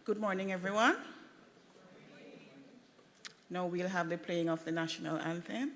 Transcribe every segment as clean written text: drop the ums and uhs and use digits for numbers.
Good morning, everyone. Now we'll have the playing of the national anthem.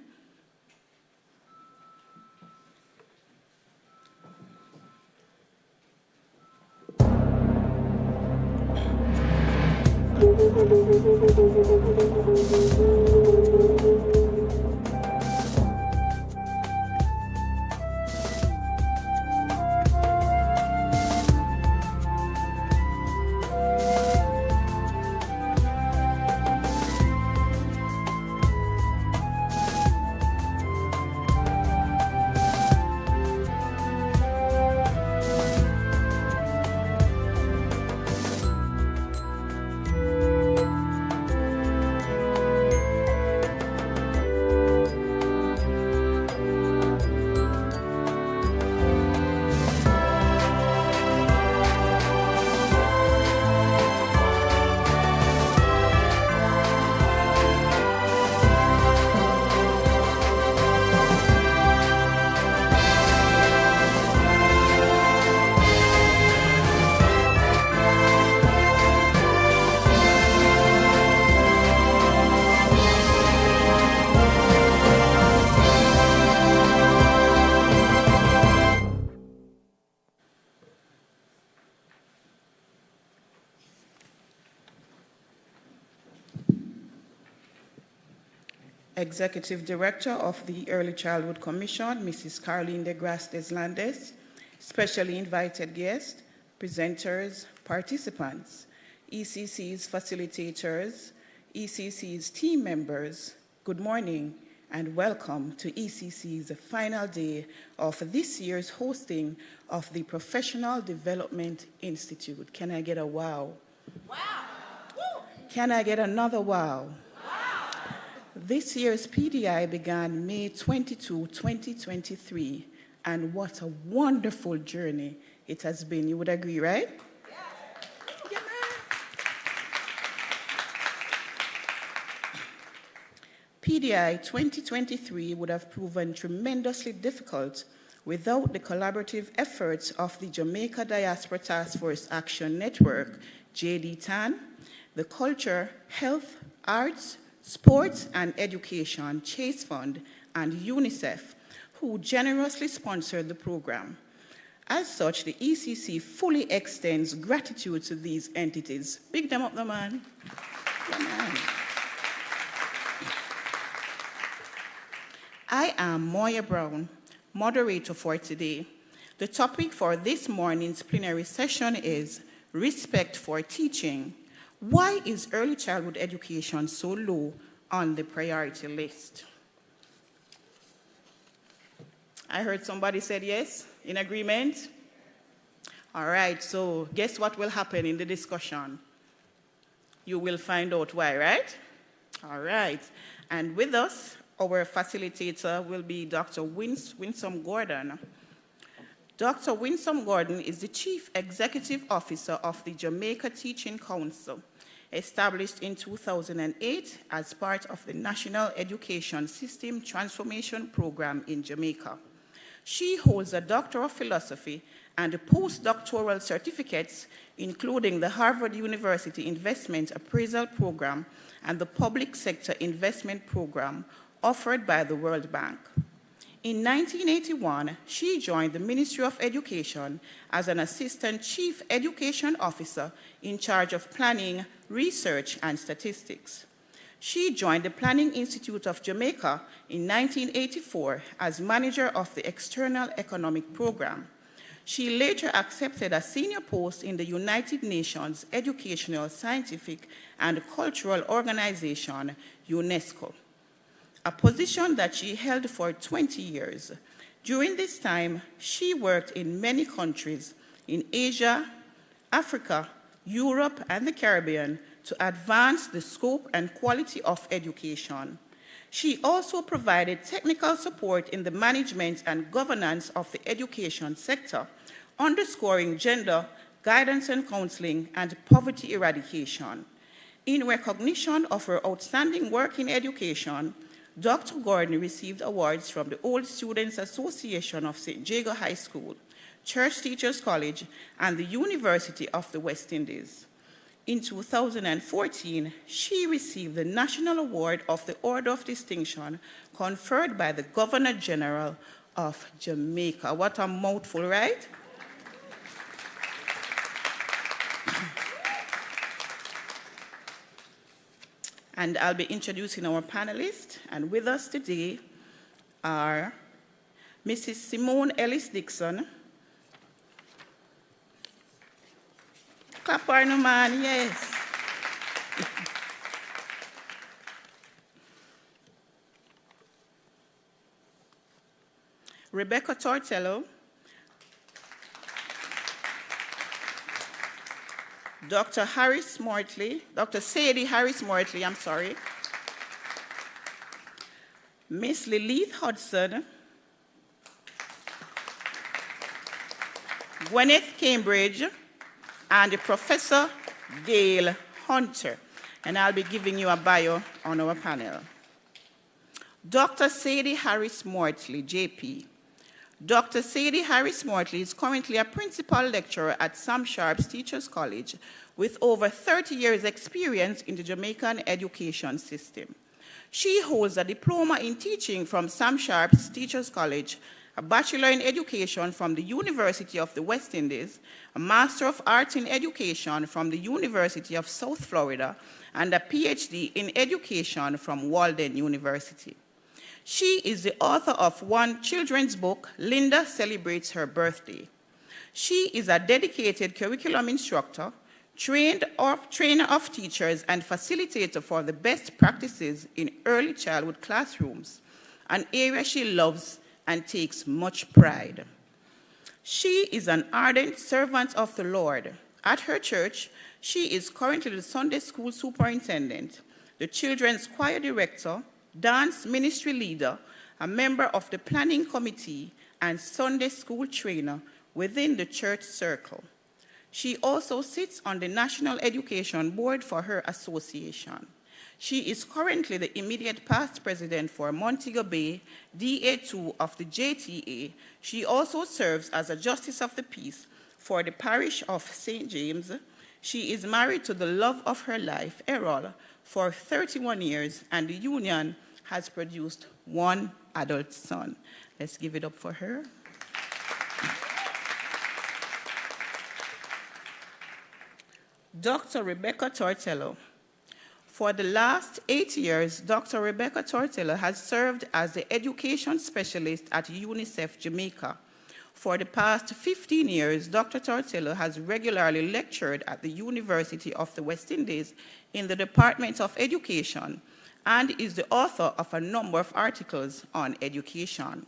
Executive Director of the Early Childhood Commission, Mrs. Caroline de Grasse Deslandes, specially invited guests, presenters, participants, ECC's facilitators, ECC's team members, good morning and welcome to ECC's final day of this year's hosting of the Professional Development Institute. Can I get a wow? Wow! Woo. Can I get another wow? This year's PDI began May 22, 2023, and what a wonderful journey it has been. You would agree, right? Yeah. PDI 2023 would have proven tremendously difficult without the collaborative efforts of the Jamaica Diaspora Task Force Action Network, JD-TAN, the Culture, Health, Arts, Sports and Education, Chase Fund, and UNICEF, who generously sponsored the program. As such, the ECC fully extends gratitude to these entities. Big them up, the man. Yeah, man. I am Moya Brown, moderator for today. The topic for this morning's plenary session is Respect for Teaching. Why is early childhood education so low on the priority list? I heard somebody said yes, in agreement? All right, so guess what will happen in the discussion? You will find out why, right? All right, and with us, our facilitator will be Dr. Winsome Gordon. Dr. Winsome Gordon is the Chief Executive Officer of the Jamaica Teaching Council, established in 2008 as part of the National Education System Transformation Program in Jamaica. She holds a Doctor of Philosophy and postdoctoral certificates, including the Harvard University Investment Appraisal Program and the Public Sector Investment Program offered by the World Bank. In 1981, she joined the Ministry of Education as an Assistant Chief Education Officer in charge of planning, research, and statistics. She joined the Planning Institute of Jamaica in 1984 as manager of the External Economic Program. She later accepted a senior post in the United Nations Educational, Scientific, and Cultural Organization, UNESCO, a position that she held for 20 years. During this time, she worked in many countries in Asia, Africa, Europe, and the Caribbean to advance the scope and quality of education. She also provided technical support in the management and governance of the education sector, underscoring gender, guidance and counseling, and poverty eradication. In recognition of her outstanding work in education, Dr. Gordon received awards from the Old Students Association of St. Jago High School, Church Teachers College, and the University of the West Indies. In 2014, she received the National Award of the Order of Distinction conferred by the Governor General of Jamaica. What a mouthful, right? And I'll be introducing our panelists. And with us today are Mrs. Simone Ellis Dixon. Clap for no man, yes. Rebecca Tortello. Dr. Sadie Harris Mortley, I'm sorry. Miss Lilith Hudson. Gwyneth Cambridge. And Professor Gail Hunter. And I'll be giving you a bio on our panel. Dr. Sadie Harris Mortley, JP. Dr. Sadie Harris Mortley is currently a principal lecturer at Sam Sharp's Teachers College with over 30 years' experience in the Jamaican education system. She holds a diploma in teaching from Sam Sharp's Teachers College, a bachelor in education from the University of the West Indies, a master of arts in education from the University of South Florida, and a PhD in education from Walden University. She is the author of one children's book, Linda Celebrates Her Birthday. She is a dedicated curriculum instructor, trainer of teachers, and facilitator for the best practices in early childhood classrooms, an area she loves and takes much pride. She is an ardent servant of the Lord. At her church, she is currently the Sunday school superintendent, the children's choir director, dance ministry leader, a member of the planning committee, and Sunday school trainer within the church circle. She also sits on the National Education Board for her association. She is currently the immediate past president for Montego Bay, DA2 of the JTA. She also serves as a Justice of the Peace for the parish of St. James. She is married to the love of her life, Errol, for 31 years, and the union has produced one adult son. Let's give it up for her. Dr. Rebecca Tortello. For the last 8 years, Dr. Rebecca Tortello has served as the education specialist at UNICEF Jamaica. For the past 15 years, Dr. Tortello has regularly lectured at the University of the West Indies in the Department of Education and is the author of a number of articles on education.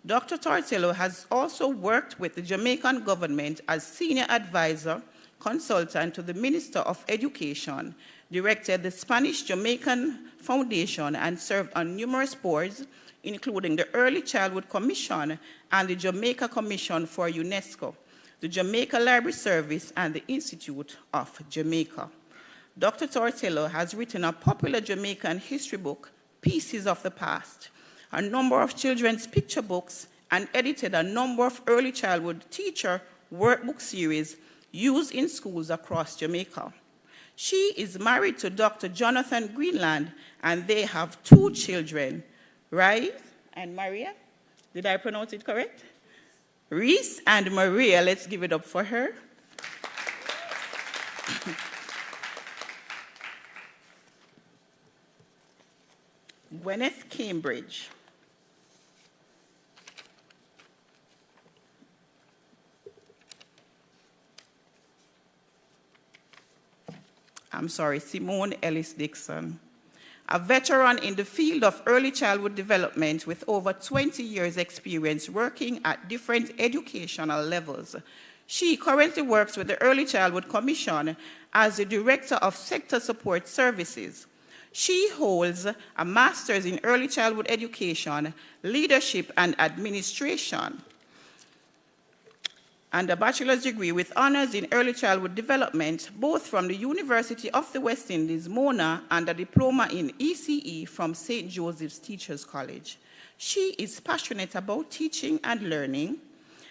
Dr. Tortello has also worked with the Jamaican government as senior advisor, consultant to the Minister of Education, directed the Spanish-Jamaican Foundation, and served on numerous boards, including the Early Childhood Commission and the Jamaica Commission for UNESCO, the Jamaica Library Service, and the Institute of Jamaica. Dr. Tortello has written a popular Jamaican history book, Pieces of the Past, a number of children's picture books, and edited a number of early childhood teacher workbook series used in schools across Jamaica. She is married to Dr. Jonathan Greenland, and they have 2 children, Rai and Maria. Did I pronounce it correct? Reese and Maria. Let's give it up for her. Gwyneth Cambridge. Simone Ellis Dixon. A veteran in the field of early childhood development with over 20 years' experience working at different educational levels. She currently works with the Early Childhood Commission as the Director of Sector Support Services. She holds a master's in early childhood education, leadership, and administration, and a bachelor's degree with honors in early childhood development, both from the University of the West Indies, Mona, and a diploma in ECE from St. Joseph's Teachers College. She is passionate about teaching and learning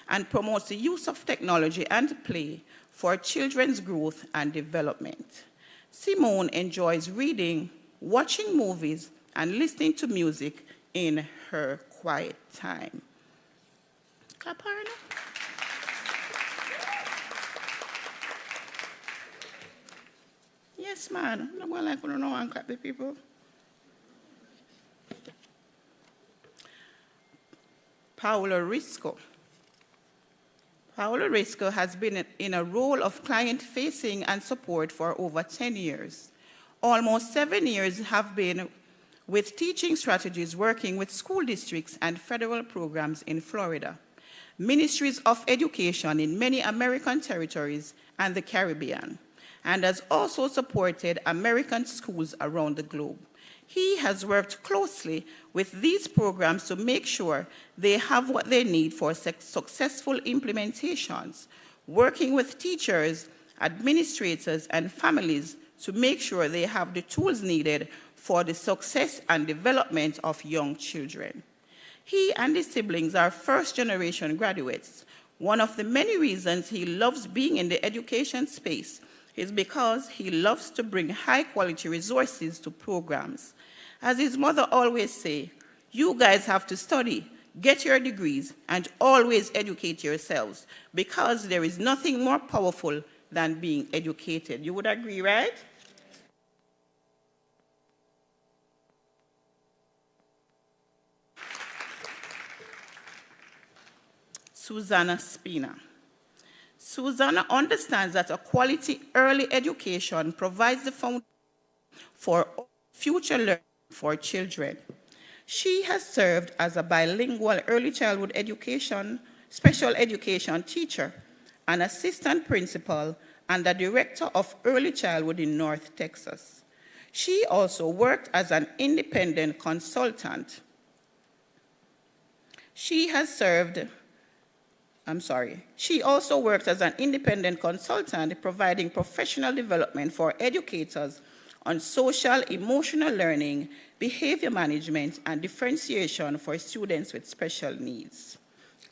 and promotes the use of technology and play for children's growth and development. Simone enjoys reading, watching movies, and listening to music in her quiet time. Clap her now. Yes, man. I'm not like to know and clap the people. Paolo Risco. Paolo Risco has been in a role of client-facing and support for over 10 years. Almost 7 years have been with teaching strategies working with school districts and federal programs in Florida, ministries of education in many American territories and the Caribbean, and has also supported American schools around the globe. He has worked closely with these programs to make sure they have what they need for successful implementations, working with teachers, administrators, and families to make sure they have the tools needed for the success and development of young children. He and his siblings are first-generation graduates. One of the many reasons he loves being in the education space is because he loves to bring high-quality resources to programs. As his mother always says, you guys have to study, get your degrees, and always educate yourselves, because there is nothing more powerful than being educated. You would agree, right? Susanna Spina. Susanna understands that a quality early education provides the foundation for future learning for children. She has served as a bilingual early childhood education, special education teacher, an assistant principal, and a director of early childhood in North Texas. She also worked as an independent consultant. She also worked as an independent consultant providing professional development for educators on social emotional learning, behavior management, and differentiation for students with special needs.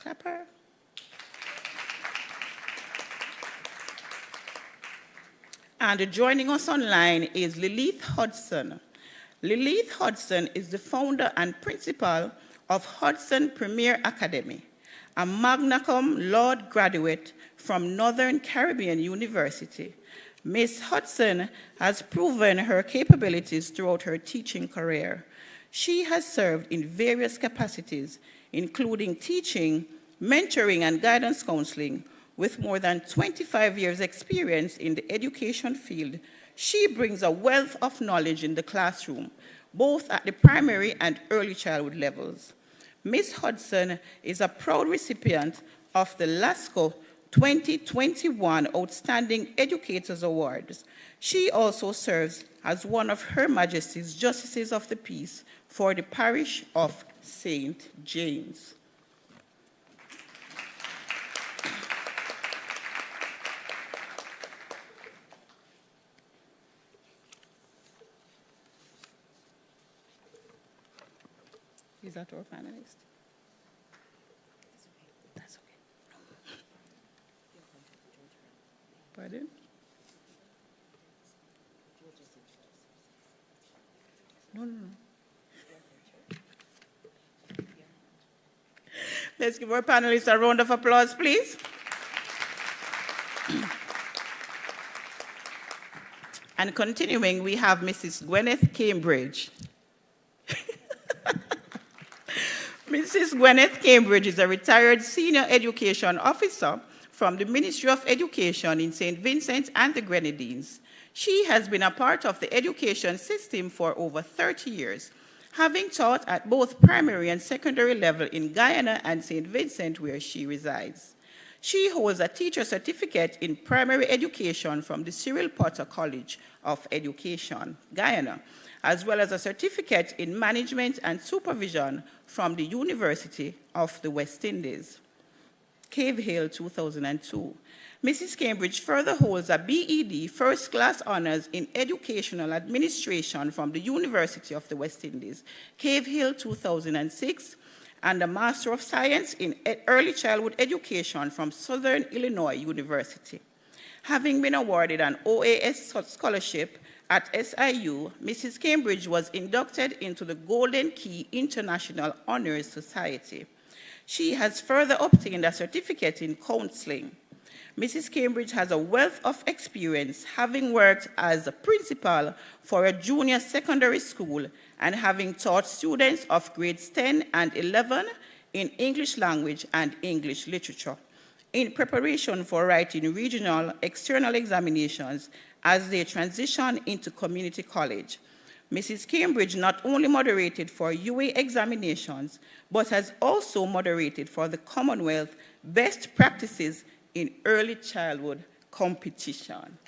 Clapper. And joining us online is Lilith Hudson. Lilith Hudson is the founder and principal of Hudson Premier Academy, a magna cum laude graduate from Northern Caribbean University. Ms. Hudson has proven her capabilities throughout her teaching career. She has served in various capacities, including teaching, mentoring, and guidance counseling. With more than 25 years' experience in the education field, she brings a wealth of knowledge in the classroom, both at the primary and early childhood levels. Ms. Hudson is a proud recipient of the LASCO 2021 Outstanding Educators Awards. She also serves as one of Her Majesty's Justices of the Peace for the parish of St. James. Is that our panelist? That's okay. Pardon? No. Let's give our panelists a round of applause, please. And continuing, we have Mrs. Gwyneth Cambridge. Mrs. Gwyneth Cambridge is a retired senior education officer from the Ministry of Education in St. Vincent and the Grenadines. She has been a part of the education system for over 30 years, having taught at both primary and secondary level in Guyana and St. Vincent, where she resides. She holds a teacher certificate in primary education from the Cyril Potter College of Education, Guyana, as well as a certificate in management and supervision from the University of the West Indies, Cave Hill, 2002. Mrs. Cambridge further holds a BEd First Class Honors in Educational Administration from the University of the West Indies, Cave Hill, 2006, and a Master of Science in Early Childhood Education from Southern Illinois University. Having been awarded an OAS scholarship at SIU, Mrs. Cambridge was inducted into the Golden Key International Honors Society. She has further obtained a certificate in counseling. Mrs. Cambridge has a wealth of experience, having worked as a principal for a junior secondary school and having taught students of grades 10 and 11 in English language and English literature, in preparation for writing regional external examinations as they transition into community college. Mrs. Cambridge not only moderated for UA examinations, but has also moderated for the Commonwealth Best Practices in Early Childhood competition.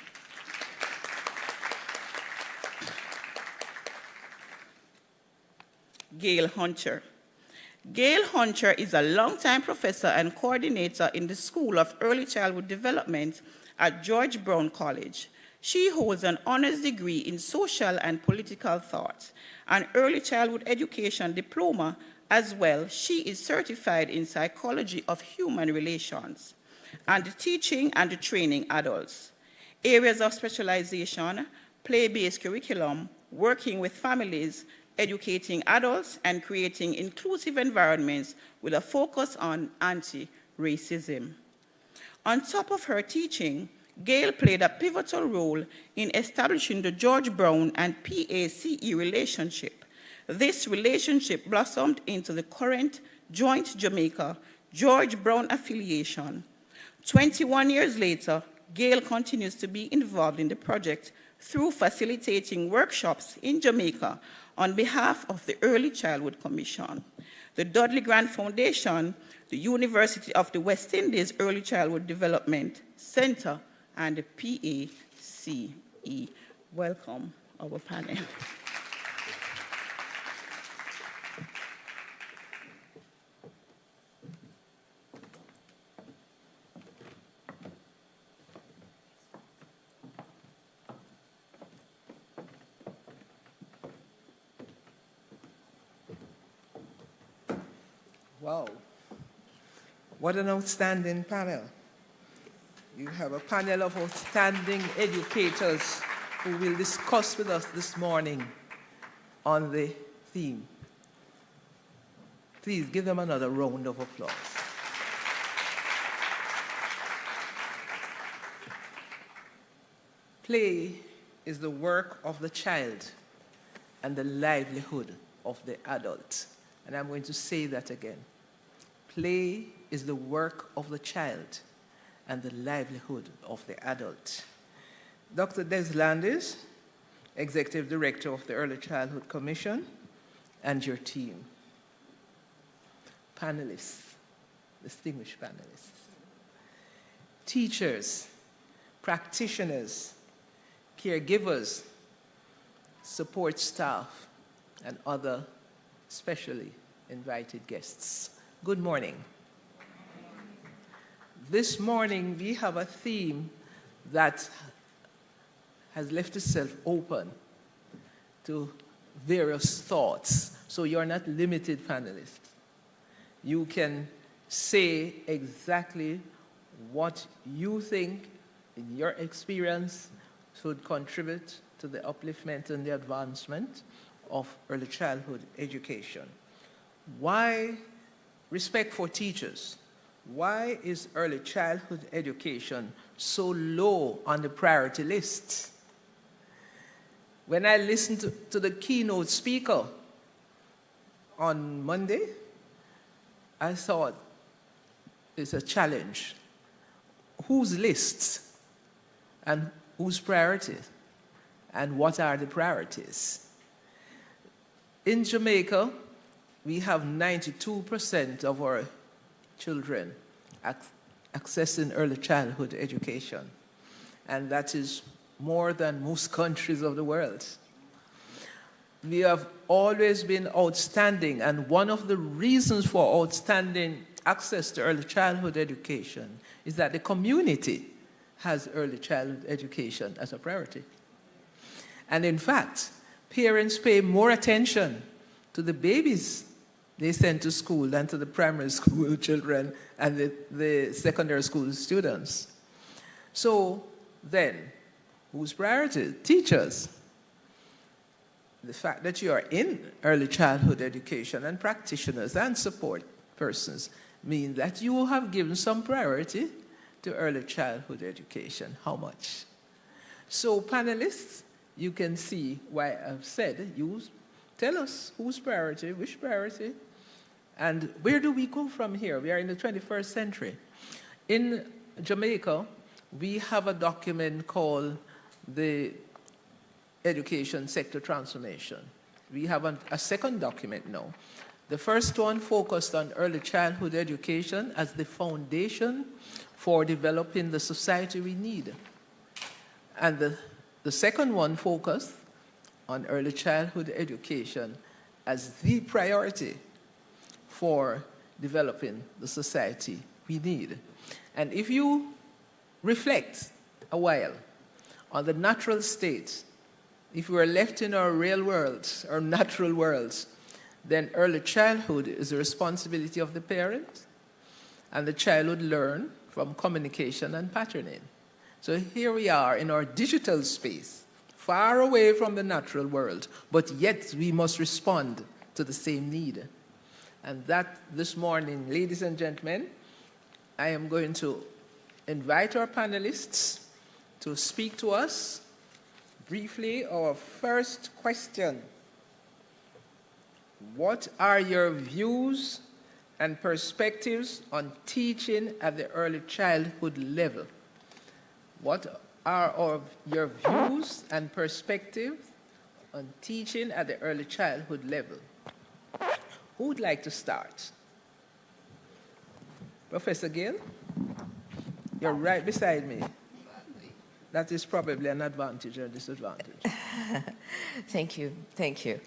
Gail Hunter. Gail Hunter is a longtime professor and coordinator in the School of Early Childhood Development at George Brown College. She holds an honors degree in social and political thought, an early childhood education diploma as well. She is certified in psychology of human relations and teaching and training adults. Areas of specialization: play-based curriculum, working with families, educating adults, and creating inclusive environments with a focus on anti-racism. On top of her teaching, Gail played a pivotal role in establishing the George Brown and PACE relationship. This relationship blossomed into the current Joint Jamaica-George Brown affiliation. 21 years later, Gail continues to be involved in the project through facilitating workshops in Jamaica on behalf of the Early Childhood Commission, the Dudley Grant Foundation, the University of the West Indies Early Childhood Development Center, and the PACE. Welcome, our panel. Wow, what an outstanding panel. You have a panel of outstanding educators who will discuss with us this morning on the theme. Please give them another round of applause. Play is the work of the child and the livelihood of the adult. And I'm going to say that again. Play is the work of the child and the livelihood of the adult. Dr. Des Landis, Executive Director of the Early Childhood Commission, and your team. Panelists, distinguished panelists. Teachers, practitioners, caregivers, support staff, and other specially invited guests. Good morning. This morning, we have a theme that has left itself open to various thoughts. So you're not limited panelists. You can say exactly what you think, in your experience, should contribute to the upliftment and the advancement of early childhood education. Why respect for teachers? Why is early childhood education so low on the priority list? When I listened to the keynote speaker on Monday, I thought it's a challenge. Whose lists and whose priorities? And what are the priorities? In Jamaica, we have 92% of our children accessing early childhood education. And that is more than most countries of the world. We have always been outstanding, and one of the reasons for outstanding access to early childhood education is that the community has early childhood education as a priority. And in fact, parents pay more attention to the babies they send to school than to the primary school children and the secondary school students. So then whose priority? Teachers. The fact that you are in early childhood education and practitioners and support persons mean that you have given some priority to early childhood education. How much? So panelists, you can see why I've said, you tell us whose priority, which priority, and where do we go from here? We are in the 21st century. In Jamaica, we have a document called the Education Sector Transformation. We have a second document now. The first one focused on early childhood education as the foundation for developing the society we need. And the second one focused on early childhood education as the priority for developing the society we need. And if you reflect a while on the natural state, if we are left in our real worlds, our natural worlds, then early childhood is the responsibility of the parent, and the child would learn from communication and patterning. So here we are in our digital space, far away from the natural world, but yet we must respond to the same need. And that this morning, ladies and gentlemen, I am going to invite our panelists to speak to us briefly. Our first question: what are your views and perspectives on teaching at the early childhood level? What are your views and perspectives on teaching at the early childhood level? Who would like to start? Professor Gill, you're right beside me. That is probably an advantage or disadvantage. Thank you, thank you.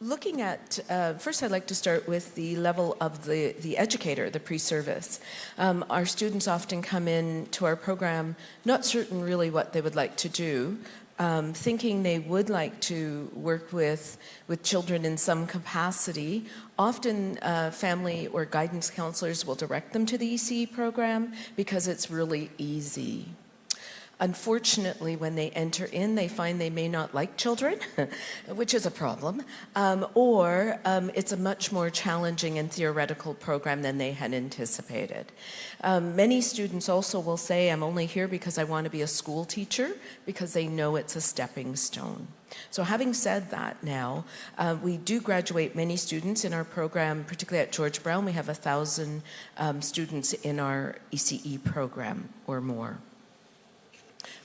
Looking at, first I'd like to start with the level of the educator, the pre-service. Our students often come in to our program not certain really what they would like to do, thinking they would like to work with children in some capacity. Often family or guidance counselors will direct them to the ECE program because it's really easy. Unfortunately, when they enter in, they find they may not like children, which is a problem, or it's a much more challenging and theoretical program than they had anticipated. Many students also will say, I'm only here because I want to be a school teacher, because they know it's a stepping stone. So having said that now, we do graduate many students in our program, particularly at George Brown. We have 1,000 students in our ECE program or more.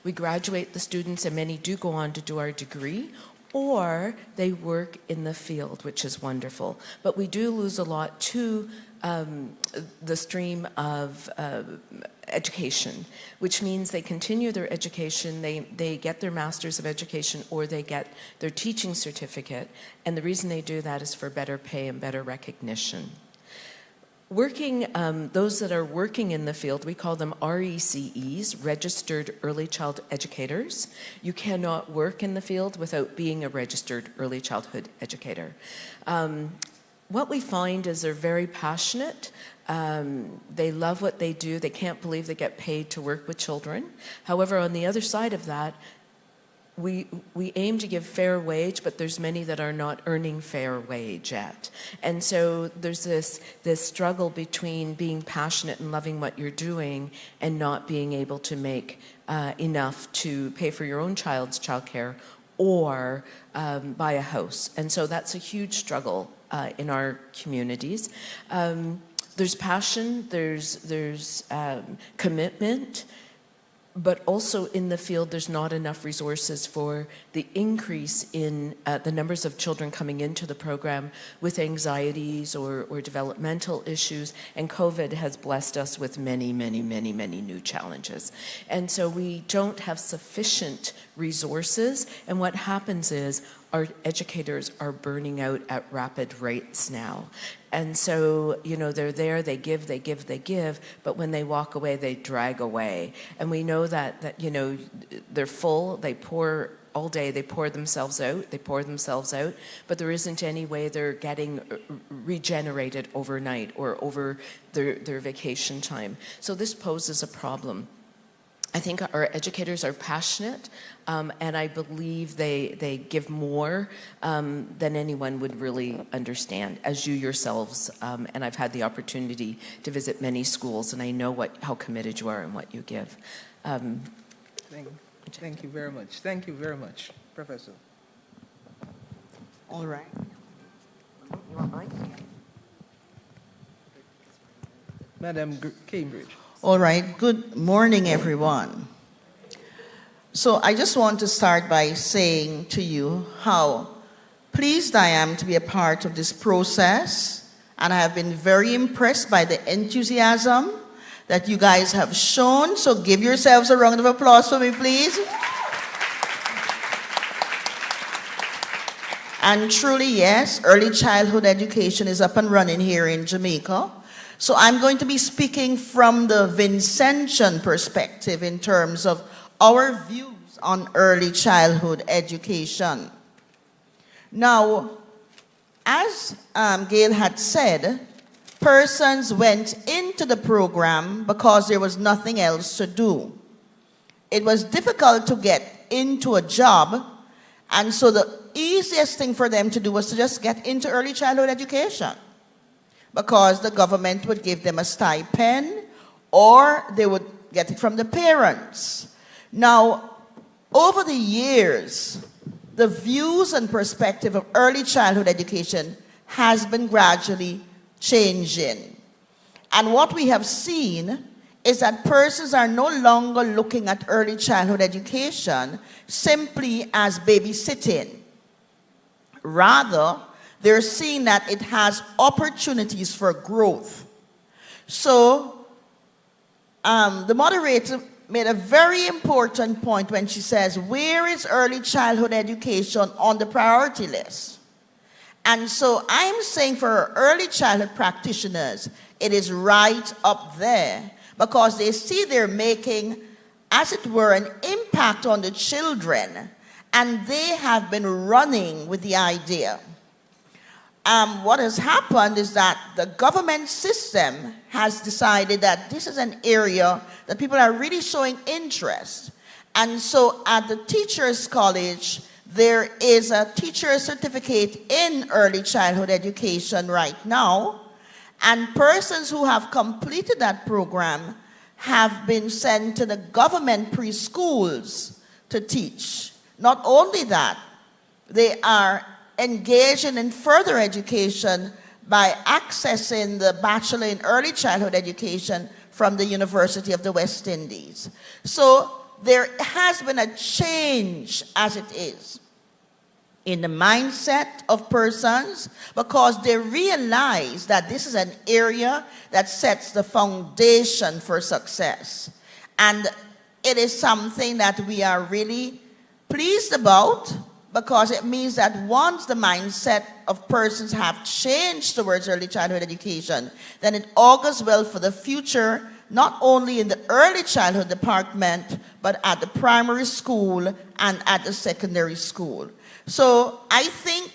We graduate the students, and many do go on to do our degree, or they work in the field, which is wonderful. But we do lose a lot to the stream of education, which means they continue their education, they get their Master's of Education, or they get their teaching certificate, and the reason they do that is for better pay and better recognition. Working, those that are working in the field, we call them RECEs, Registered Early Child Educators. You cannot work in the field without being a registered early childhood educator. What we find is they're very passionate. They love what they do. They can't believe they get paid to work with children. However, on the other side of that, we aim to give fair wage, but there's many that are not earning fair wage yet. And so there's this struggle between being passionate and loving what you're doing and not being able to make enough to pay for your own child's childcare or buy a house. And so that's a huge struggle in our communities. There's passion, there's commitment, but also in the field, there's not enough resources for the increase in the numbers of children coming into the program with anxieties or developmental issues. And COVID has blessed us with many, many, many, many new challenges. And so we don't have sufficient resources. And what happens is our educators are burning out at rapid rates now. And so, you know, they're there, they give, but when they walk away, they drag away. And we know that you know, they're full, they pour all day, they pour themselves out, but there isn't any way they're getting regenerated overnight or over their vacation time. So this poses a problem. I think our educators are passionate, and I believe they give more than anyone would really understand, as you yourselves, and I've had the opportunity to visit many schools, and I know how committed you are and what you give. Thank you very much. Thank you very much, Professor. All right. You want mine? Madam Cambridge. All right. Good morning, everyone. So I just want to start by saying to you how pleased I am to be a part of this process, and I have been very impressed by the enthusiasm that you guys have shown. So give yourselves a round of applause for me, please. And truly, yes, early childhood education is up and running here in Jamaica. So I'm going to be speaking from the Vincentian perspective in terms of our views on early childhood education. Now, as Gail had said, persons went into the program because there was nothing else to do. It was difficult to get into a job, and so the easiest thing for them to do was to just get into early childhood education, because the government would give them a stipend or they would get it from the parents. Now, over the years, the views and perspective of early childhood education has been gradually changing. And what we have seen is that persons are no longer looking at early childhood education simply as babysitting. Rather, they're seeing that it has opportunities for growth. So, the moderator made a very important point when she says, where is early childhood education on the priority list? And so I'm saying for early childhood practitioners, it is right up there, because they see they're making, as it were, an impact on the children, and they have been running with the idea. What has happened is that the government system has decided that this is an area that people are really showing interest. And so at the Teachers College, there is a teacher's certificate in early childhood education right now. And persons who have completed that program have been sent to the government preschools to teach. Not only that, they are engaging in further education by accessing the Bachelor in Early Childhood Education from the University of the West Indies. So there has been a change, as it is, in the mindset of persons, because they realize that this is an area that sets the foundation for success. And it is something that we are really pleased about, because it means that once the mindset of persons have changed towards early childhood education, then it augurs well for the future, not only in the early childhood department, but at the primary school and at the secondary school. So I think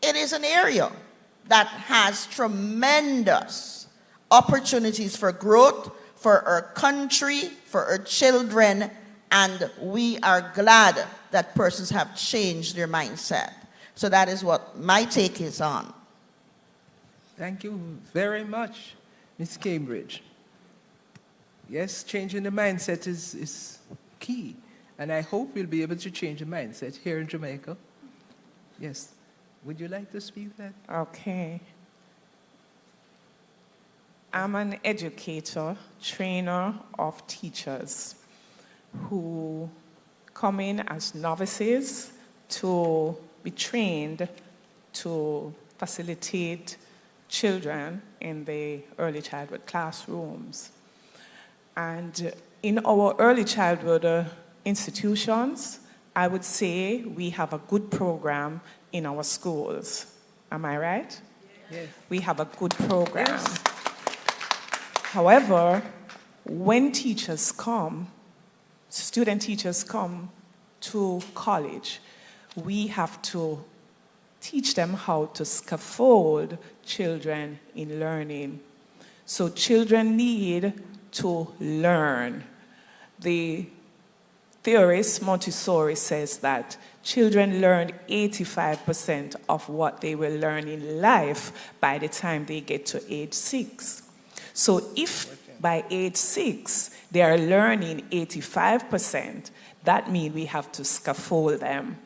it is an area that has tremendous opportunities for growth for our country, for our children, and we are glad that persons have changed their mindset. So that is what my take is on. Thank you very much, Ms. Cambridge. Yes, changing the mindset is key, and I hope we'll be able to change the mindset here in Jamaica. Yes. Would you like to speak that? Okay. I'm an educator, trainer of teachers who come in as novices to be trained to facilitate children in the early childhood classrooms. And in our early childhood institutions, I would say we have a good program in our schools. Am I right? Yes. We have a good program. Yes. However, when teachers come, student teachers come to college, we have to teach them how to scaffold children in learning. So children need to learn. The theorist Montessori says that children learn 85% of what they will learn in life by the time they get to age 6. So if by age 6 they are learning 85%, that means we have to scaffold them.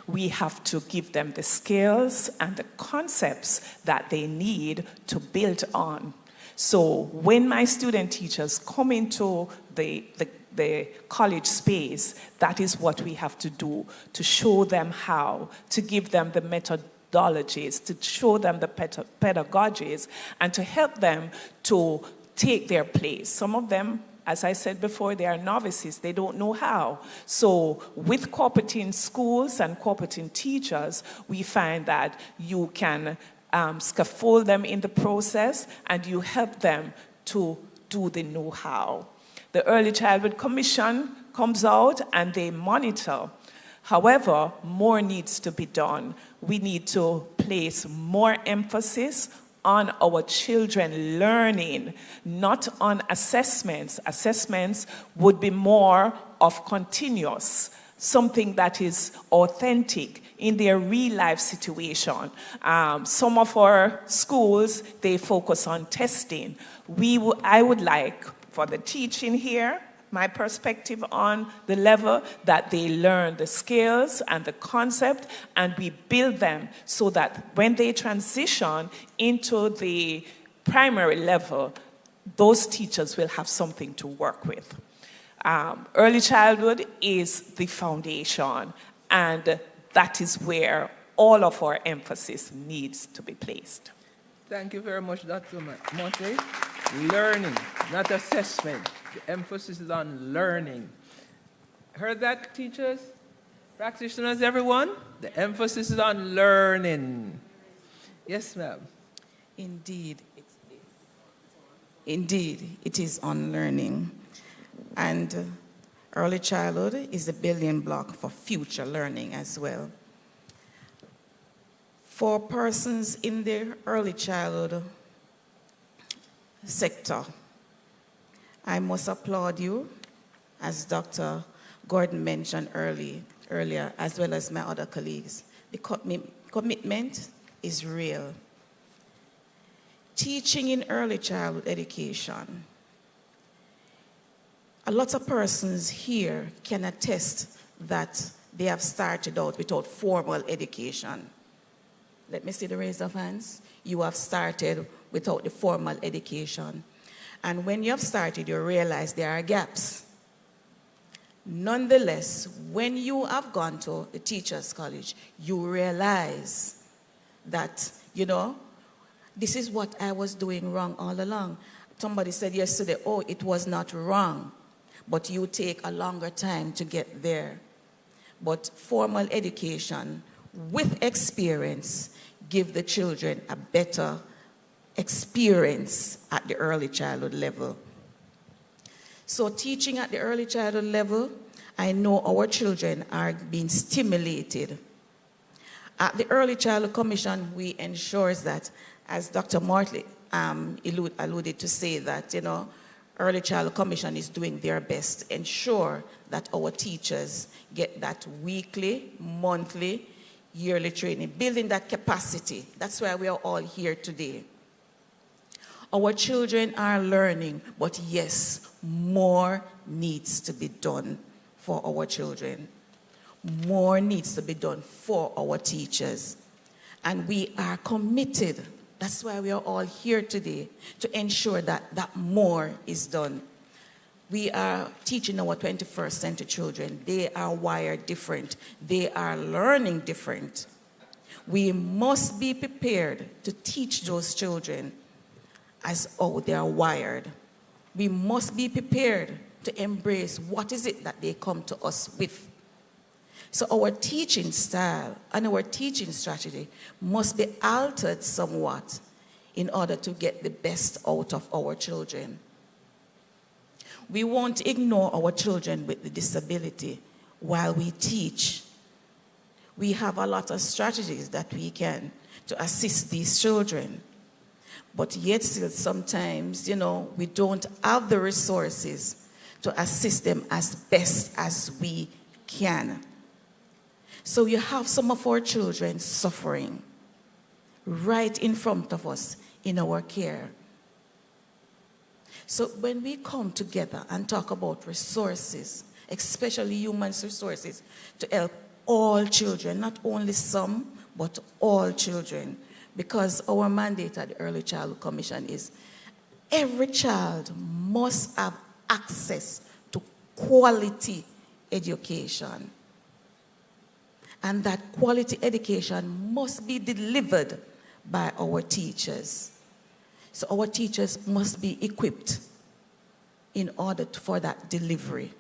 We have to give them the skills and the concepts that they need to build on. So when my student teachers come into the college space, that is what we have to do, to show them how, to give them the methodologies, to show them the pedagogies, and to help them to take their place. Some of them, as I said before, they are novices. They don't know how. So with cooperating schools and cooperating teachers, we find that you can scaffold them in the process and you help them to do the know-how. The Early Childhood Commission comes out and they monitor. However, more needs to be done. We need to place more emphasis on our children learning, not on assessments. Assessments would be more of continuous, something that is authentic in their real life situation. Some of our schools, they focus on testing. I would like for the teaching here, my perspective on the level that they learn the skills and the concept, and we build them so that when they transition into the primary level, those teachers will have something to work with. Early childhood is the foundation, and that is where all of our emphasis needs to be placed. Thank you very much, Dr. Monte. Learning, not assessment. The emphasis is on learning. Heard that, teachers? Practitioners, everyone? The emphasis is on learning. Yes, ma'am. Indeed, it is on learning. And early childhood is the building block for future learning as well. For persons in the early childhood sector, I must applaud you, as Dr. Gordon mentioned earlier, as well as my other colleagues. The commitment is real. Teaching in early childhood education. A lot of persons here can attest that they have started out without formal education. Let me see the raise of hands. You have started without the formal education. And when you have started, you realize there are gaps. Nonetheless, when you have gone to the teacher's college, you realize that, this is what I was doing wrong all along. Somebody said yesterday, oh, it was not wrong, but you take a longer time to get there. But formal education with experience give the children a better experience at the early childhood level. So teaching at the early childhood level, I know our children are being stimulated. At the Early Childhood Commission, we ensure that, as Dr. Mortley alluded to say that, Early Childhood Commission is doing their best to ensure that our teachers get that weekly, monthly, yearly training, building that capacity. That's why we are all here today. Our children are learning, but yes, more needs to be done for our children. More needs to be done for our teachers. And we are committed. That's why we are all here today, to ensure that more is done. We are teaching our 21st century children. They are wired different. They are learning different. We must be prepared to teach those children as how they are wired. We must be prepared to embrace what is it that they come to us with. So our teaching style and our teaching strategy must be altered somewhat in order to get the best out of our children. We won't ignore our children with the disability while we teach. We have a lot of strategies that we can to assist these children. But yet still sometimes, we don't have the resources to assist them as best as we can. So you have some of our children suffering right in front of us in our care. So when we come together and talk about resources, especially human resources, to help all children, not only some, but all children, because our mandate at the Early Childhood Commission is every child must have access to quality education. And that quality education must be delivered by our teachers. So our teachers must be equipped in order for that delivery.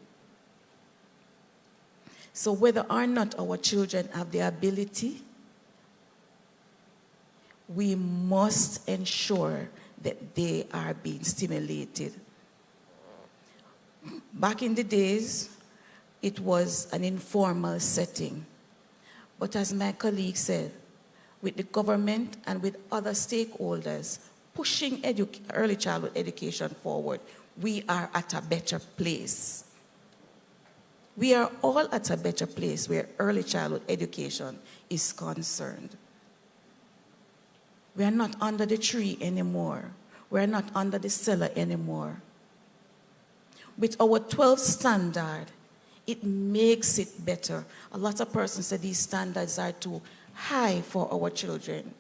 So whether or not our children have the ability, we must ensure that they are being stimulated. Back in the days, it was an informal setting. But as my colleague said, with the government and with other stakeholders pushing early childhood education forward, we are at a better place. We are all at a better place where early childhood education is concerned. We are not under the tree anymore. We are not under the cellar anymore. With our 12 standard, it makes it better. A lot of persons say these standards are too high for our children.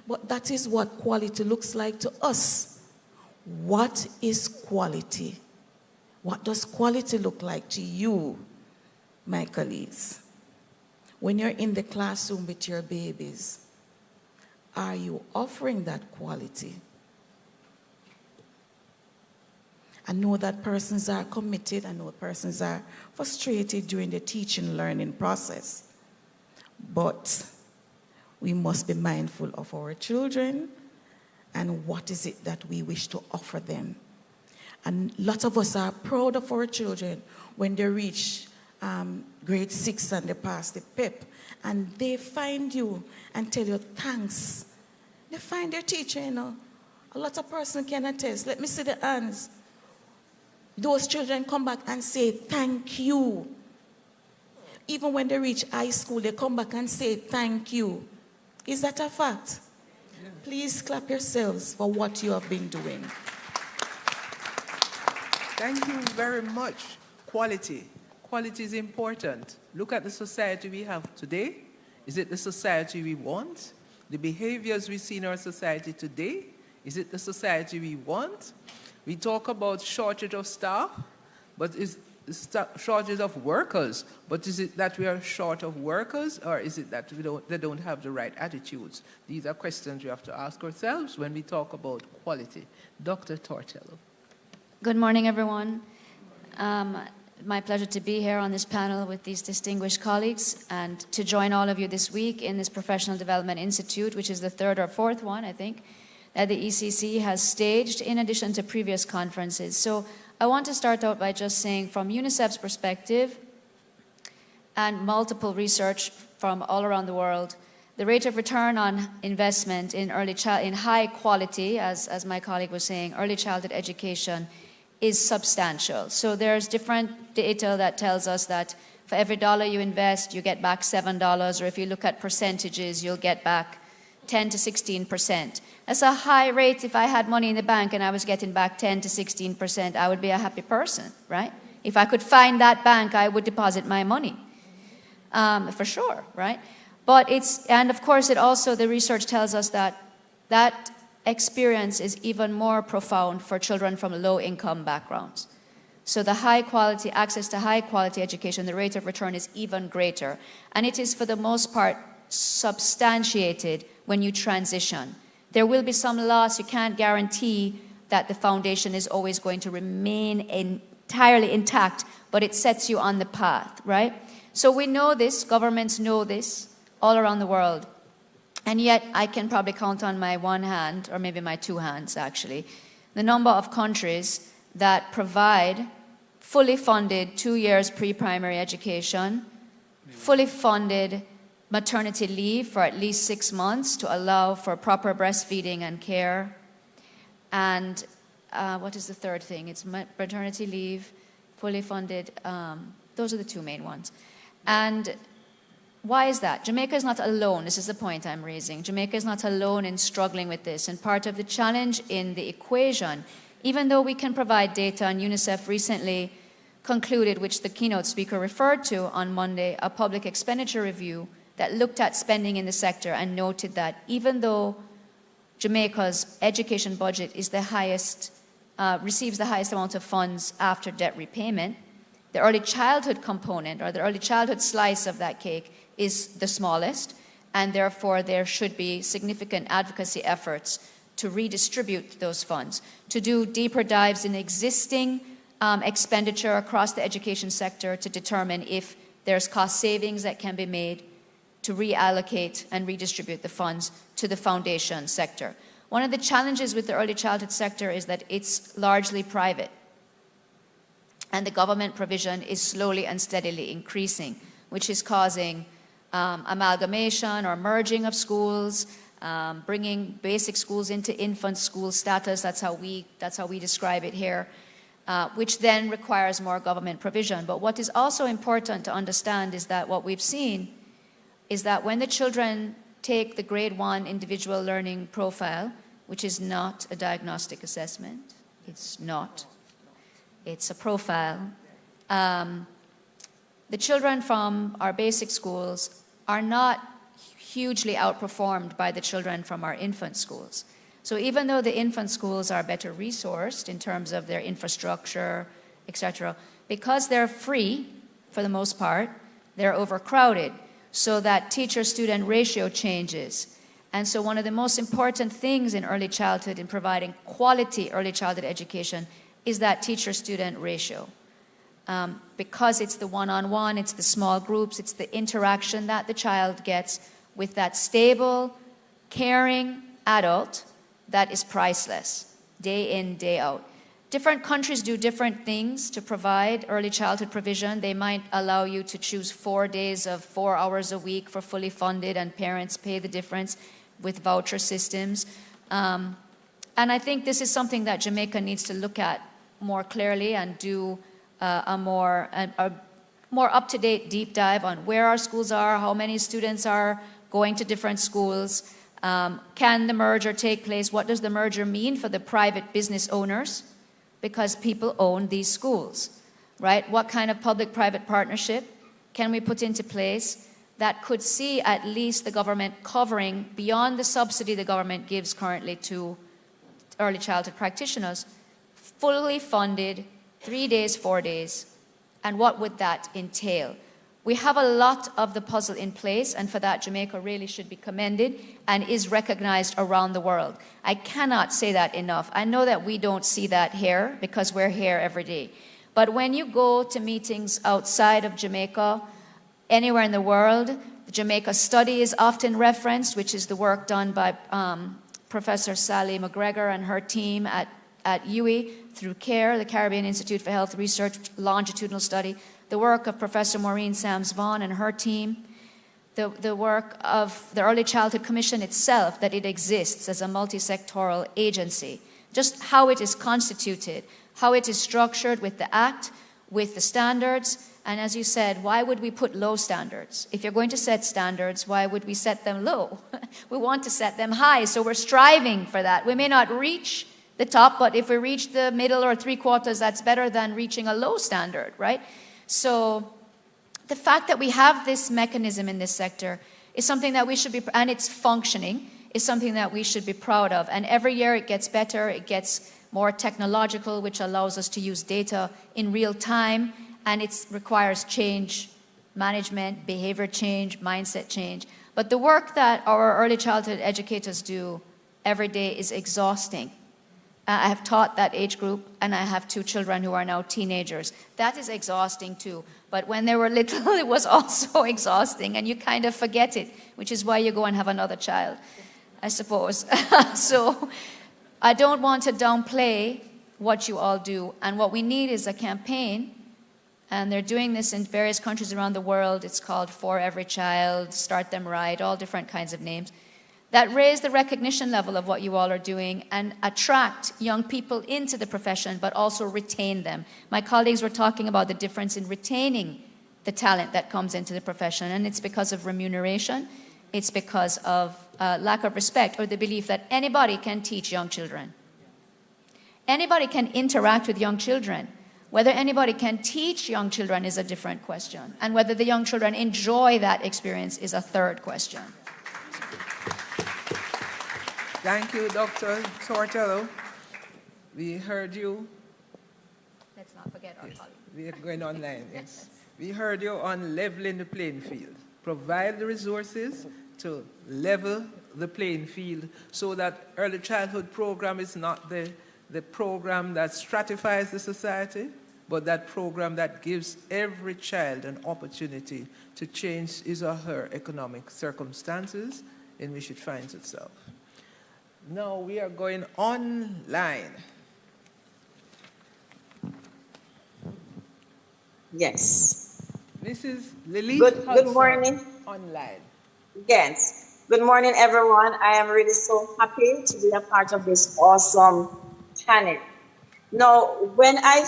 But that is what quality looks like to us. What is quality? What does quality look like to you, my colleagues? When you're in the classroom with your babies, are you offering that quality? I know that persons are committed. I know persons are frustrated during the teaching learning process. But we must be mindful of our children and what is it that we wish to offer them. And lots of us are proud of our children when they reach grade 6 and they pass the PEP and they find you and tell you thanks. They find their teacher, you know. A lot of persons can attest. Let me see the hands. Those children come back and say thank you. Even when they reach high school, they come back and say thank you. Is that a fact? Yeah. Please clap yourselves for what you have been doing. Thank you very much. Quality. Quality is important. Look at the society we have today. Is it the society we want? The behaviors we see in our society today, is it the society we want? We talk about shortage of staff, but is shortage of workers, but is it that we are short of workers, or is it that they don't have the right attitudes? These are questions we have to ask ourselves when we talk about quality. Dr. Tortello. Good morning, everyone. My pleasure to be here on this panel with these distinguished colleagues and to join all of you this week in this Professional Development Institute, which is the third or fourth one, I think, that the ECC has staged in addition to previous conferences. So I want to start out by just saying from UNICEF's perspective and multiple research from all around the world, the rate of return on investment in in high quality, as my colleague was saying, early childhood education is substantial. So there's different data that tells us that for every dollar you invest, you get back $7, or if you look at percentages, you'll get back 10 to 16%. That's a high rate. If I had money in the bank and I was getting back 10 to 16%, I would be a happy person, right? If I could find that bank, I would deposit my money, for sure, right? But and of course, the research tells us that that experience is even more profound for children from low-income backgrounds. So the access to high-quality education, the rate of return is even greater. And it is, for the most part, substantiated when you transition. There will be some loss. You can't guarantee that the foundation is always going to remain entirely intact, but it sets you on the path, right? So we know this, governments know this all around the world. And yet I can probably count on my one hand, or maybe my two hands actually, the number of countries that provide fully funded 2 years pre-primary education, fully funded maternity leave for at least 6 months to allow for proper breastfeeding and care. And what is the third thing? It's maternity leave, fully funded. Those are the two main ones. And why is that? Jamaica is not alone. This is the point I'm raising. Jamaica is not alone in struggling with this. And part of the challenge in the equation, even though we can provide data, and UNICEF recently concluded, which the keynote speaker referred to on Monday, a public expenditure review that looked at spending in the sector and noted that even though Jamaica's education budget is the highest, receives the highest amount of funds after debt repayment, the early childhood component, or the early childhood slice of that cake, is the smallest, and therefore there should be significant advocacy efforts to redistribute those funds, to do deeper dives in existing expenditure across the education sector to determine if there's cost savings that can be made, to reallocate and redistribute the funds to the foundation sector. One of the challenges with the early childhood sector is that it's largely private, and the government provision is slowly and steadily increasing, which is causing amalgamation or merging of schools, bringing basic schools into infant school status. That's how we describe it here, which then requires more government provision. But what is also important to understand is that what we've seen is that when the children take the grade 1 individual learning profile, which is not a diagnostic assessment, it's not, it's a profile, the children from our basic schools are not hugely outperformed by the children from our infant schools. So even though the infant schools are better resourced in terms of their infrastructure, etc., because they're free, for the most part, they're overcrowded, so that teacher-student ratio changes. And so one of the most important things in early childhood, in providing quality early childhood education, is that teacher-student ratio. Because it's the one-on-one, it's the small groups, it's the interaction that the child gets with that stable, caring adult that is priceless, day in, day out. Different countries do different things to provide early childhood provision. They might allow you to choose 4 days of 4 hours a week for fully funded, and parents pay the difference with voucher systems. And I think this is something that Jamaica needs to look at more clearly and do a more up-to-date deep dive on where our schools are, how many students are going to different schools. Can the merger take place? What does the merger mean for the private business owners? Because people own these schools, right? What kind of public-private partnership can we put into place that could see at least the government covering, beyond the subsidy the government gives currently to early childhood practitioners, fully funded 3 days, 4 days, and what would that entail? We have a lot of the puzzle in place, and for that Jamaica really should be commended and is recognized around the world. I cannot say that enough. I know that we don't see that here because we're here every day. But when you go to meetings outside of Jamaica, anywhere in the world, the Jamaica study is often referenced, which is the work done by Professor Sally McGregor and her team at UWI through CARE, the Caribbean Institute for Health Research longitudinal study, the work of Professor Maureen Sams-Vaughan and her team, the work of the Early Childhood Commission itself, that it exists as a multi-sectoral agency, just how it is constituted, how it is structured with the Act, with the standards, and as you said, why would we put low standards? If you're going to set standards, why would we set them low? We want to set them high, so we're striving for that. We may not reach the top, but if we reach the middle or 3/4, that's better than reaching a low standard, right? So the fact that we have this mechanism in this sector is something that we should be, and it's functioning, is something that we should be proud of. And every year it gets better, it gets more technological, which allows us to use data in real time, and it requires change, management, behavior change, mindset change. But the work that our early childhood educators do every day is exhausting. I have taught that age group, and I have 2 children who are now teenagers. That is exhausting too. But when they were little, it was also exhausting, and you kind of forget it, which is why you go and have another child, I suppose. So I don't want to downplay what you all do, and what we need is a campaign, and they're doing this in various countries around the world. It's called For Every Child, Start Them Right, all different kinds of names. that raise the recognition level of what you all are doing and attract young people into the profession, but also retain them. My colleagues were talking about the difference in retaining the talent that comes into the profession, and it's because of remuneration, it's because of lack of respect, or the belief that anybody can teach young children. Anybody can interact with young children. Whether anybody can teach young children is a different question, and whether the young children enjoy that experience is a third question. Thank you, Dr. Tortello. We heard you. Let's not forget our Yes, colleague. we are going online, yes. We heard you on leveling the playing field. Provide the resources to level the playing field so that early childhood program is not the program that stratifies the society, but that program that gives every child an opportunity to change his or her economic circumstances in which it finds itself. Now we are going online. Yes. Mrs. Lily Good Hudson, morning. online. Yes. Good morning, everyone. I am really so happy to be a part of this awesome panel. Now, when I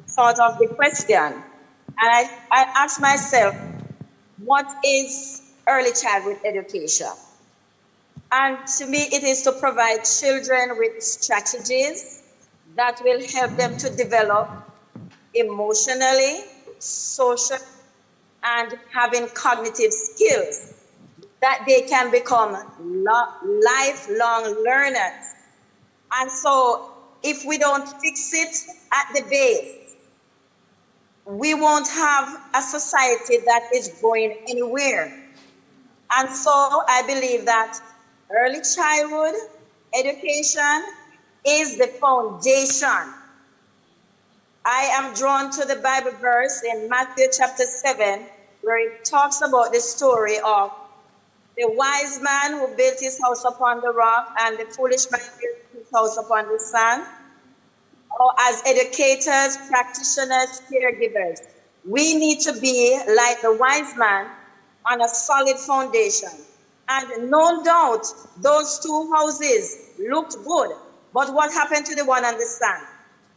thought of the question, and I asked myself, what is early childhood education? And to me, it is to provide children with strategies that will help them to develop emotionally, social, and having cognitive skills that they can become lifelong learners. And so if we don't fix it at the base, we won't have a society that is going anywhere. And so I believe that early childhood education is the foundation. I am drawn to the Bible verse in Matthew chapter 7, where it talks about the story of the wise man who built his house upon the rock and the foolish man built his house upon the sand. Or as educators, practitioners, caregivers, we need to be like the wise man on a solid foundation. And no doubt, those two houses looked good. But what happened to the one on the sand?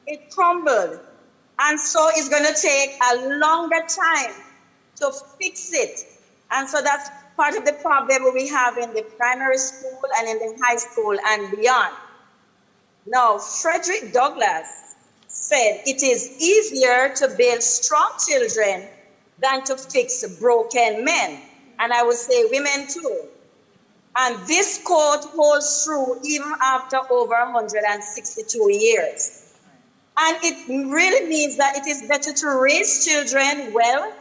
It crumbled. And so it's going to take a longer time to fix it. And so that's part of the problem we have in the primary school and in the high school and beyond. Now, Frederick Douglass said it is easier to build strong children than to fix broken men. And I would say women too. And this quote holds true even after over 162 years. And it really means that it is better to raise children well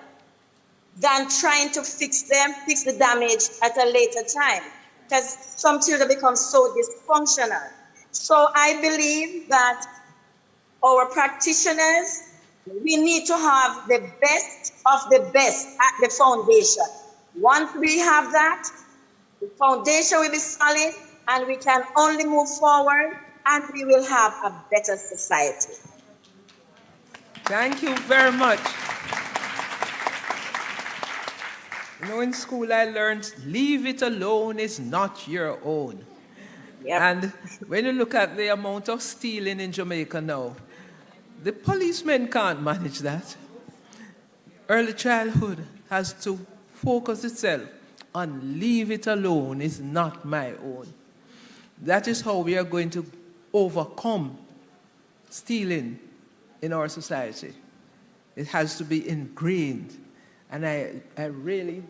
than trying to fix the damage at a later time. Because some children become so dysfunctional. So I believe that our practitioners, we need to have the best of the best at the foundation. Once we have that, the foundation will be solid and we can only move forward and we will have a better society. Thank you very much. You know, in school I learned, leave it alone is not your own. Yep. And when you look at the amount of stealing in Jamaica now, the policemen can't manage that. Early childhood has to focus itself on leave it alone is not my own. That is how we are going to overcome stealing in our society. It has to be ingrained. And I really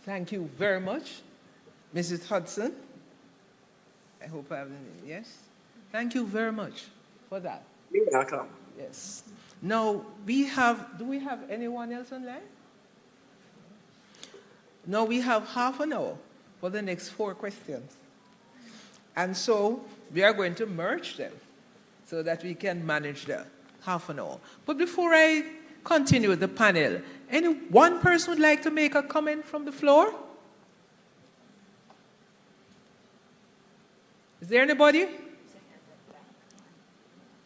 thank you very much, Mrs. Hudson. I hope I have the name, yes? Thank you very much for that. You're welcome. Yes. Now, do we have anyone else online? Now we have half an hour for the next 4 questions. And so we are going to merge them so that we can manage the half an hour. But before I continue with the panel, any one person would like to make a comment from the floor? Is there anybody?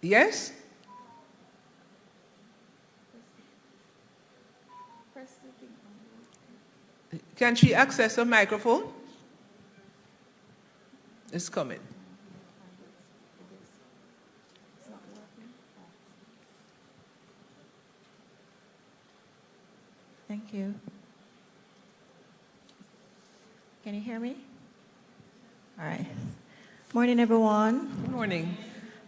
Yes? Can she access a microphone? It's coming. Thank you. Can you hear me? All right. Morning, everyone. Good morning.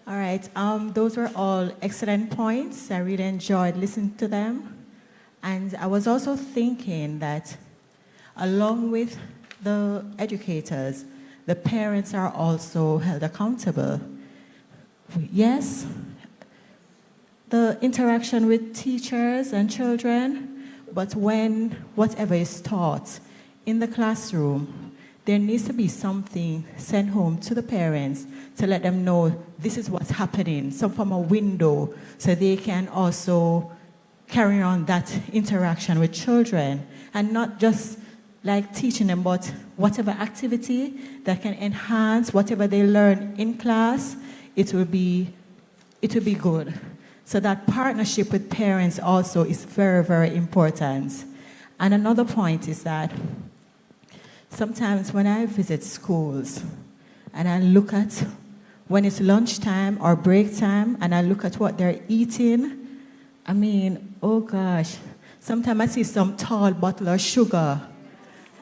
All right. Those were all excellent points. I really enjoyed listening to them. And I was also thinking that along with the educators, the parents are also held accountable. Yes, the interaction with teachers and children, but when whatever is taught in the classroom, there needs to be something sent home to the parents to let them know this is what's happening, some from a window, so they can also carry on that interaction with children, and not just like teaching them, but whatever activity that can enhance whatever they learn in class, it will be good. So that partnership with parents also is very, very important. And another point is that sometimes when I visit schools and I look at when it's lunchtime or break time and I look at what they're eating, I mean, oh gosh, sometimes I see some tall bottle of sugar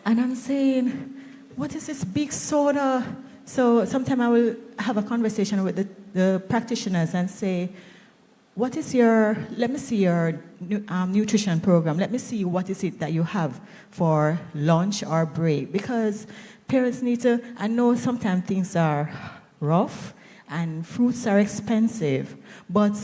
and I'm saying, what is this big soda? So sometimes I will have a conversation with the practitioners and say, what is let me see your nutrition program. Let me see what is it that you have for lunch or break. Because parents need to, I know sometimes things are rough and fruits are expensive, but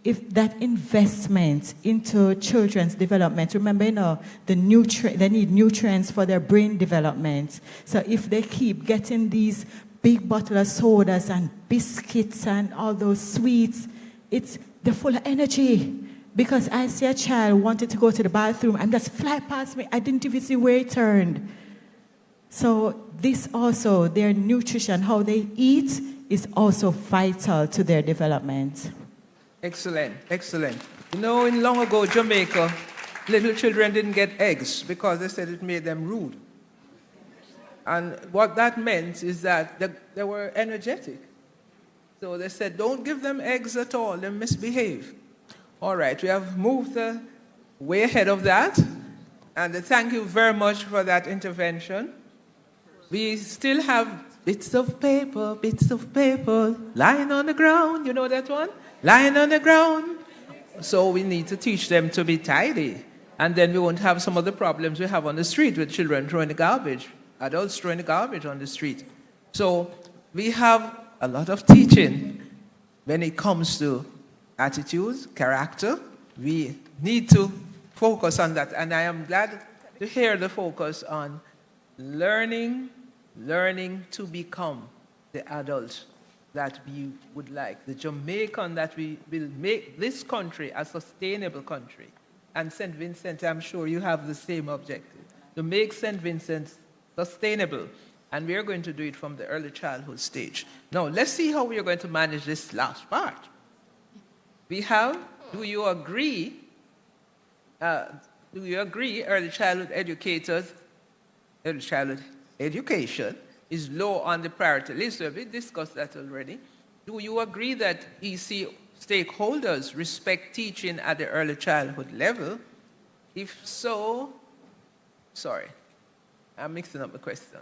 if that investment into children's development, remember, they need nutrients for their brain development. So if they keep getting these big bottle of sodas and biscuits and all those sweets, they're full of energy. Because I see a child wanted to go to the bathroom and just fly past me. I didn't even see where he turned. So this also, their nutrition, how they eat, is also vital to their development. Excellent, excellent. You know, in long ago Jamaica, little children didn't get eggs because they said it made them rude. And what that meant is that they were energetic. So they said, don't give them eggs at all, they misbehave. All right, we have moved way ahead of that. And thank you very much for that intervention. We still have bits of paper lying on the ground. You know that one? Lying on the ground. So we need to teach them to be tidy. And then we won't have some of the problems we have on the street with children throwing the garbage, adults throwing the garbage on the street. So we have a lot of teaching when it comes to attitudes, character. We need to focus on that. And I am glad to hear the focus on learning to become the adult that we would like, the Jamaican that we will make this country a sustainable country. And St. Vincent, I'm sure you have the same objective, to make St. Vincent sustainable. And we are going to do it from the early childhood stage. Now, let's see how we are going to manage this last part. We have, do you agree, early childhood education is low on the priority list? We discussed that already. Do you agree that EC stakeholders respect teaching at the early childhood level? If so, sorry, I'm mixing up the question.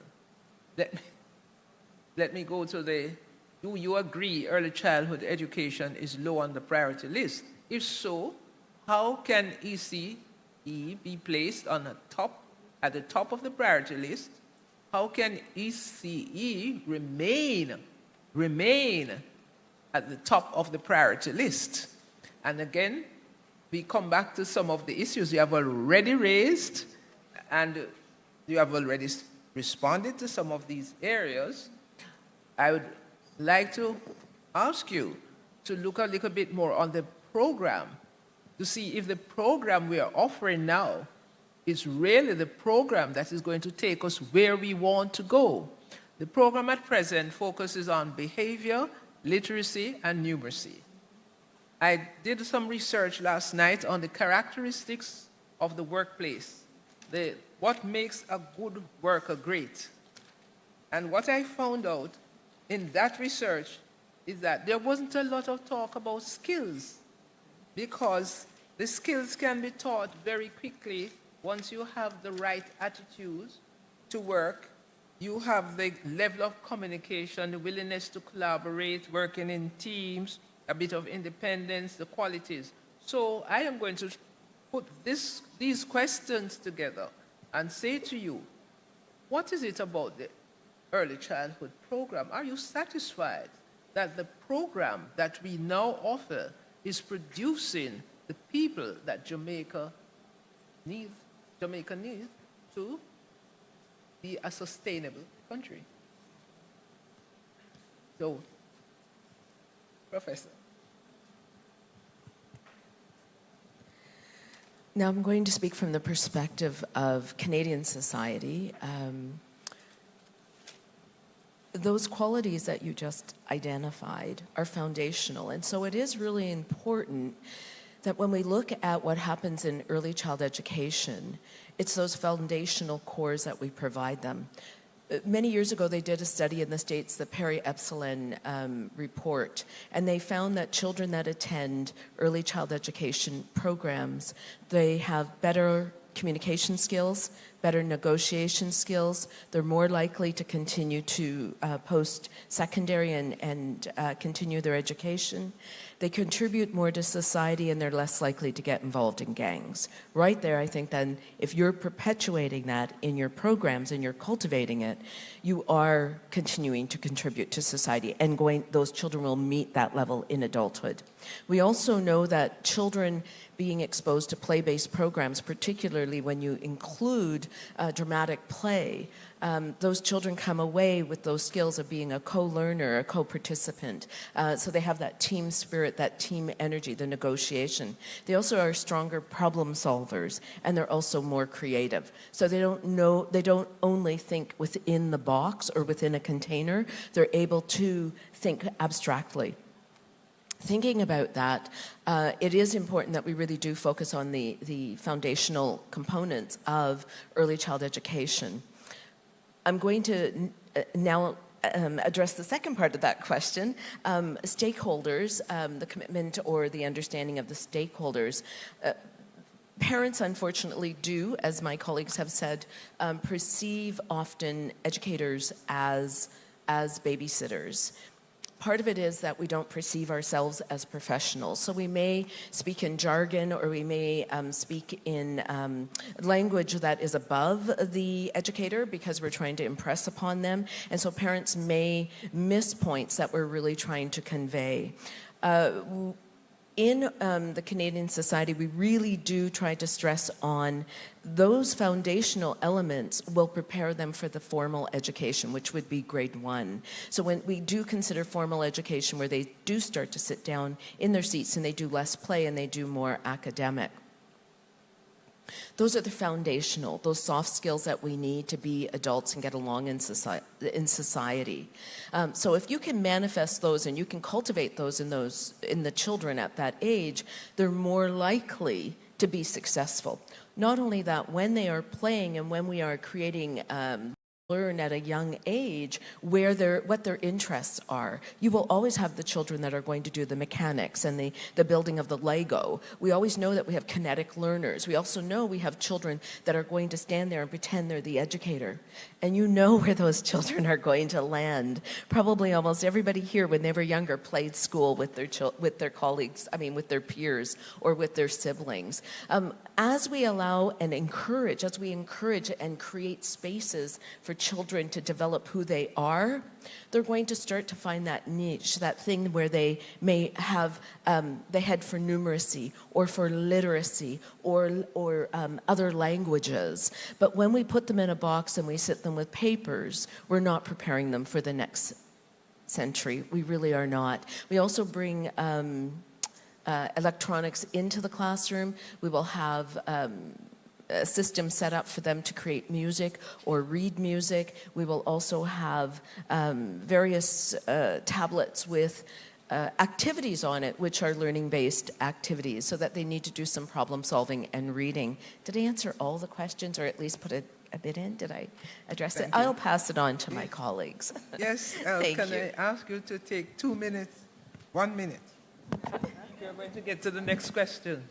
Let me go to do you agree early childhood education is low on the priority list? If so, how can ECE be placed at the top of the priority list? How can ECE remain at the top of the priority list? And again, we come back to some of the issues you have already raised, and you have already responded to some of these areas. I would like to ask you to look a little bit more on the program to see if the program we are offering now is really the program that is going to take us where we want to go. The program at present focuses on behavior, literacy, and numeracy. I did some research last night on the characteristics of the workplace, what makes a good worker great. And what I found out in that research is that there wasn't a lot of talk about skills, because the skills can be taught very quickly once you have the right attitudes to work. You have the level of communication, the willingness to collaborate, working in teams, a bit of independence, the qualities. So I am going to put these questions together and say to you, what is it about the early childhood program? Are you satisfied that the program that we now offer is producing the people that Jamaica needs to be a sustainable country? So, Professor. Now I'm going to speak from the perspective of Canadian society. Those qualities that you just identified are foundational, and so it is really important that when we look at what happens in early child education, it's those foundational cores that we provide them. Many years ago, they did a study in the States, the Perry-Epsilon report, and they found that children that attend early child education programs, they have better communication skills, better negotiation skills. They're more likely to continue to post-secondary and continue their education. They contribute more to society, and they're less likely to get involved in gangs. Right there, I think then, if you're perpetuating that in your programs and you're cultivating it, you are continuing to contribute to society, and those children will meet that level in adulthood. We also know that children being exposed to play-based programs, particularly when you include dramatic play, those children come away with those skills of being a co-learner, a co-participant. So they have that team spirit, that team energy, the negotiation. They also are stronger problem solvers, and they're also more creative. So they don't only think within the box or within a container, they're able to think abstractly. Thinking about that, it is important that we really do focus on the foundational components of early child education. I'm going to now address the second part of that question, stakeholders, the commitment or the understanding of the stakeholders. Parents, unfortunately, do, as my colleagues have said, perceive often educators as babysitters. Part of it is that we don't perceive ourselves as professionals. So we may speak in jargon, or we may speak in language that is above the educator because we're trying to impress upon them. And so parents may miss points that we're really trying to convey. In the Canadian society, we really do try to stress on those foundational elements will prepare them for the formal education, which would be grade 1. So when we do consider formal education, where they do start to sit down in their seats and they do less play and they do more academic. Those are the foundational, those soft skills that we need to be adults and get along in society. So if you can manifest those and you can cultivate those in the children at that age, they're more likely to be successful. Not only that, when they are playing and when we are creating learn at a young age what their interests are. You will always have the children that are going to do the mechanics and the building of the Lego. We always know that we have kinetic learners. We also know we have children that are going to stand there and pretend they're the educator. And you know where those children are going to land. Probably almost everybody here, when they were younger, played school with their colleagues, with their peers or with their siblings. As we allow and encourage, and create spaces for children to develop who they are, they're going to start to find that niche, that thing where they may have, they head for numeracy or for literacy or other languages. But when we put them in a box and we sit them with papers, we're not preparing them for the next century. We really are not. We also bring electronics into the classroom. We will have a system set up for them to create music or read music. We will also have various tablets with activities on it, which are learning-based activities, so that they need to do some problem solving and reading. Did I answer all the questions, or at least put a a bit in. Did I address it? Thank you. I'll pass it on to my colleagues. Yes, Thank can you. I ask you to take 2 minutes, 1 minute? You're going to get to the next question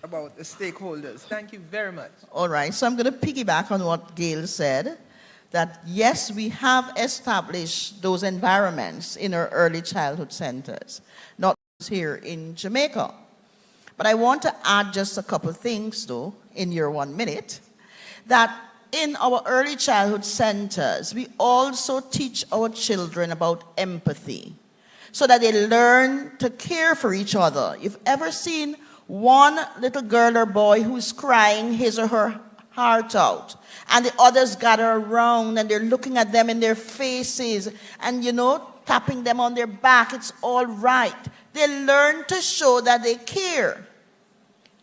about the stakeholders. Thank you very much. All right, so I'm going to piggyback on what Gail said, that yes, we have established those environments in our early childhood centers, not just here in Jamaica. But I want to add just a couple of things, though, in your 1 minute, that in our early childhood centers, we also teach our children about empathy so that they learn to care for each other. You've ever seen one little girl or boy who's crying his or her heart out, and the others gather around and they're looking at them in their faces and, you know, tapping them on their back. It's all right. They learn to show that they care,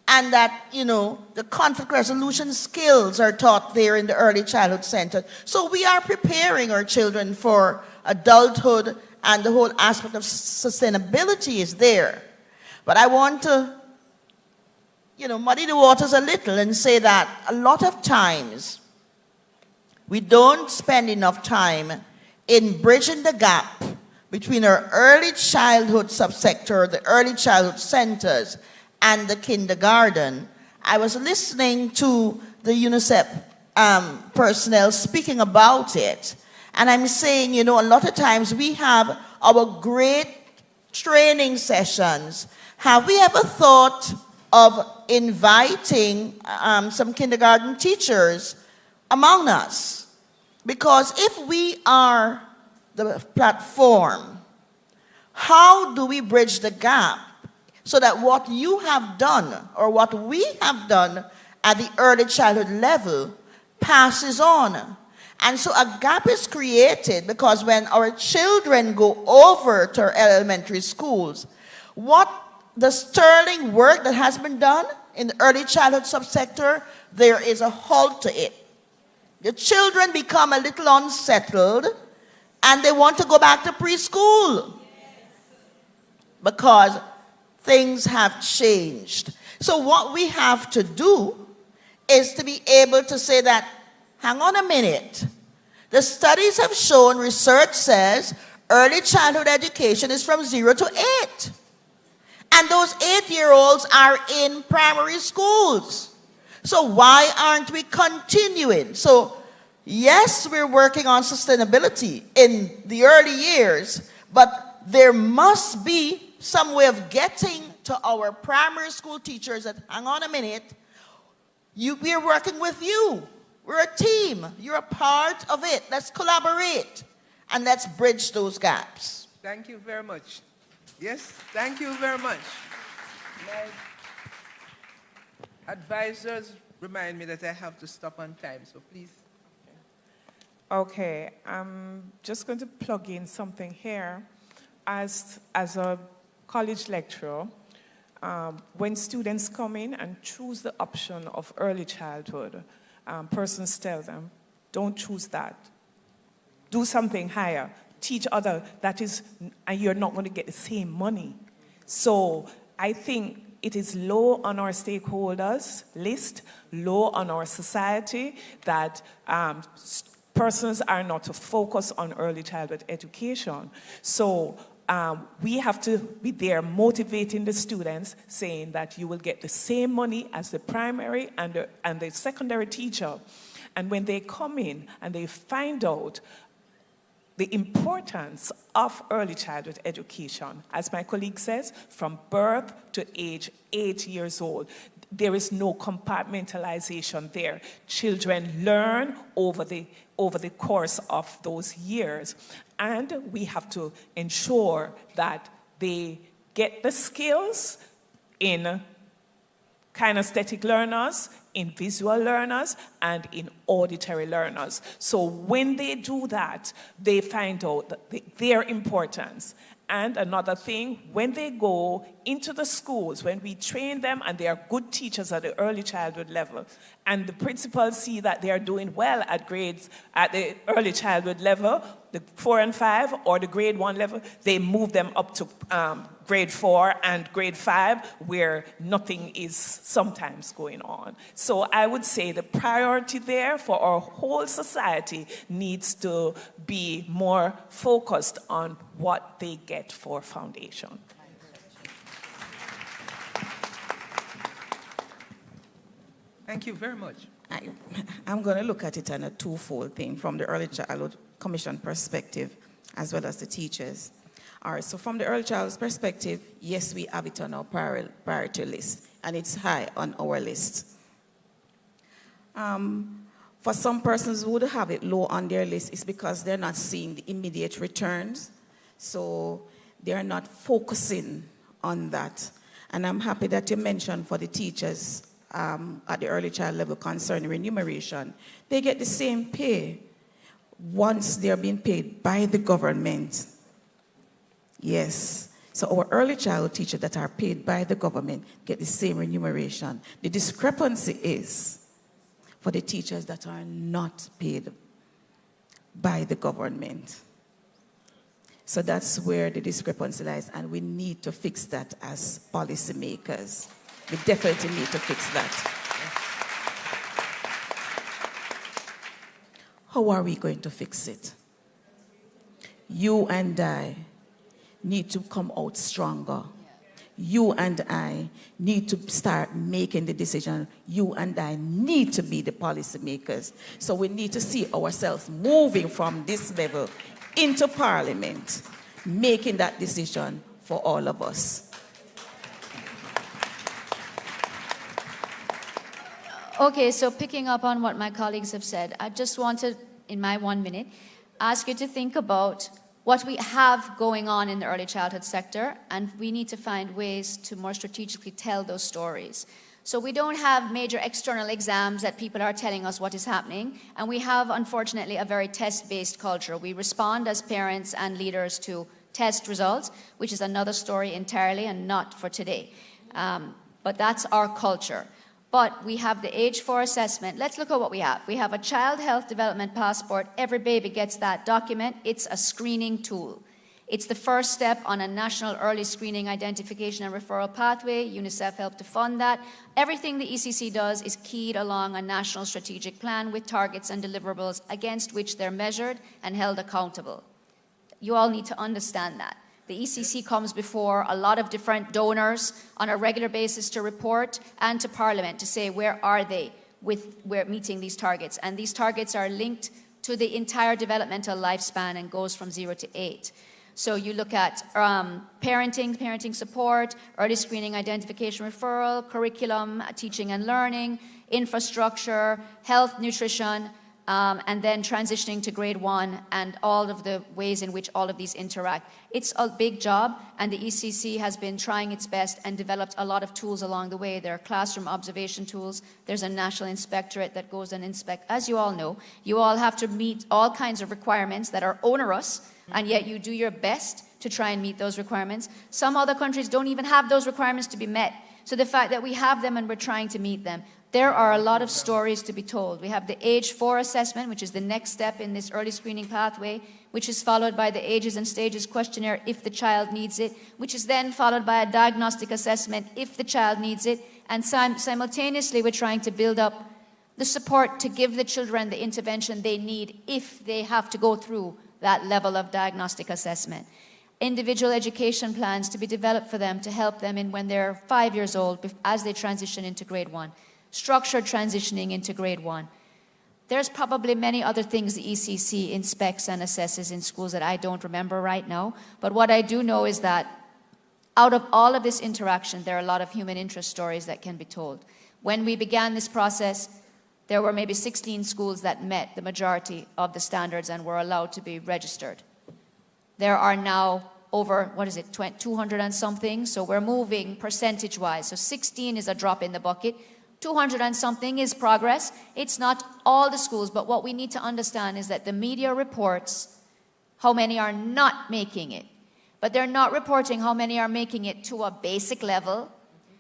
and that, you know, the conflict resolution skills are taught there in the early childhood center. So we are preparing our children for adulthood, and the whole aspect of sustainability is there. But I want to, you know, muddy the waters a little and say that a lot of times we don't spend enough time in bridging the gap between our early childhood subsector, the early childhood centers, and the kindergarten. I was listening to the UNICEF personnel speaking about it, and I'm saying, you know, a lot of times we have our great training sessions. Have we ever thought of inviting some kindergarten teachers among us? Because if we are the platform, how do we bridge the gap so that what you have done or what we have done at the early childhood level passes on? And so a gap is created because when our children go over to our elementary schools, what the sterling work that has been done in the early childhood subsector, there is a halt to it. The children become a little unsettled and they want to go back to preschool because things have changed. So what we have to do is to be able to say that, hang on a minute. The studies have shown, research says, early childhood education is from 0 to 8. And those 8-year-olds are in primary schools. So why aren't we continuing? So yes, we're working on sustainability in the early years, but there must be some way of getting to our primary school teachers that, hang on a minute, we're working with you. We're a team. You're a part of it. Let's collaborate and let's bridge those gaps. Thank you very much. Yes, thank you very much. My advisors remind me that I have to stop on time, so please. Okay, I'm just going to plug in something here. As a college lecturer, when students come in and choose the option of early childhood, persons tell them, don't choose that. Do something higher. Teach other, that is, and you're not going to get the same money. So I think it is low on our stakeholders list, low on our society, that persons are not to focus on early childhood education. So we have to be there motivating the students, saying that you will get the same money as the primary and the secondary teacher. And when they come in and they find out the importance of early childhood education, as my colleague says, from birth to age 8 years old, there is no compartmentalization there. Children learn over the course of those years. And we have to ensure that they get the skills in kinesthetic learners, in visual learners, and in auditory learners. So when they do that, they find out their importance. And another thing, when they go into the schools, when we train them and they are good teachers at the early childhood level, and the principals see that they are doing well at grades at the early childhood level, the 4 and 5, or the grade 1 level, they move them up to grade 4 and grade 5, where nothing is sometimes going on. So I would say the priority there for our whole society needs to be more focused on what they get for foundation. Thank you very much. I'm going to look at it on a twofold thing from the Early Childhood Commission perspective as well as the teachers. All right, so from the early child's perspective, yes, we have it on our priority list, and it's high on our list. For some persons who would have it low on their list, it's because they're not seeing the immediate returns, so they're not focusing on that. And I'm happy that you mentioned for the teachers at the early child level concerning remuneration, they get the same pay once they're being paid by the government. Yes. So our early childhood teachers that are paid by the government get the same remuneration. The discrepancy is for the teachers that are not paid by the government. So that's where the discrepancy lies, and we need to fix that as policymakers. We definitely need to fix that. How are we going to fix it? You and I need to come out stronger. You and I need to start making the decision. You and I need to be the policymakers. So we need to see ourselves moving from this level into Parliament, making that decision for all of us. Okay, so picking up on what my colleagues have said, I just want to, in my 1 minute, ask you to think about what we have going on in the early childhood sector, and we need to find ways to more strategically tell those stories. So we don't have major external exams that people are telling us what is happening, and we have, unfortunately, a very test-based culture. We respond as parents and leaders to test results, which is another story entirely and not for today. But that's our culture. But we have the age 4 assessment. Let's look at what we have. We have a child health development passport. Every baby gets that document. It's a screening tool. It's the first step on a national early screening identification and referral pathway. UNICEF helped to fund that. Everything the ECC does is keyed along a national strategic plan with targets and deliverables against which they're measured and held accountable. You all need to understand that. The ECC comes before a lot of different donors on a regular basis to report, and to Parliament to say where are they with meeting these targets. And these targets are linked to the entire developmental lifespan and goes from 0 to 8. So you look at parenting support, early screening, identification, referral, curriculum, teaching and learning, infrastructure, health, nutrition, and then transitioning to grade 1 and all of the ways in which all of these interact. It's a big job, and the ECC has been trying its best and developed a lot of tools along the way. There are classroom observation tools. There's a national inspectorate that goes and inspects. As you all know, you all have to meet all kinds of requirements that are onerous, and yet you do your best to try and meet those requirements. Some other countries don't even have those requirements to be met. So the fact that we have them and we're trying to meet them, there are a lot of stories to be told. We have the age 4 assessment, which is the next step in this early screening pathway, which is followed by the ages and stages questionnaire if the child needs it, which is then followed by a diagnostic assessment if the child needs it. And simultaneously, we're trying to build up the support to give the children the intervention they need if they have to go through that level of diagnostic assessment. Individual education plans to be developed for them to help them in when they're 5 years old as they transition into grade 1. Structured transitioning into grade 1. There's probably many other things the ECC inspects and assesses in schools that I don't remember right now, but what I do know is that out of all of this interaction, there are a lot of human interest stories that can be told. When we began this process, there were maybe 16 schools that met the majority of the standards and were allowed to be registered. There are now over, 200 and something, so we're moving percentage-wise. So 16 is a drop in the bucket. 200 and something is progress. It's not all the schools, but what we need to understand is that the media reports how many are not making it. but they're not reporting how many are making it to a basic level,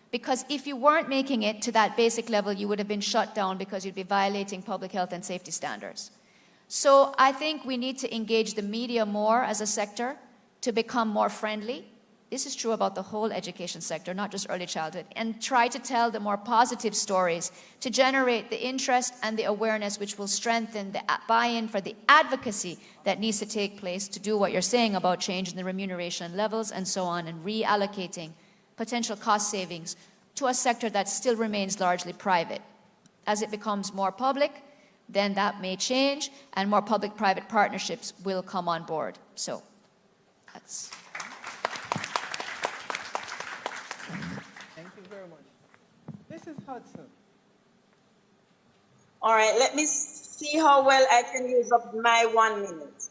because if you weren't making it to that basic level, you would have been shut down because you'd be violating public health and safety standards. So I think we need to engage the media more as a sector to become more friendly. This is true about the whole education sector, not just early childhood, and try to tell the more positive stories to generate the interest and the awareness which will strengthen the buy-in for the advocacy that needs to take place to do what you're saying about changing the remuneration levels and so on, and reallocating potential cost savings to a sector that still remains largely private. As it becomes more public, then that may change, and more public-private partnerships will come on board. So that's... Thank you very much. Mrs. Hudson. All right, let me see how well I can use up my 1 minute.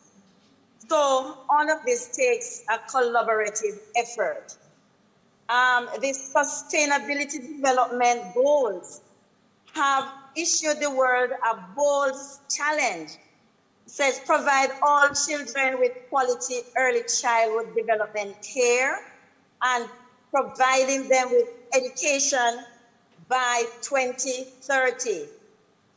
So all of this takes a collaborative effort. The Sustainability Development Goals have issued the world a bold challenge. It says, provide all children with quality early childhood development care and providing them with education by 2030.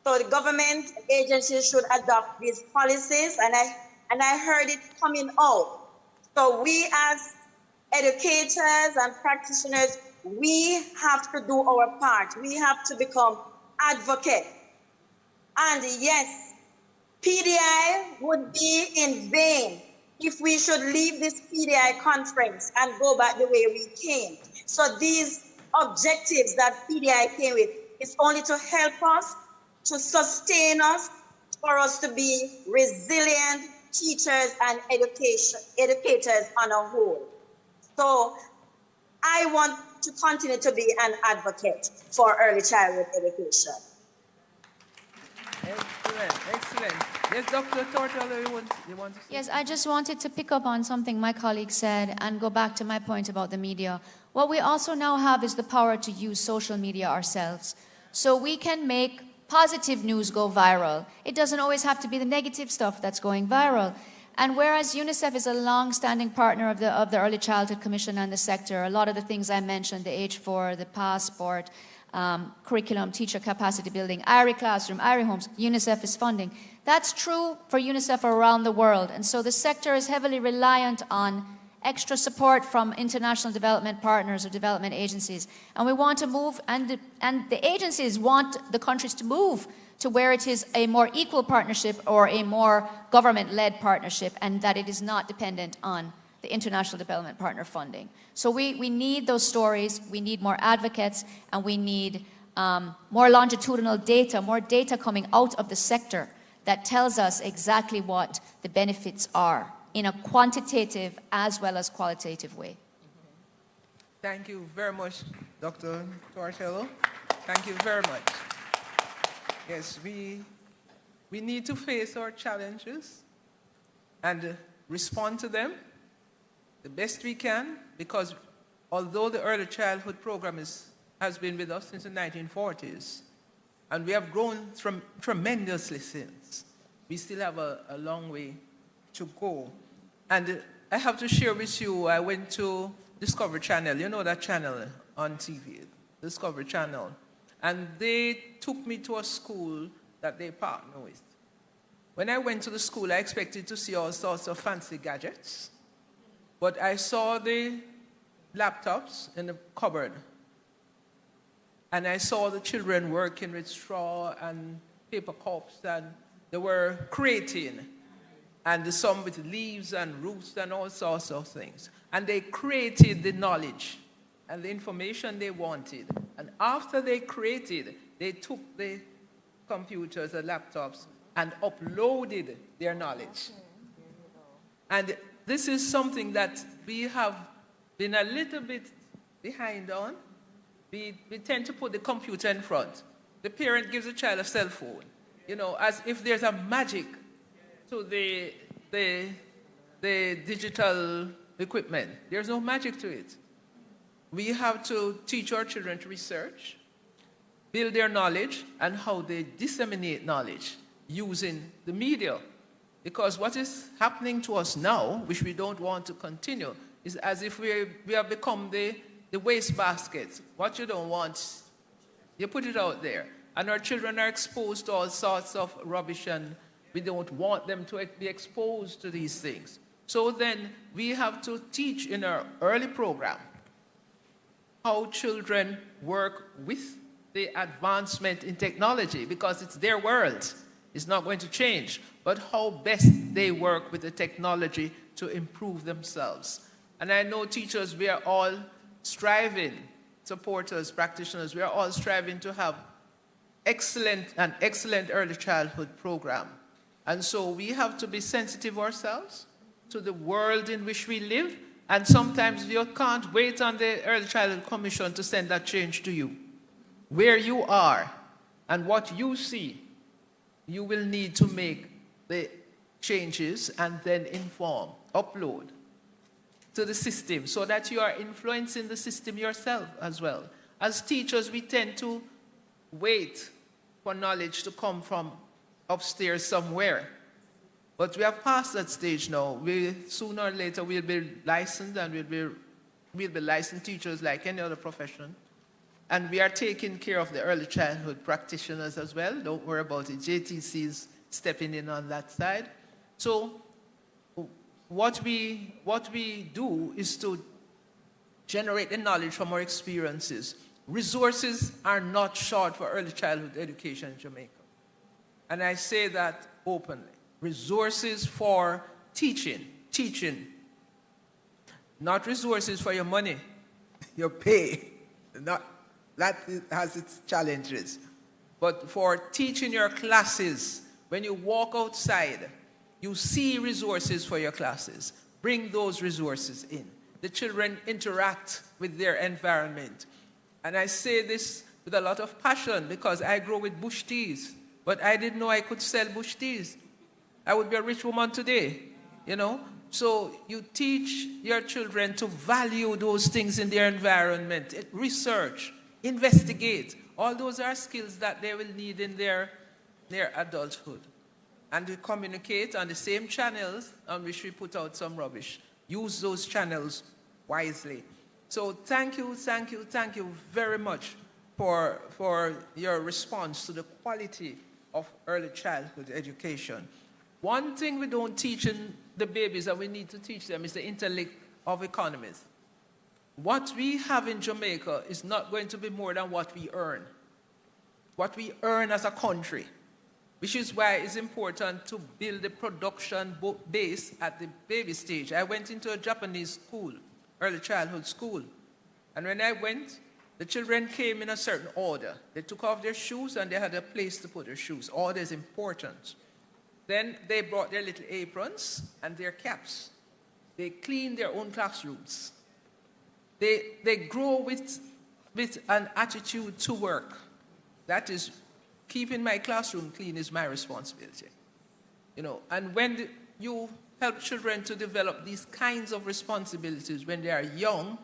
So the government agencies should adopt these policies, and I heard it coming out. So we as educators and practitioners, we have to do our part. We have to become advocates. And yes, PDI would be in vain if we should leave this PDI conference and go back the way we came. So these objectives that PDI came with is only to help us, to sustain us, for us to be resilient teachers and educators on a whole. So I want to continue to be an advocate for early childhood education. Excellent, excellent. Yes, Dr. Tortolo, you want to say? Yes, I just wanted to pick up on something my colleague said and go back to my point about the media. What we also now have is the power to use social media ourselves. So we can make positive news go viral. It doesn't always have to be the negative stuff that's going viral. And whereas UNICEF is a long-standing partner of the Early Childhood Commission and the sector, a lot of the things I mentioned, the H4, the passport, curriculum, teacher capacity building, IRI classroom, IRI homes, UNICEF is funding. That's true for UNICEF around the world. And so the sector is heavily reliant on extra support from international development partners or development agencies. And we want to move, and the agencies want the countries to move to where it is a more equal partnership or a more government-led partnership, and that it is not dependent on the international development partner funding. So we need those stories, we need more advocates, and we need more longitudinal data, more data coming out of the sector that tells us exactly what the benefits are in a quantitative as well as qualitative way. Thank you very much, Dr. Tortello. Thank you very much. Yes, we need to face our challenges and respond to them the best we can, because although the early childhood program has been with us since the 1940s, and we have grown tremendously since, we still have a long way to go. And I have to share with you, I went to Discovery Channel, you know that channel on TV, Discovery Channel, and they took me to a school that they partner with. When I went to the school, I expected to see all sorts of fancy gadgets, but I saw the laptops in the cupboard, and I saw the children working with straw and paper cups, and they were creating, and some with leaves and roots and all sorts of things. And they created the knowledge and the information they wanted. And after they created, they took the computers, the laptops, and uploaded their knowledge. And this is something that we have been a little bit behind on. We tend to put the computer in front. The parent gives the child a cell phone, you know, as if there's a magic to the digital equipment. There's no magic to it. We have to teach our children to research, build their knowledge, and how they disseminate knowledge using the media. Because what is happening to us now, which we don't want to continue, It's as if we have become the wastebasket. What you don't want, you put it out there. And our children are exposed to all sorts of rubbish, and we don't want them to be exposed to these things. So then we have to teach in our early program how children work with the advancement in technology, because it's their world. It's not going to change, but how best they work with the technology to improve themselves. And I know teachers, we are all striving, supporters, practitioners, we are all striving to have an excellent early childhood program. And so we have to be sensitive ourselves to the world in which we live, and sometimes you can't wait on the Early Childhood Commission to send that change to you. Where you are and what you see, you will need to make the changes and then inform, upload to the system so that you are influencing the system yourself as well. As teachers, we tend to wait for knowledge to come from upstairs somewhere. But we have passed that stage now. Sooner or later we'll be licensed, and we'll be licensed teachers like any other profession. And we are taking care of the early childhood practitioners as well. Don't worry about it. JTC is stepping in on that side. So what we do is to generate the knowledge from our experiences. Resources are not short for early childhood education in Jamaica. And I say that openly. Resources for teaching. Not resources for your money, your pay. That has its challenges. But for teaching your classes, when you walk outside, you see resources for your classes. Bring those resources in. The children interact with their environment. And I say this with a lot of passion because I grow with bush teas, but I didn't know I could sell bush teas. I would be a rich woman today, you know? So you teach your children to value those things in their environment, research, investigate. All those are skills that they will need in their adulthood. And we communicate on the same channels on which we put out some rubbish. Use those channels wisely. So thank you very much for your response to the quality of early childhood education. One thing we don't teach in the babies that we need to teach them is the intellect of economies. What we have in Jamaica is not going to be more than what we earn. What we earn as a country, which is why it's important to build the production base at the baby stage. I went into a Japanese school, early childhood school, and when I went, the children came in a certain order. They took off their shoes and they had a place to put their shoes. Order is important. Then they brought their little aprons and their caps. They cleaned their own classrooms. They grow with an attitude to work. That is, keeping my classroom clean is my responsibility. You know, and when you help children to develop these kinds of responsibilities when they are young,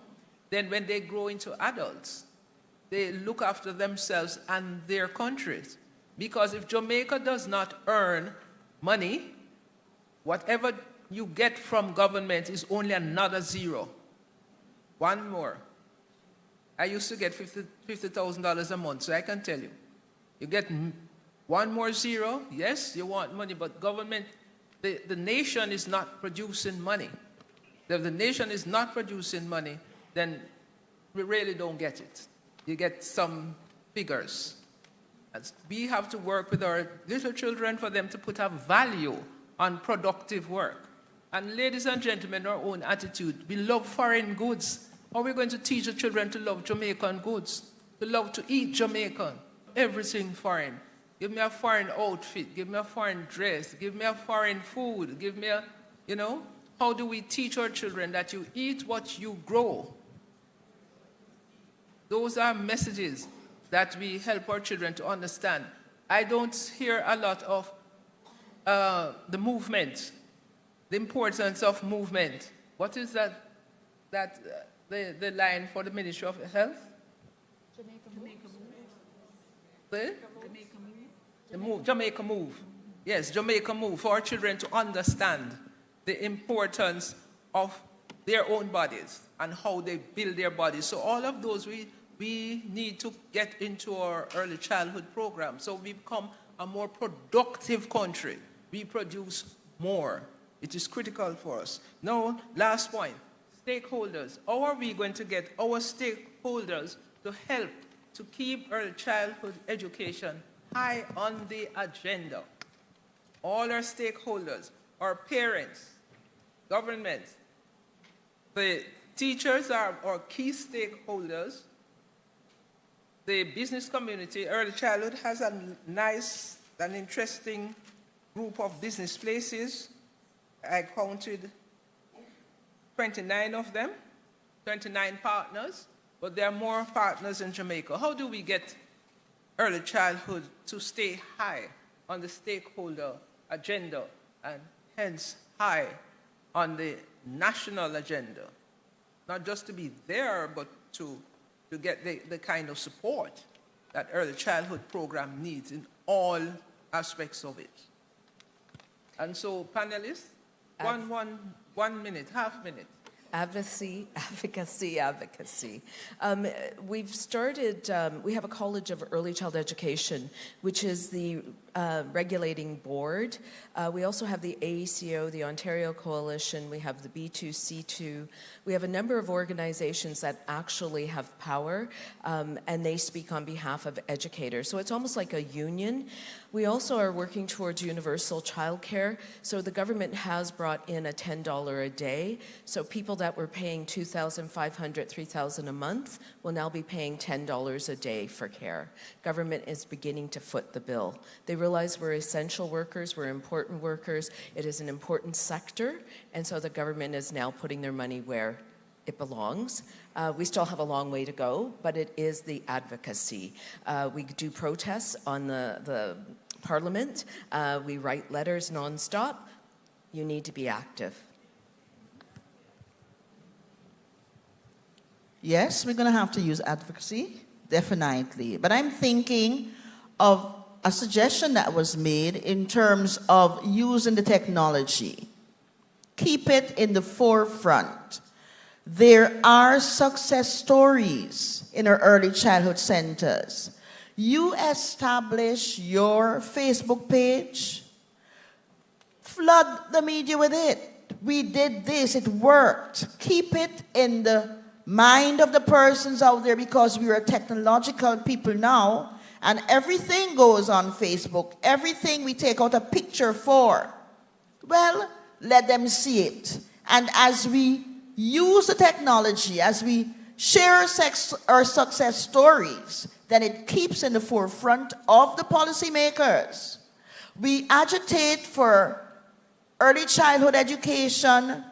then when they grow into adults, they look after themselves and their countries. Because if Jamaica does not earn money, whatever you get from government is only another zero. One more. I used to get $50,000 a month, so I can tell you. You get one more zero, yes, you want money, but government, the nation is not producing money. If the nation is not producing money, then we really don't get it. You get some figures. We have to work with our little children for them to put a value on productive work. And ladies and gentlemen, our own attitude, we love foreign goods. How are we going to teach the children to love Jamaican goods, to love to eat Jamaican? Everything foreign. Give me a foreign outfit, give me a foreign dress, give me a foreign food, give me a, you know, how do we teach our children that you eat what you grow? Those are messages that we help our children to understand. I don't hear a lot of the movement, the importance of movement. What is that the line for the Ministry of Health? Jamaica Move. Yes, Jamaica Move, for our children to understand the importance of their own bodies and how they build their bodies. So all of those we need to get into our early childhood program. So we become a more productive country. We produce more. It is critical for us. Now, last point, stakeholders. How are we going to get our stakeholders to help to keep early childhood education high on the agenda? All our stakeholders, our parents, governments, the teachers are our key stakeholders. The business community, early childhood, has a nice and interesting group of business places. I counted 29 of them, 29 partners, but there are more partners in Jamaica. How do we get early childhood to stay high on the stakeholder agenda and hence high on the national agenda? Not just to be there, but to get the kind of support that early childhood program needs in all aspects of it. And so, panelists, one minute, half minute. Advocacy, advocacy, advocacy. We've started, we have a College of Early Child Education, which is the regulating board. We also have the AECO, the Ontario Coalition. We have the B2C2. We have a number of organizations that actually have power, and they speak on behalf of educators. So it's almost like a union. We also are working towards universal childcare. So the government has brought in a $10 a day. So people that were paying $2,500, $3,000 a month will now be paying $10 a day for care. Government is beginning to foot the bill. They realize we're essential workers, we're important workers, it is an important sector, and so the government is now putting their money where it belongs. We still have a long way to go, but it is the advocacy. We do protests on the Parliament. We write letters nonstop. You need to be active. Yes, we're going to have to use advocacy, definitely. But I'm thinking of a suggestion that was made in terms of using the technology. Keep it in the forefront. There are success stories in our early childhood centers. You establish your Facebook page, flood the media with it. We did this, it worked. Keep it in the mind of the persons out there, because we are technological people now, and everything goes on Facebook. Everything we take out a picture for. Well, let them see it. And as we use the technology, as we share our success stories, then it keeps in the forefront of the policymakers. We agitate for early childhood education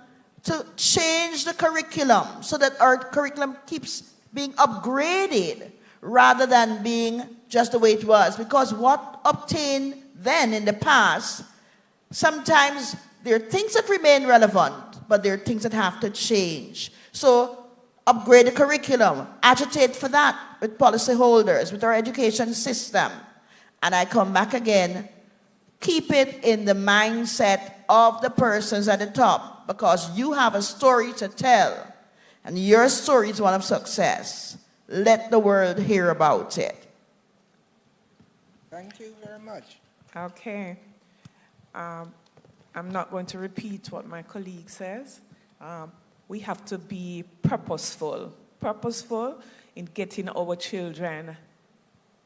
to change the curriculum so that our curriculum keeps being upgraded rather than being just the way it was. Because what obtained then in the past, sometimes there are things that remain relevant, but there are things that have to change. So upgrade the curriculum, agitate for that with policyholders, with our education system. And I come back again, keep it in the mindset of the persons at the top, because you have a story to tell, and your story is one of success. Let the world hear about it. Thank you very much. Okay. I'm not going to repeat what my colleague says. We have to be purposeful in getting our children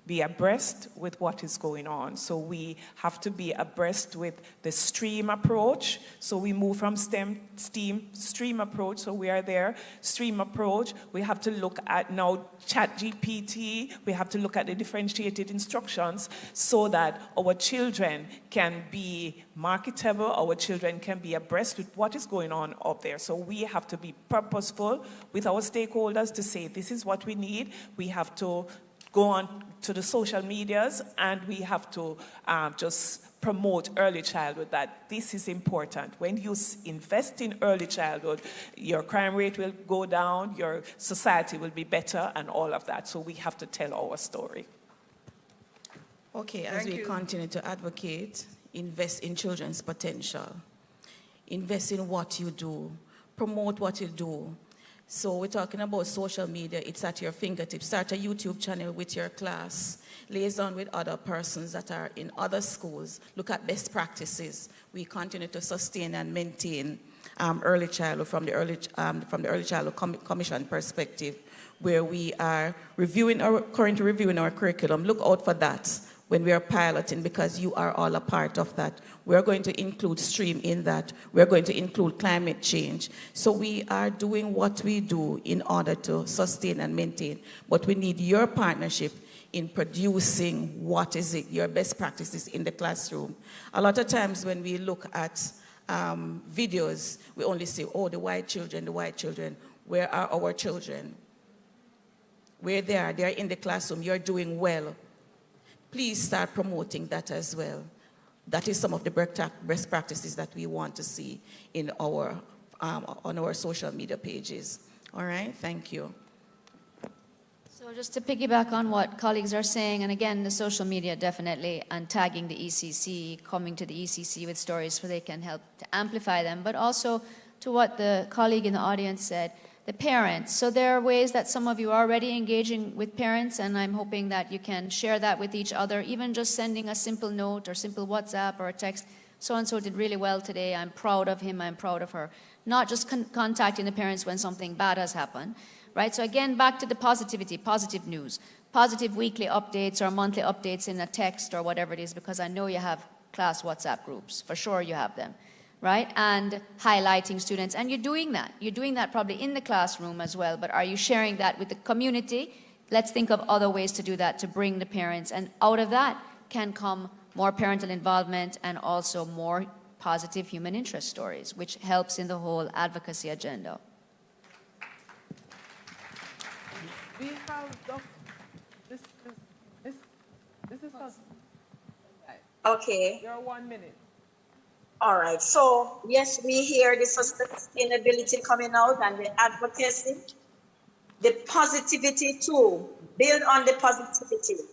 be abreast with what is going on. So we have to be abreast with the stream approach. So we move from stream approach, so we are there, stream approach. We have to look at now ChatGPT. We have to look at the differentiated instructions so that our children can be marketable, our children can be abreast with what is going on up there. So we have to be purposeful with our stakeholders to say, this is what we need. We have to go on to the social medias, and we have to just promote early childhood, that this is important. When you invest in early childhood, your crime rate will go down, your society will be better, and all of that. So we have to tell our story. Okay, as we continue to advocate, invest in children's potential. Invest in what you do. promote what you do. So we're talking about social media. It's at your fingertips. Start a YouTube channel with your class. Liaison with other persons that are in other schools. Look at best practices. We continue to sustain and maintain early childhood from the early childhood commission perspective, where we are currently reviewing our curriculum. Look out for that when we are piloting, because you are all a part of that. We're going to include STREAM in that. We're going to include climate change. So we are doing what we do in order to sustain and maintain. But we need your partnership in producing your best practices in the classroom. A lot of times when we look at videos, we only say, oh, the white children. Where are our children? Where they are in the classroom. You're doing well. Please start promoting that as well. That is some of the best practices that we want to see in on our social media pages. All right, thank you. So just to piggyback on what colleagues are saying, and again, the social media definitely, and tagging the ECC, coming to the ECC with stories so they can help to amplify them, but also to what the colleague in the audience said, the parents. So there are ways that some of you are already engaging with parents, and I'm hoping that you can share that with each other, even just sending a simple note or simple WhatsApp or a text. So-and-so did really well today. I'm proud of him. I'm proud of her. Not just contacting the parents when something bad has happened, right? So again, back to the positivity, positive news, positive weekly updates or monthly updates in a text or whatever it is, because I know you have class WhatsApp groups. For sure you have them. Right? And highlighting students. And you're doing that. You're doing that probably in the classroom as well, but are you sharing that with the community? Let's think of other ways to do that, to bring the parents. And out of that can come more parental involvement and also more positive human interest stories, which helps in the whole advocacy agenda. We have this is us. Okay. You're 1 minute. All right. So, yes, we hear the sustainability coming out and the advocacy, the positivity too. Build on the positivity.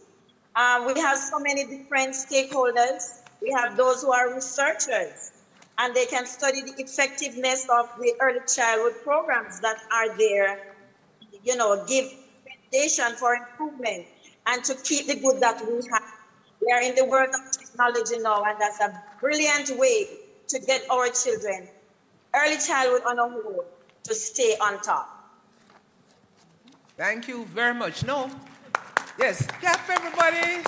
We have so many different stakeholders. We have those who are researchers, and they can study the effectiveness of the early childhood programs that are there, give recommendation for improvement and to keep the good that we have. We are in the world of technology now, and that's a brilliant way to get our children, early childhood on a whole, to stay on top. Thank you very much. No. Yes, clap everybody.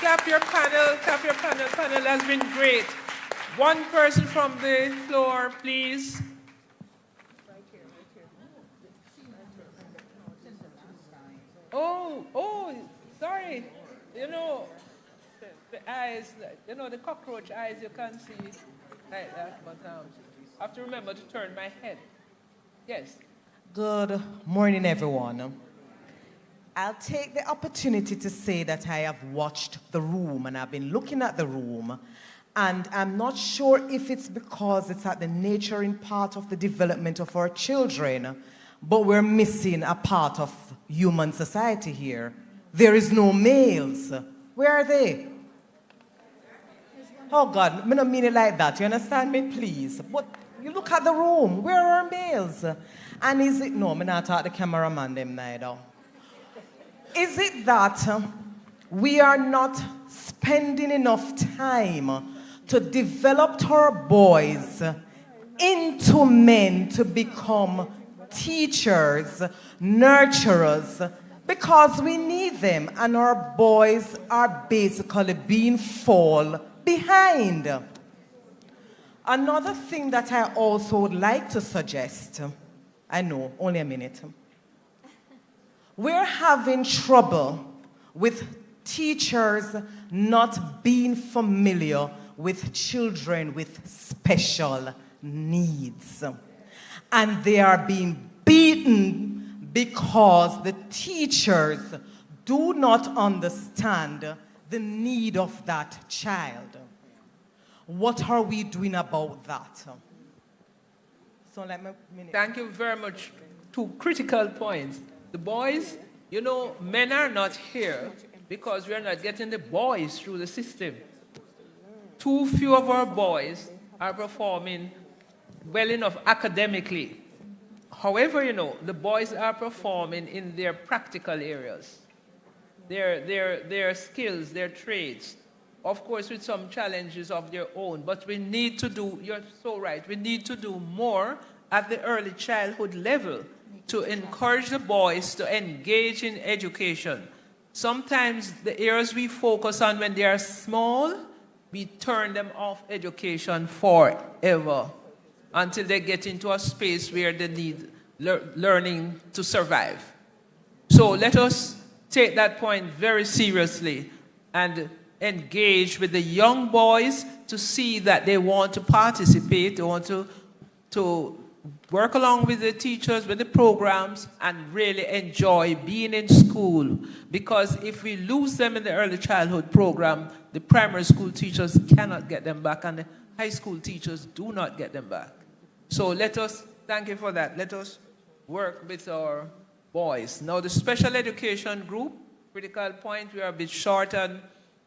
Clap your panel, clap your panel. Panel has been great. One person from the floor, please. Oh, sorry. The eyes, the cockroach eyes, you can't see it like that, but I have to remember to turn my head. Yes. Good morning, everyone. I'll take the opportunity to say that I have watched the room, and I've been looking at the room, and I'm not sure if it's because it's at the nurturing part of the development of our children, but we're missing a part of human society here. There is no males. Where are they? Oh God, I don't mean it like that. You understand me, please? But you look at the room. Where are our males? And is it, no, I'm not talking to the cameraman them neither. Is it that we are not spending enough time to develop our boys into men to become teachers, nurturers, because we need them, and our boys are basically being fall behind. Another thing that I also would like to suggest, I know, only a minute. We're having trouble with teachers not being familiar with children with special needs. And they are being beaten because the teachers do not understand the need of that child. What are we doing about that? So let me minute. Thank you very much. Two critical points. The boys, men are not here because we are not getting the boys through the system. Too few of our boys are performing well enough academically. However, you know, the boys are performing in their practical areas, their skills, their trades, of course with some challenges of their own, but we need to do, you're so right, we need to do more at the early childhood level to encourage the boys to engage in education. Sometimes the areas we focus on when they are small, we turn them off education forever until they get into a space where they need learning to survive. So let us take that point very seriously and engage with the young boys to see that they want to participate, they want to work along with the teachers, with the programs, and really enjoy being in school. Because if we lose them in the early childhood program, the primary school teachers cannot get them back, and the high school teachers do not get them back. So let us, thank you for that, let us work with our boys. Now the special education group, critical point, we are a bit short on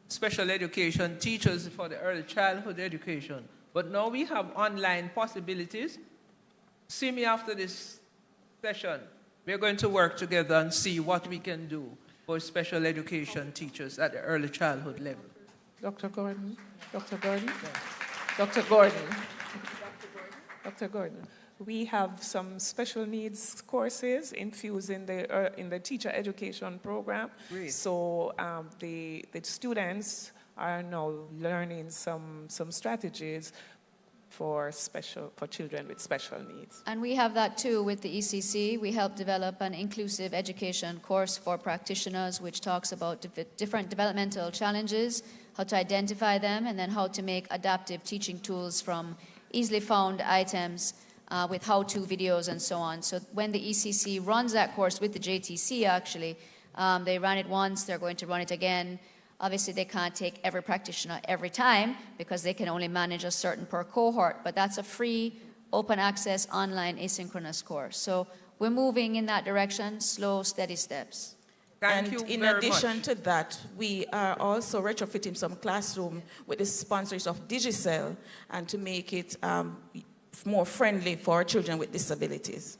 special education teachers for the early childhood education. But now we have online possibilities. See me after this session. We're going to work together and see what we can do for special education teachers at the early childhood level. Dr. Gordon? Dr. Gordon? Dr. Gordon? Dr. Gordon, we have some special needs courses infused in the teacher education program. Great. So the students are now learning some strategies for children with special needs. And we have that too with the ECC. We help develop an inclusive education course for practitioners which talks about different developmental challenges, how to identify them, and then how to make adaptive teaching tools from easily found items with how-to videos and so on. So when the ECC runs that course with the JTC actually, they ran it once, they're going to run it again. Obviously, they can't take every practitioner every time because they can only manage a certain per cohort, but that's a free, open access, online, asynchronous course. So we're moving in that direction, slow, steady steps. Thank you very much. In addition to that, we are also retrofitting some classroom with the sponsors of Digicel and to make it more friendly for children with disabilities.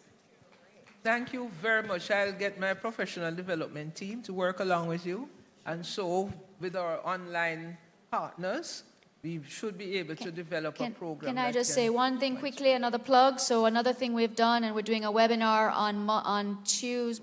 Thank you very much. I'll get my professional development team to work along with you. And so, with our online partners, we should be able to develop a program. Can I just say one thing quickly, another plug? So another thing we've done, and we're doing a webinar on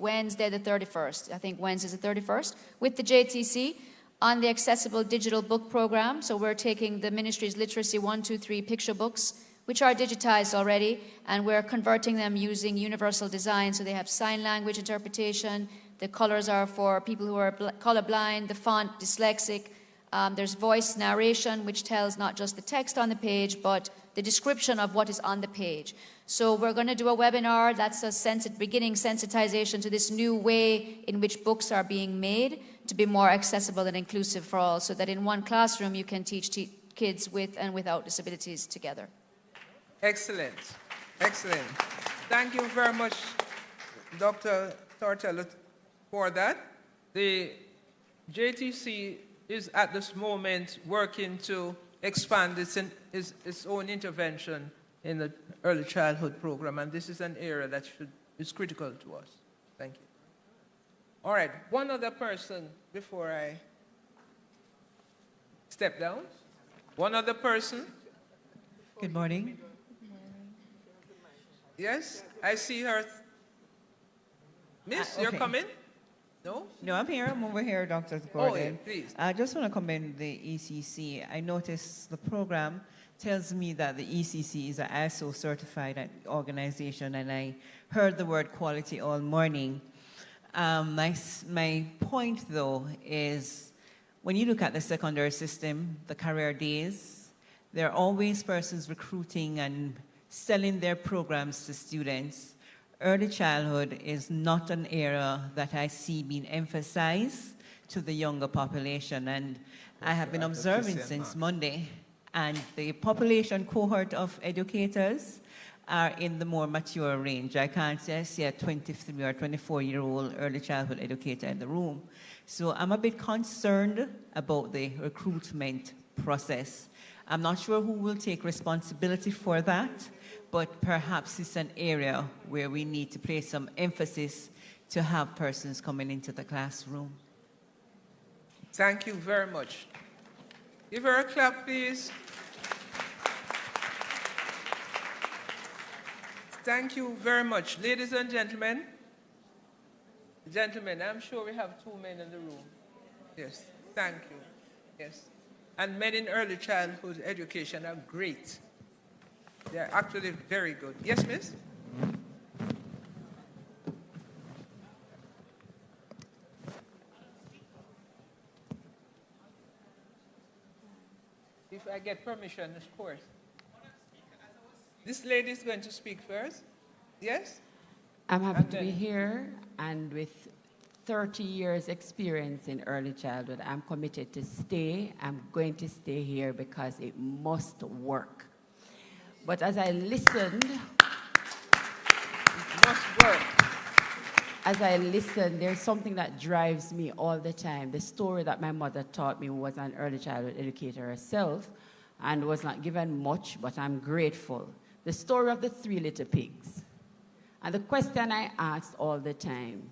Wednesday the 31st. I think Wednesday the 31st, with the JTC on the accessible digital book program. So we're taking the ministry's literacy 1, 2, 3 picture books, which are digitized already, and we're converting them using universal design. So they have sign language interpretation. The colors are for people who are colorblind, the font, dyslexic. There's voice narration, which tells not just the text on the page, but the description of what is on the page. So we're going to do a webinar. That's a beginning sensitization to this new way in which books are being made to be more accessible and inclusive for all, so that in one classroom you can teach kids with and without disabilities together. Excellent. Excellent. Thank you very much, Dr. Tortello, for that. The JTC is at this moment working to expand its own intervention in the early childhood program, and this is an area that is critical to us. Thank you. All right, one other person before I step down. One other person. Good morning. Yes, I see her. Miss, you're coming? No? No, I'm here. I'm over here, Dr. Gordon. Oh, yeah, please. I just want to commend the ECC. I noticed the program tells me that the ECC is an ISO certified organization, and I heard the word quality all morning. My point, though, is when you look at the secondary system, the career days, there are always persons recruiting and selling their programs to students. Early childhood is not an area that I see being emphasized to the younger population, and I have been observing since Monday, and the population cohort of educators are in the more mature range. I can't say I see a 23 or 24-year-old early childhood educator in the room. So I'm a bit concerned about the recruitment process. I'm not sure who will take responsibility for that, but perhaps it's an area where we need to place some emphasis to have persons coming into the classroom. Thank you very much. Give her a clap, please. Thank you very much. Ladies and gentlemen, I'm sure we have 2 men in the room. Yes, thank you. Yes. And men in early childhood education are great. They're actually very good. Yes, miss? If I get permission, of course. This lady is going to speak first. Yes? I'm happy to be here, and with 30 years experience in early childhood, I'm committed to stay. I'm going to stay here because it must work. But as I listened, It must work. as I listen, there's something that drives me all the time. The story that my mother taught me, who was an early childhood educator herself and was not given much, but I'm grateful. The story of the 3 little pigs. And the question I asked all the time,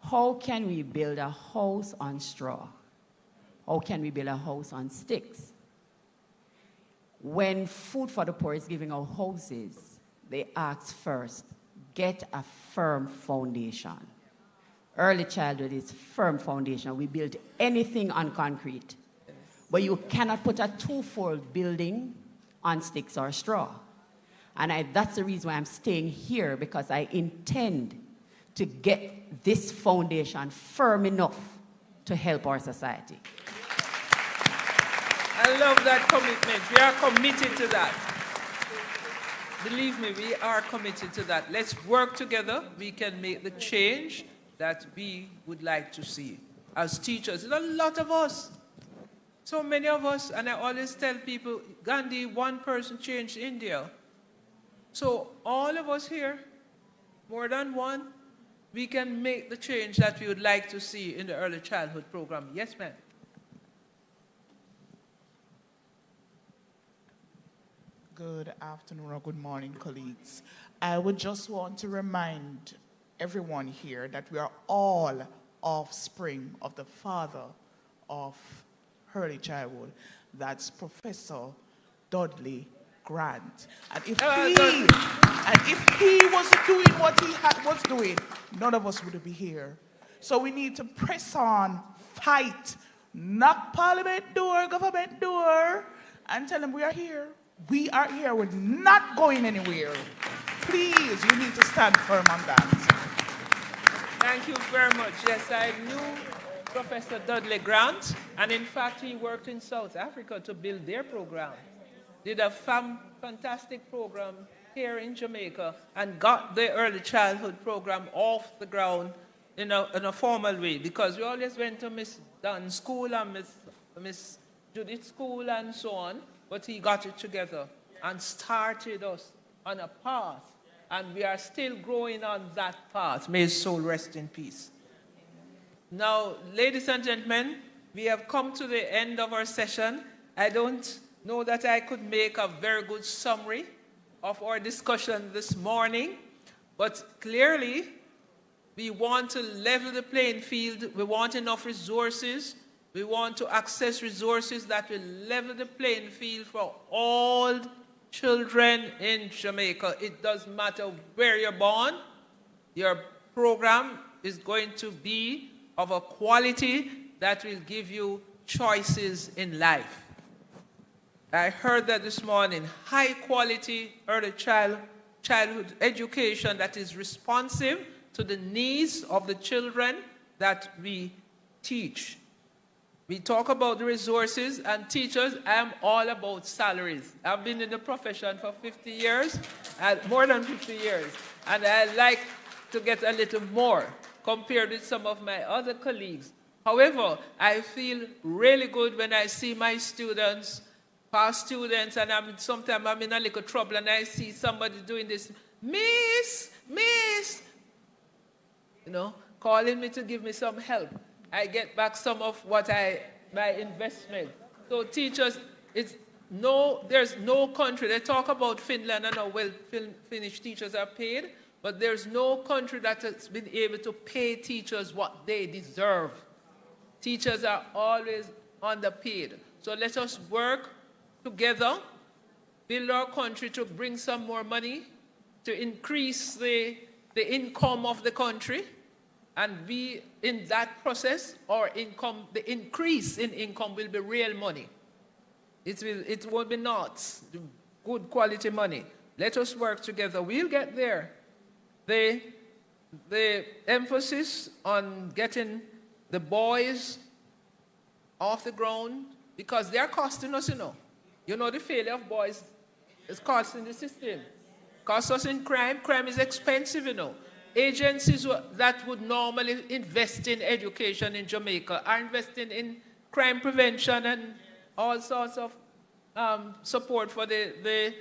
how can we build a house on straw? How can we build a house on sticks? When Food for the Poor is giving out houses, they ask first, get a firm foundation. Early childhood is firm foundation. We build anything on concrete. But you cannot put a 2-fold building on sticks or straw. And that's the reason why I'm staying here, because I intend to get this foundation firm enough to help our society. I love that commitment. We are committed to that. Believe me, we are committed to that. Let's work together. We can make the change that we would like to see. As teachers, there's a lot of us. So many of us, and I always tell people, Gandhi, one person changed India. So all of us here, more than one, we can make the change that we would like to see in the early childhood program. Yes, ma'am. Good afternoon or good morning, colleagues. I would just want to remind everyone here that we are all offspring of the father of early childhood. That's Professor Dudley Grant. And if he was doing what he was doing, none of us would be here. So we need to press on, fight, knock Parliament door, government door, and tell them we are here. We are here. We're not going anywhere. Please, you need to stand firm on that. Thank you very much. Yes, I knew Professor Dudley Grant, and in fact, he worked in South Africa to build their program. Did a fantastic program here in Jamaica and got the early childhood program off the ground in a formal way, because we always went to Miss Dunn's school and Miss Judith's school and so on, but he got it together and started us on a path, and we are still growing on that path. May his soul rest in peace. Now, ladies and gentlemen, we have come to the end of our session. I don't know that I could make a very good summary of our discussion this morning, but clearly we want to level the playing field. We want enough resources. We want to access resources that will level the playing field for all children in Jamaica. It doesn't matter where you're born. Your program is going to be of a quality that will give you choices in life. I heard that this morning, high quality early childhood education that is responsive to the needs of the children that we teach. We talk about the resources, and teachers, I'm all about salaries. I've been in the profession for 50 years, more than 50 years, and I like to get a little more compared with some of my other colleagues. However, I feel really good when I see my students, past students, and sometimes I'm in a little trouble and I see somebody doing this, Miss, calling me to give me some help. I get back some of what my investment. So teachers, it's there's no country, they talk about Finland and how well Finnish teachers are paid, but there's no country that has been able to pay teachers what they deserve. Teachers are always underpaid. So let us work together, build our country to bring some more money, to increase the income of the country, and be in that process, our income, the increase in income will be real money. It will be not good quality money. Let us work together. We'll get there. The emphasis on getting the boys off the ground, because they're costing us, You know the failure of boys is costing the system. Costs us in crime. Crime is expensive, Agencies that would normally invest in education in Jamaica are investing in crime prevention and all sorts of support for the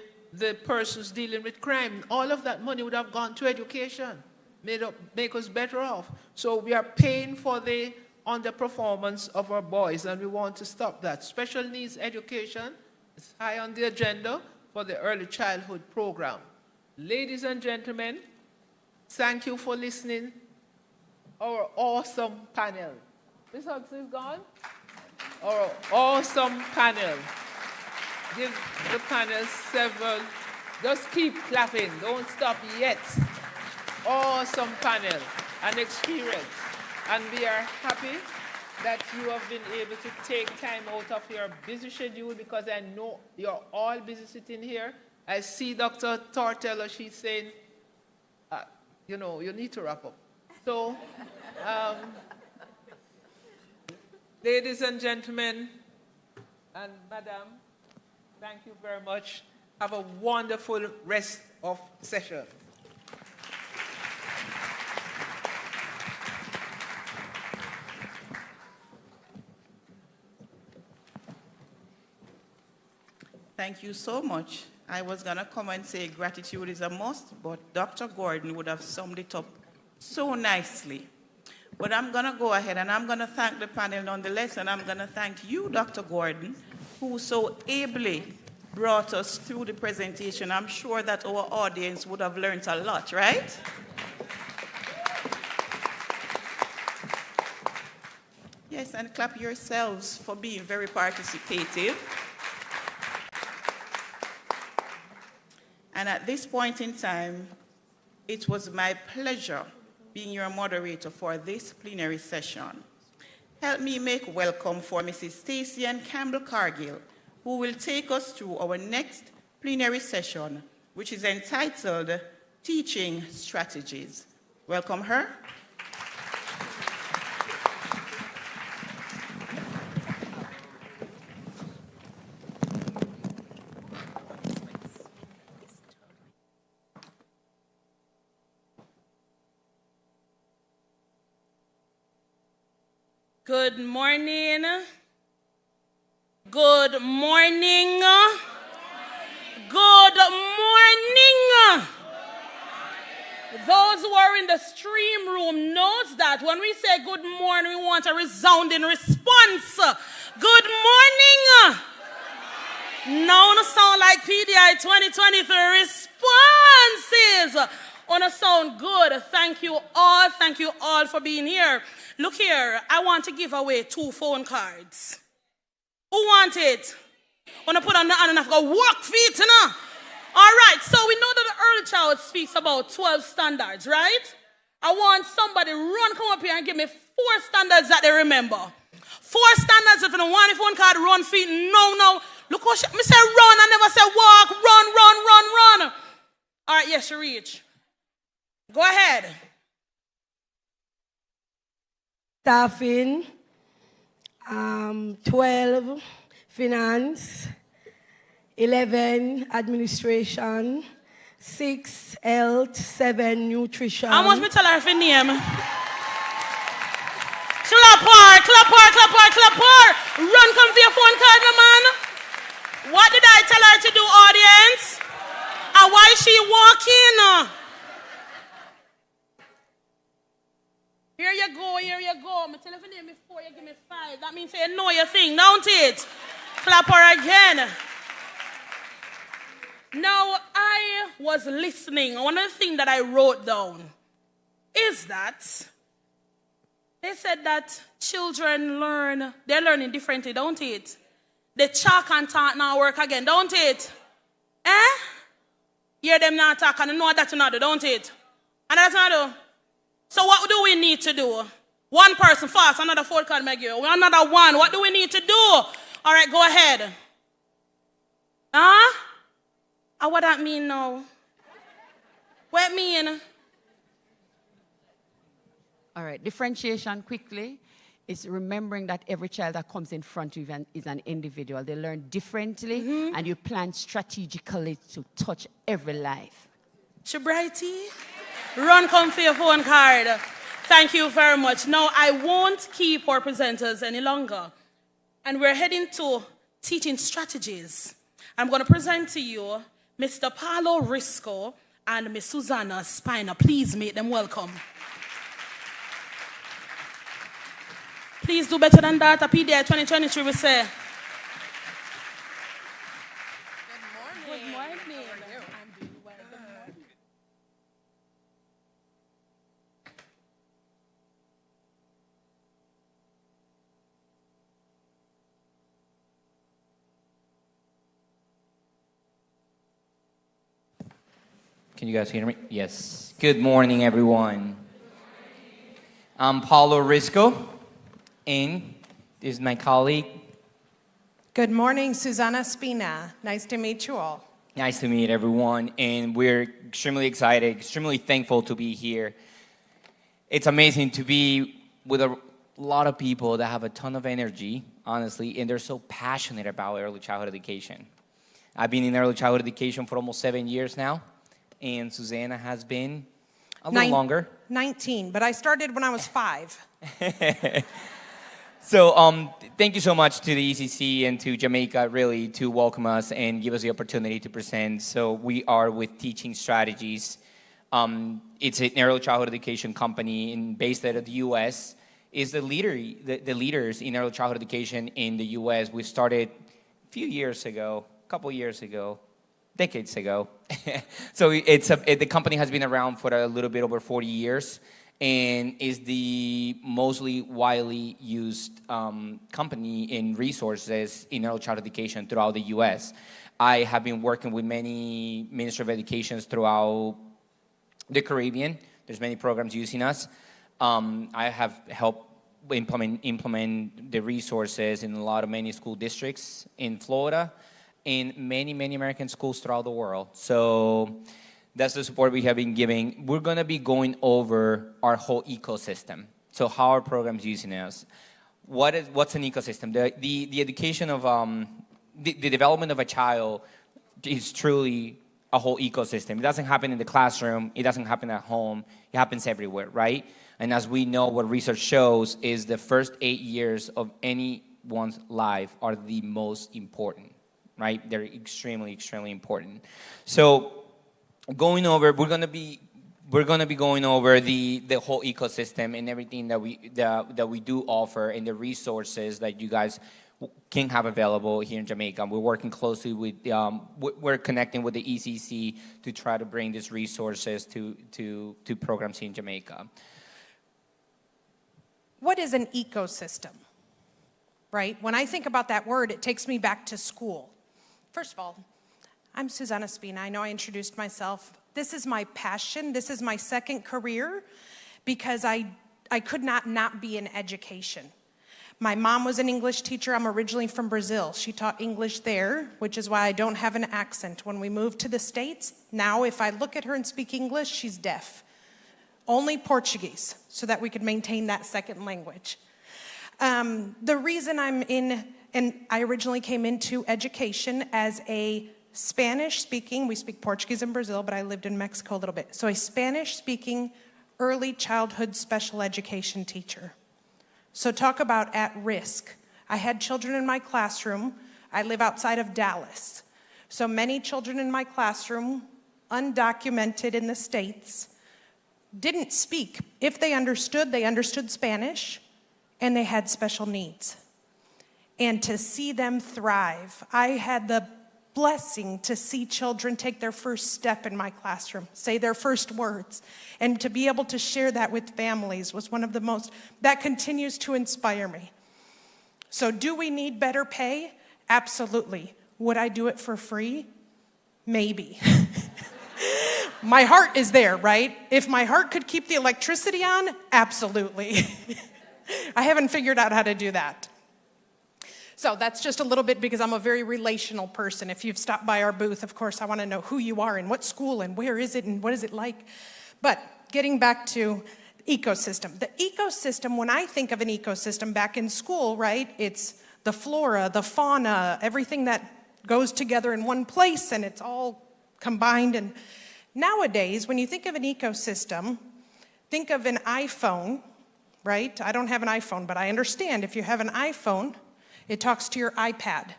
persons dealing with crime. All of that money would have gone to education, make us better off. So we are paying for the underperformance of our boys, and we want to stop that. Special needs education is high on the agenda for the early childhood program. Ladies and gentlemen, thank you for listening. Our awesome panel. Miss Hudson is gone? Our awesome panel. Give the panel several. Just keep clapping. Don't stop yet. Awesome panel and experience. And we are happy that you have been able to take time out of your busy schedule, because I know you're all busy sitting here. I see Dr. Tortello, she's saying, you need to wrap up. So, ladies and gentlemen, and madam, thank you very much. Have a wonderful rest of session. Thank you so much. I was going to come and say gratitude is a must, but Dr. Gordon would have summed it up so nicely. But I'm going to go ahead and I'm going to thank the panel nonetheless, and I'm going to thank you, Dr. Gordon, who so ably brought us through the presentation. I'm sure that our audience would have learned a lot, right? Yes, and clap yourselves for being very participative. And at this point in time, it was my pleasure being your moderator for this plenary session. Help me make welcome for Mrs. Stacey and Campbell Cargill, who will take us through our next plenary session, which is entitled Teaching Strategies. Welcome her. Good morning. Good morning. Good morning. Those who are in the stream room knows that when we say good morning, we want a resounding response. Good morning. Now to sound like PDI 2023 responses. On a sound good. Thank you all. Thank you all for being here. Look here, I want to give away 2 phone cards. Who want it? Want to put on the hand and I've got work feet, All right, so we know that the early child speaks about 12 standards, right? I want somebody come up here and give me 4 standards that they remember. 4 standards. If you don't want a phone card, run feet. No. Look how me say run. I never say walk. Run. All right, yes, you reach. Go ahead. Staffing, 12, finance, 11, administration, 6, health, 7, nutrition. How much me tell her for name? Clap her. Run, come for your phone card, my man. What did I tell her to do, audience? And why she walking? Here you go. My telephone name is 4, you give me 5. That means you know your thing, don't it? Clap her again. Now, I was listening. One of the things that I wrote down is that they said that children they're learning differently, don't it? The chalk and talk now work again, don't it? Hear them now talk and know that you not do, don't it? And that's not do. So what do we need to do? One person fast, another 4 card make you. Another one. What do we need to do? All right, go ahead. What that mean now? What it mean? All right, differentiation quickly is remembering that every child that comes in front of you is an individual. They learn differently, and you plan strategically to touch every life. Shabrighty, run come for your phone card. Thank you very much. Now, I won't keep our presenters any longer. And we're heading to teaching strategies. I'm going to present to you Mr. Paulo Risco and Miss Susanna Spina. Please make them welcome. Please do better than that. A PDI 2023 will say. Good morning. Can you guys hear me? Yes. Good morning, everyone. I'm Paulo Risco, and this is my colleague. Good morning, Susanna Spina. Nice to meet you all. Nice to meet everyone, and we're extremely excited, extremely thankful to be here. It's amazing to be with a lot of people that have a ton of energy, honestly, and they're so passionate about early childhood education. I've been in early childhood education for almost 7 years now, and Susanna has been a little longer. 19, but I started when I was 5. So thank you so much to the ECC and to Jamaica, really, to welcome us and give us the opportunity to present. So we are with Teaching Strategies. It's an early childhood education company based out of the U.S. It's the leaders in early childhood education in the U.S. We started a couple years ago, decades ago. So the company has been around for a little bit over 40 years. And is the mostly widely used company in resources in early childhood education throughout the U.S. I have been working with many Ministry of Educations throughout the Caribbean. There's many programs using us. I have helped implement the resources in many school districts in Florida and many American schools throughout the world. So that's the support we have been giving. We're going to be going over our whole ecosystem. So how our program's using us. What's an ecosystem? The education of the development of a child is truly a whole ecosystem. It doesn't happen in the classroom. It doesn't happen at home. It happens everywhere, right? And as we know, what research shows is the first 8 years of anyone's life are the most important, right? They're extremely important. So we're going to be going over the whole ecosystem and everything that we do offer and the resources that you guys can have available here in Jamaica. We're working closely with we're connecting with the ECC to try to bring these resources to programs here in Jamaica. What is an ecosystem? Right? When I think about that word, it takes me back to school. First of all, I'm Susanna Spina. I know I introduced myself. This is my passion. This is my second career because I could not be in education. My mom was an English teacher. I'm originally from Brazil. She taught English there, which is why I don't have an accent. When we moved to the States, now if I look at her and speak English, she's deaf. Only Portuguese, so that we could maintain that second language. The reason and I originally came into education as a Spanish-speaking, we speak Portuguese in Brazil, but I lived in Mexico a little bit. So a Spanish-speaking early childhood special education teacher. So talk about at risk. I had children in my classroom. I live outside of Dallas. So many children in my classroom, undocumented in the States, didn't speak. If they understood Spanish, and they had special needs. And to see them thrive, I had the blessing to see children take their first step in my classroom, say their first words. And to be able to share that with families was one of the most, that continues to inspire me. So do we need better pay? Absolutely. Would I do it for free? Maybe. My heart is there, right? If my heart could keep the electricity on, absolutely. I haven't figured out how to do that. So that's just a little bit because I'm a very relational person. If you've stopped by our booth, of course, I want to know who you are and what school and where is it and what is it like. But getting back to ecosystem. The ecosystem, when I think of an ecosystem back in school, right, it's the flora, the fauna, everything that goes together in one place and it's all combined. And nowadays, when you think of an ecosystem, think of an iPhone, right? I don't have an iPhone, but I understand if you have an iPhone, it talks to your iPad.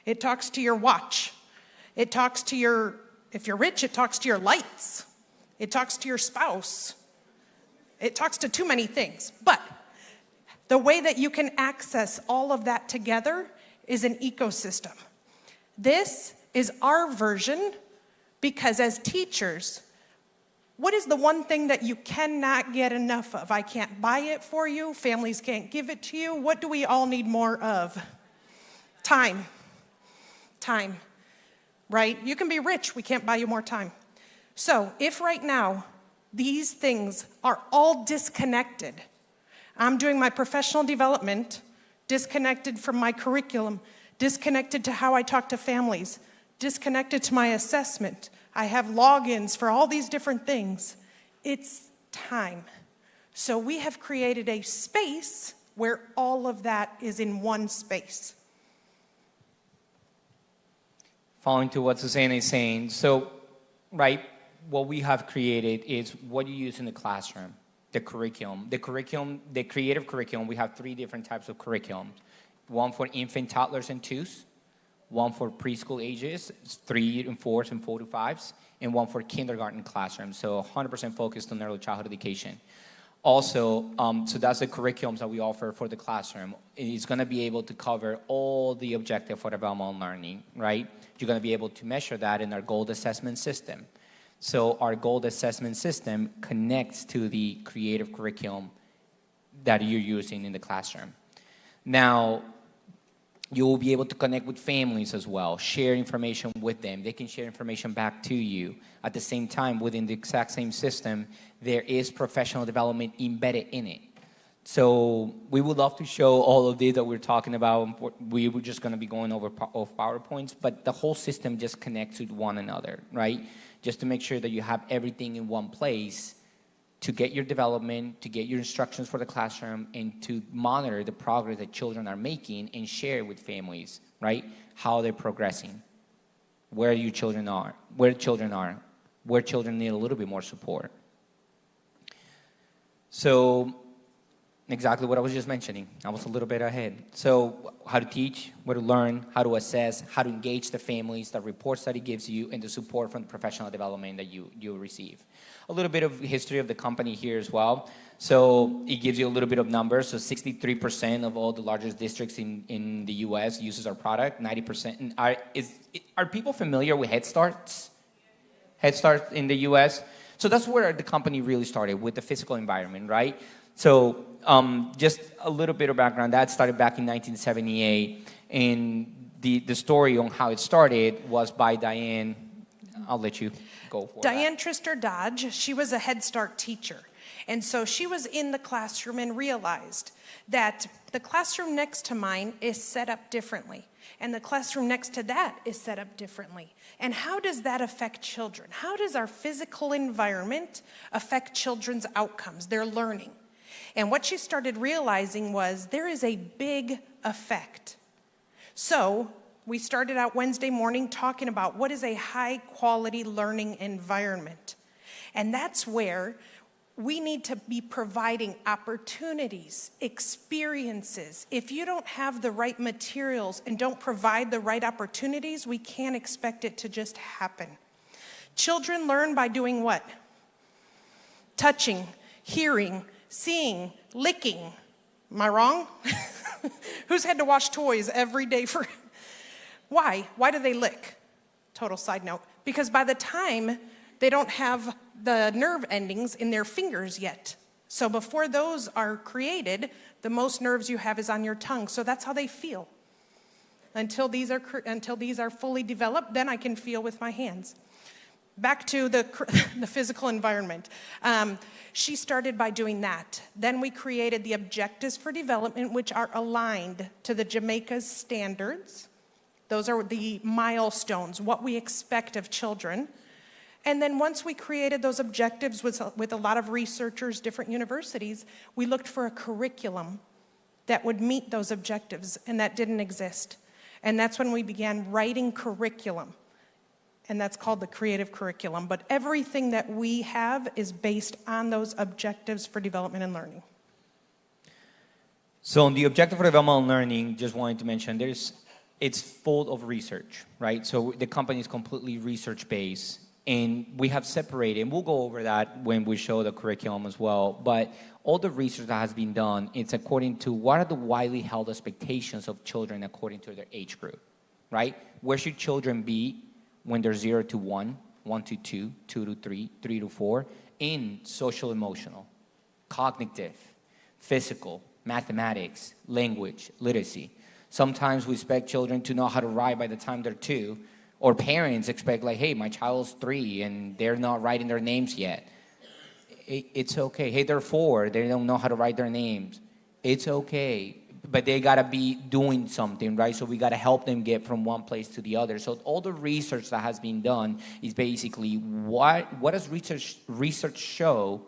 It talks to your watch. It talks to your, if you're rich, it talks to your lights. It talks to your spouse. It talks to too many things. But the way that you can access all of that together is an ecosystem. This is our version because as teachers, what is the one thing that you cannot get enough of? I can't buy it for you. Families can't give it to you. What do we all need more of? Time. Time, right? You can be rich. We can't buy you more time. So if right now these things are all disconnected, I'm doing my professional development, disconnected from my curriculum, disconnected to how I talk to families, disconnected to my assessment. I have logins for all these different things. It's time. So we have created a space where all of that is in one space. Following to what Susanna is saying, so, right, what we have created is what you use in the classroom, the curriculum. The creative curriculum, we have 3 different types of curriculum. One for infant, toddlers, and 2s. One for preschool ages, 3 and 4s and 4 to 5s, and one for kindergarten classrooms, so 100% focused on early childhood education. Also, so that's the curriculums that we offer for the classroom. It's going to be able to cover all the objectives for developmental learning, right? You're going to be able to measure that in our goal assessment system. So our goal assessment system connects to the creative curriculum that you're using in the classroom. Now, you will be able to connect with families as well, share information with them. They can share information back to you. At the same time, within the exact same system, there is professional development embedded in it. So we would love to show all of this that we're talking about. We were just going to be going over off PowerPoints, but the whole system just connects with one another, right? Just to make sure that you have everything in one place to get your development, to get your instructions for the classroom, and to monitor the progress that children are making and share with families, right? How they're progressing, where your children are, where children need a little bit more support. So exactly what I was just mentioning. I was a little bit ahead. So how to teach, where to learn, how to assess, how to engage the families, the reports that it gives you, and the support from the professional development that you receive. A little bit of history of the company here as well. So it gives you a little bit of numbers. So 63% of all the largest districts in the U.S. uses our product. 90%. Are people familiar with Head Starts? Head Start in the U.S.? So that's where the company really started, with the physical environment, right? So just a little bit of background. That started back in 1978. And the story on how it started was by Diane. I'll let you go for Diane Trister Dodge. She was a Head Start teacher. And so she was in the classroom and realized that the classroom next to mine is set up differently. And the classroom next to that is set up differently. And how does that affect children? How does our physical environment affect children's outcomes, their learning? And what she started realizing was there is a big effect. So we started out Wednesday morning talking about what is a high quality learning environment. And that's where we need to be providing opportunities, experiences. If you don't have the right materials and don't provide the right opportunities, we can't expect it to just happen. Children learn by doing what? Touching, hearing, seeing, licking. Am I wrong? Who's had to wash toys every day for... Why? Why do they lick? total side note, because by the time they don't have the nerve endings in their fingers yet. So before those are created, the most nerves you have is on your tongue. So that's how they feel. Until these are fully developed, then I can feel with my hands. Back to the physical environment. She started by doing that. Then we created the objectives for development, which are aligned to the Jamaica's standards. Those are the milestones, what we expect of children. And then once we created those objectives with a lot of researchers, different universities, we looked for a curriculum that would meet those objectives, and that didn't exist. And that's when we began writing curriculum. And that's called the creative curriculum. But everything that we have is based on those objectives for development and learning. So on the objective for development and learning, just wanted to mention, it's full of research, right? So the company is completely research-based. And we have separated, and we'll go over that when we show the curriculum as well, but all the research that has been done, it's according to what are the widely held expectations of children according to their age group, right? Where should children be when they're 0 to 1, 1 to 2, 2 to 3, 3 to 4, in social emotional, cognitive, physical, mathematics, language, literacy. Sometimes we expect children to know how to write by the time they're 2, or parents expect, like, hey, my child's 3 and they're not writing their names yet. It's okay. Hey, they're 4, they don't know how to write their names. It's okay, but they gotta be doing something, right? So we gotta help them get from one place to the other. So all the research that has been done is basically what does research show,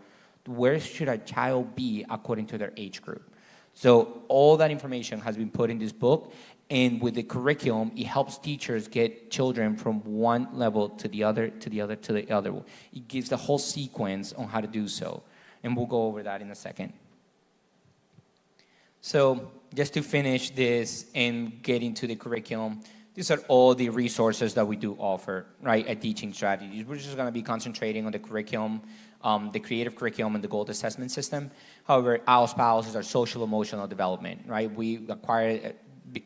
where should a child be according to their age group? So all that information has been put in this book. And with the curriculum, it helps teachers get children from one level to the other, to the other, to the other. It gives the whole sequence on how to do so. And we'll go over that in a second. So just to finish this and get into the curriculum, these are all the resources that we do offer, right, at Teaching Strategies. We're just going to be concentrating on the curriculum, the creative curriculum and the goal assessment system. However, our spouse is our social emotional development, right? We acquired...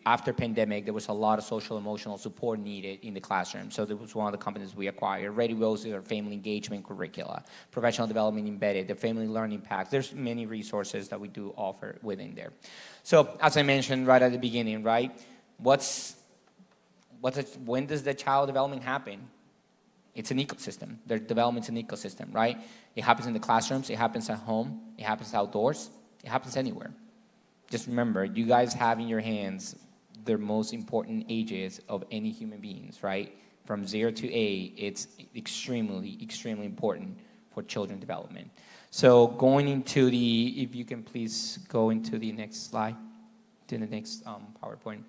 After pandemic, there was a lot of social emotional support needed in the classroom. So that was one of the companies we acquired. Ready Rose is our family engagement curricula. Professional development embedded, the family learning packs. There's many resources that we do offer within there. So as I mentioned right at the beginning, right? When does the child development happen? It's an ecosystem. Their development's an ecosystem, right? It happens in the classrooms. It happens at home. It happens outdoors. It happens anywhere. Just remember, you guys have in your hands the most important ages of any human beings, right? From 0 to 8, it's extremely, extremely important for children development. So going into if you can please go into the next slide, to the next PowerPoint.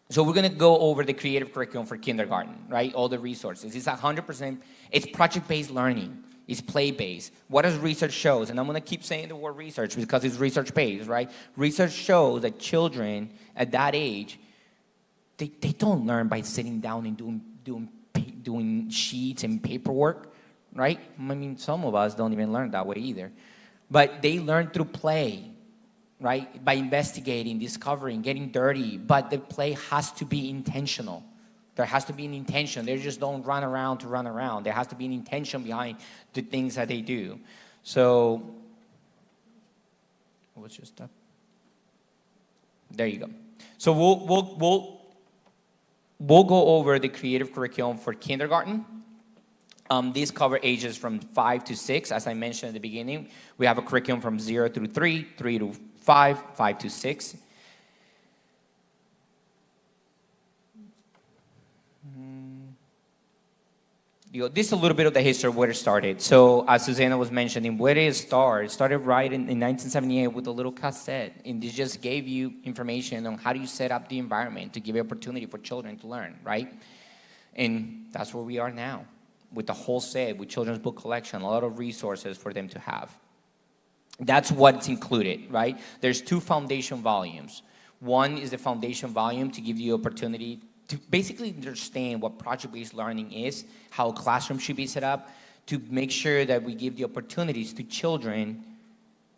So we're going to go over the creative curriculum for kindergarten, right? All the resources. It's 100%, it's project-based learning. It's play-based. What does research shows? And I'm going to keep saying the word research because it's research-based, right? Research shows that children at that age, they don't learn by sitting down and doing sheets and paperwork, right? I mean, some of us don't even learn that way either. But they learn through play, right? By investigating, discovering, getting dirty. But the play has to be intentional. There has to be an intention. They just don't run around to run around. There has to be an intention behind the things that they do. So, what's just that? There you go. So we'll go over the creative curriculum for kindergarten. These cover ages from 5 to 6. As I mentioned at the beginning, we have a curriculum from 0 through 3, 3 to 5, 5 to 6. This is a little bit of the history of where it started. So as Susanna was mentioning, where did it start? It started right in 1978 with a little cassette. And it just gave you information on how do you set up the environment to give opportunity for children to learn, right? And that's where we are now with the whole set, with children's book collection, a lot of resources for them to have. That's what's included, right? There's 2 foundation volumes. One is the foundation volume to give you opportunity to basically understand what project-based learning is, how a classroom should be set up, to make sure that we give the opportunities to children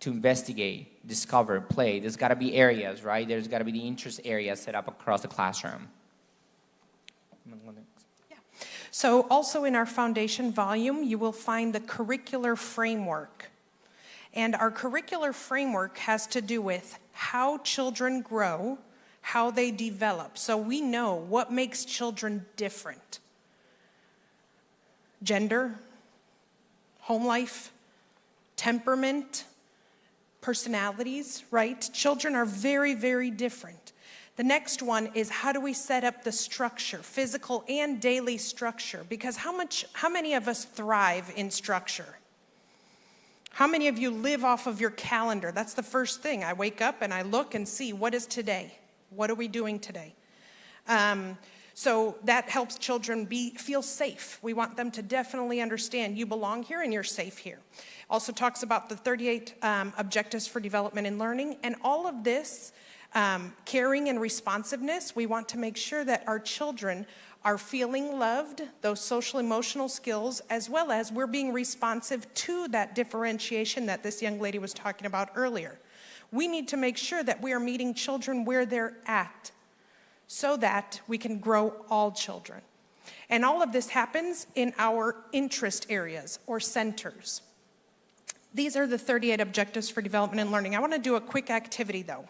to investigate, discover, play. There's got to be areas, right? There's got to be the interest areas set up across the classroom. Yeah. So also in our foundation volume, you will find the curricular framework. And our curricular framework has to do with how children grow, how they develop. So we know what makes children different. Gender, home life, temperament, personalities, right? Children are very, very different. The next one is how do we set up the structure, physical and daily structure? Because how many of us thrive in structure? How many of you live off of your calendar? That's the first thing. I wake up and I look and see what is today? What are we doing today? So that helps children feel safe. We want them to definitely understand you belong here and you're safe here. Also talks about the 38 objectives for development and learning. And all of this, caring and responsiveness, we want to make sure that our children are feeling loved, those social emotional skills, as well as we're being responsive to that differentiation that this young lady was talking about earlier. We need to make sure that we are meeting children where they're at so that we can grow all children. And all of this happens in our interest areas or centers. These are the 38 objectives for development and learning. I want to do a quick activity though.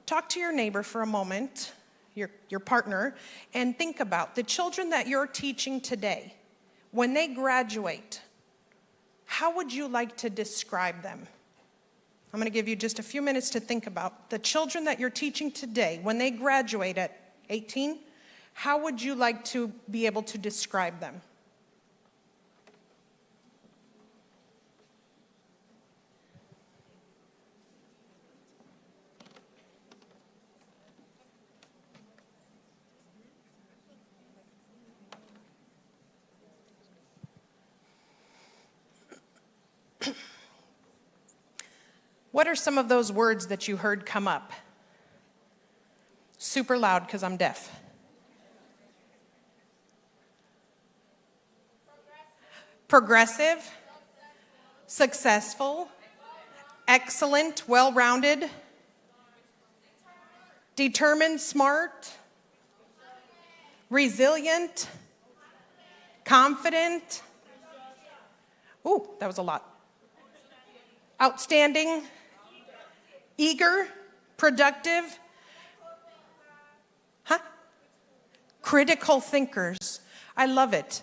Talk to your neighbor for a moment, your partner, and think about the children that you're teaching today. When they graduate, how would you like to describe them? I'm going to give you just a few minutes to think about the children that you're teaching today. When they graduate at 18, how would you like to be able to describe them? What are some of those words that you heard come up? Super loud because I'm deaf. Progressive, successful, excellent, well-rounded, determined, smart, resilient, confident. Ooh, that was a lot. Outstanding, eager, productive, critical thinkers. I love it.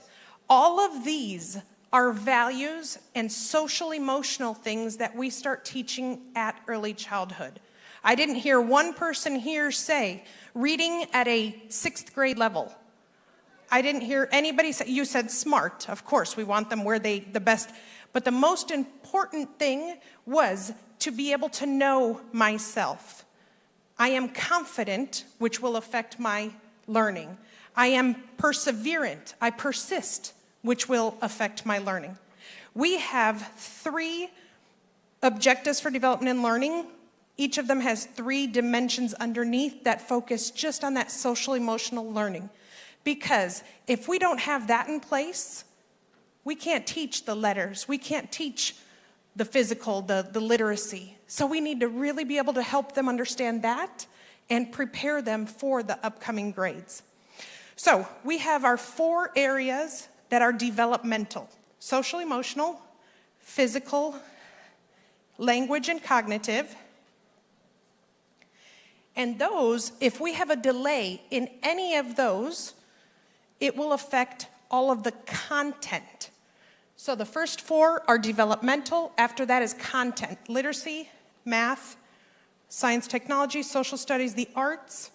All of these are values and social emotional things that we start teaching at early childhood. I didn't hear one person here say reading at a 6th grade level. I didn't hear anybody say, you said smart. Of course, we want them where the best. But the most important thing was to be able to know myself. I am confident, which will affect my learning. I am perseverant. I persist, which will affect my learning. We have 3 objectives for development and learning. Each of them has 3 dimensions underneath that focus just on that social emotional learning. Because if we don't have that in place, we can't teach the letters. We can't teach the physical, the literacy. So we need to really be able to help them understand that and prepare them for the upcoming grades. So we have our 4 areas that are developmental: social emotional, physical, language and cognitive. And those, if we have a delay in any of those, it will affect all of the content. So the first 4 are developmental. After that is content: literacy, math, science, technology, social studies, the arts.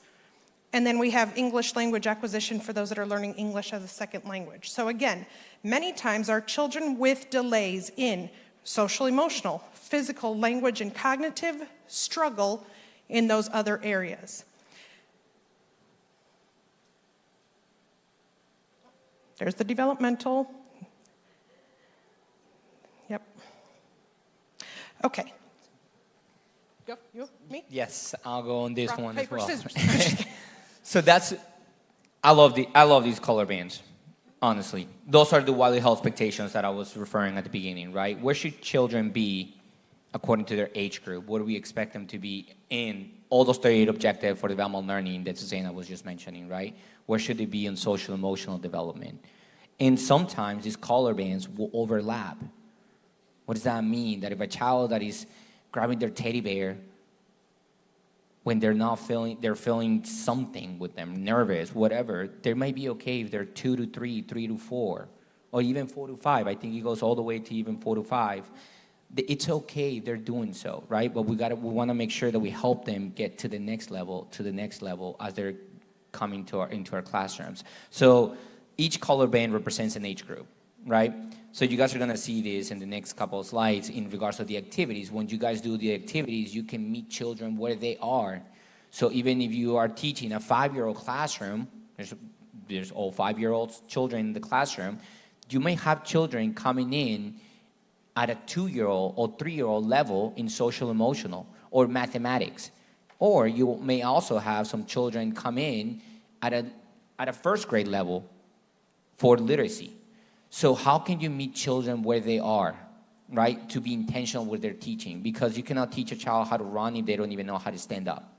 And then we have English language acquisition for those that are learning English as a second language. So again, many times our children with delays in social emotional, physical, language, and cognitive struggle in those other areas. There's the developmental. Yep. Okay. Go, you, me? Yes, I'll go on this Rock, one paper, as well. scissors. So I love these color bands, honestly. Those are the widely held expectations that I was referring at the beginning, right? Where should children be according to their age group. What do we expect them to be in all those 38 objectives for developmental learning that Susanna was just mentioning, right? Where should they be in social emotional development? And sometimes these color bands will overlap. What does that mean? That if a child that is grabbing their teddy bear when they're feeling something with them, nervous, whatever, they might be okay if they're 2 to 3, 3 to 4, or even 4 to 5. I think it goes all the way to even 4 to 5. It's okay if they're doing so, right? But we want to make sure that we help them get to the next level, as they're coming into our classrooms. So each color band represents an age group, right? So you guys are going to see this in the next couple of slides in regards to the activities. When you guys do the activities, you can meet children where they are. So even if you are teaching a 5-year-old classroom, there's all 5-year-old children in the classroom, you may have children coming in at a 2-year-old or 3-year-old level in social emotional or mathematics. Or you may also have some children come in at a first grade level for literacy. So how can you meet children where they are, right? To be intentional with their teaching, because you cannot teach a child how to run if they don't even know how to stand up.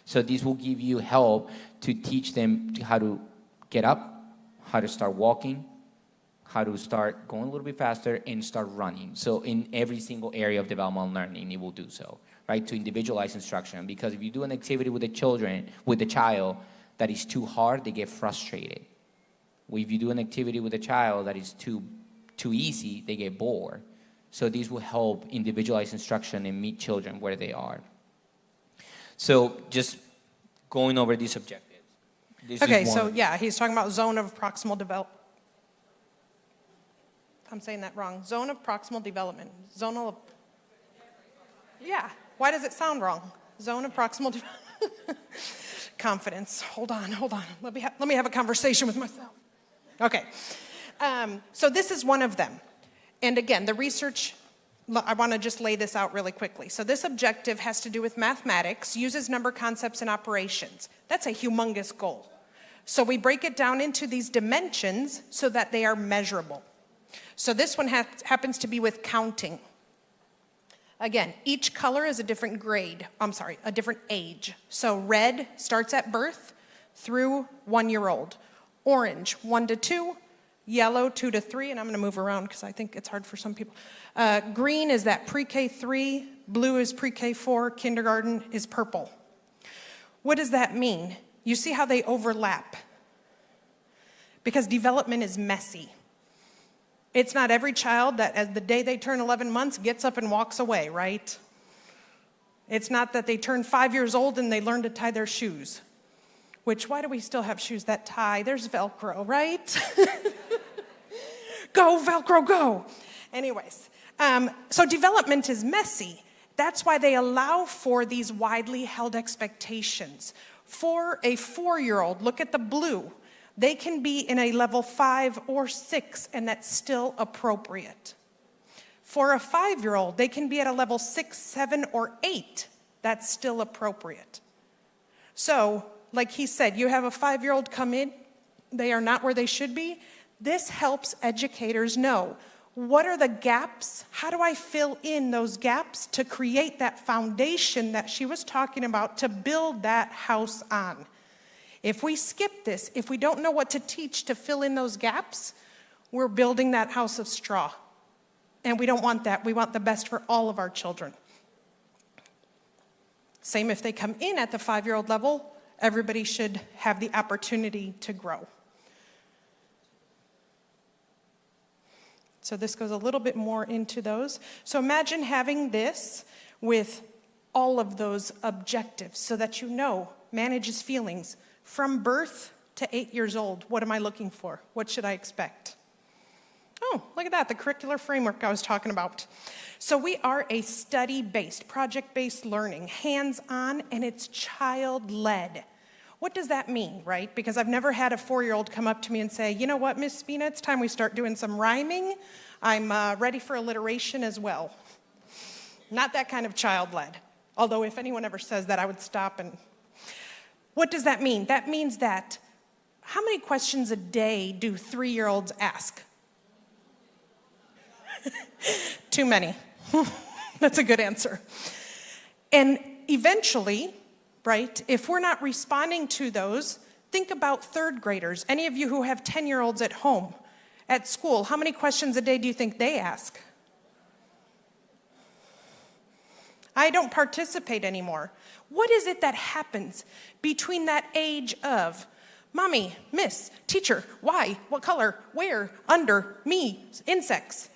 So this will give you help to teach them how to get up, how to start walking, how to start going a little bit faster and start running. So in every single area of developmental learning, it will do so, right? To individualize instruction, because if you do an activity with the child that is too hard, they get frustrated. If you do an activity with a child that is too easy, they get bored. So these will help individualize instruction and meet children where they are. So just going over these objectives. Okay, so yeah, he's talking about zone of proximal development. I'm saying that wrong. Zone of proximal development. Yeah, why does it sound wrong? Zone of proximal development. Confidence. Hold on. Let me have a conversation with myself. Okay, so this is one of them. And again, the research, I want to just lay this out really quickly. So this objective has to do with mathematics, uses number concepts and operations. That's a humongous goal. So we break it down into these dimensions so that they are measurable. So this one happens to be with counting. Again, each color is a different a different age. So red starts at birth through 1-year-old. Orange, 1 to 2, yellow, 2 to 3, and I'm going to move around because I think it's hard for some people. Green is that pre-K 3, blue is pre-K 4, kindergarten is purple. What does that mean? You see how they overlap? Because development is messy. It's not every child that, as the day they turn 11 months, gets up and walks away, right? It's not that they turn 5 years old and they learn to tie their shoes. Why do we still have shoes that tie? There's Velcro, right? Go, Velcro, go. Anyways, so development is messy. That's why they allow for these widely held expectations. For a 4-year-old, look at the blue. They can be in a level 5 or 6, and that's still appropriate. For a 5-year-old, they can be at a level 6, 7, or 8. That's still appropriate. So, like he said, you have a 5-year-old come in, they are not where they should be. This helps educators know, what are the gaps? How do I fill in those gaps to create that foundation that she was talking about to build that house on? If we skip this, if we don't know what to teach to fill in those gaps, we're building that house of straw. And we don't want that. We want the best for all of our children. Same if they come in at the 5-year-old level, everybody should have the opportunity to grow. So this goes a little bit more into those. So imagine having this with all of those objectives so that you know, manages feelings. From birth to 8 years old, what am I looking for? What should I expect? Oh, look at that, the curricular framework I was talking about. So we are a study-based, project-based learning, hands-on, and it's child-led. What does that mean, right? Because I've never had a 4-year-old come up to me and say, you know what, Miss Spina, it's time we start doing some rhyming. I'm ready for alliteration as well. Not that kind of child-led. Although if anyone ever says that, I would stop and... What does that mean? That means that how many questions a day do 3-year-olds ask? Too many. That's a good answer. And eventually, right, if we're not responding to those, think about third graders. Any of you who have 10-year-olds at home, at school, how many questions a day do you think they ask? I don't participate anymore. What is it that happens between that age of mommy, miss, teacher, why, what color, where, under, me, insects?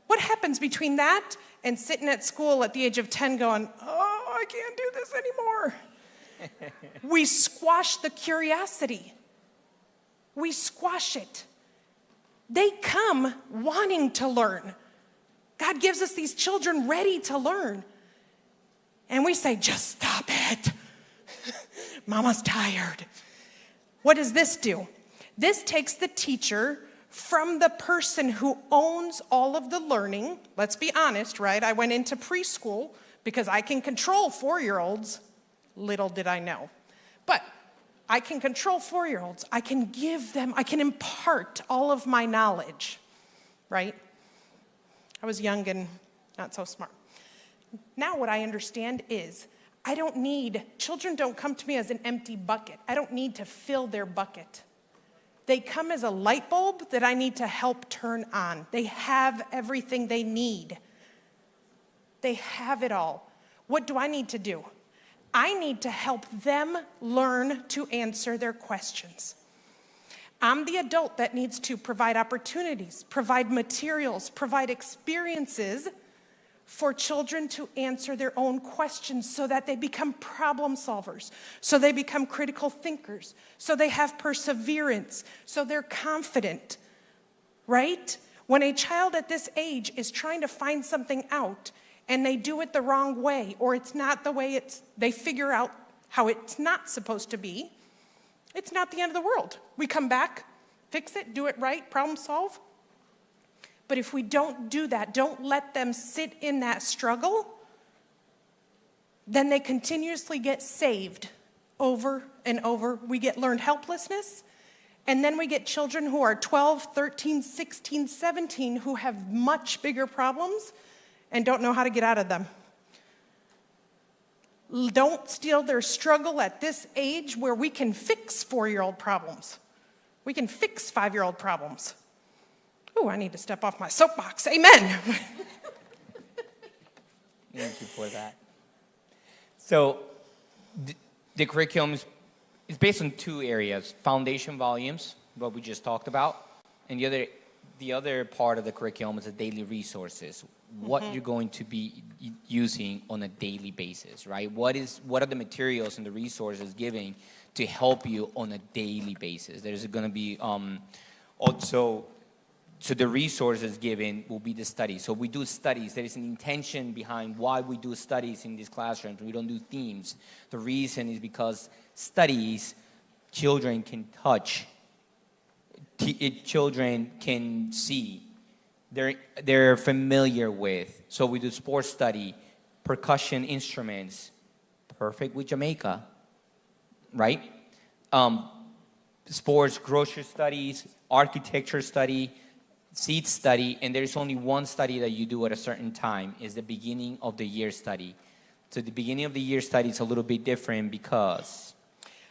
What happens between that and sitting at school at the age of 10 going, oh, I can't do this anymore? We squash the curiosity. We squash it. They come wanting to learn. God gives us these children ready to learn. And we say, just stop it. Mama's tired. What does this do? This takes the teacher from the person who owns all of the learning. Let's be honest, right? I went into preschool because I can control 4-year-olds. Little did I know. But I can control 4-year-olds. I can give them, I can impart all of my knowledge, right? I was young and not so smart. Now what I understand is children don't come to me as an empty bucket. I don't need to fill their bucket. They come as a light bulb that I need to help turn on. They have everything they need. They have it all. What do I need to do? I need to help them learn to answer their questions. I'm the adult that needs to provide opportunities, provide materials, provide experiences for children to answer their own questions so that they become problem solvers, so they become critical thinkers, so they have perseverance, so they're confident, right? When a child at this age is trying to find something out and they do it the wrong way, or it's not the way they figure out how it's not supposed to be, it's not the end of the world. We come back, fix it, do it right, problem solve. But if we don't do that, don't let them sit in that struggle, then they continuously get saved over and over. We get learned helplessness, and then we get children who are 12, 13, 16, 17 who have much bigger problems and don't know how to get out of them. Don't steal their struggle at this age where we can fix 4-year-old problems. We can fix 5-year-old problems. Oh, I need to step off my soapbox. Amen. Thank you for that. So the curriculum is based on 2 areas: foundation volumes, what we just talked about, and the other part of the curriculum is the daily resources, what you're going to be using on a daily basis, right? What are the materials and the resources given to help you on a daily basis? There's going to be So the resources given will be the studies. So we do studies. There is an intention behind why we do studies in these classrooms. We don't do themes. The reason is because studies, children can touch. Children can see. They're familiar with. So we do sports study, percussion instruments, perfect with Jamaica, right? Sports, grocery studies, architecture study, seed study, and there's only one study that you do at a certain time, is the beginning of the year study. So the beginning of the year study is a little bit different because...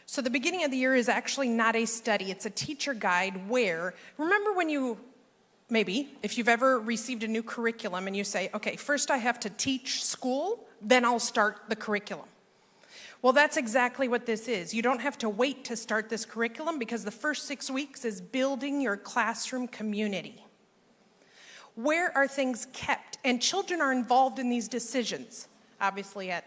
So the beginning of the year is actually not a study. It's a teacher guide where, remember when if you've ever received a new curriculum and you say, okay, first I have to teach school, then I'll start the curriculum. Well, that's exactly what this is. You don't have to wait to start this curriculum because the first 6 weeks is building your classroom community. Where are things kept? And children are involved in these decisions, obviously at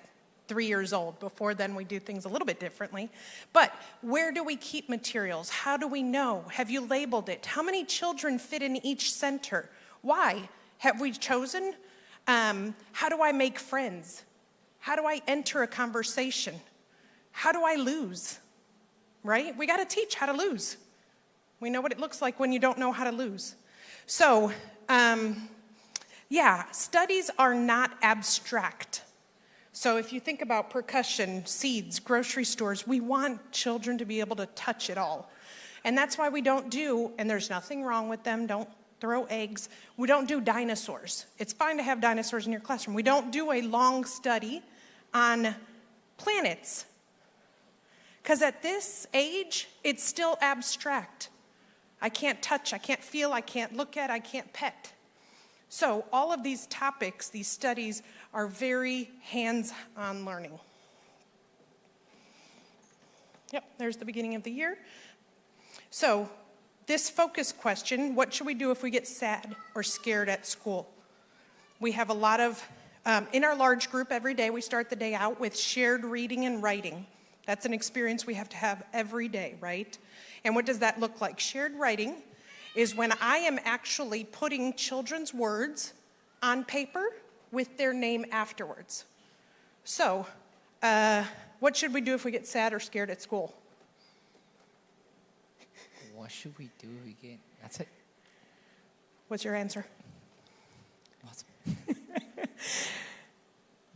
3 years old. Before then, we do things a little bit differently. But where do we keep materials? How do we know? Have you labeled it? How many children fit in each center? Why? Have we chosen? How do I make friends? How do I enter a conversation? How do I lose? Right? We got to teach how to lose. We know what it looks like when you don't know how to lose. So, studies are not abstract. So if you think about percussion, seeds, grocery stores, we want children to be able to touch it all. And that's why we don't do, and there's nothing wrong with them, don't throw eggs. We don't do dinosaurs. It's fine to have dinosaurs in your classroom. We don't do a long study on planets. Because at this age, it's still abstract. I can't touch, I can't feel, I can't look at, I can't pet. So all of these topics, these studies, are very hands-on learning. Yep, there's the beginning of the year. So this focus question, what should we do if we get sad or scared at school? We have a lot of, in our large group every day, we start the day out with shared reading and writing. That's an experience we have to have every day, right? And what does that look like? Shared writing is when I am actually putting children's words on paper with their name afterwards. So, what should we do if we get sad or scared at school? What should we do if we get... That's it. What's your answer?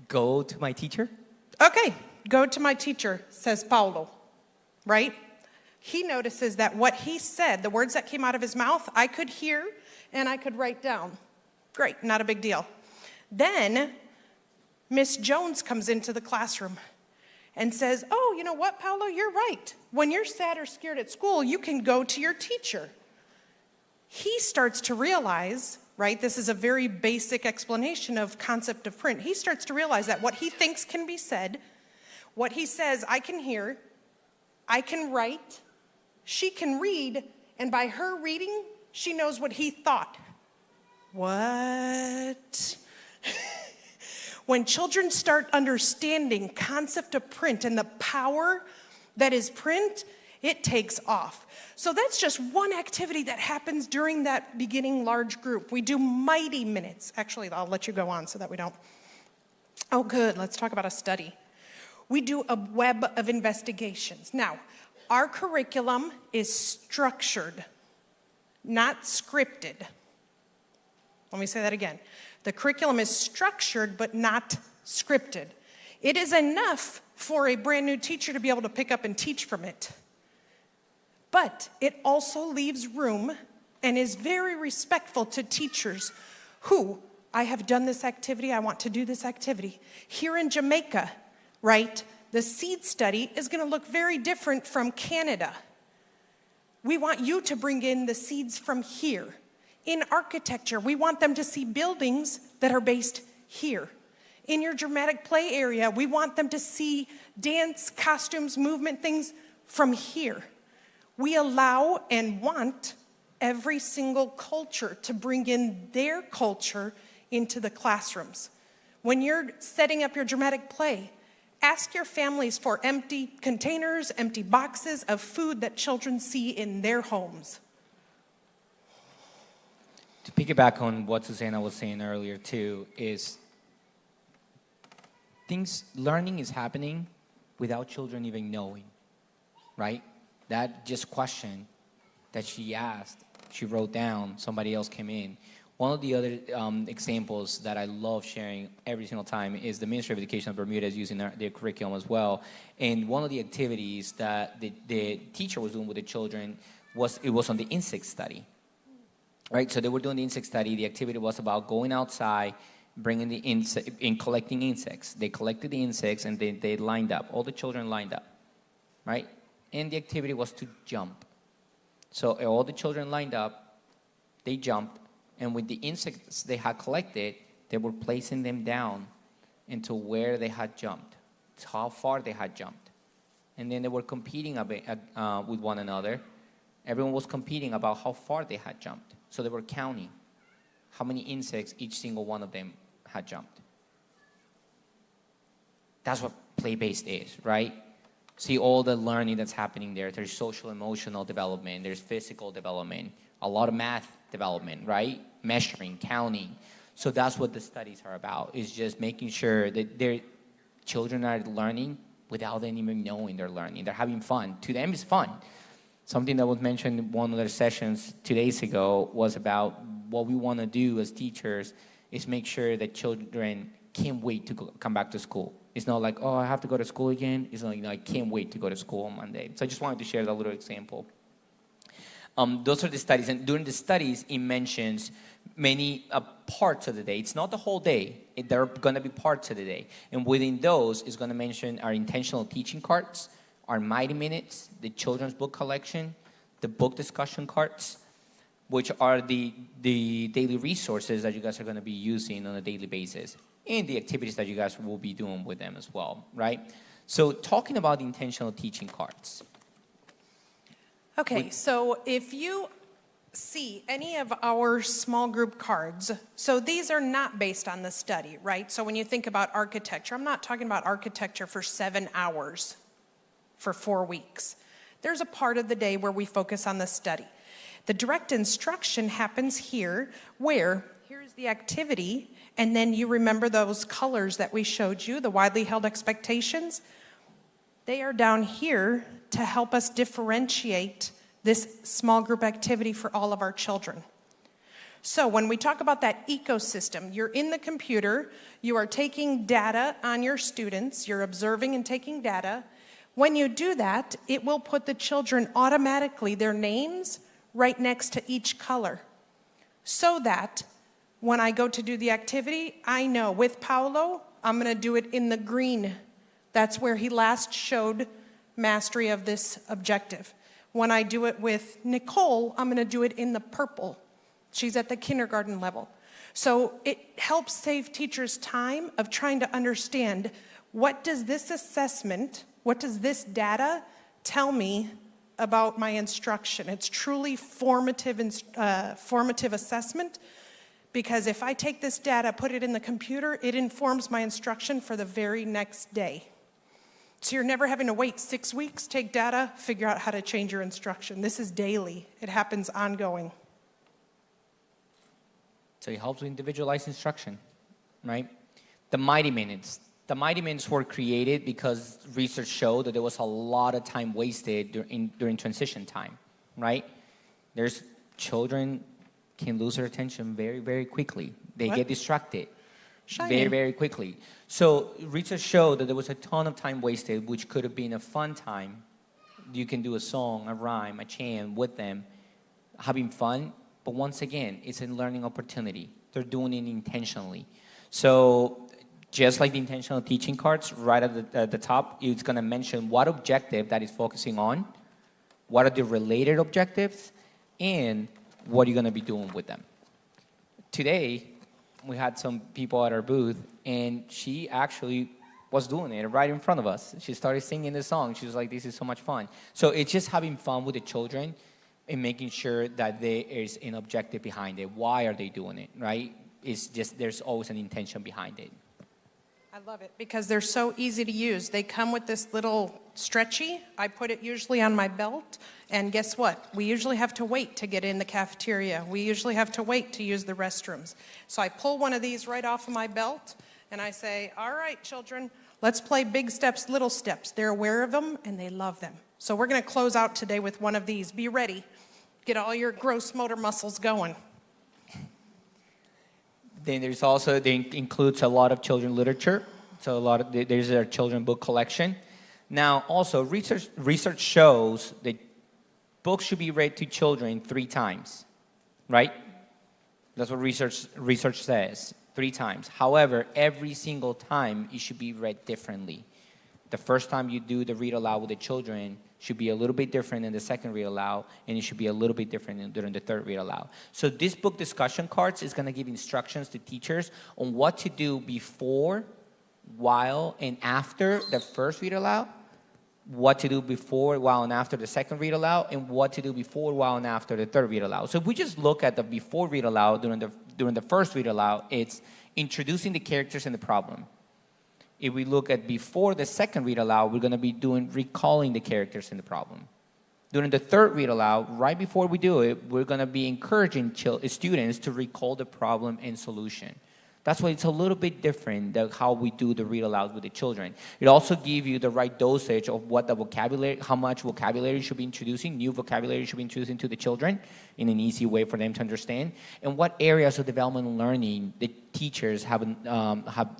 Go to my teacher. Okay, go to my teacher, says Paulo, right? He notices that what he said, the words that came out of his mouth, I could hear and I could write down. Great, not a big deal. Then Miss Jones comes into the classroom and says, oh, you know what, Paulo, you're right. When you're sad or scared at school, you can go to your teacher. He starts to realize, right, this is a very basic explanation of concept of print. He starts to realize that what he thinks can be said, what he says, I can hear, I can write, she can read, and by her reading, she knows what he thought. What? When children start understanding concept of print and the power that is print, it takes off. So that's just one activity that happens during that beginning large group. We do mighty minutes. Actually, I'll let you go on so that we don't. Oh, good. Let's talk about a study. We do a web of investigations. Now, our curriculum is structured, not scripted. Let me say that again. The curriculum is structured, but not scripted. It is enough for a brand new teacher to be able to pick up and teach from it. But it also leaves room and is very respectful to teachers who, I have done this activity, I want to do this activity. Here in Jamaica, right, the seed study is going to look very different from Canada. We want you to bring in the seeds from here. In architecture, we want them to see buildings that are based here. In your dramatic play area, we want them to see dance, costumes, movement, things from here. We allow and want every single culture to bring in their culture into the classrooms. When you're setting up your dramatic play, ask your families for empty containers, empty boxes of food that children see in their homes. To piggyback on what Susanna was saying earlier too, is learning is happening without children even knowing, right? That just question that she asked, she wrote down, somebody else came in. One of the other examples that I love sharing every single time is the Ministry of Education of Bermuda is using their curriculum as well. And one of the activities that the teacher was doing with the children was on the insect study. Right, so they were doing the insect study. The activity was about going outside, bringing the insect, and collecting insects. They collected the insects and they lined up. All the children lined up, right? And the activity was to jump. So all the children lined up, they jumped, and with the insects they had collected, they were placing them down into where they had jumped, to how far they had jumped. And then they were competing a bit, with one another. Everyone was competing about how far they had jumped. So they were counting how many insects each single one of them had jumped. That's what play-based is, right? See all the learning that's happening there. There's social emotional development. There's physical development. A lot of math development, right? Measuring, counting. So that's what the studies are about, is just making sure that their children are learning without them even knowing they're learning. They're having fun. To them, it's fun. Something that was mentioned in one of the sessions 2 days ago was about what we want to do as teachers is make sure that children can't wait to come back to school. It's not like, oh, I have to go to school again. It's like, I can't wait to go to school on Monday. So I just wanted to share that little example. Those are the studies, and during the studies, it mentions many parts of the day. It's not the whole day. There are going to be parts of the day. And within those, it's going to mention our intentional teaching cards, our Mighty Minutes, the children's book collection, the book discussion cards, which are the daily resources that you guys are going to be using on a daily basis, and the activities that you guys will be doing with them as well, right? So talking about the intentional teaching cards. Okay, so if you see any of our small group cards, so these are not based on the study, right? So when you think about architecture, I'm not talking about architecture for 7 hours for 4 weeks. There's a part of the day where we focus on the study. The direct instruction happens here, where here's the activity, and then you remember those colors that we showed you, the widely held expectations. They are down here to help us differentiate this small group activity for all of our children. So when we talk about that ecosystem, you're in the computer, you are taking data on your students, you're observing and taking data. When you do that, it will put the children automatically, their names, right next to each color. So that when I go to do the activity, I know with Paolo, I'm going to do it in the green. That's where he last showed mastery of this objective. When I do it with Nicole, I'm going to do it in the purple. She's at the kindergarten level. So it helps save teachers time of trying to understand, what does this assessment, what does this data tell me about my instruction? It's truly formative assessment, because if I take this data, put it in the computer, it informs my instruction for the very next day. So you're never having to wait 6 weeks, take data, figure out how to change your instruction. This is daily. It happens ongoing. So it helps with individualized instruction, right? The Mighty Minutes. The Mighty Minutes were created because research showed that there was a lot of time wasted during transition time, right? There's children can lose their attention very, very quickly. They get distracted very, very quickly. So research showed that there was a ton of time wasted, which could have been a fun time. You can do a song, a rhyme, a chant with them, having fun. But once again, it's a learning opportunity. They're doing it intentionally. So just like the intentional teaching cards, right at the top, it's going to mention what objective that is focusing on, what are the related objectives, and what are you going to be doing with them. Today, we had some people at our booth, and she actually was doing it right in front of us. She started singing the song. She was like, this is so much fun. So it's just having fun with the children and making sure that there is an objective behind it. Why are they doing it, right? It's just there's always an intention behind it. I love it because they're so easy to use. They come with this little stretchy. I put it usually on my belt. And guess what? We usually have to wait to get in the cafeteria. We usually have to wait to use the restrooms. So I pull one of these right off of my belt and I say, all right, children, let's play big steps, little steps. They're aware of them and they love them. So we're going to close out today with one of these. Be ready. Get all your gross motor muscles going. Then there's also, there includes a lot of children literature. So there's a children book collection. Now also research shows that books should be read to children 3 times, right? That's what research says, 3 times. However, every single time it should be read differently. The first time you do the read aloud with the children should be a little bit different than the second read aloud, and it should be a little bit different during the third read aloud. So this book discussion cards is going to give instructions to teachers on what to do before, while, and after the first read aloud, what to do before, while, and after the second read aloud, and what to do before, while, and after the third read aloud. So if we just look at the before read aloud during the first read aloud, it's introducing the characters and the problem. If we look at before the second read aloud, we're going to be doing recalling the characters in the problem. During the third read aloud, right before we do it, we're going to be encouraging students to recall the problem and solution. That's why it's a little bit different than how we do the read aloud with the children. It also gives you the right dosage of what the vocabulary, how much vocabulary should be introducing, new vocabulary should be introducing to the children in an easy way for them to understand, and what areas of development and learning the teachers have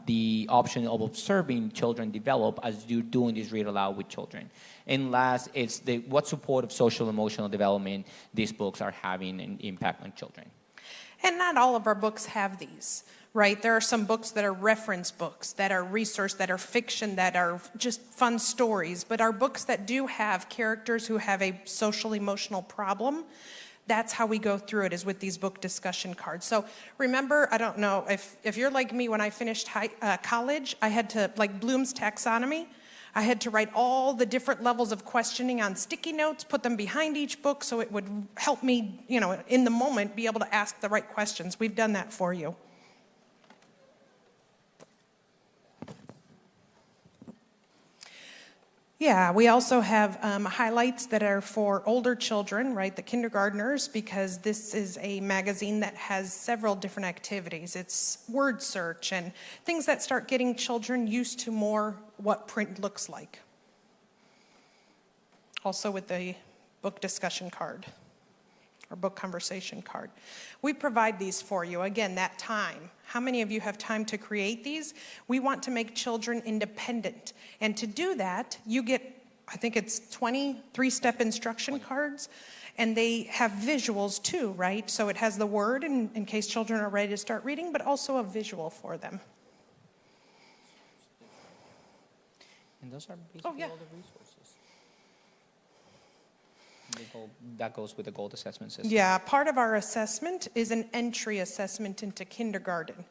the option of observing children develop as you're doing this read aloud with children. And last, it's what support of social emotional development these books are having an impact on children. And not all of our books have these, right? There are some books that are reference books, that are resource, that are fiction, that are just fun stories. But our books that do have characters who have a social emotional problem, that's how we go through it, is with these book discussion cards. So remember, I don't know, if you're like me, when I finished college, I had to, like Bloom's taxonomy, I had to write all the different levels of questioning on sticky notes, put them behind each book so it would help me, you know, in the moment, be able to ask the right questions. We've done that for you. Yeah, we also have highlights that are for older children, right, the kindergartners, because this is a magazine that has several different activities. It's word search and things that start getting children used to more what print looks like. Also with the book discussion card or book conversation card. We provide these for you. Again, that time. How many of you have time to create these? We want to make children independent. And to do that, you get, I think it's 20 three-step instruction cards, and they have visuals too, right? So it has the word in case children are ready to start reading, but also a visual for them. And those are basically all the resources. That goes with the gold assessment system. Yeah, part of our assessment is an entry assessment into kindergarten.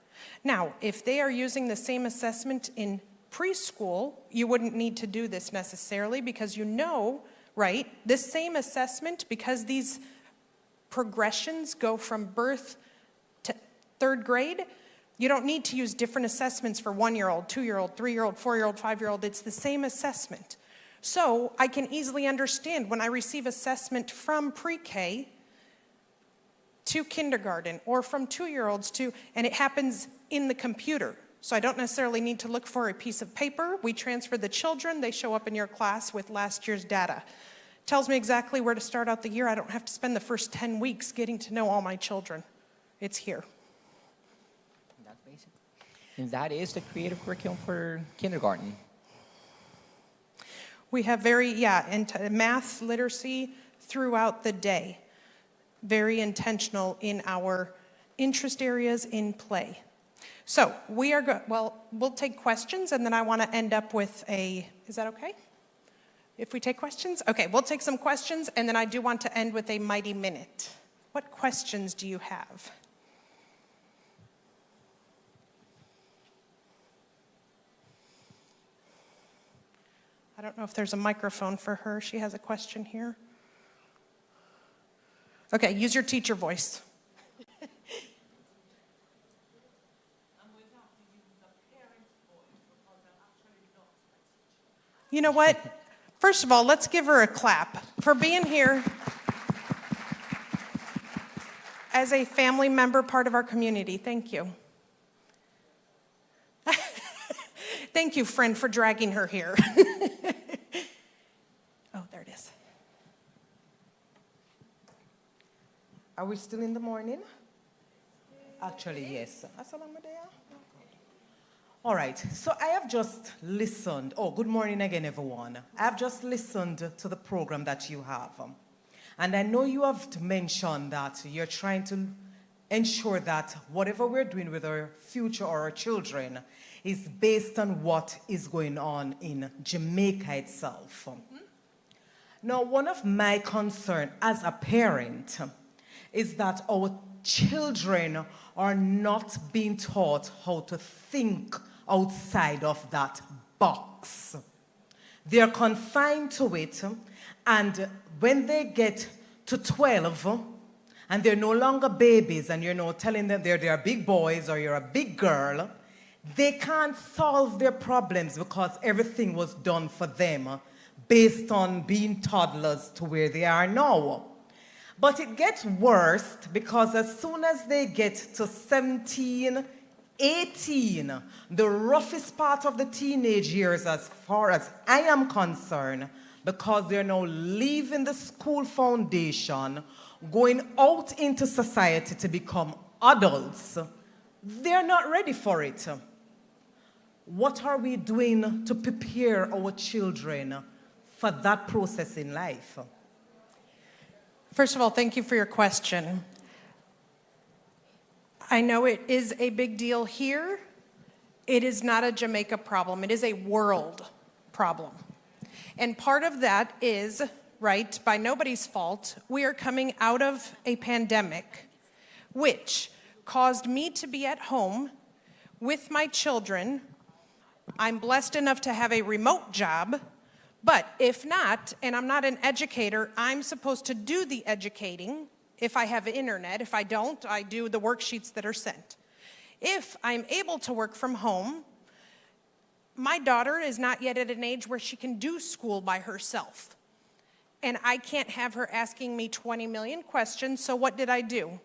Now, if they are using the same assessment in preschool, you wouldn't need to do this necessarily because you know, right, this same assessment, because these progressions go from birth to third grade, you don't need to use different assessments for 1-year-old, 2-year-old, 3-year-old, 4-year-old, 5-year-old. It's the same assessment. So I can easily understand when I receive assessment from pre-K to kindergarten or from 2-year-olds to, and it happens in the computer. So I don't necessarily need to look for a piece of paper. We transfer the children. They show up in your class with last year's data. Tells me exactly where to start out the year. I don't have to spend the first 10 weeks getting to know all my children. It's here. That's basic. And that is the creative curriculum for kindergarten. We have math literacy throughout the day. Very intentional in our interest areas in play. So we are we'll take questions, and then I want to end up with is that okay? If we take questions? Okay, we'll take some questions, and then I do want to end with a mighty minute. What questions do you have? I don't know if there's a microphone for her. She has a question here. Okay, use your teacher voice. You know what? First of all, let's give her a clap for being here as a family member, part of our community. Thank you. Thank you, friend, for dragging her here. Oh, there it is. Are we still in the morning? Actually, yes. All right, so I have just listened. Oh, good morning again, everyone. I have just listened to the program that you have. And I know you have mentioned that you're trying to ensure that whatever we're doing with our future or our children is based on what is going on in Jamaica itself. Mm-hmm. Now, one of my concerns as a parent is that our children are not being taught how to think outside of that box. They are confined to it, and when they get to 12, and they're no longer babies, and you're telling them they're big boys or you're a big girl, they can't solve their problems because everything was done for them based on being toddlers to where they are now. But it gets worse because as soon as they get to 17, 18, the roughest part of the teenage years as far as I am concerned, because they're now leaving the school foundation, going out into society to become adults, they're not ready for it. What are we doing to prepare our children for that process in life? First of all, thank you for your question. I know it is a big deal here. It is not a Jamaica problem. It is a world problem. And part of that is, right, by nobody's fault, we are coming out of a pandemic, which caused me to be at home with my children. I'm blessed enough to have a remote job, but if not, and I'm not an educator, I'm supposed to do the educating if I have internet. If I don't, I do the worksheets that are sent. If I'm able to work from home, my daughter is not yet at an age where she can do school by herself. And I can't have her asking me 20 million questions, so what did I do?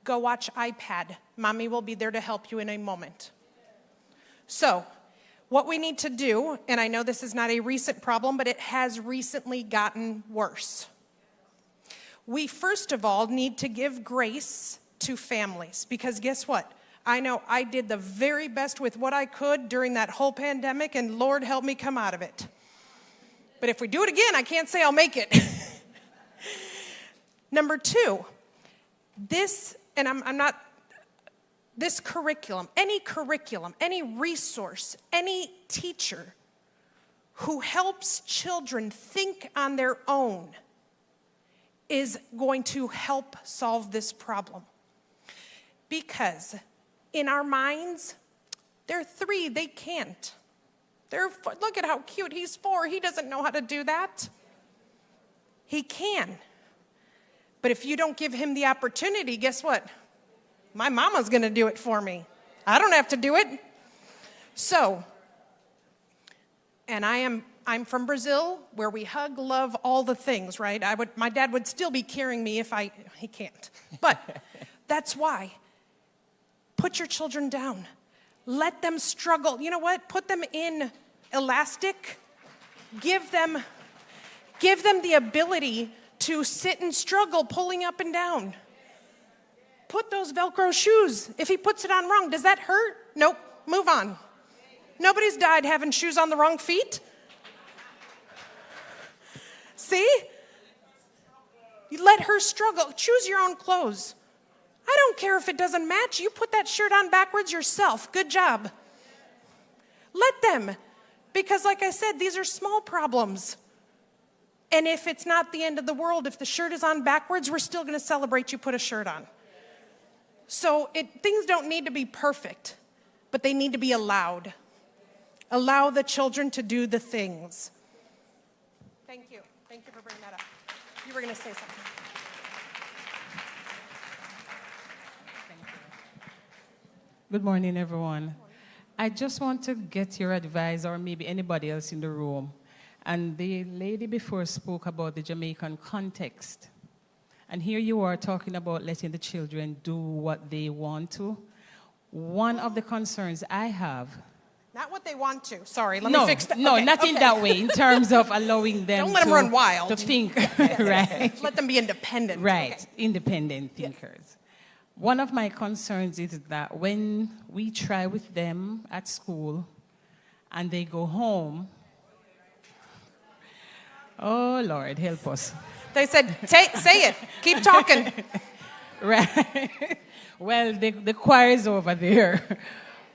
Go watch iPad. Mommy will be there to help you in a moment. So, what we need to do, and I know this is not a recent problem, but it has recently gotten worse. We first of all need to give grace to families, because guess what? I know I did the very best with what I could during that whole pandemic, and Lord help me come out of it. But if we do it again, I can't say I'll make it. Number two, this curriculum, any resource, any teacher who helps children think on their own is going to help solve this problem. Because in our minds, they're 3, they can't. Look at how cute, he's 4, he doesn't know how to do that. He can. But if you don't give him the opportunity, guess what? My mama's gonna do it for me. I don't have to do it. So, and I'm from Brazil, where we hug, love, all the things, right? My dad would still be carrying me he can't. But that's why. Put your children down. Let them struggle. You know what? Put them in elastic. Give them the ability to sit and struggle, pulling up and down. Put those Velcro shoes. If he puts it on wrong, does that hurt? Nope. Move on. Nobody's died having shoes on the wrong feet. See? You let her struggle. Choose your own clothes. I don't care if it doesn't match. You put that shirt on backwards yourself. Good job. Let them. Because like I said, these are small problems. And if it's not the end of the world, if the shirt is on backwards, we're still going to celebrate you put a shirt on. So things don't need to be perfect, but they need to be allowed. Allow the children to do the things. Thank you. Thank you for bringing that up. You were going to say something. Good morning, everyone. I just want to get your advice, or maybe anybody else in the room. And the lady before spoke about the Jamaican context. And here you are talking about letting the children do what they want to. One of the concerns I have... Not what they want to. Sorry, let me fix that. No, okay, not in that way, in terms of allowing them Don't let them run wild. to think. Yes. Right. Let them be independent. Right, okay. Independent thinkers. Yes. One of my concerns is that when we try with them at school and they go home, oh, Lord, help us. They said, say it. Keep talking. Right. Well, the choir is over there.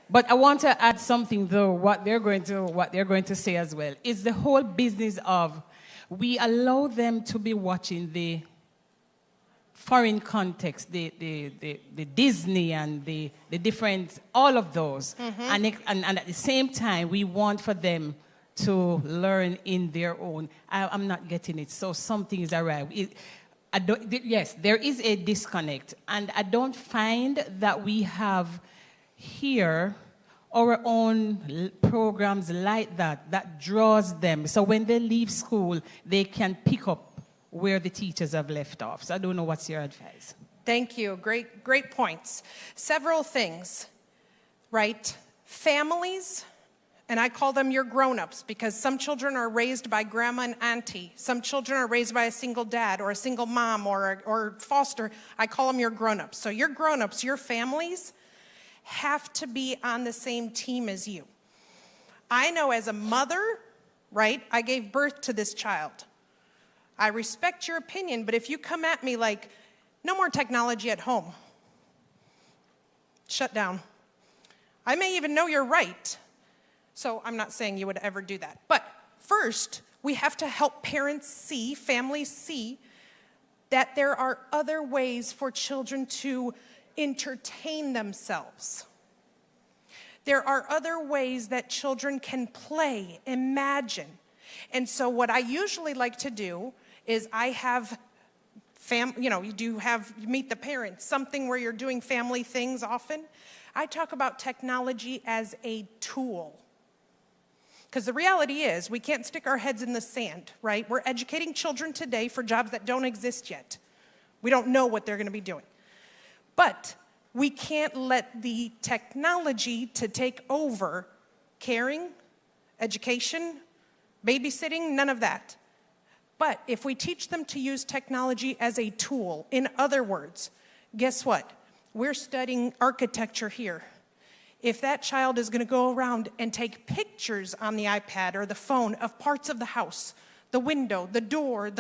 But I want to add something, though, what they're going to say as well. It's the whole business of we allow them to be watching the foreign context, the Disney and the different, all of those. Mm-hmm. And at the same time, we want for them to learn in their own. I'm not getting it, so something is awry. Yes, there is a disconnect, and I don't find that we have here our own programs like that draws them. So when they leave school, they can pick up where the teachers have left off. So I don't know what's your advice. Thank you. Great points. Several things, right? Families, and I call them your grown-ups because some children are raised by grandma and auntie. Some children are raised by a single dad or a single mom or foster. I call them your grown-ups. So your grown-ups, your families, have to be on the same team as you. I know as a mother, right, I gave birth to this child. I respect your opinion, but if you come at me like, no more technology at home, shut down. I may even know you're right. So I'm not saying you would ever do that. But first, we have to help parents see, families see, that there are other ways for children to entertain themselves. There are other ways that children can play, imagine. And so what I usually like to do is I have you meet the parents, something where you're doing family things often. I talk about technology as a tool. Because the reality is, we can't stick our heads in the sand, right? We're educating children today for jobs that don't exist yet. We don't know what they're going to be doing. But we can't let the technology to take over caring, education, babysitting, none of that. But if we teach them to use technology as a tool, in other words, guess what? We're studying architecture here. If that child is going to go around and take pictures on the iPad or the phone of parts of the house, the window, the door,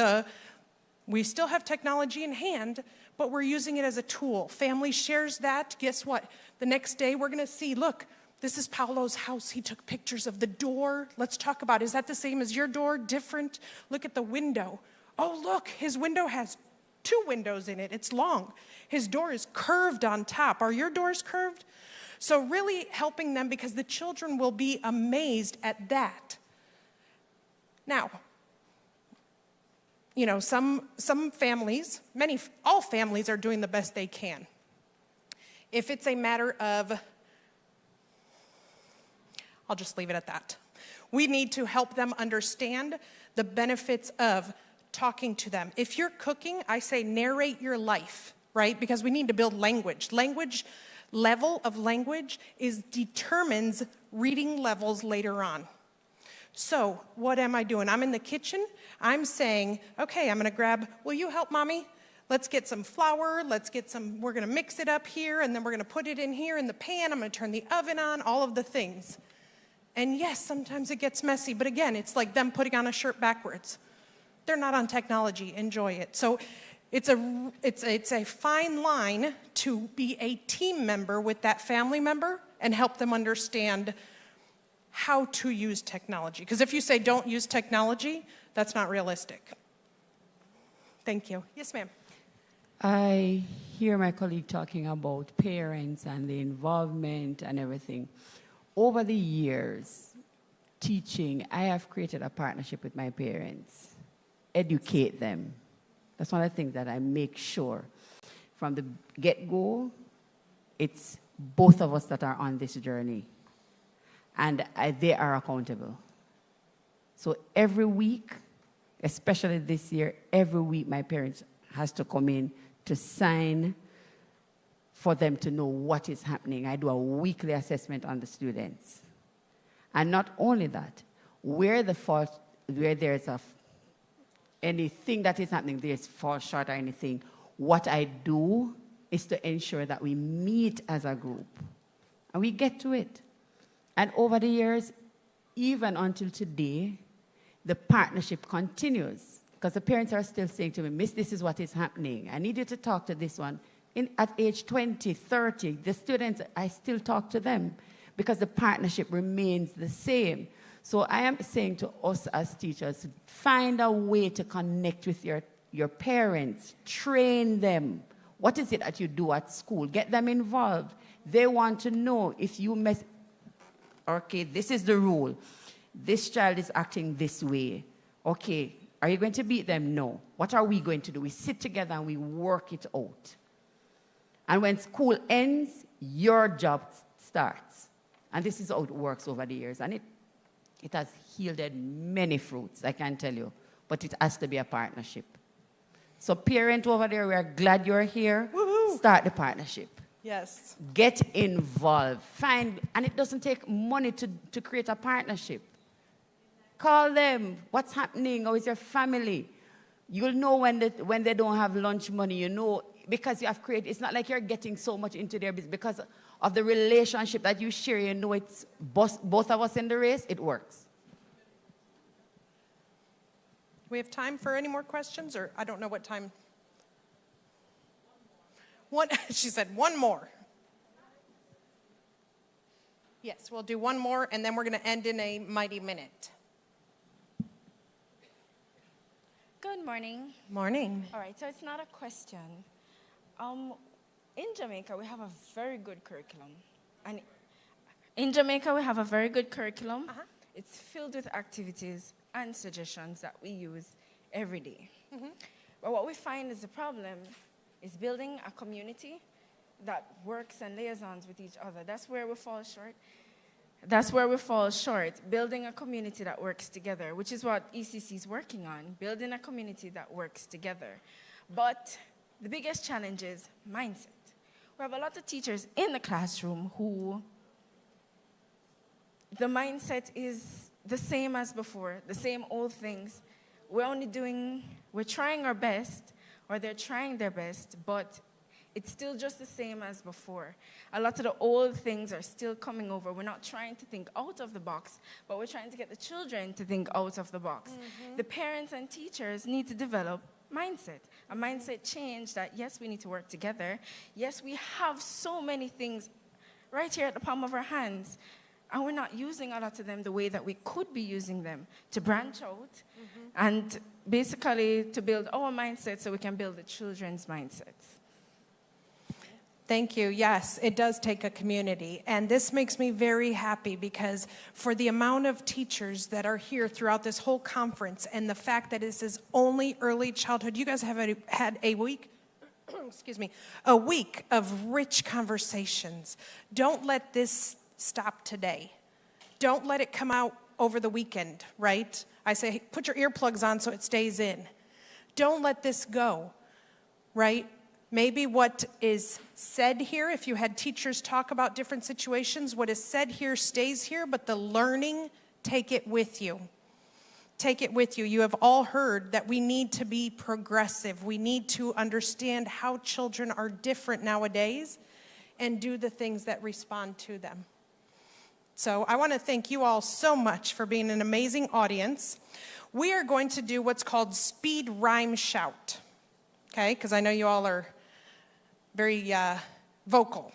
we still have technology in hand, but we're using it as a tool. Family shares that. Guess what? The next day we're going to see, look, this is Paolo's house. He took pictures of the door. Let's talk about, is that the same as your door? Different? Look at the window. Oh, look, his window has 2 windows in it. It's long. His door is curved on top. Are your doors curved? So really helping them because the children will be amazed at that. Now, some families, all families are doing the best they can. If it's a matter of, I'll just leave it at that. We need to help them understand the benefits of talking to them. If you're cooking, I say narrate your life, right? Because we need to build language. Level of language determines reading levels later on. So what am I doing? I'm in the kitchen. I'm saying, okay, I'm going to grab, will you help mommy? Let's get some flour. We're going to mix it up here, and then we're going to put it in here in the pan. I'm going to turn the oven on, all of the things. And yes, sometimes it gets messy, but again, it's like them putting on a shirt backwards. They're not on technology. Enjoy it. So it's a fine line to be a team member with that family member and help them understand how to use technology. Because if you say don't use technology, that's not realistic. Thank you. Yes, ma'am. I hear my colleague talking about parents and the involvement and everything. Over the years, teaching, I have created a partnership with my parents. Educate them. That's one of the things that I make sure. From the get-go, it's both of us that are on this journey. And they are accountable. So every week, especially this year, every week my parents has to come in to sign for them to know what is happening. I do a weekly assessment on the students. And not only that, where there's anything that is happening, there's fall short or anything, what I do is to ensure that we meet as a group and we get to it. And over the years, even until today, the partnership continues because the parents are still saying to me, Miss, this is what is happening. I need you to talk to this one. At age 20, 30, the students, I still talk to them because the partnership remains the same. So I am saying to us as teachers, find a way to connect with your parents, train them. What is it that you do at school? Get them involved. They want to know if you okay, this is the rule. This child is acting this way. Okay, are you going to beat them? No. What are we going to do? We sit together and we work it out. And when school ends, your job starts. And this is how it works over the years. And it has yielded many fruits, I can tell you. But it has to be a partnership. So parent over there, we are glad you're here. Woo-hoo. Start the partnership. Yes. Get involved. And it doesn't take money to create a partnership. Call them. What's happening? How is your family? You'll know when they don't have lunch money. You know, because you have created. It's not like you're getting so much into their business. Because of the relationship that you share, you know it's both of us in the race. It works. We have time for any more questions, or I don't know what time. She said one more. Yes, we'll do one more, and then we're going to end in a mighty minute. Good morning. Morning. All right, so it's not a question. In Jamaica, we have a very good curriculum. And It's filled with activities and suggestions that we use every day. Mm-hmm. But what we find is the problem is building a community that works and liaisons with each other. That's where we fall short. Building a community that works together, which is what ECC is working on, building a community that works together. But the biggest challenge is mindset. We have a lot of teachers in the classroom who the mindset is the same as before, the same old things. We're trying our best, or they're trying their best, but it's still just the same as before. A lot of the old things are still coming over. We're not trying to think out of the box, but we're trying to get the children to think out of the box. Mm-hmm. The parents and teachers need to develop a mindset change that, yes, we need to work together. Yes, we have so many things right here at the palm of our hands, and we're not using a lot of them the way that we could be using them to branch out and basically to build our mindset so we can build the children's mindsets. Thank you. Yes, it does take a community. And this makes me very happy because for the amount of teachers that are here throughout this whole conference and the fact that this is only early childhood, you guys have had a week, a week of rich conversations. Don't let this stop today. Don't let it come out over the weekend, right? I say, put your earplugs on so it stays in. Don't let this go, right? Maybe what is said here, if you had teachers talk about different situations, what is said here stays here, but the learning, take it with you. Take it with you. You have all heard that we need to be progressive. We need to understand how children are different nowadays and do the things that respond to them. So I want to thank you all so much for being an amazing audience. We are going to do what's called speed rhyme shout, okay? Because I know you all are very vocal.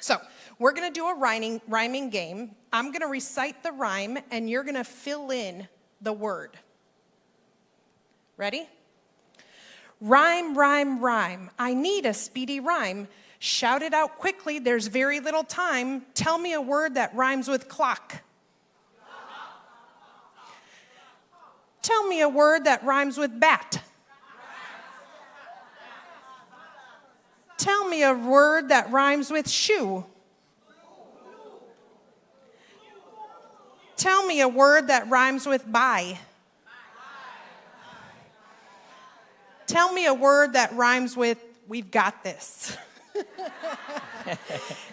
So we're going to do a rhyming game. I'm going to recite the rhyme, and you're going to fill in the word. Ready? Rhyme, rhyme, rhyme. I need a speedy rhyme. Shout it out quickly. There's very little time. Tell me a word that rhymes with clock. Tell me a word that rhymes with bat. Tell me a word that rhymes with shoe. Tell me a word that rhymes with buy. Tell me a word that rhymes with we've got this.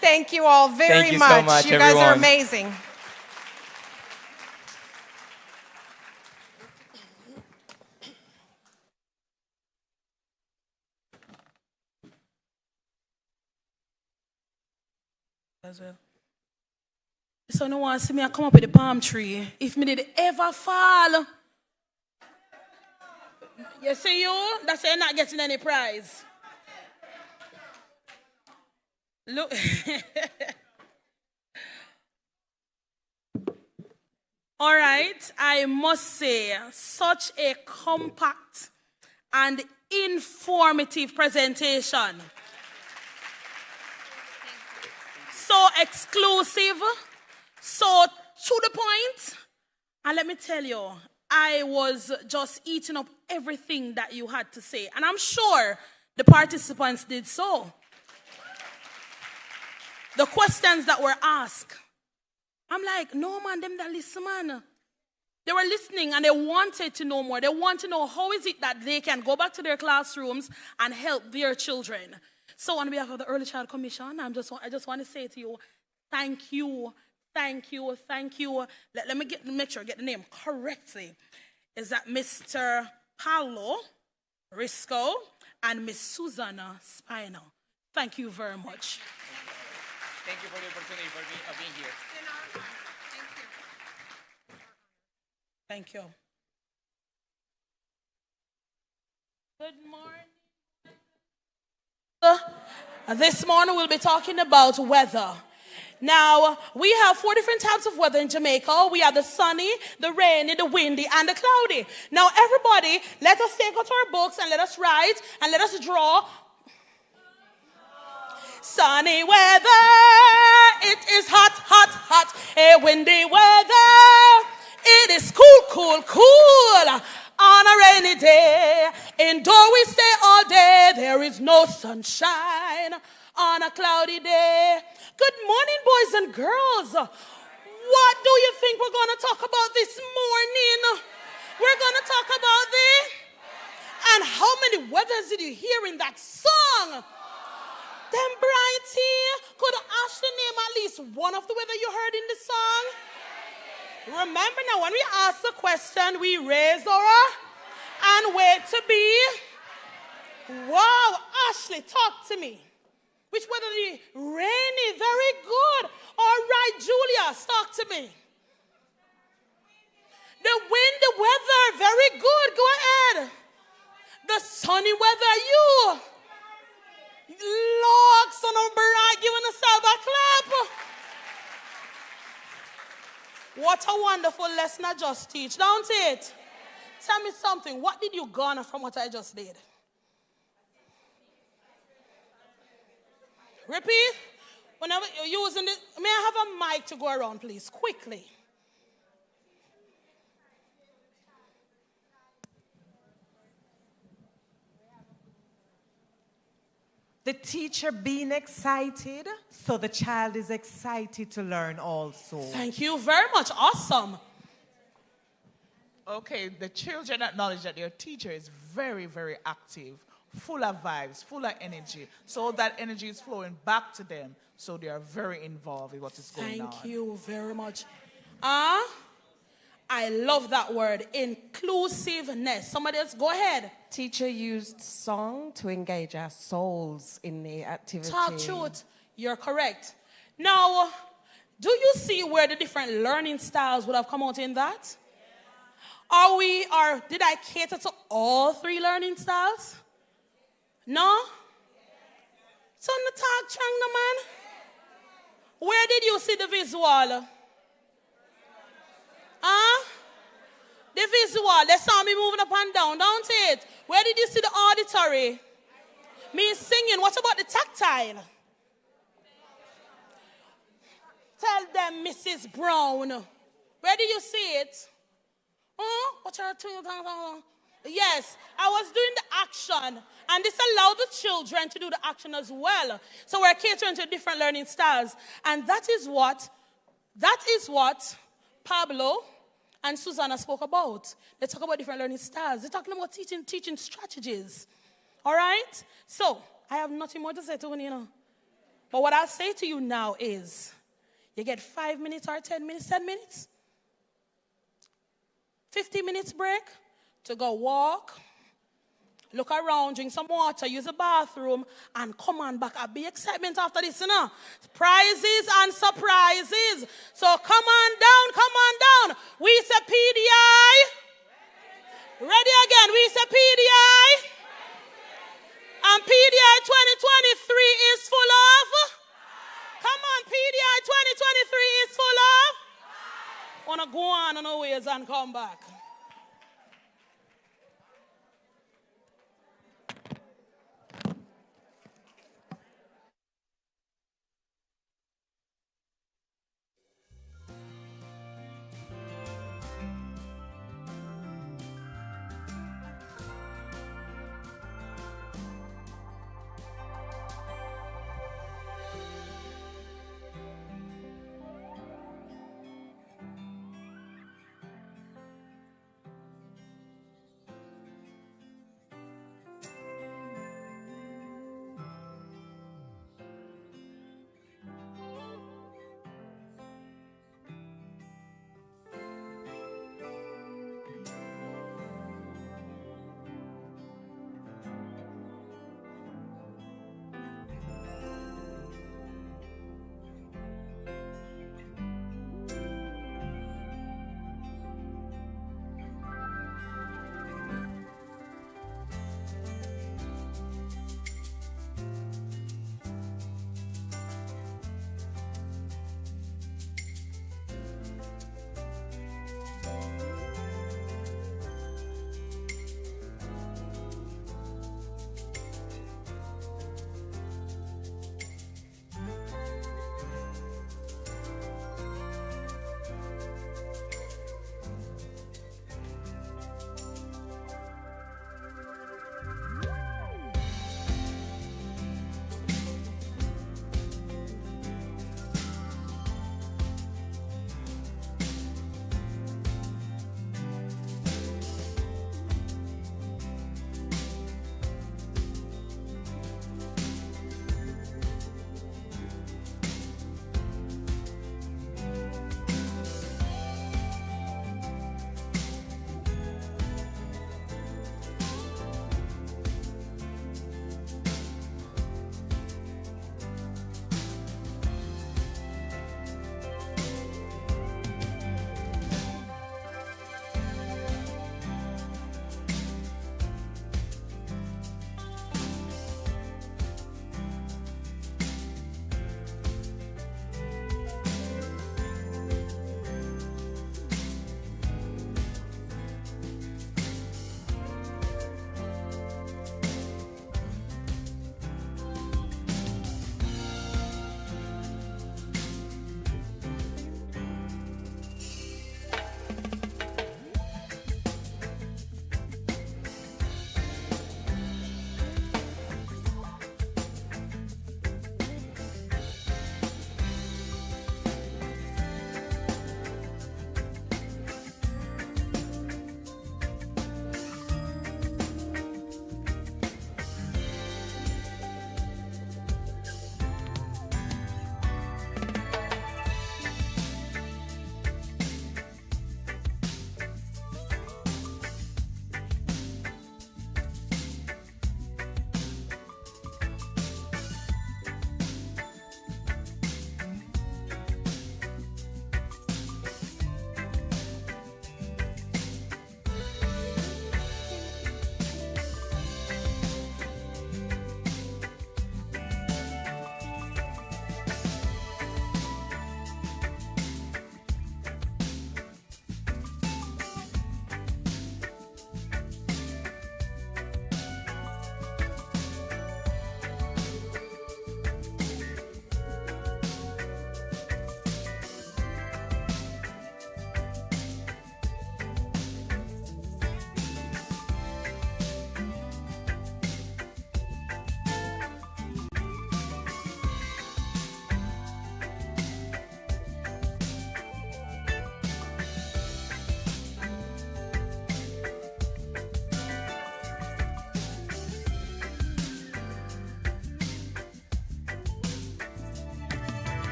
Thank you all very Thank you much. so much, you guys everyone. are amazing. As well. So no one see me I come up with the palm tree. If me did ever fall, you see you? That's why you're not getting any prize. Look. All right, I must say, such a compact and informative presentation. So exclusive, so to the point. And let me tell you, I was just eating up everything that you had to say. And I'm sure the participants did so. The questions that were asked, I'm like, no man, them that listen, man. They were listening and they wanted to know more. They want to know how is it that they can go back to their classrooms and help their children. So on behalf of the Early Child Commission, I just want to say to you, thank you, thank you, thank you. Let me make sure I get the name correctly. Is that Mr. Paulo Risco and Miss Susanna Spino. Thank you very much. Thank you for the opportunity of being here. Thank you. Good morning. This morning we'll be talking about weather. Now, we have 4 different types of weather in Jamaica. We have the sunny, the rainy, the windy, and the cloudy. Now, everybody, let us take out our books and let us write and let us draw. Sunny weather, it is hot, hot, hot. A windy weather, it is cool, cool, cool. On a rainy day, indoor we stay all day. There is no sunshine on a cloudy day. Good morning, boys and girls. What do you think we're going to talk about this morning? We're going to talk about the... And how many weathers did you hear in that song? Them Brighty. Could Ashley name at least one of the weather you heard in the song? Remember now, when we ask the question, we raise our and wait to be. Wow, Ashley, talk to me. Which weather did you? Rainy, very good. All right, Julia, talk to me. The windy weather, very good. Go ahead. The sunny weather, you. Lord, son of bright, giving yourself a clap. What a wonderful lesson I just teach, don't it? Tell me something. What did you garner from what I just did? Repeat. Whenever you're using it, may I have a mic to go around, please, quickly? The teacher being excited, so the child is excited to learn also. Thank you very much. Awesome. Okay, the children acknowledge that their teacher is very, very active, full of vibes, full of energy. So that energy is flowing back to them. So they are very involved in what is going on. Thank you very much. I love that word, inclusiveness. Somebody else, go ahead. Teacher used song to engage our souls in the activity. Talk truth. You're correct. Now, do you see where the different learning styles would have come out in that? Did I cater to all 3 learning styles? No? So the talk chang the man. Where did you see the visual? The visual, they saw me moving up and down, don't it? Where did you see the auditory? Me singing. What about the tactile? Tell them, Mrs. Brown. Where did you see it? What are you? Yes, I was doing the action, and this allowed the children to do the action as well. So we're catering to different learning styles, and that is what Pablo and Susanna spoke about. They talk about different learning styles. They're talking about teaching strategies. All right? So, I have nothing more to say to you. But what I'll say to you now is, you get 5 minutes or 10 minutes, 10 minutes, 50 minutes break to go walk, look around, drink some water, use the bathroom, and come on back. I'll be excitement after this, Prizes and surprises. So come on down. We say PDI. Ready again. We say PDI. And PDI 2023 is full of. Come on, PDI 2023 is full of. Wanna go on our ways and come back.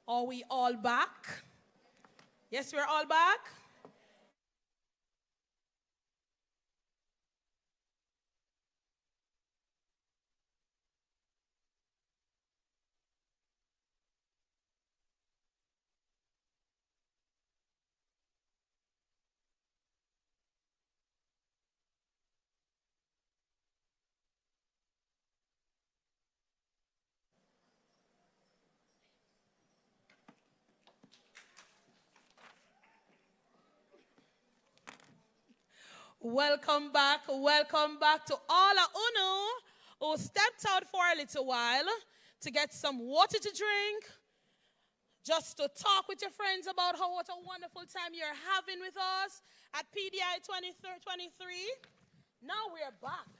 Are we all back? Yes, we're all back. Welcome back to all of Uno who stepped out for a little while to get some water to drink, just to talk with your friends about what a wonderful time you're having with us at PDI 2023. Now we're back.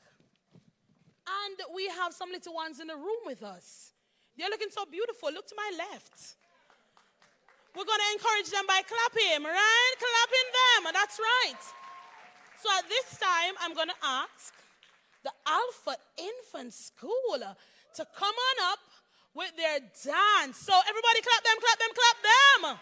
And we have some little ones in the room with us. They're looking so beautiful. Look to my left. We're going to encourage them by clapping, right? Clapping them. That's right. So at this time, I'm going to ask the Alpha Infant School to come on up with their dance. So everybody clap them, clap them, clap them.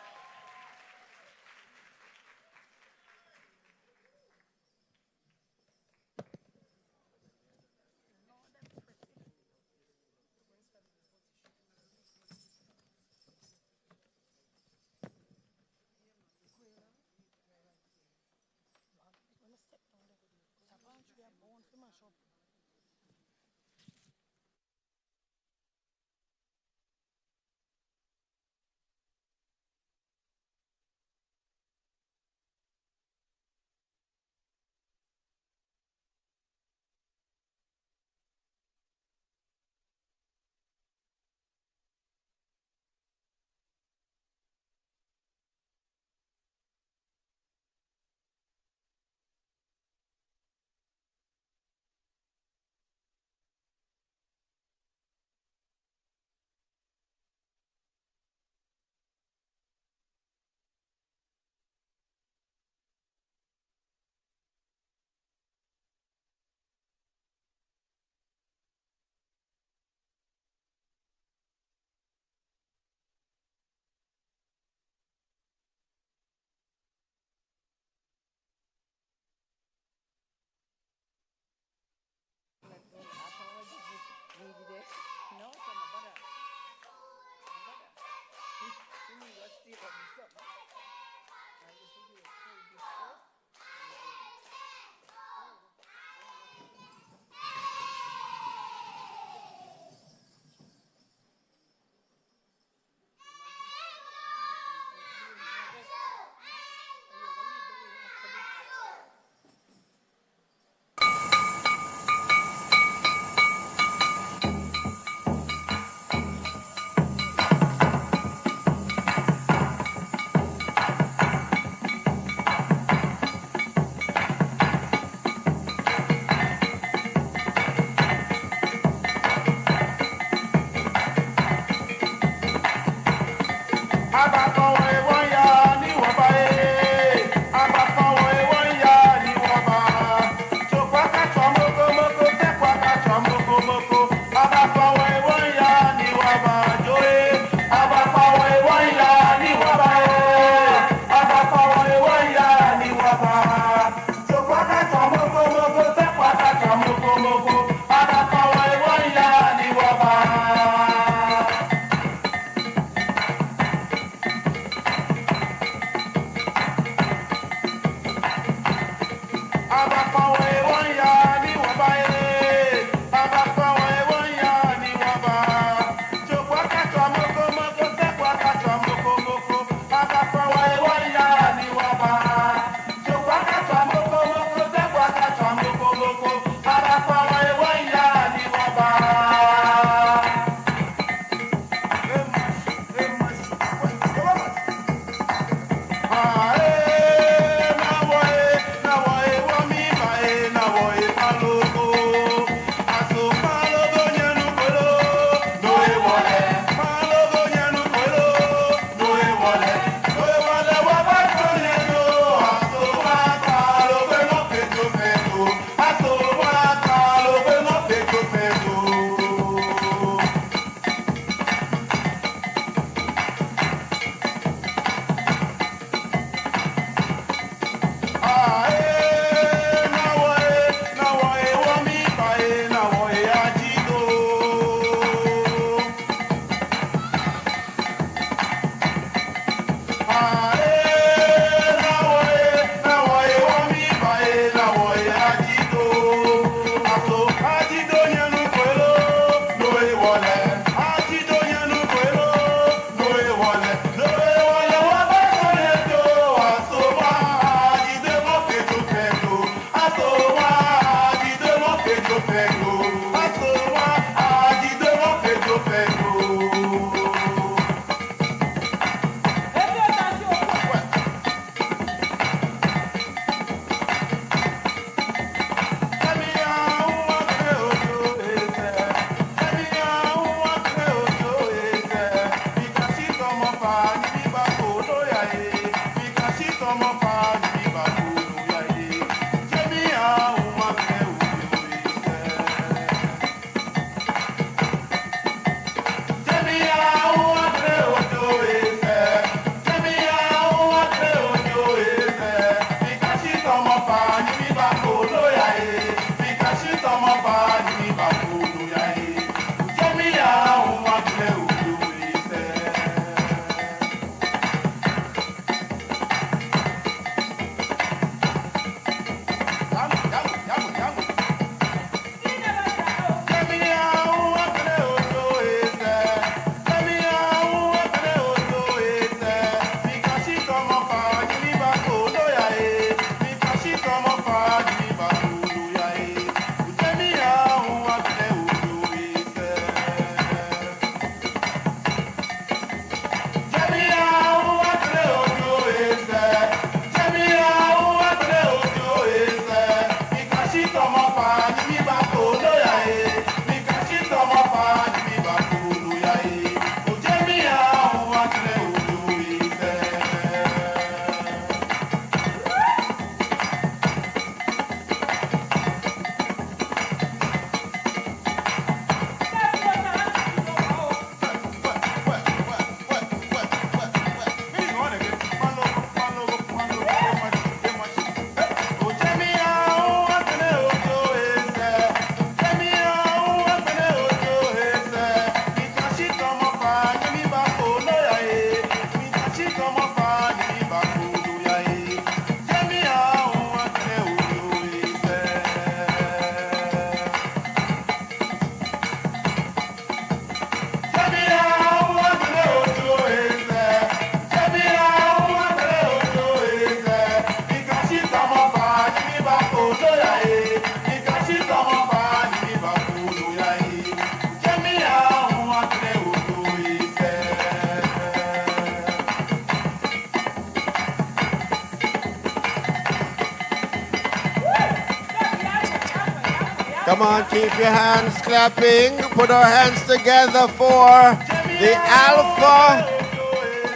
Come on, keep your hands clapping. Put our hands together for the Alpha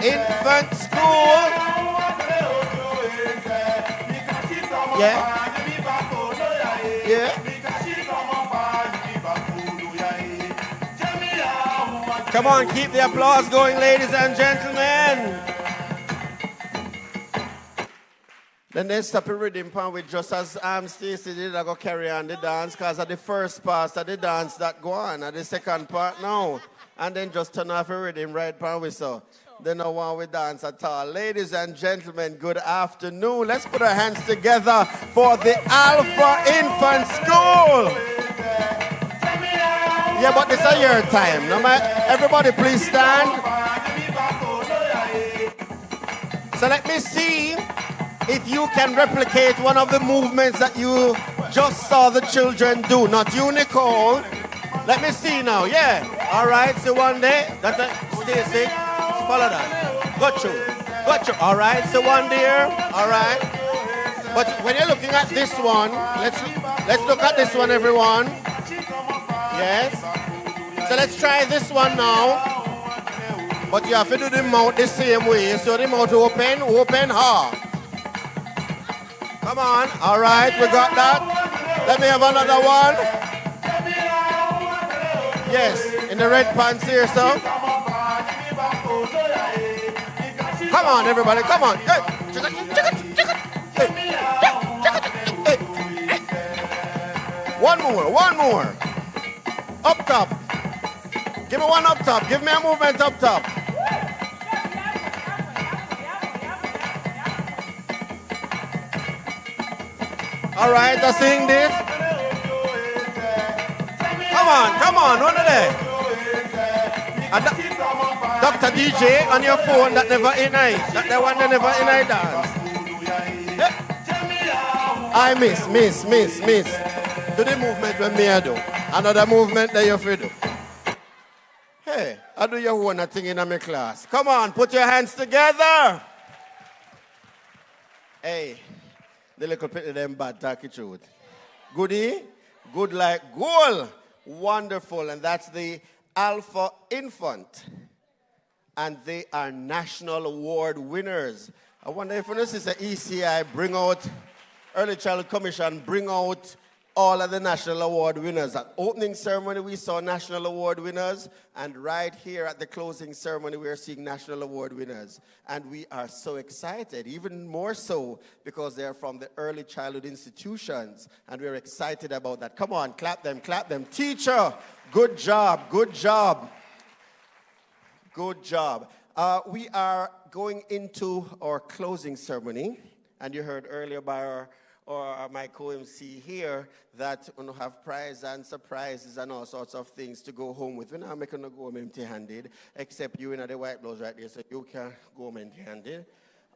Infant School. Yeah. Yeah. Come on, keep the applause going, ladies and gentlemen. Then they stop the rhythm pan with just as Stacey did, I go carry on the dance, because at the first part of the dance that go on, at the second part now. And then just turn off the rhythm right pan whistle. Then no one will dance at all. Ladies and gentlemen, good afternoon. Let's put our hands together for the Alpha Infant School. Yeah, but this is your time. No matter, everybody please stand. So let me see if you can replicate one of the movements that you just saw the children do. Not you, Nicole. Let me see now. Yeah. All right. So one day, Stacey, follow that. Got you. All right. So one there. All right. But when you're looking at this one, let's look at this one, everyone. Yes. So let's try this one now. But you have to do the mouth the same way. So the mouth open hard. Come on. All right, we got that. Let me have another one. Yes, in the red pants here, so. Come on, everybody, come on. Hey. One more. Up top. Give me one up top. Give me a movement up top. All right, I sing this. Come on, one of them. Dr. DJ on your phone that never in I. That one that never in I dance. I miss. Do the movement when me I do. Another movement that you feel do. Hey, I do your own thing in my class. Come on, put your hands together. Hey. The little bit of them bad talking truth. Goodie? Good like goal. Wonderful. And that's the Alpha Infant. And they are national award winners. I wonder if this is the ECI bring out, Early Childhood Commission bring out all of the national award winners. At opening ceremony, we saw national award winners. And right here at the closing ceremony, we are seeing national award winners. And we are so excited, even more so because they're from the early childhood institutions. And we're excited about that. Come on, clap them. Teacher, good job. We are going into our closing ceremony. And you heard earlier by my co-MC here that we have prizes and surprises and all sorts of things to go home with. We're not making to go home empty-handed, except you in the white blouse right there, so you can go home empty-handed.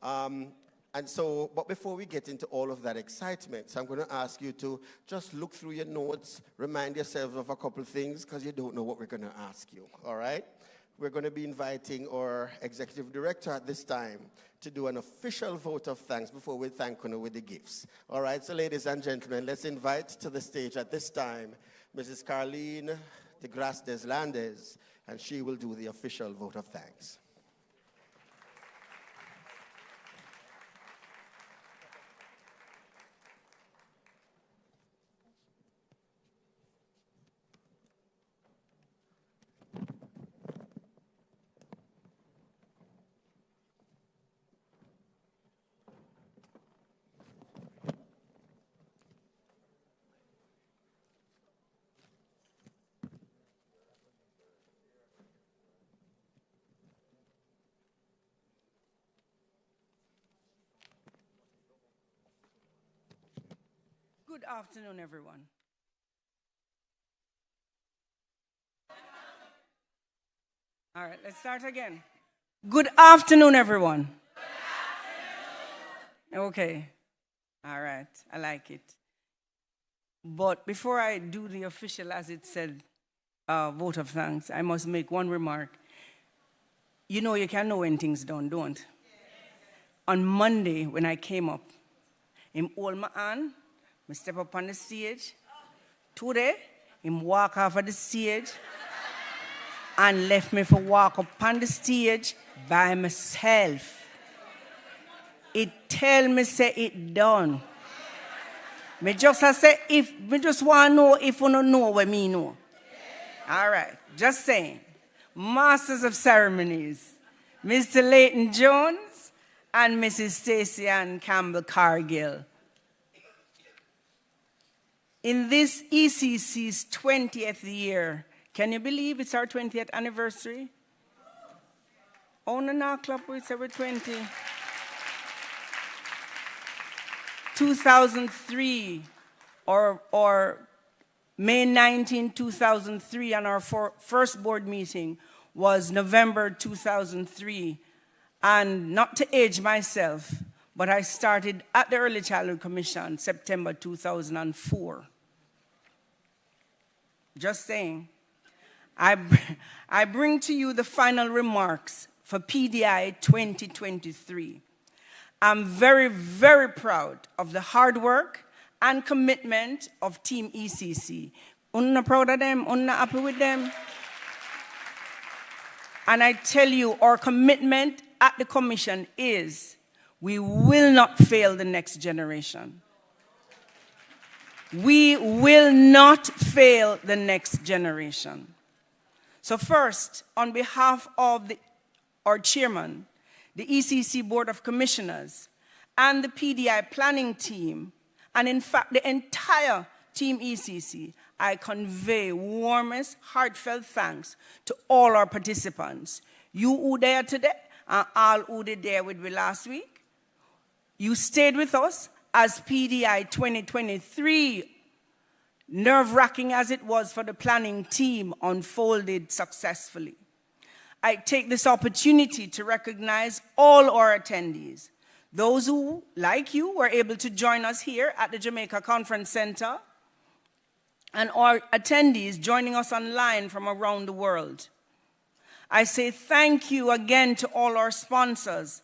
But before we get into all of that excitement, so I'm going to ask you to just look through your notes, remind yourselves of a couple things, because you don't know what we're going to ask you, all right? We're going to be inviting our executive director at this time to do an official vote of thanks before we thank her with the gifts. All right, so ladies and gentlemen, let's invite to the stage at this time Mrs. Carlene de Gras des Landes, and she will do the official vote of thanks. Good afternoon, everyone. All right, let's start again. Good afternoon, everyone. Good afternoon. Okay. All right, I like it. But before I do the official, as it said, vote of thanks, I must make one remark. You know you can know when things done, don't? Yes. On Monday, when I came up, him hold my hand, I step up on the stage. Today, him walk off of the stage and left me for walk up on the stage by myself. It tell me say it done. Me just say if me just want to know if you don't know what me know. All right, just saying. Masters of Ceremonies, Mr. Leighton Jones and Mrs. Stacey Ann Campbell Cargill. In this ECC's 20th year, can you believe it's our 20th anniversary? Oh, no, clap, we say we're 20. 2003, or May 19, 2003, and our first board meeting was November 2003. And not to age myself, but I started at the Early Childhood Commission September 2004. Just saying. I bring to you the final remarks for PDI 2023. I'm very, very proud of the hard work and commitment of Team ECC. I'm not proud of them, I'm not happy with them. And I tell you, our commitment at the Commission is we will not fail the next generation. We will not fail the next generation. So first, on behalf of our chairman, the ECC Board of Commissioners, and the PDI planning team, and in fact the entire Team ECC, I convey warmest, heartfelt thanks to all our participants. You who there today, and all who did there with me last week. You stayed with us as PDI 2023, nerve-wracking as it was for the planning team, unfolded successfully. I take this opportunity to recognize all our attendees, those who, like you, were able to join us here at the Jamaica Conference Center, and our attendees joining us online from around the world. I say thank you again to all our sponsors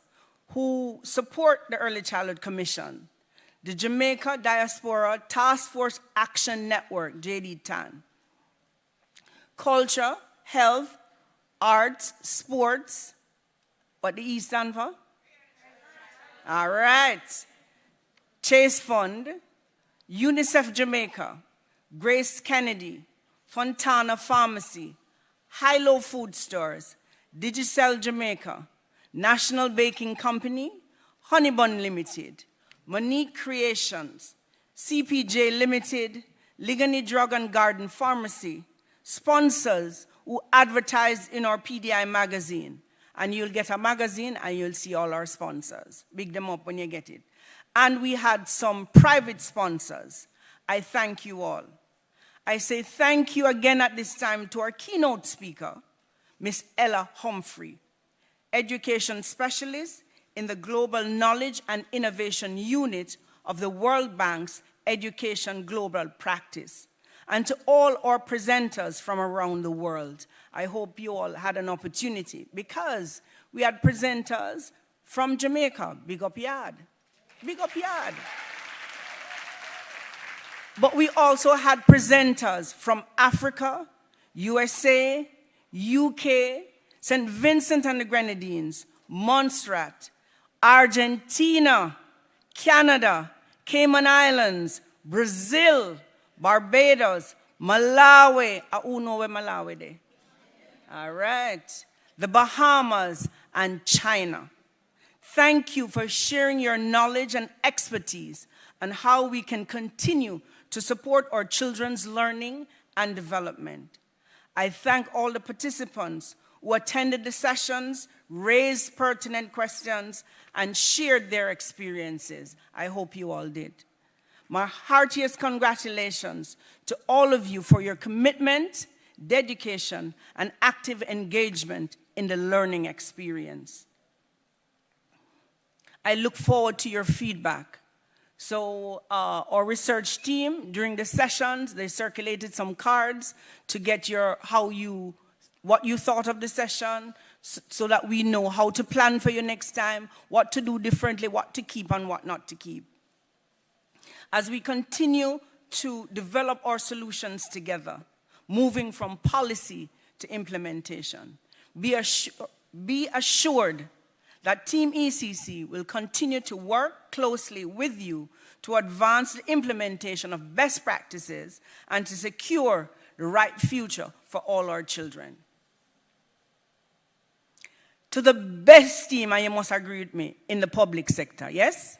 who support the Early Childhood Commission, the Jamaica Diaspora Task Force Action Network, JD-TAN, culture, health, arts, sports, what the E stand for? All right. Chase Fund, UNICEF Jamaica, Grace Kennedy, Fontana Pharmacy, High-Low Food Stores, Digicel Jamaica, National Baking Company, Honeybun Limited, Monique Creations, CPJ Limited, Ligani Drug and Garden Pharmacy, sponsors who advertise in our PDI magazine. And you'll get a magazine and you'll see all our sponsors. Big them up when you get it. And we had some private sponsors. I thank you all. I say thank you again at this time to our keynote speaker, Miss Ella Humphrey, education specialist in the Global Knowledge and Innovation Unit of the World Bank's Education Global Practice. And to all our presenters from around the world, I hope you all had an opportunity, because we had presenters from Jamaica. Big up yard. Big up yard. But we also had presenters from Africa, USA, UK, St. Vincent and the Grenadines, Montserrat, Argentina, Canada, Cayman Islands, Brazil, Barbados, Malawi. Who know where Malawi is? All right. The Bahamas and China. Thank you for sharing your knowledge and expertise on how we can continue to support our children's learning and development. I thank all the participants who attended the sessions, raised pertinent questions, and shared their experiences. I hope you all did. My heartiest congratulations to all of you for your commitment, dedication, and active engagement in the learning experience. I look forward to your feedback So our research team, during the sessions, they circulated some cards to get what you thought of the session, so that we know how to plan for you next time, what to do differently, what to keep and what not to keep. As we continue to develop our solutions together, moving from policy to implementation, be assured that Team ECC will continue to work closely with you to advance the implementation of best practices and to secure the right future for all our children. To the best team, and you must agree with me, in the public sector, yes?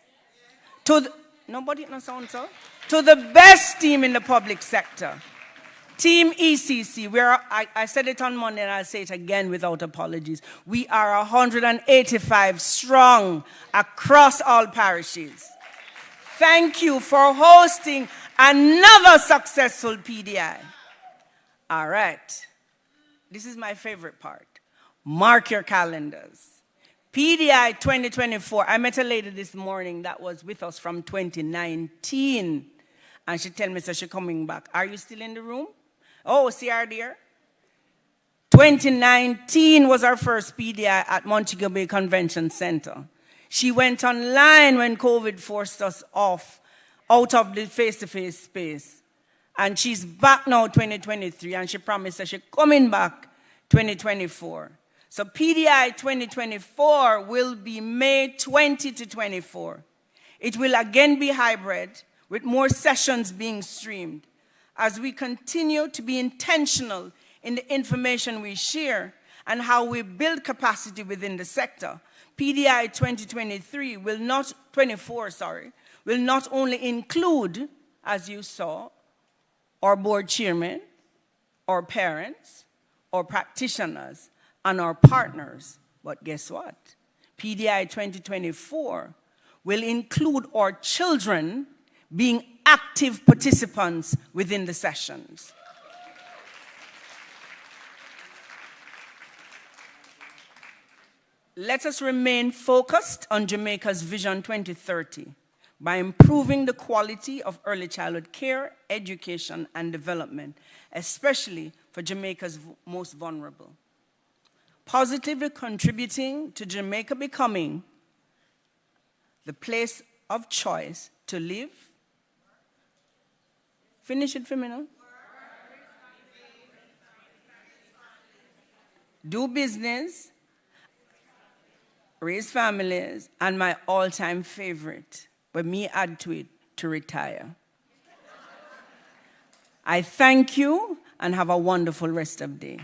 Nobody no sound so? To the best team in the public sector, Team ECC, I said it on Monday and I'll say it again without apologies. We are 185 strong across all parishes. Thank you for hosting another successful PDI. All right. This is my favorite part. Mark your calendars. PDI 2024. I met a lady this morning that was with us from 2019. And she told me so she's coming back. Are you still in the room? Oh, see her there? 2019 was our first PDI at Montego Bay Convention Center. She went online when COVID forced us out of the face-to-face space. And she's back now 2023, and she promised that she's coming back 2024. So PDI 2024 will be May 20 to 24. It will again be hybrid, with more sessions being streamed. As we continue to be intentional in the information we share and how we build capacity within the sector, PDI 2023 will not only include, as you saw, our board chairman, our parents, our practitioners, and our partners. But guess what? PDI 2024 will include our children being active participants within the sessions. Let us remain focused on Jamaica's Vision 2030 by improving the quality of early childhood care, education, and development, especially for Jamaica's most vulnerable. Positively contributing to Jamaica becoming the place of choice to live. Finish it for me now. Do business, raise families, and my all-time favorite, but me add to it, to retire. I thank you and have a wonderful rest of the day.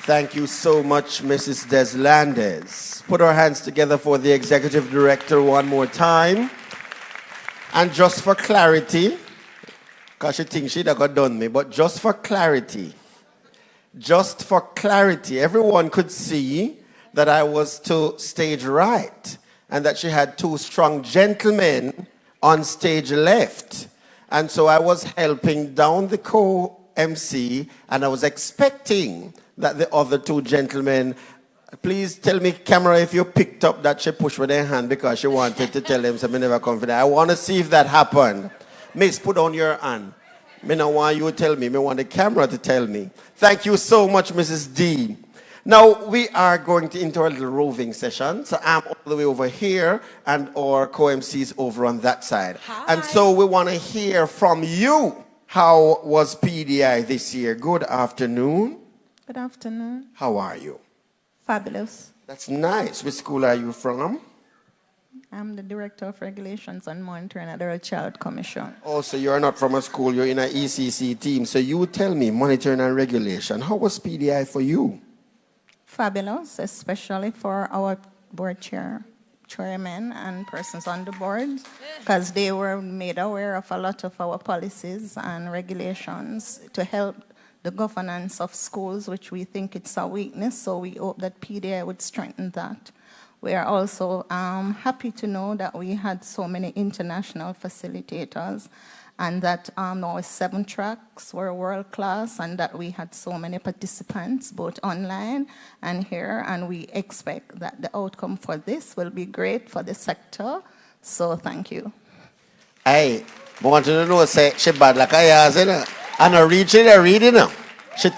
Thank you so much, Mrs. Deslandes. Put our hands together for the Executive Director one more time. And just for clarity, because she thinks she'd have done me, but just for clarity, everyone could see that I was to stage right and that she had two strong gentlemen on stage left. And so I was helping down the co-MC, and I was expecting that the other two gentlemen, please tell me, camera, if you picked up that she pushed with her hand because she wanted to tell them something never confident. I want to see if that happened. Miss, put on your hand. Me don't want you to tell me. Me want the camera to tell me. Thank you so much, Mrs. D. Now, we are going into our little roving session. So I'm all the way over here, and our co-MCs over on that side. Hi. And so we want to hear from you. How was PDI this year? Good afternoon. Good afternoon. How are you? Fabulous. That's nice. Which school are you from? I'm the Director of Regulations and Monitoring at the Early Child Commission. Also, you're not from a school, you're in an ECC team. So you tell me, monitoring and regulation, how was PDI for you? Fabulous, especially for our board chairmen and persons on the board, because they were made aware of a lot of our policies and regulations to help the governance of schools, which we think it's a weakness, so we hope that PDI would strengthen that. We are also happy to know that we had so many international facilitators and that our 7 tracks were world class, and that we had so many participants, both online and here, and we expect that the outcome for this will be great for the sector. So thank you. Hey, I want you to know, say, she bad like I has, you know. And her reading, you know. She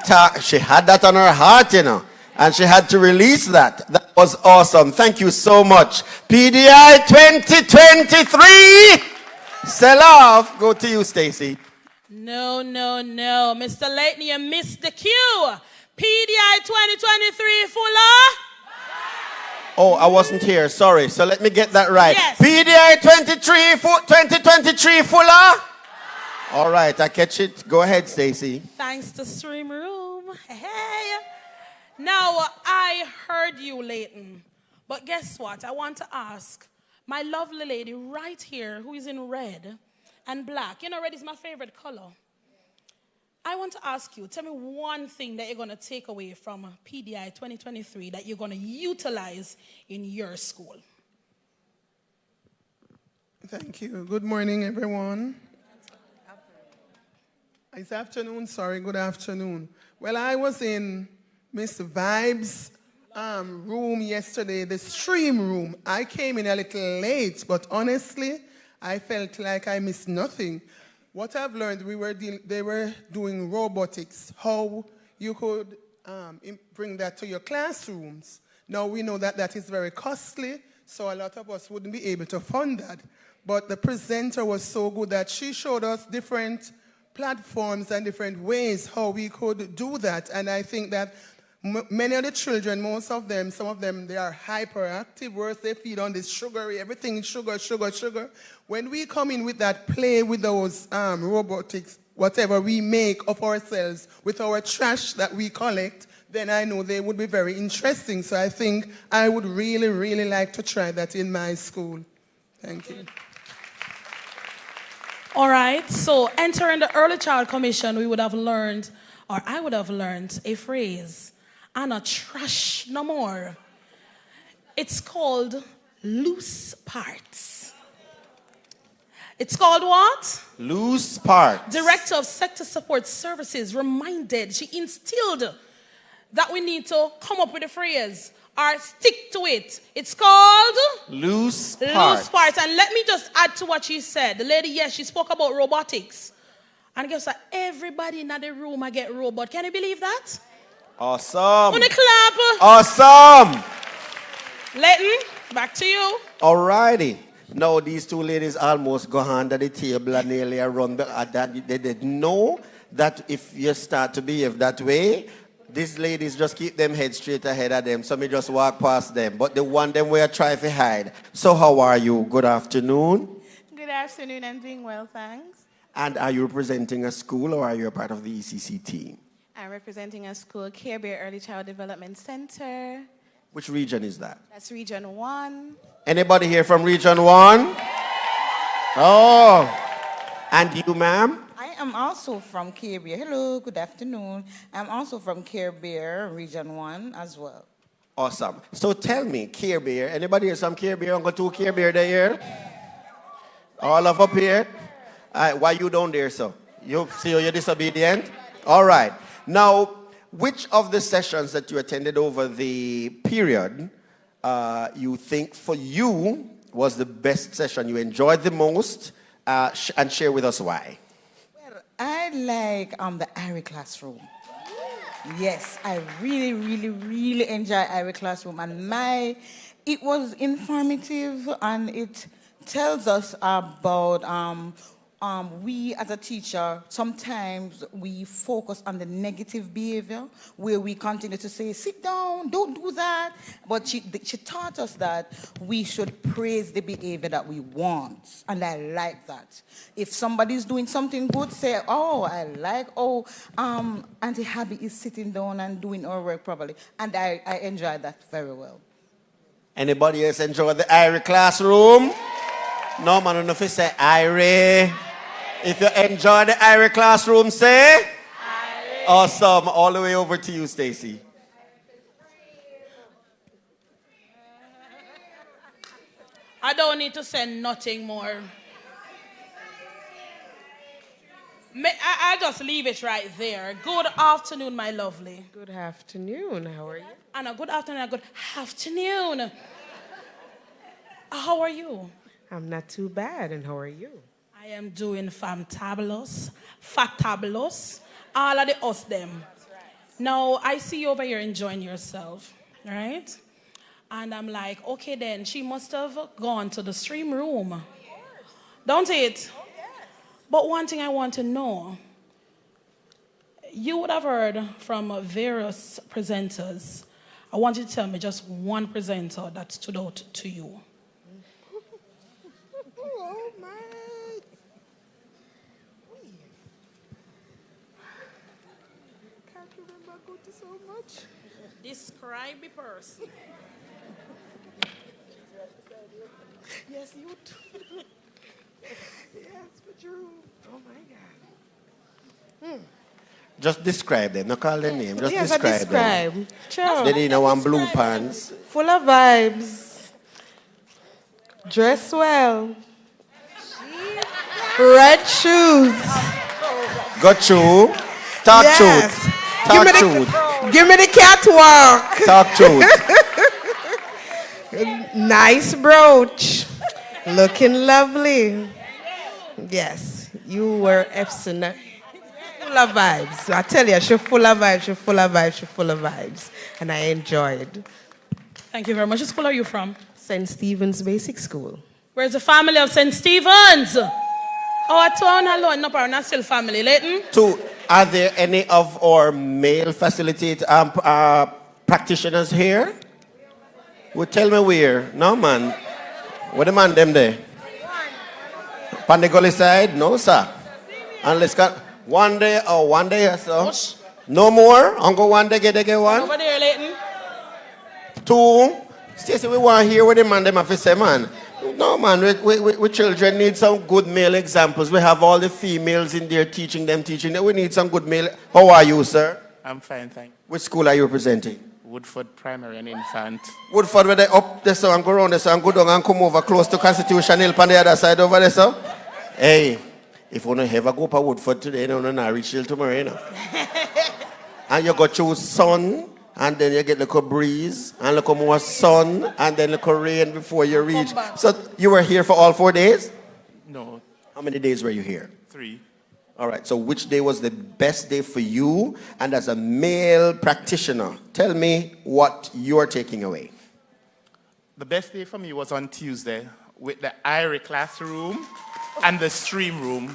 had that on her heart, you know. And she had to release that. That was awesome. Thank you so much. PDI 2023. Sell off. Go to you, Stacy. No. Mr. Layton, you missed the cue. PDI 2023 Fuller. Oh, I wasn't here. Sorry. So let me get that right. Yes. PDI 2023 Fuller. All right, I catch it. Go ahead, Stacy. Thanks to Stream Room. Hey. Now, I heard you, Layton. But guess what? I want to ask my lovely lady right here who is in red and black. You know, red is my favorite color. I want to ask you, tell me one thing that you're going to take away from PDI 2023 that you're going to utilize in your school. Thank you. Good morning, everyone. It's afternoon, sorry, good afternoon. Well, I was in Miss Vibe's room yesterday, the stream room. I came in a little late, but honestly, I felt like I missed nothing. What I've learned, they were doing robotics, how you could bring that to your classrooms. Now we know that that is very costly, so a lot of us wouldn't be able to fund that. But the presenter was so good that she showed us different platforms and different ways how we could do that. And I think that many of the children, most of them, some of them, they are hyperactive, whereas they feed on this sugary, everything sugar. When we come in with that play with those robotics, whatever we make of ourselves with our trash that we collect, then I know they would be very interesting. So I think I would really, really like to try that in my school. Thank you. All right, so entering the Early Child Commission, we would have learned, or I would have learned a phrase, "I'm not trash no more." It's called loose parts. It's called what? Loose parts. Director of Sector Support Services reminded, she instilled that we need to come up with a phrase or stick to it. It's called loose parts. Loose parts. And let me just add to what she said. The lady, yes, she spoke about robotics. And guess what? Everybody in the room I get robot. Can you believe that? Awesome. On the clap. Awesome. Layton, back to you. All righty. Now these two ladies almost go under the table and nearly run. They didn't know that if you start to behave that way, these ladies just keep them head straight ahead of them, so me just walk past them. But the one them we are trying to hide. So how are you? Good afternoon. Good afternoon, I'm doing well, thanks. And are you representing a school or are you a part of the ECC team? I'm representing a school, Care Bear Early Child Development Center. Which region is that? That's Region 1. Anybody here from Region 1? Oh. And you, ma'am? I am also from Care Bear. Hello, good afternoon. I'm also from Care Bear, Region 1 as well. Awesome. So tell me, Care Bear, anybody here from Care Bear? Uncle 2 Care Bear there here? All of up here? Why you down there, so? You see you're disobedient? All right. Now, which of the sessions that you attended over the period you think for you was the best session you enjoyed the most, and share with us why? I like the IRE classroom. Yes, I really enjoy IRE classroom, and it was informative, and it tells us about we as a teacher, sometimes we focus on the negative behavior where we continue to say, sit down, don't do that. But she taught us that we should praise the behavior that we want. And I like that. If somebody's doing something good, say, oh, I like, Auntie Habby is sitting down and doing her work properly. And I enjoy that very well. Anybody else enjoy the IRE classroom? No, man, enough to say IRE. If you enjoy the IRE classroom, say IRE. Awesome. All the way over to you, Stacy. I don't need to say nothing more. I'll just leave it right there. Good afternoon, my lovely. Good afternoon. How are you? And a good afternoon, a good afternoon. How are you? I'm not too bad. And how are you? I am doing fantabulous, fatabulous, all of the us them. Now, I see you over here enjoying yourself, right? And I'm like, okay then, she must have gone to the stream room. Don't it? But one thing I want to know, you would have heard from various presenters. I want you to tell me just one presenter that stood out to you. Oh, my. Can't remember go to so much. Describe the person. Yes, you too. Yes, but you. Oh my God. Just describe them. Not call their name. Just Yes, describe them. Sure. They in one blue pants. Full of vibes. Dress well. Red shoes. Got you. Talk Yes. truth. Talk truth. Give me the catwalk. Talk truth. Nice brooch. Looking lovely. Yes, you were excellent. Full of vibes. I tell you, she's full of vibes, she's full of vibes, she's full of vibes. And I enjoyed. Thank you very much. What school are you from? St. Stephen's Basic School. Where's the family of St. Stephen's? Oh, a town alone. No problem. Not still family. Leighton? Two, are there any of our male practitioners here? Well, tell me where. No, man. Where the man them there? On the gully side? No, sir. Unless got one day or one day or so. No more? Uncle one day get one? Over there, Leighton. Two. Stacey, we want to hear what the man them have to say, man. No, man. We children need some good male examples. We have all the females in there teaching them. We need some good male. How are you, sir? I'm fine, thank you. Which school are you representing? Woodford Primary and Infant. Woodford, where they up there, so and go around there, so and go down and come over close to Constitution Hill on the other side over there, so. Hey, if you don't ever go to Woodford today, you don't reach till tomorrow, you know. And you go choose sun, and then you get like a breeze, and like more sun, and then like a rain before you reach. So you were here for all 4 days? No. How many days were you here? 3. All right, so which day was the best day for you? And as a male practitioner, tell me what you're taking away. The best day for me was on Tuesday with the IRE classroom and the stream room.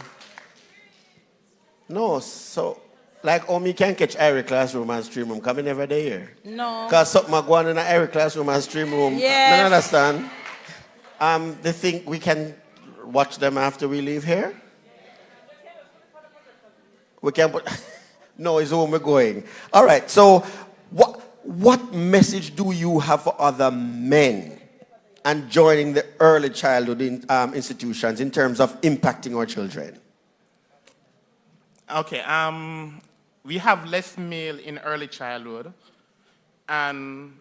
No, so, like, me can't catch IRE classroom and stream room, coming every day here. No. Because something I go on in the IRE classroom and stream room. Yes. I understand. They think we can watch them after we leave here? We can put... No, it's where we're going. All right, so what message do you have for other men and joining the early childhood institutions in terms of impacting our children? Okay, we have less male in early childhood, and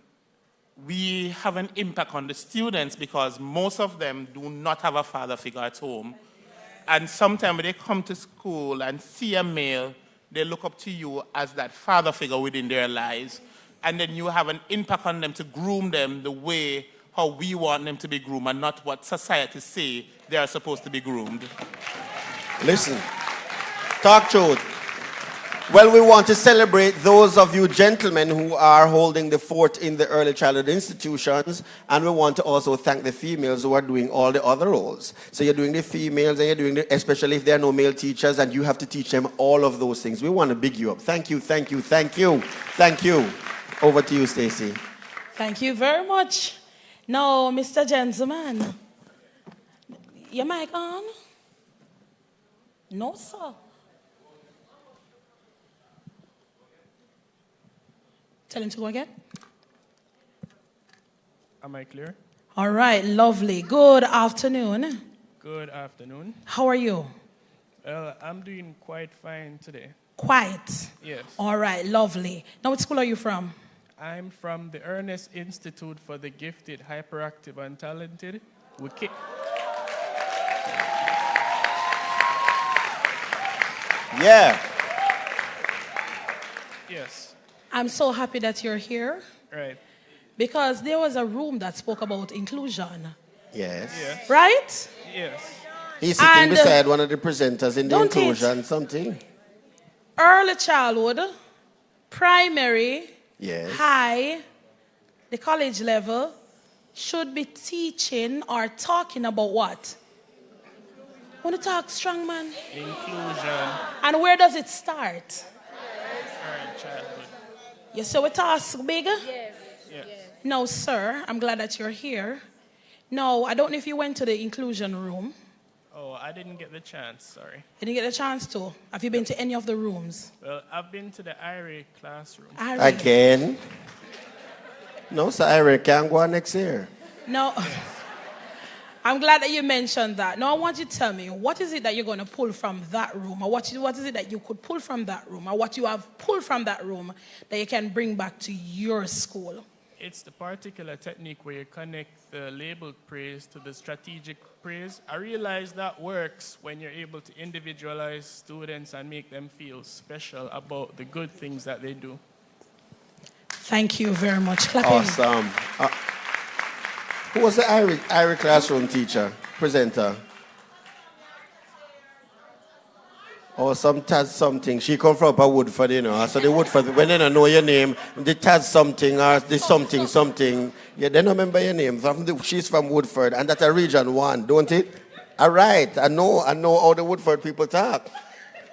we have an impact on the students because most of them do not have a father figure at home. And sometimes when they come to school and see a male, they look up to you as that father figure within their lives. And then you have an impact on them to groom them the way how we want them to be groomed and not what society say they are supposed to be groomed. Listen, talk truth. Well, we want to celebrate those of you gentlemen who are holding the fort in the early childhood institutions, and we want to also thank the females who are doing all the other roles. So you're doing the females, and you're doing especially if there are no male teachers, and you have to teach them all of those things. We want to big you up. Thank you, thank you, thank you, thank you. Over to you, Stacey. Thank you very much. Now, Mr. Gentleman, your mic on? No, sir. Tell him to go again. Am I clear? All right, lovely. Good afternoon. Good afternoon. How are you? Well, I'm doing quite fine today. Quiet? Yes. All right, lovely. Now, what school are you from? I'm from the Ernest Institute for the Gifted, Hyperactive, and Talented. Yeah. Yes. I'm so happy that you're here Right. because there was a room that spoke about inclusion. Yes. Right? Yes. He's sitting And, beside one of the presenters in the don't it? inclusion something. Early childhood, primary, Yes. high, the college level should be teaching or talking about what? Want to talk strong, man? Inclusion. And where does it start? Early childhood. You see we task big? Yes. No, sir. I'm glad that you're here. No, I don't know if you went to the inclusion room. Oh, I didn't get the chance, sorry. You didn't get a chance to. Have you been to any of the rooms? Well, I've been to the IRA classroom. Again. No, sir, I can go on next year. No. I'm glad that you mentioned that. Now, I want you to tell me, what is it that you're going to pull from that room? Or what is it that you could pull from that room? Or what you have pulled from that room that you can bring back to your school? It's the particular technique where you connect the labeled praise to the strategic praise. I realize that works when you're able to individualize students and make them feel special about the good things that they do. Thank you very much. Clapping. Awesome. Who was the IRA classroom teacher, presenter? Or some Taz something. She come from Upper Woodford, you know. So the Woodford, when they don't know your name, they Taz something or the something. Yeah, they don't remember your name. She's from Woodford, and that's a region 1, don't it? All right. I know how the Woodford people talk.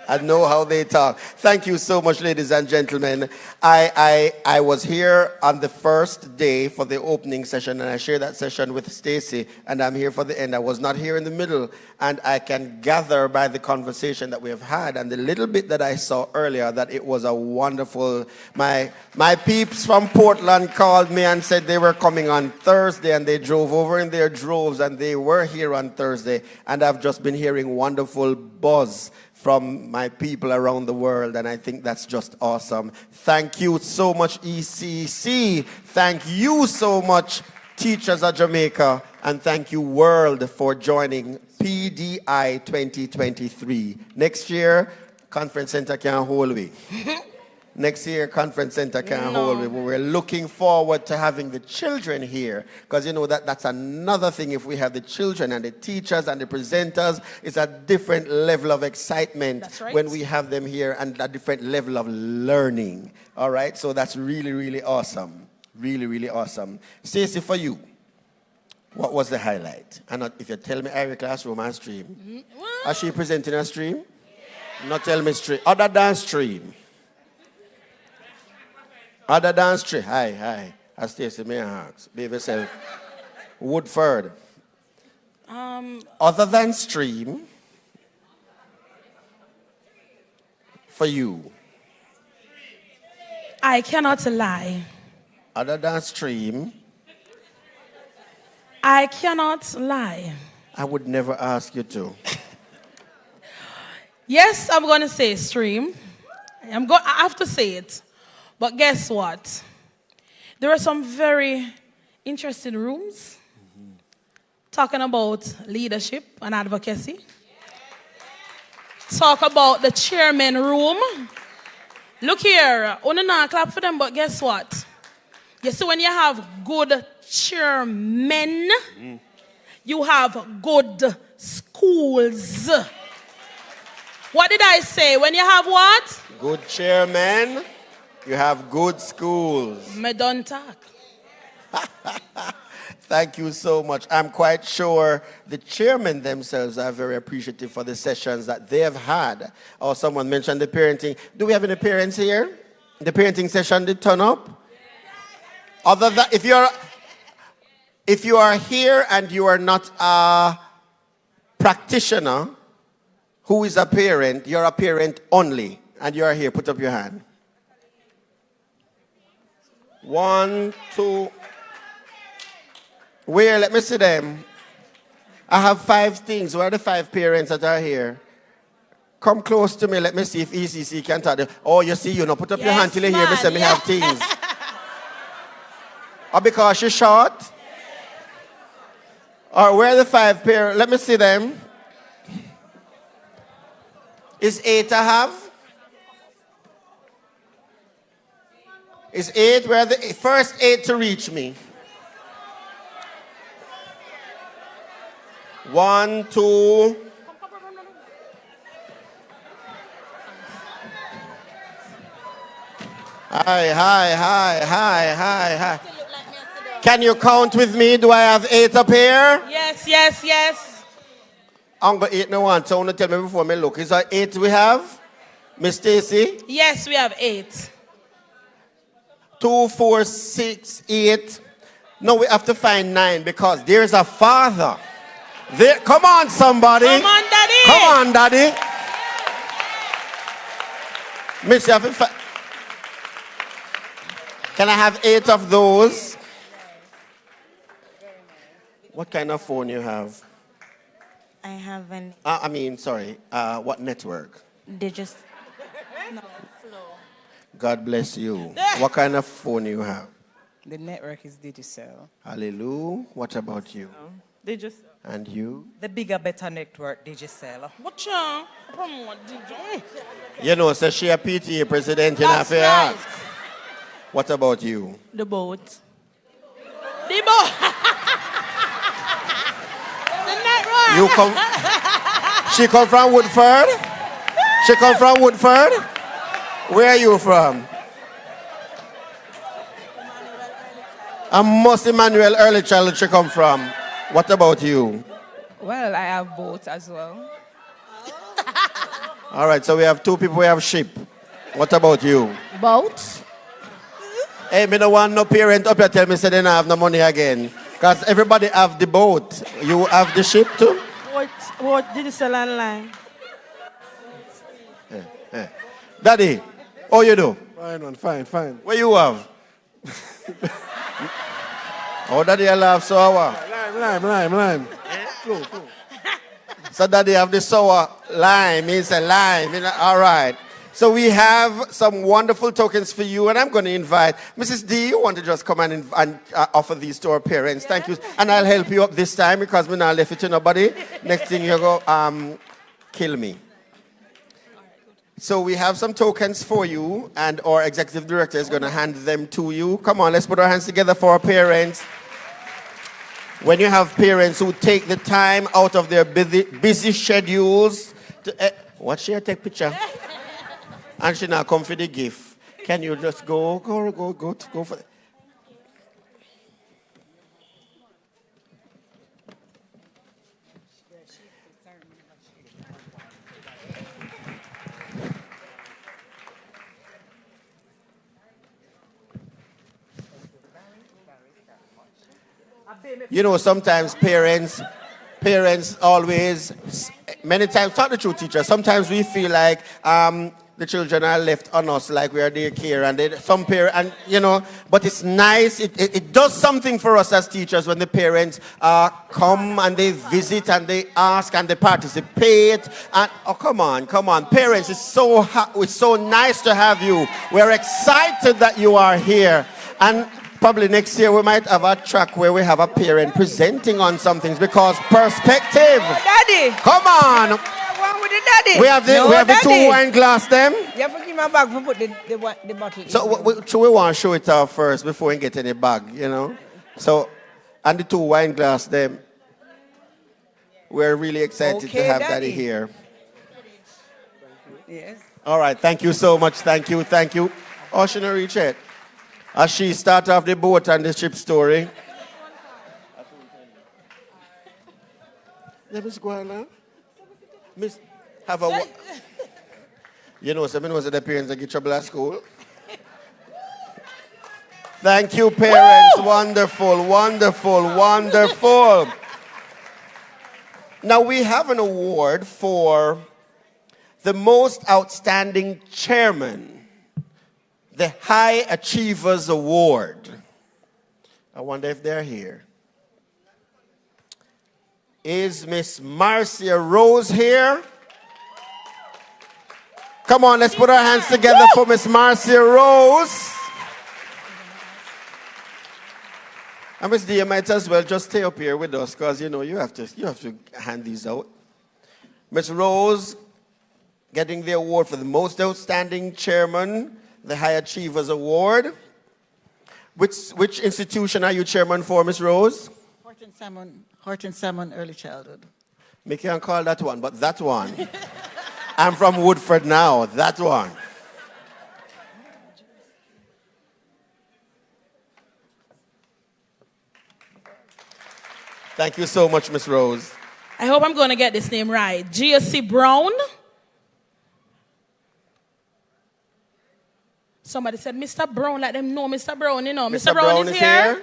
I know how they talk. Thank you so much, ladies and gentlemen. I was here on the first day for the opening session, and I shared that session with Stacy, and I'm here for the end. I was not here in the middle, and I can gather by the conversation that we have had and the little bit that I saw earlier that it was a wonderful... My peeps from Portland called me and said they were coming on Thursday, and they drove over in their droves, and they were here on Thursday, and I've just been hearing wonderful buzz from my people around the world, and I think that's just awesome. Thank you so much, ECC. Thank you so much, Teachers of Jamaica, and thank you, world, for joining PDI 2023. Next year, Conference Center can't hold me. Next year, Conference Center can't hold me. We're looking forward to having the children here, because you know that's another thing. If we have the children and the teachers and the presenters, it's a different level of excitement when we have them here, and a different level of learning. All right, so that's really, really awesome. Really, really awesome. Stacey, for you, what was the highlight? And if you tell me every classroom on stream, are she presenting a stream? Not tell me stream. Other than stream. Other than stream. Hi. I Stacey Mayhawks. Behave yourself. Woodford. Other than stream, for you. I cannot lie. Other than stream, I cannot lie. I would never ask you to. Yes, I'm going to say stream. I have to say it. But guess what? There are some very interesting rooms talking about leadership and advocacy. Talk about the chairman room. Look here, I not clap for them, but guess what? You see, when you have good chairmen, you have good schools. What did I say? When you have what? Good chairman, you have good schools. Me don't talk. Thank you so much. I'm quite sure the chairmen themselves are very appreciative for the sessions that they have had. Or someone mentioned the parenting. Do we have any parents here? The parenting session did turn up? Other than, if you are here and you are not a practitioner who is a parent, you're a parent only, and you are here, put up your hand. 1, 2. Where? Let me see them. I have 5 things. Where are the 5 parents that are here? Come close to me. Let me see if ECC can tell them. Oh, you see, you know, put up your hand till you hear me say me have things. Or because you're short? Or where are the 5 parents? Let me see them. Is 8 I have? Is 8 where the first 8 to reach me? 1, 2. Hi. Can you count with me? Do I have 8 up here? Yes. I'm going to 8 no one. So I want to tell me before me look. Is that 8 we have? Miss Stacy? Yes, we have 8. 2, 4, 6, 8. No, we have to find 9 because there's a father. There, come on, somebody. Come on, Daddy. Come on, Daddy. Miss, you have to Can I have 8 of those? What kind of phone you have? I have an what network? No, Flow. God bless you. What kind of phone you have? The network is Digicel. Hallelujah. What about you? Digicel. And you? The bigger, better network, Digicel. What you? You know, so she a PTA president in That's Africa. right. What about you? The boat. The boat. The network. You come. She come from Woodford? She come from Woodford? Where are you from? Most Emmanuel Early Childhood she come from. What about you? Well, I have boats as well. All right, so we have 2 people, we have ship. What about you? Boat. Hey, me no want no parent up here tell me say they don't have no money again. Because everybody have the boat. You have the ship too? What did you sell online? Daddy, how you do? Fine, man, fine. What you have? Oh, Daddy, I laugh sour. Lime. Flow. So Daddy have the sour lime. It's a lime. All right. So we have some wonderful tokens for you, and I'm going to invite Mrs. D. You want to just come and offer these to our parents? Thank you. And I'll help you up this time because we're not left it to nobody. Next thing you go, kill me. So we have some tokens for you, and our executive director is going to hand them to you. Come on, let's put our hands together for our parents. When you have parents who take the time out of their busy schedules to... Watch she take picture? And she now come for the gift. Can you just go for it? You know, sometimes parents always, many times, tell the truth, teacher, sometimes we feel like the children are left on us like we are their care, and some parents, and you know, but it's nice, it does something for us as teachers when the parents come and they visit and they ask and they participate, and oh, come on, parents, it's so nice to have you. We're excited that you are here, and probably next year we might have a track where we have a parent presenting on some things because perspective. Daddy. Come on. With the daddy. We have the 2 wine glass them. You have to give my bag for put the bottle in. So we want to show it off first before we get any bag, you know. So, and the 2 wine glass them. We're really excited to have Daddy here. Yes. All right, thank you so much. Thank you. Oh, she not reach it. As she start off the boat and the ship story. Yeah, Miss Guala. Miss, have a... You know, someone was the parents that get trouble at school. Thank you, parents. Woo! Wonderful. Now, we have an award for the most outstanding chairman. The High Achievers Award. I wonder if they're here. Is Miss Marcia Rose here? Come on, let's put our hands together for Miss Marcia Rose. And Miss D, you might as well just stay up here with us because you know you have to hand these out. Miss Rose, getting the award for the most outstanding chairman, the High Achievers Award. Which institution are you chairman for, Miss Rose? Horton Salmon Early Childhood. Me can't call that one, but that one. I'm from Woodford now, that one. Thank you so much, Miss Rose. I hope I'm going to get this name right. GSC Brown. Somebody said, Mr. Brown, let them know Mr. Brown, you know. Mr. Brown is here.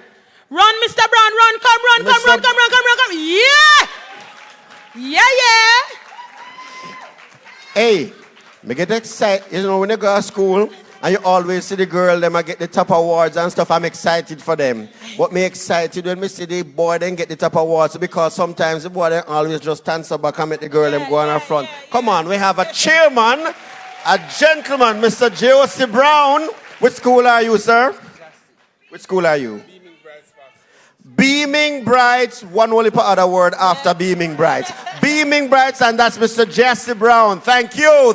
Run, Mr. Brown, run, come. Yeah! Yeah. Hey, me get excited. You know, when you go to school and you always see the girl, them I get the top awards and stuff, I'm excited for them. But me excited when me see the boy then get the top awards because sometimes the boy then always just stands up and make the girl them go on her front. Come on, we have a chairman, a gentleman, Mr. J.O.C. Brown. Which school are you, sir? Which school are you? Beaming Brights, one only other word after Beaming Brights. Beaming Brights, and that's Mr. Jesse Brown. Thank you.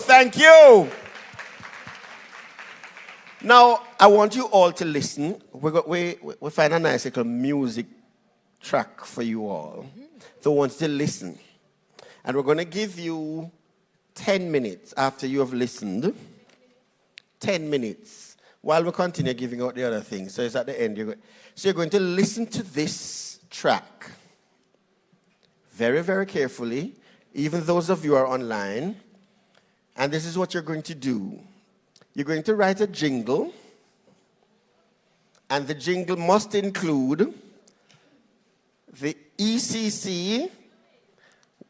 Now, I want you all to listen. We find a nice little music track for you all. So I want you to listen. And we're going to give you 10 minutes after you have listened. 10 minutes. While we continue giving out the other things. So it's at the end. You're going to listen to this track very, very carefully, even those of you who are online. And this is what you're going to do. You're going to write a jingle, and the jingle must include the ECC,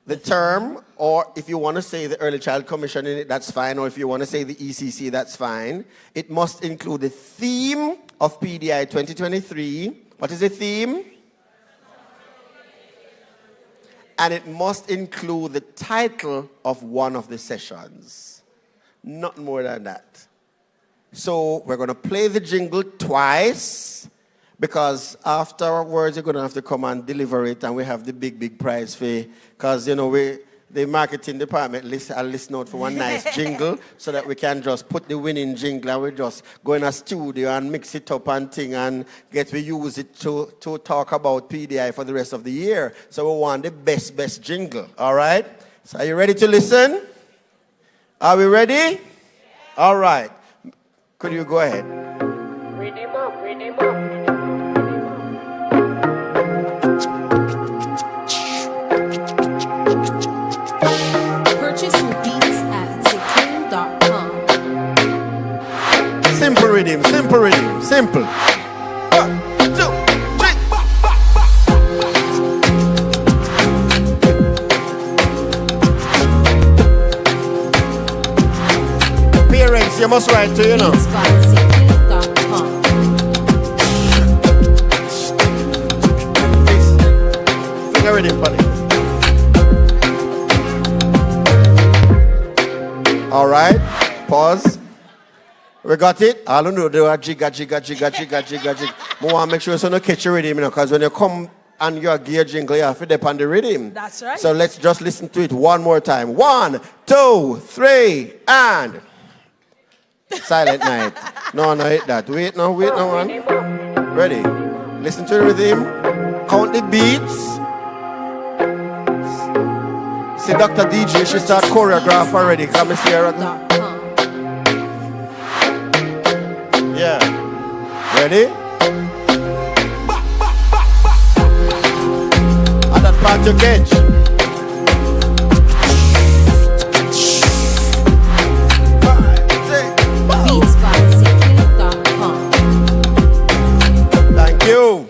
the term, or if you want to say the Early Child Commission in it, that's fine, or if you want to say the ECC, that's fine. It must include the theme of PDI 2023. What is the theme? And it must include the title of one of the sessions. Not more than that. So we're going to play the jingle twice because afterwards you're going to have to come and deliver it and we have the big prize fee because, you know, the marketing department I'll listen out for one nice jingle so that we can just put the winning jingle and we just go in a studio and mix it up and thing and use it to talk about PDI for the rest of the year. So we want the best jingle, all right? So are you ready to listen? Are we ready? All right. Could you go ahead? Read him up. Purchase your beats at zicking.com. Simple rhythm. 1, 2, 3. Parents, you must write to, you know. Finger rhythm, buddy. All right, pause. We got it? I don't know, do a jigga. I want to make sure you don't catch your rhythm, you know, because when you come and your gear jingle, you have to depend on the rhythm. That's right. So let's just listen to it one more time. 1, 2, 3, and... Silent night. No, hit that. Wait now, man. Ready? Listen to the rhythm. Count the beats. See Dr. DJ, she start choreograph already. Come and see her. Yeah. Ready? And that part you catch. Thank you.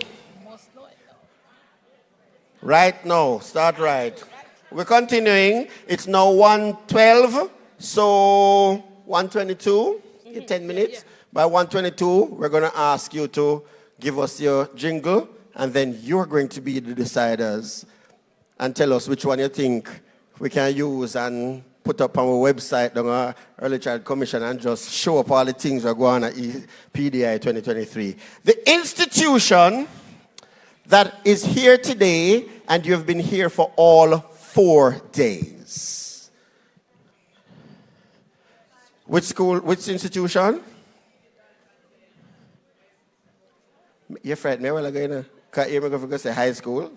Right now, start right. We're continuing. It's now 1:12, so 1:22, 10 minutes. By 1:22, we're going to ask you to give us your jingle, and then you're going to be the deciders and tell us which one you think we can use and put up on our website, on our Early Child Commission, and just show up all the things that go on at PDI 2023. The institution that is here today, and you've been here for all 4 days. Which school, which institution? You're frightened me, well, again, can't hear me go for say high school.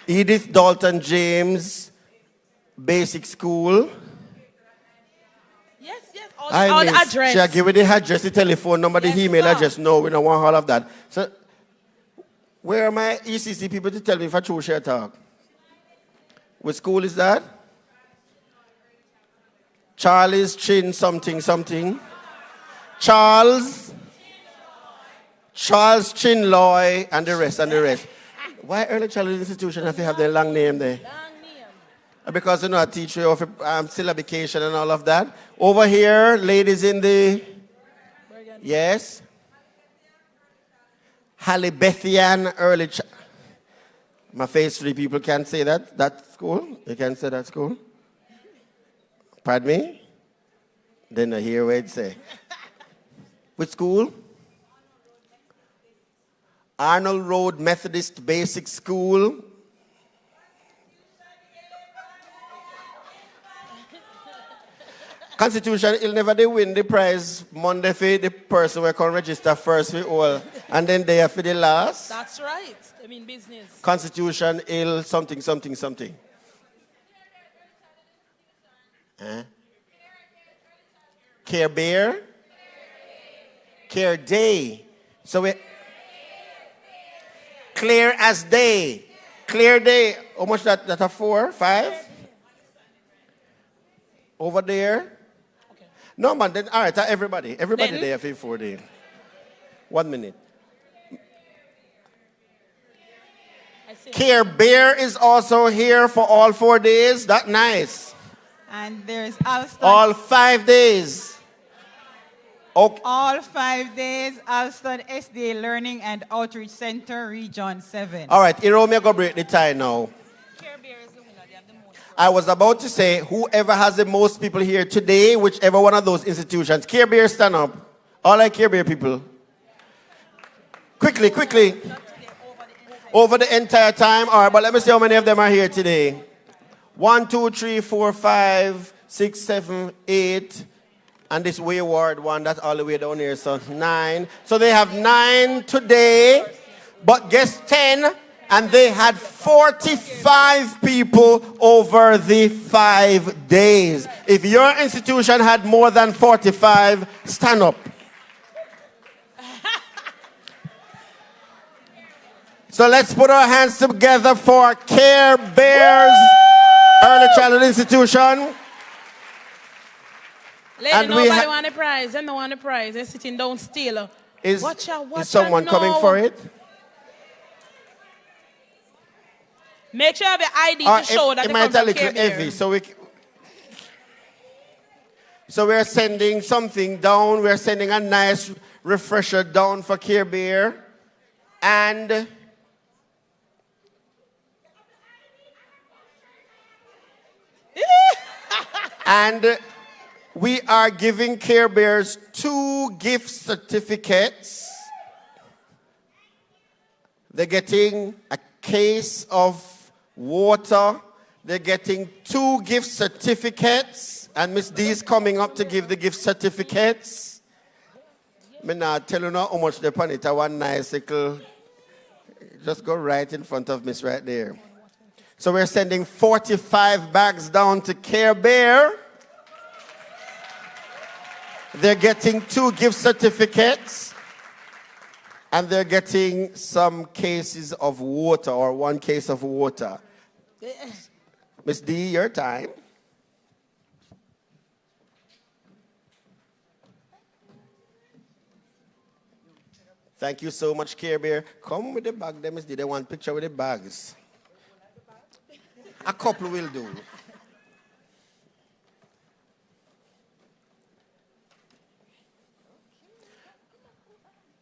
Edith Dalton James Basic School. Yes, all the address. She give me the address, the telephone number, the email address. No, we don't want all of that. So, where are my ECC people to tell me if I true share talk? Which school is that? Charlie's Chin something something. Charles Chinloy and the rest. Why early childhood institution have to have their long name there? Because I teach you of syllabication and all of that. Over here, ladies in the yes. Halibethian early my face 3 people can't say that. That school? You can't say that school? Pardon me? Then I hear what it say. Which school? Arnold Road Methodist Basic School. Constitution, he'll never they win the prize Monday for the person who can register first for all, and then they are for the last. That's right. I mean business. Constitution, ill something. Care Bear? Care Day. So we clear as day. Clear day. How much that a 4, 5? Over there. Okay. No man, then all right, everybody then, there for 4 days. 1 minute. Care Bear is also here for all 4 days. That's nice. And there's Alston. All 5 days. Okay. All 5 days, Alston SDA Learning and Outreach Center, Region 7. All right, Irome, go break the tie now. I was about to say, whoever has the most people here today, whichever one of those institutions. Care Bear, stand up. All right, Care Bear people. Quickly. Over the entire time. All right, but let me see how many of them are here today. 1, 2, 3, 4, 5, 6, 7, 8. And this wayward one, that's all the way down here, so 9. So they have 9 today, but guess 10, and they had 45 people over the 5 days. If your institution had more than 45, stand up. So let's put our hands together for Care Bears Early Childhood Institution. Lady, and nobody want the prize. They don't want the prize. They're sitting down still. Is watch someone coming for it? Make sure you have your ID to show that it they might come a from little Care heavy, Bear. so we're sending something down. We're sending a nice refresher down for Care Bear, and we are giving Care Bears 2 gift certificates. They're getting a case of water. They're getting 2 gift certificates. And Miss D is coming up to give the gift certificates. I'm not telling you how much they put it. One nice little, just go right in front of Miss right there. So we're sending 45 bags down to Care Bear. They're getting 2 gift certificates, and they're getting some cases of water, or 1 case of water. Miss D, your time. Thank you so much, Care Bear. Come with the bag, Miss D. They want a picture with the bags. A couple will do.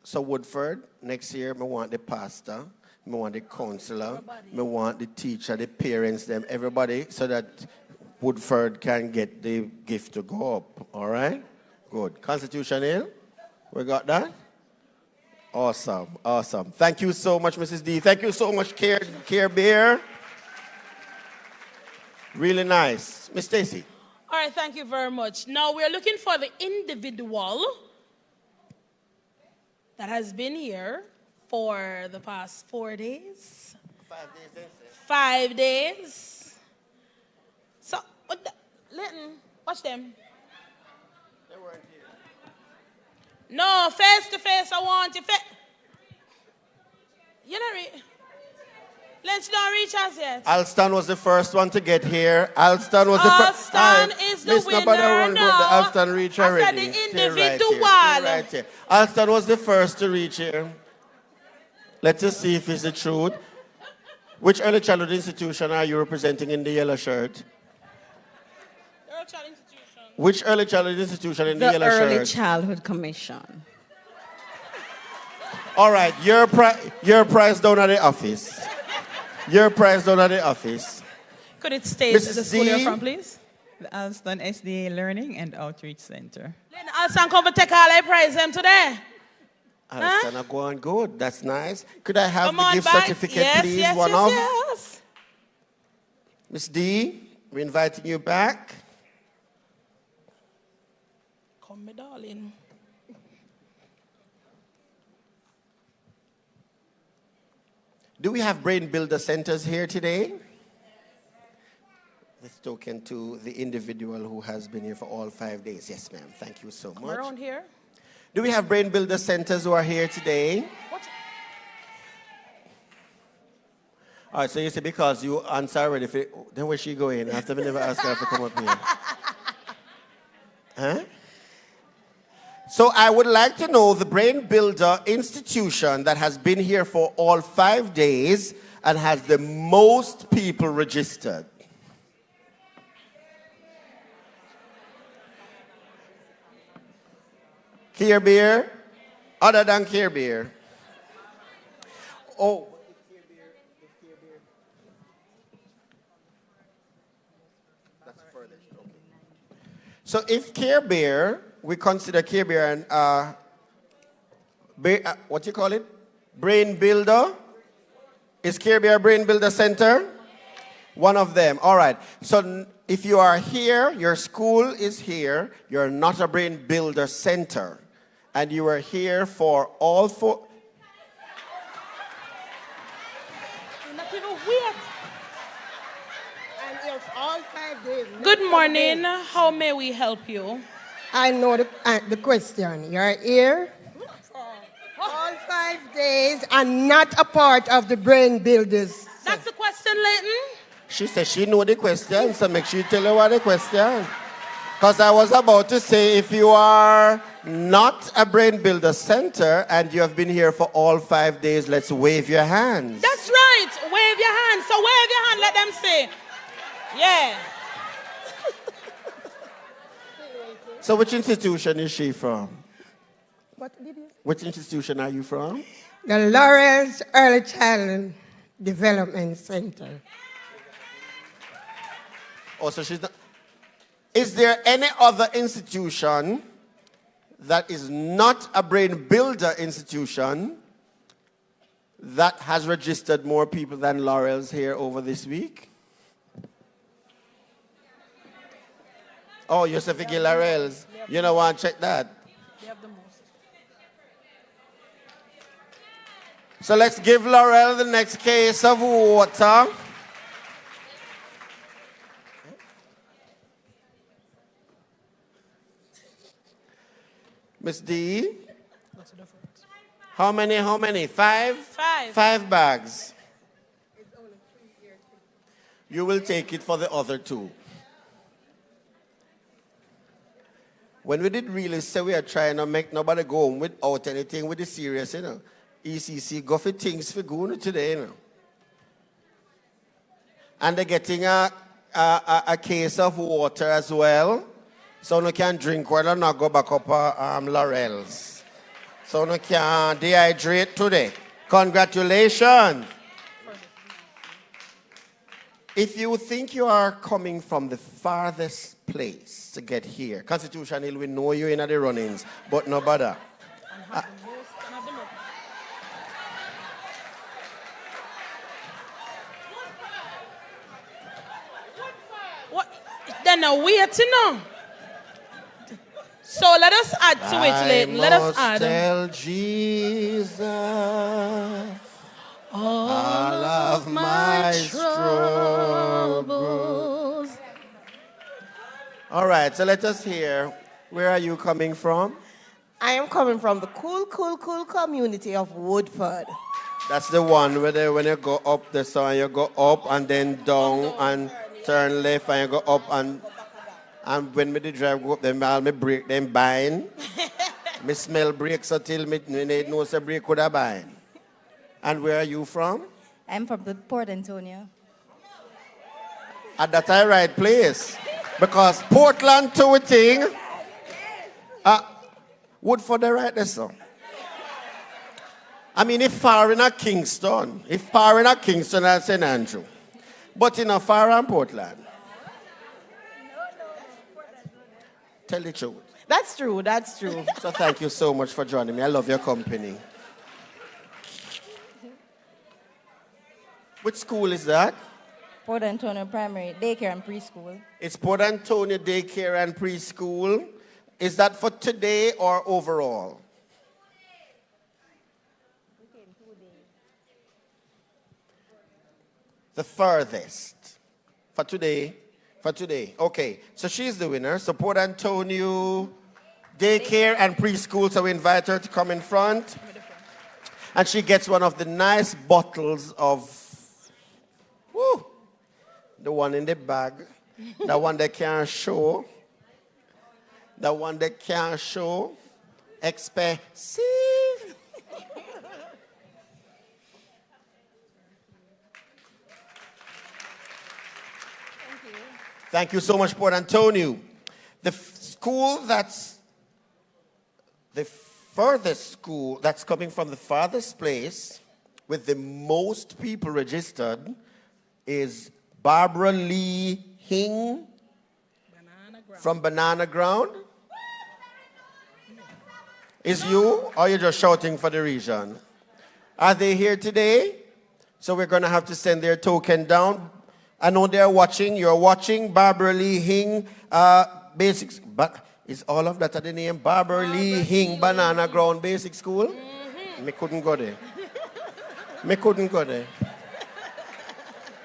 So Woodford, next year, I want the pastor, I want the counselor, I want the teacher, the parents, them, everybody, so that Woodford can get the gift to go up. All right? Good. Constitution Hill, we got that? Awesome. Thank you so much, Mrs. D. Thank you so much, Care Bear. Really nice. Miss Stacy. All All right, thank you very much. Now we're looking for the individual that has been here for the past 4 days. 5 days. 5 days. So, Linton, watch them. They weren't here. No, face to face, I want you. You know, let's not reach us yet. Alston was the first one to get here. Alston was the first. Alston is the winner. The Alston reach already. I said the individual. Stay right here. Alston was the first to reach here. Let's just see if it's the truth. Which early childhood institution are you representing in the yellow shirt? Early childhood institution. Which early childhood institution in the yellow shirt? The Early Childhood Commission. All right, your prize down at the office. Your prize down at the office. Could it stay to the Mrs. school D? you're from, please? The Alston SDA Learning and Outreach Center. Then Alston come to take all I prize them today. Alston are going good. That's nice. Could I have Come the on gift back. certificate, Yes, please? yes, One yes, of. yes. Miss D, we're inviting you back. Come, my darling. Do we have brain builder centers here today? This token to the individual who has been here for all 5 days. Yes, ma'am. Thank you so Come much. around here. Do we have brain builder centers who are here today? What? All right, so you say because you answer already, then where she going? After we never ask her to come up here. Huh? So I would like to know the Brain Builder institution that has been here for all 5 days and has the most people registered. Care Beer? Other than Care Beer? Oh. That's furthest, okay. So if Care Bear, we consider Care Bear and what you call it? Brain Builder? Is Care Bear Brain Builder Center? One of them. All right. So if you are here, your school is here, you're not a Brain Builder Center, and you are here for all 4. Not even weird. And it's all 5 days. Good morning. How may we help you? I know the question. You're here all 5 days and not a part of the brain builders. That's the question, Leighton? She said she know the question, so make sure you tell her what the question. Because I was about to say, if you are not a Brain Builder Center and you have been here for all 5 days, let's wave your hands. That's right. Wave your hand. So wave your hand. Let them see. Yeah. So which institution is she from? What did you say? Which institution are you from? The Lawrence Early Child Development Center. Oh, so she's not. Is there any other institution that is not a Brain Builder institution that has registered more people than Laurel's here over this week? Oh, Yosef Laurel's. You don't want to check that? They have the most. So let's give Laurel the next case of water. Miss D, how many? 5? 5. 5 bags. You will take it for the other 2. When we did really say we are trying to make nobody go home without anything with the serious, you know. ECC go for things for good today, you know. And they're getting a case of water as well. So no can drink water, not go back up Laurel's. So no can dehydrate today. Congratulations. If you think you are coming from the farthest place to get here, Constitution Hill will know you in the runnings, but no bother. Then wait, you know. So let us add to it, Leighton. Let us add. Tell Jesus all of my troubles. All right, so let us hear. Where are you coming from? I am coming from the cool community of Woodford. That's the one where when you go up the sun, you go up and then down and turn left and you go up and when me the drive go up them all me break them bind. Me smell brakes until me know say brake could have bind. And where are you from? I'm from the Port Antonio. At that I right place. Because Portland to a thing. Woodford the right there, so. I mean, if far in a Kingston, and St. Andrew. But in a far in Portland. Tell the truth. That's true. So thank you so much for joining me. I love your company. Which school is that? Port Antonio Primary Daycare and Preschool. It's Port Antonio Daycare and Preschool. Is that for today or overall? The furthest. For today. Okay, so she's the winner. So Port Antonio Daycare and Preschool. So we invite her to come in front. And she gets one of the nice bottles of, the one in the bag. The one they can't show. Expensive. Thank you so much, Port Antonio. The school that's the furthest school that's coming from the farthest place with the most people registered is Barbara Lee Hing from Banana Ground. Is you, or are you just shouting for the region? Are they here today? So we're going to have to send their token down. I know they're watching. You're watching. Barbara Lee Hing, basics. But is all of that at the name? Barbara Lee Hing, Banana Ground Basic School? Me couldn't go there.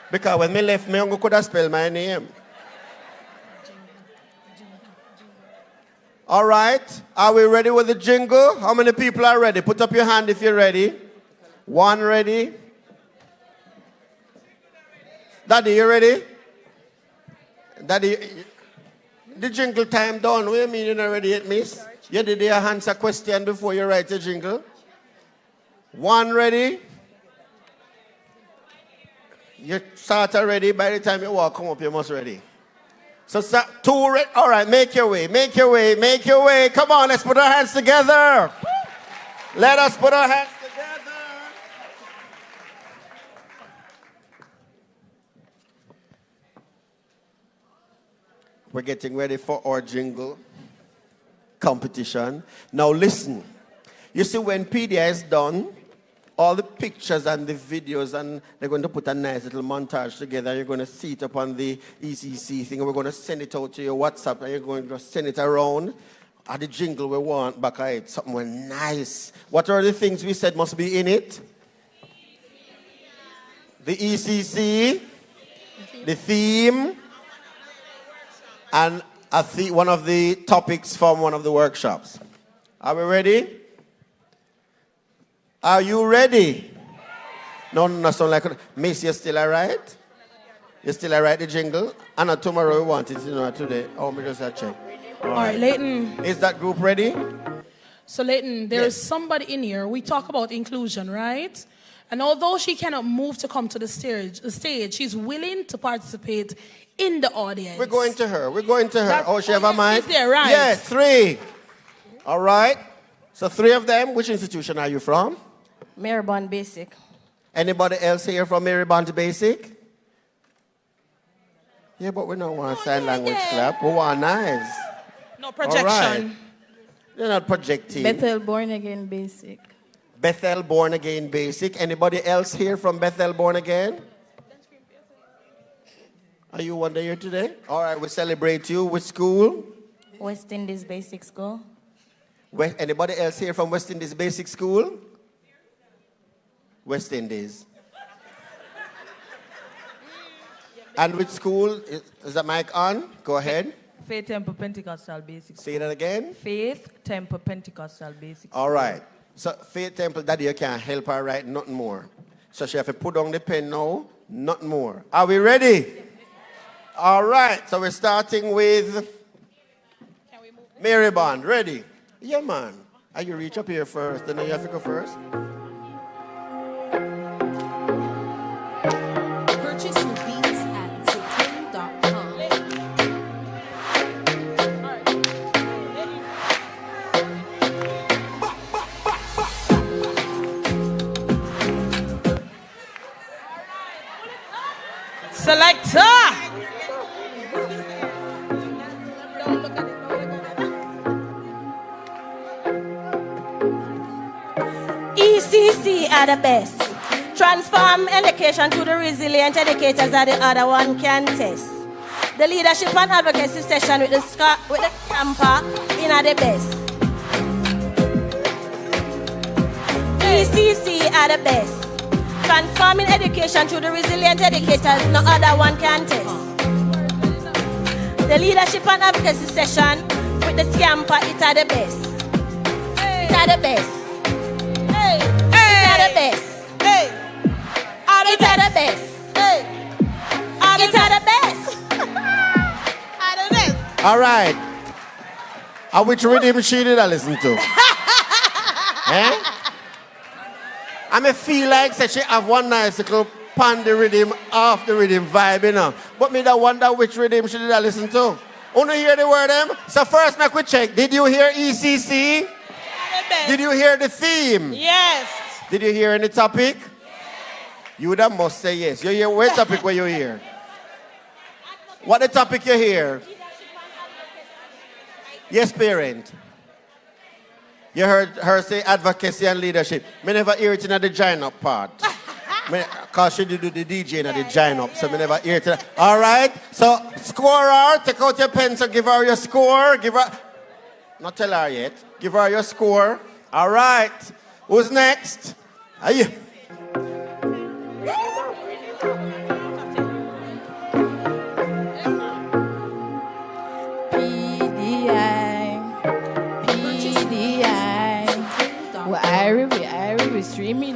Because when me left, me could have spelled my name. All right. Are we ready with the jingle? How many people are ready? Put up your hand if you're ready. One ready. Daddy, you ready? Daddy, the jingle time done. What do you mean you're not ready yet, miss? You did your answer question before you write the jingle. One ready. You start already. By the time you walk, come up, you must ready. So two ready. All right, make your way. Come on, let's put our hands together. Let us put our hands together. We're getting ready for our jingle competition. Now listen. You see, when PDI is done, all the pictures and the videos, and they're going to put a nice little montage together. You're going to see it up on the ECC thing. We're going to send it out to your WhatsApp, and you're going to just send it around. The jingle we want back at it, something nice. What are the things we said must be in it? The ECC, the theme, and one of the topics from one of the workshops. Are we ready? Are you ready? No, sound like Miss, you still alright? You still alright, the jingle? And tomorrow we want it, today. Oh, me just check. All right, Leighton. Is that group ready? So, Leighton, there is somebody in here. We talk about inclusion, right? And although she cannot move to come to the stage, she's willing to participate in the audience. We're going to her. She have a mic? She's there, right? Yeah, 3. All right. So 3 of them. Which institution are you from? Marybond Basic. Anybody else here from Marybond Basic? Yeah, but we don't want sign language clap. We want nice. No projection. Right. They're not projecting. Bethel Born Again Basic. Bethel Born Again Basic. Anybody else here from Bethel Born Again? Are you one day here today? All right, we celebrate you. Which school? West Indies Basic School. Anybody else here from West Indies Basic School? West Indies. And which school? Is the mic on? Go ahead. Faith Temple Pentecostal Basic School. Say that again. Faith Temple Pentecostal Basic School. All right. So Faith Temple, Daddy, you can't help her write nothing more. So she have to put down the pen now, nothing more. Are we ready? All right. So we're starting with Mary Bond. Ready? Yeah, man. Are you reach up here first? Then you have to go first. Purchase your beats at zipkin.com. Selector. ECC are the best. Transform education to the resilient educators that the other one can test. The leadership and advocacy session with the camper in are the best. ECC are the best. Transforming education to the resilient educators no other one can test. The leadership and advocacy session with the scamper, it are the best. It are the best. It are the best. It are the best. It are the best. All right. Which rhythm she did I listen to? Eh? I may feel like say she have one nice little pan the rhythm, off the rhythm vibe, you know. But me that wonder which rhythm she did I listen to. Wanna hear the word them? So first make we check. Did you hear ECC? Did you hear the theme? Yes. Did you hear any topic? Yes. You that must say yes. You hear what topic where you hear? What the topic you hear? Yes, parent. You heard her say advocacy and leadership. Me never hear it in the join up part. Because she do the DJ in the join up, so me never hear it. All right, so scorer, take out your pencil, give her your score. Give her, not tell her yet. Give her your score. All right, who's next? Are you? We streaming,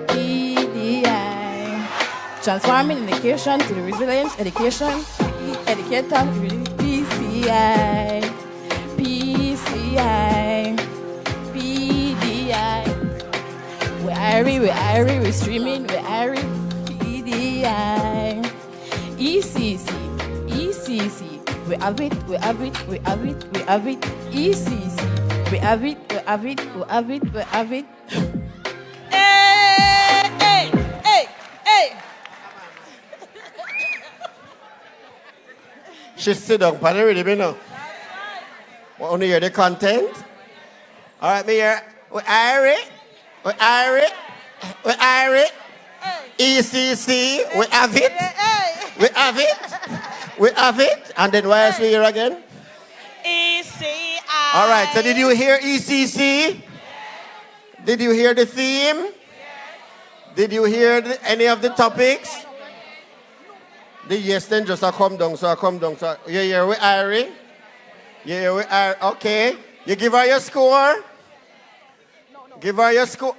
PDI. Transforming education to the resilient education, educator, PCI, PDI. We streaming, PDI. ECC, we have it, ECC, we have it. She sit down, pan already, you know. Want to hear the content? All right, me here. We Irie. ECC, we have it. We have it. And then why else we here again? ECI. All right, so did you hear ECC? Did you hear the theme? Did you hear any of the topics? The yes then just come down, so I come down. So you here with Irie? You here with Irie? Okay. You give her your score? Give her your score.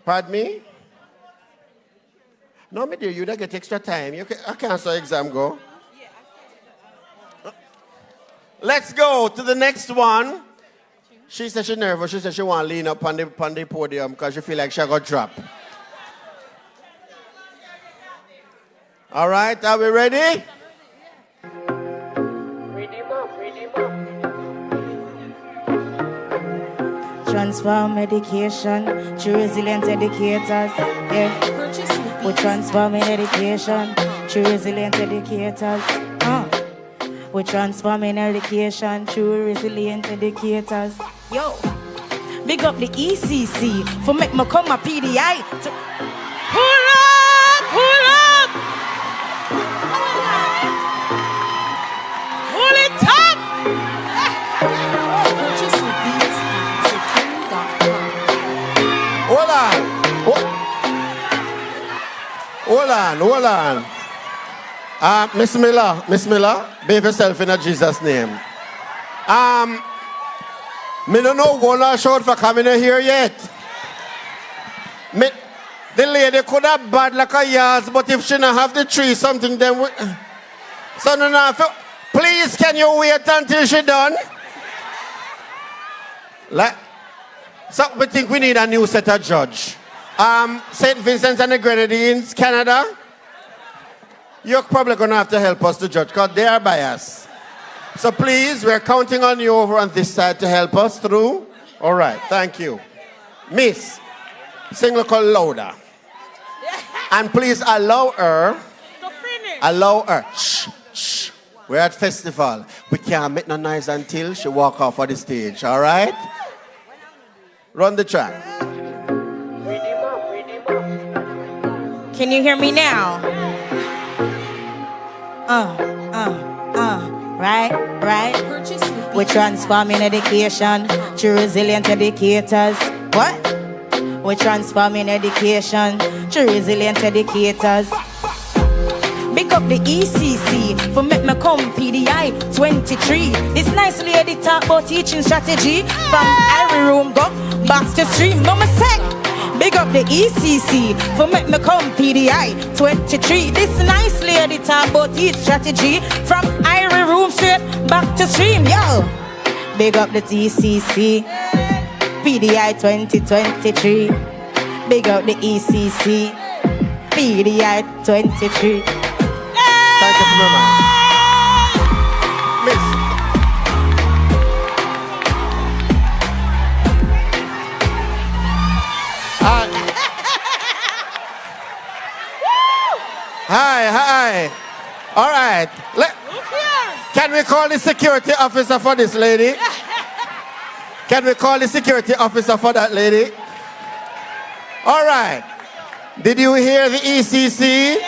Pardon me? No, my dear, you don't get extra time. I cancel exam go. Let's go to the next one. She said she's nervous. She said she want to lean up on the podium because she feel like she got dropped. All right, are we ready? Transform education to resilient educators. Yeah. We transforming education to resilient educators. We transforming education to resilient educators. Yo, big up the ECC for make me come a PDI. Pull up! hold on. Miss Miller, behave yourself in Jesus' name. Me don't know one or short for coming in here yet. The lady could have bad like a yas, but if she don't have the tree, something then we... So no, please can you wait until she done? So we think we need a new set of judge. St. Vincent and the Grenadines, Canada. You're probably going to have to help us to judge because they are biased. So please, we're counting on you over on this side to help us through. All right, thank you. Miss, sing a little louder. And please allow her. Shh, shh. We're at festival. We can't make no noise until she walk off of the stage, all right? Run the track. Can you hear me now? Right. We're transforming education to resilient educators. What? We're transforming education to resilient educators. Big up the ECC for make me come PDI 23. This nice lady talk about teaching strategy from every room go back to stream. Mama say, big up the ECC for make me come PDI 23. This nice lady talk about teach strategy from every room straight back to stream. Yo, big up the ECC PDI 2023. Big up the ECC PDI 23. Thank you for my man. Miss. Hi. All right. Can we call the security officer for this lady? Can we call the security officer for that lady? All right. Did you hear the ECC?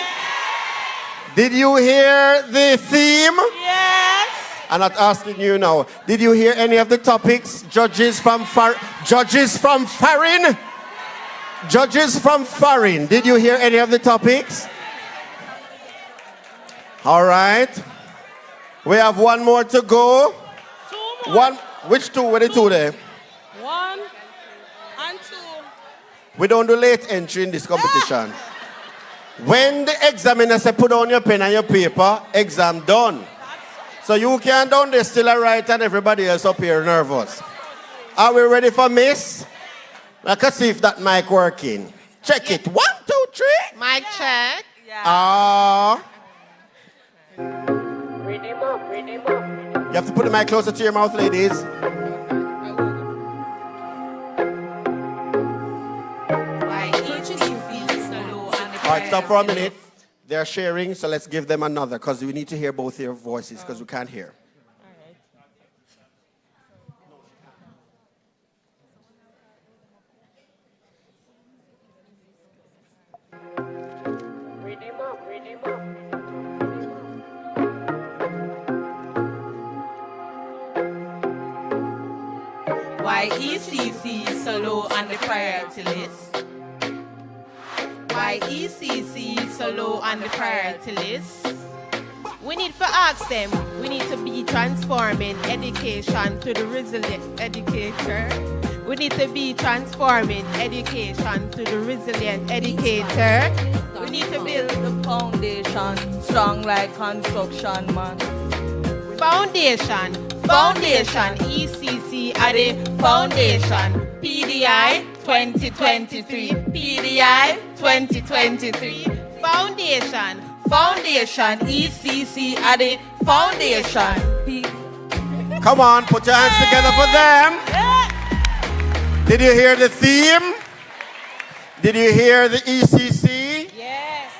Did you hear the theme? Yes. I'm not asking you now. Did you hear any of the topics? Judges from foreign. Judges from foreign. Did you hear any of the topics? All right. We have one more to go. Two more. One. Which two? Where the two there? 1 and 2. We don't do late entry in this competition. When the examiner say put down your pen and your paper, exam done. So you can down there still a right and everybody else up here nervous. Are we ready for Miss? Let's see if that mic working. Check it. 1, 2, 3. Mic check. You have to put the mic closer to your mouth, ladies. All right, stop for a minute. They're sharing, so let's give them another because we need to hear both your voices because we can't hear. Why ECC so low on the priority list? Why ECC so low on the priority list? We need to ask them. We need to be transforming education to the resilient educator. We need to be transforming education to the resilient educator. We need to build the foundation strong like construction, man. Foundation, ECC are the foundation. PDI 2023, PDI 2023. Foundation, ECC are the foundation. Come on, put your hands together for them. Did you hear the theme? Did you hear the ECC? Yes.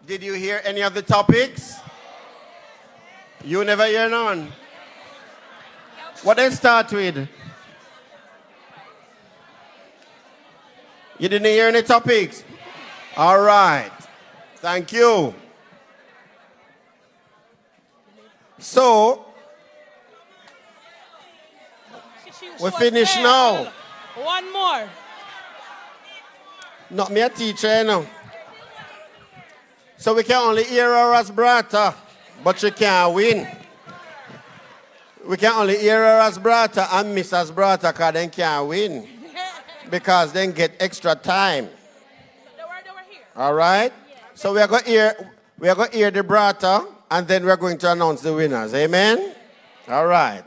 Did you hear any of the topics? You never hear none. What they start with? You didn't hear any topics? All right. Thank you. So, we finish now. One more. Not me a teacher, you know. So we can only hear her as brata, but she can't win. We can only hear her as brata and miss as brata because they can't win. Because then get extra time. All right? So we are going to hear the brata and then we're going to announce the winners. Amen? All right.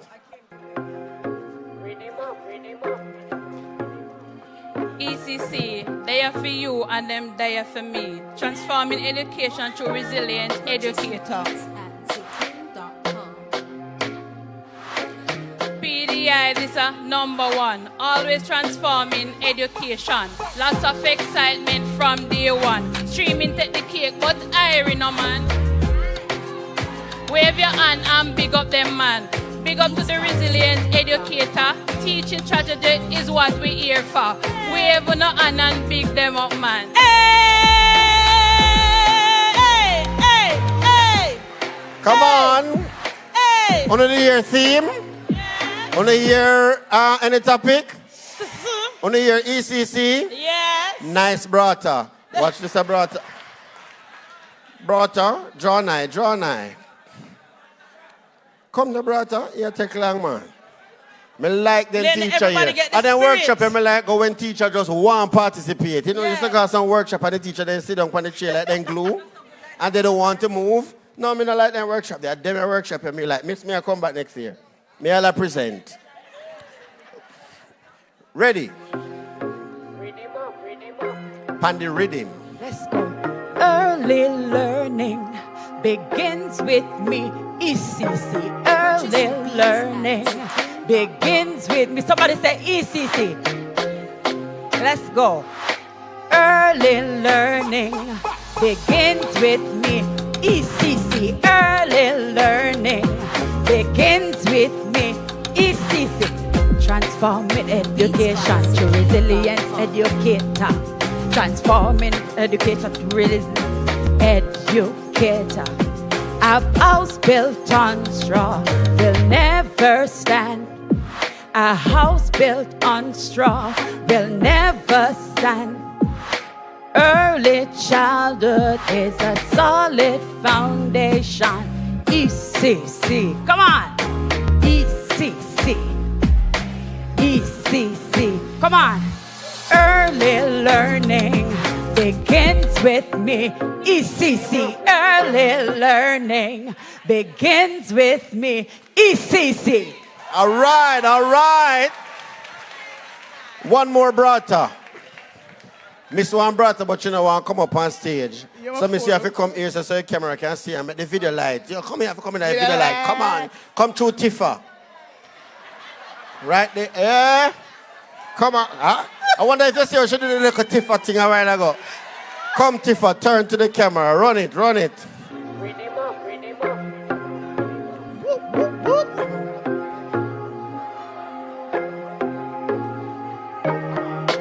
ECC, they are for you and them they are for me. Transforming education to resilient educators. PDI, this is #1. Always transforming education. Lots of excitement from day one. Streaming take the cake, but iron no man. Wave your hand and big up them man. Big up to the resilient educator. Teaching strategy is what we here for. Wave no hand and big them up man. Hey, hey, hey. Come on. Hey. On the year theme. On the year any topic. On the year ECC. Yes. Nice brata. Watch this brata. Brata, draw nigh. Come to brata, you take long man. Me like the teacher here. And then workshop, I like go when teacher just want participate. You know, you still got some workshop and the teacher then sit down on the chair like then glue. And they don't want to move. No, me not like that workshop. They are them a workshop and me like, miss me I come back next year. Me I'll present. Ready? Pan the rhythm. Let's go. Early learning begins with me. ECC. Early learning begins with me. Somebody say ECC. Let's go. Early learning begins with me. ECC. Early learning begins with me. ECC. Transforming education to resilient educator. Transforming education to resilient educator. A house built on straw will never stand. A house built on straw will never stand. Early childhood is a solid foundation. ECC, come on. ECC, ECC, come on. Early learning begins with me. ECC, early learning begins with me. ECC. All right. One more brata. Miss one brother, but you know, want to come up on stage. So, Miss, you have to come here so the camera can see and make the video light. You come here, come in the video light. Come on. Come to Tifa. Right there. Yeah. Come on. Huh? I wonder if you see how she did the little Tifa thing a while ago. Come, Tifa, turn to the camera. Run it.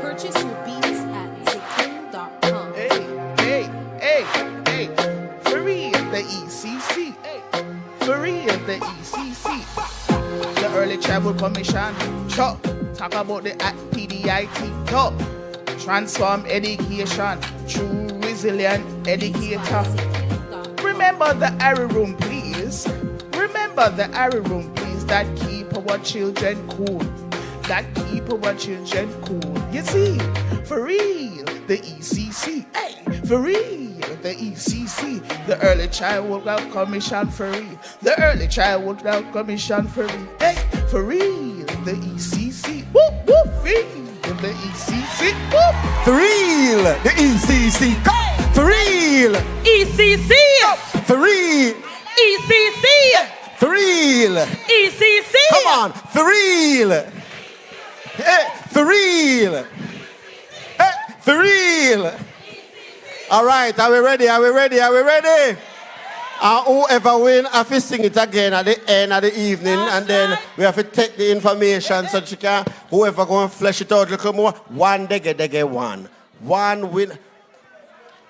Purchase your beats at tickling.com. Hey. For real, the ECC. For real, the ECC. The Early Childhood Commission. Talk about the PDIT. Talk. Transform education through resilient educator. Remember the arrow room, please. Remember the arrow room, please. That keep our children cool. You see, for real, the ECC. Hey, for real, the ECC. The Early Childhood Commission for real. The Early Childhood Commission for real. Hey, for real, the ECC. Whoop, whoop, feel the ECC. Whoop. For real, the ECC. For real, ECC. For real, ECC. For real, ECC. Come on, for real. Hey, for real. Hey, for real. All right, are we ready? Whoever win, I have to sing it again at the end of the evening, and then we have to take the information so you can, whoever go and flesh it out a little more, one they get one. One win.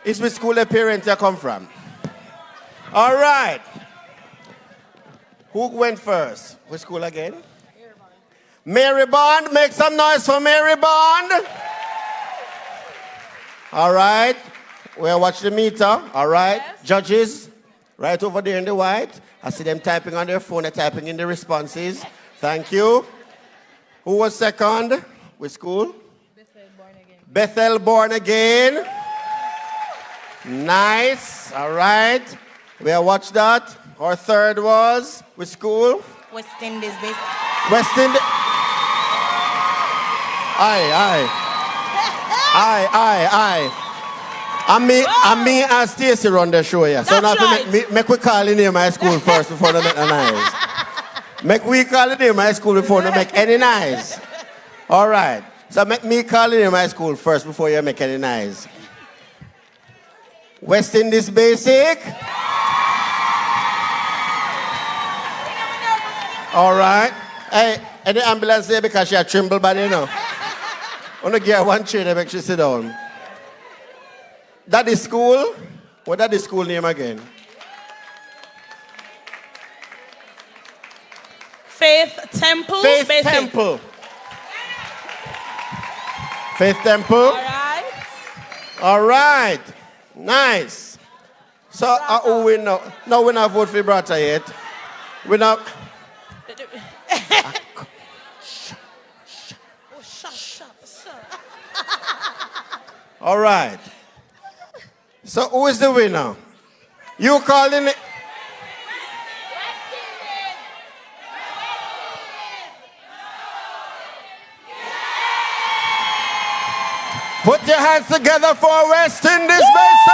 It's which school the parents you come from? All right. Who went first? Which school again? Mary Bond. Make some noise for Mary Bond. All right. We'll watch the meter, all right? Yes. Judges, right over there in the white. I see them typing on their phone, they're typing in the responses. Thank you. Who was second? Which school? Bethel Born Again. Nice, all right. We'll watch that. Our third was, which school? West Indies. West Indies. Aye. And me and Stacy run the show here. So now make we call in here my school first before they make the noise. Make we call in here my school before they make any noise. All right. So make me call in here my school first before you make any noise. West Indies basic. All right. Hey, and the ambulance there because she had tremble body, you know. I want to give her one chair to make she sit down. That is school. What that is school name again? Faith Temple. Faith Basic. Temple. Faith Temple. All right. All right. Nice. So who we know? No, we not vote for Brata yet. We not. All right. So who is the winner? You calling it? Put your hands together for West Indies, baby.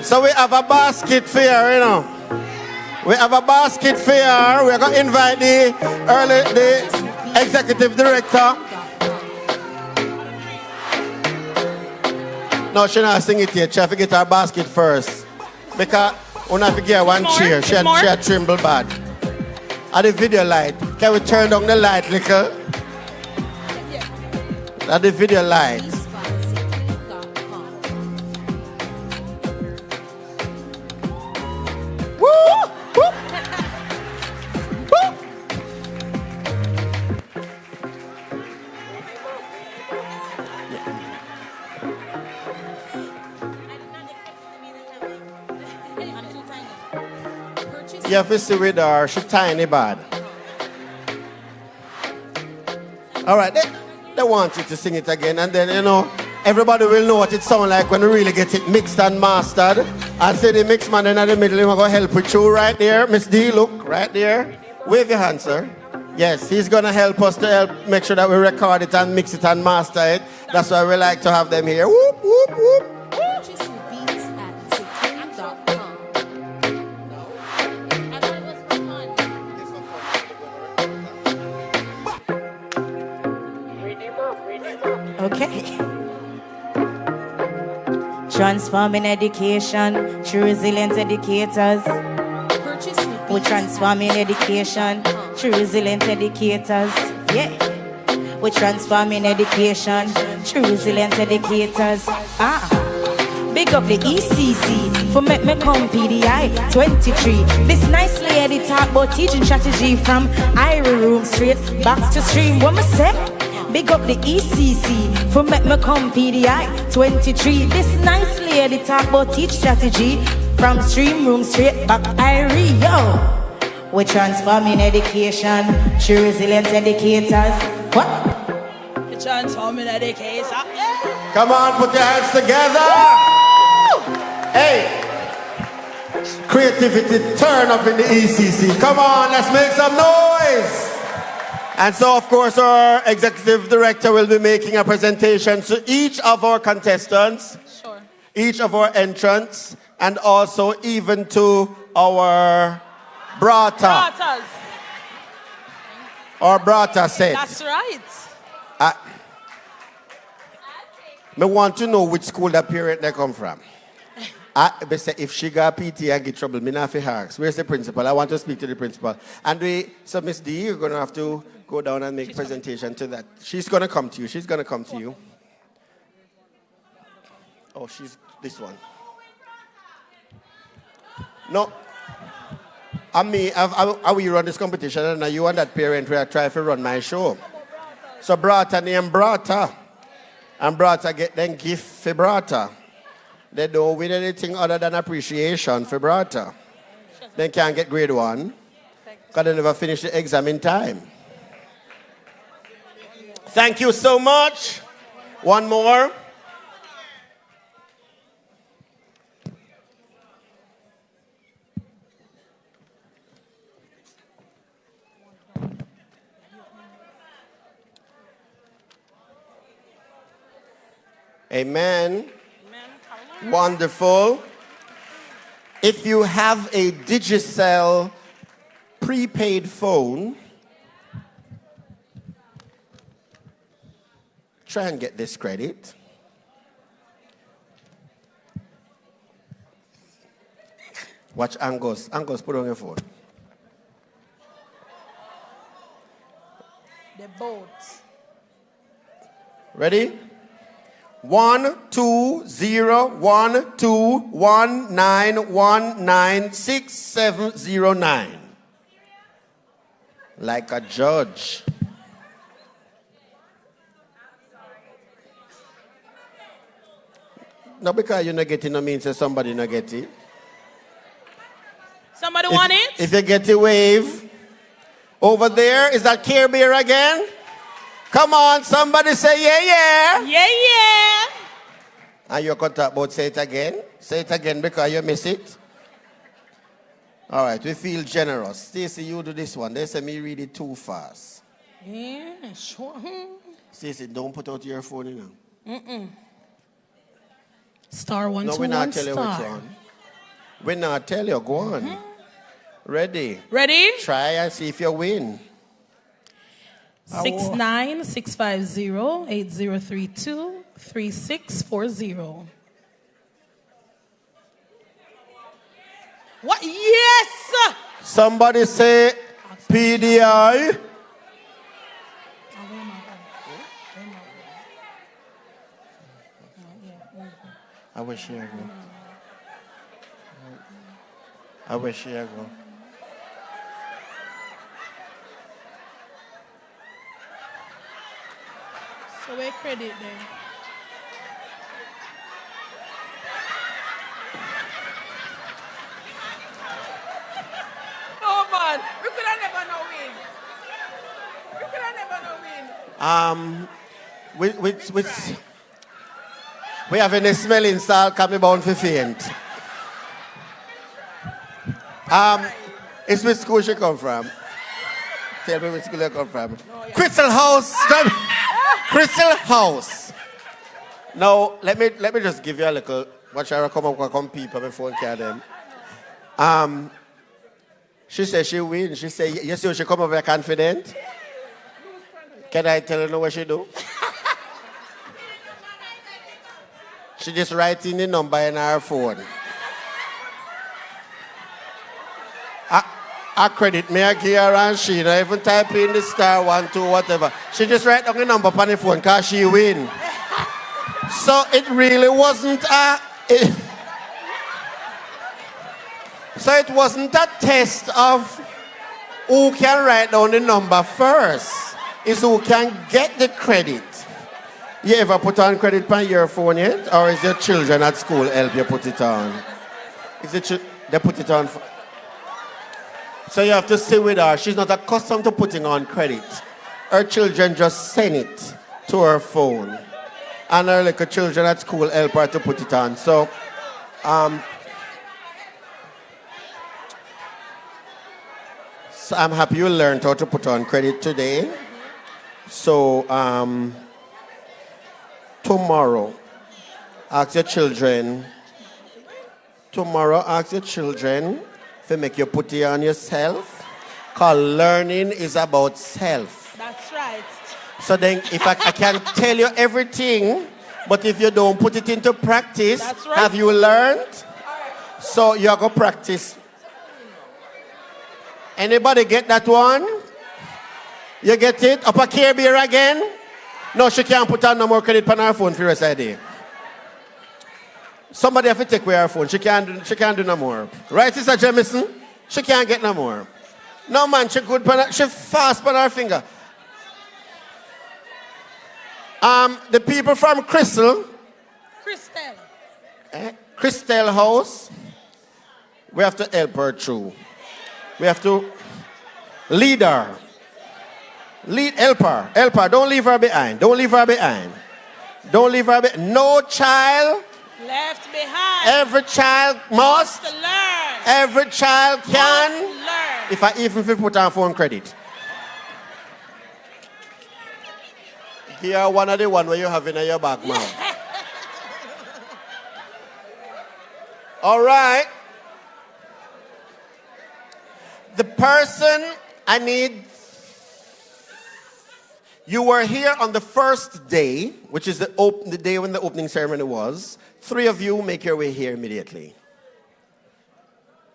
So we have a basket fair, you know. We have a basket fair. We're going to invite the executive director. No, she not sing it yet. She have to get her basket first. Because we have to get her one chair. She had tremble bad. At the video light. Can we turn down the light, little? At the video light. You have to see with her, she's tiny bad. All right, they want you to sing it again, and then, you know, everybody will know what it sounds like when we really get it mixed and mastered. I say the mix man in the middle, he's going to help with you right there. Miss D, look, right there. Wave your hand, sir. Yes, he's going to help us to help make sure that we record it and mix it and master it. That's why we like to have them here. Whoop, whoop, whoop. Okay. Transforming education through resilient educators. We're transforming education through resilient educators. Yeah. We're transforming education through resilient educators. Big up the ECC for make me come PDI 23. This nice lady talk about teaching strategy from Irie room straight back to stream. What me say? Big up the ECC for make me come PDI 23. This nice lady talk about teach strategy from stream room straight back Irie. Yo, we're transforming education through resilient educators. What? We're transforming education. Yeah. Come on, put your hands together. Hey, creativity turn up in the ECC. Come on, let's make some noise. And so, of course, our executive director will be making a presentation to each of our contestants, each of our entrants, and also even to our Bratas. Our Brata set. That's right. I want to know which school that parent they come from. If she got PT and get trouble, me not have to ask. Where's the principal? I want to speak to the principal. And so Miss D, you're going to have to go down and make a presentation to that. She's going to come to you. She's going to come to you. Oh, she's this one. No. I mean, I will run this competition, and you and that parent will try to run my show. So Brata named Brata. And brother get them gift for brother. They don't win anything other than appreciation for brother. They can't get grade 1 because they never finish the exam in time. Thank you so much. One more. Amen. Wonderful. If you have a Digicel prepaid phone, try and get this credit. Watch Angus. Angus, put on your phone. The boat. Ready? 1201219196709. Like a judge. No, because you're not getting no means that somebody not get it. Somebody want it? If you get a wave. Over there, is that Care Bear again? Come on, somebody say yeah, yeah. Yeah, yeah. And you cut about say it again. Say it again because you miss it. All right, we feel generous. Stacey, you do this one. They say me read it too fast. Yeah, sure. Stacey, don't put out your phone, you know. Star 121 no, we not tell star. you which one. We not tell you. Go on. Ready? Ready? Try and see if you win. 6965080323640. What? Yes! Somebody say PDI. I wish you go. I wish you go. So we credit then. Oh man, we could have never know win. We could have never know win. We have any smelling salt coming bound for faint. It's which school she come from? Tell me which school you come from. Crystal House. Crystal House. Now, let me just give you a little. Watch her come up and people before I carry them. She said she win. She said, you see she come up very confident? Can I tell her what she do? She just writes in the number in her phone. I credit me, I give her and she not even type in the star 1, 2, whatever. She just write down the number on the phone because she win. So it really wasn't so it wasn't a test of who can write down the number first. It's who can get the credit. You ever put on credit on your phone yet? Or is your children at school help you put it on? Is it they put it on? So you have to stay with her. She's not accustomed to putting on credit. Her children just send it to her phone. And her little children at school help her to put it on. So, so I'm happy you learned how to put on credit today. So, tomorrow, ask your children to make you put it on yourself. Because learning is about self. That's right. So then if I can tell you everything, but if you don't put it into practice, that's right. Have you learned? So you're going to practice. Anybody get that one? You get it? Upper Care Bear again? No, she can't put on no more credit on her phone for the rest of the day. Somebody have to take away her phone. She can't do no more. Right, Sister Jamison? She can't get no more. No, man, she fast on her finger. The people from Crystal. Crystal House, we have to help her through. We have to lead her. Help her. Don't leave her behind. Don't leave her behind. Don't leave her behind. No child left behind. Every child must learn. Every child can learn. If I put on phone credit. Here one of the one where you have in your back, man. All right. The person I need. You were here on the first day, which is the day when the opening ceremony was. 3 of you make your way here immediately.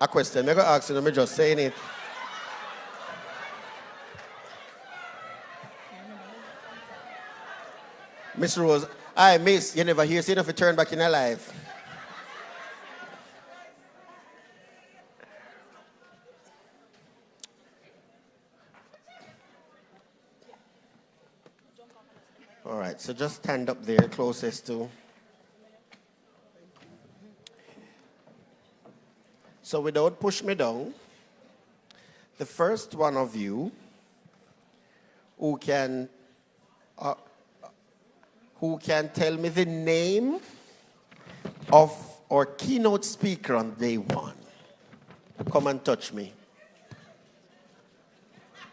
A question. I'm going to ask you, I'm just saying it. Miss Rose, I miss, you never hear, see if you turn back in your life. All right, so just stand up there closest to. So without push me down, the first one of you who can tell me the name of our keynote speaker on day 1. Come and touch me.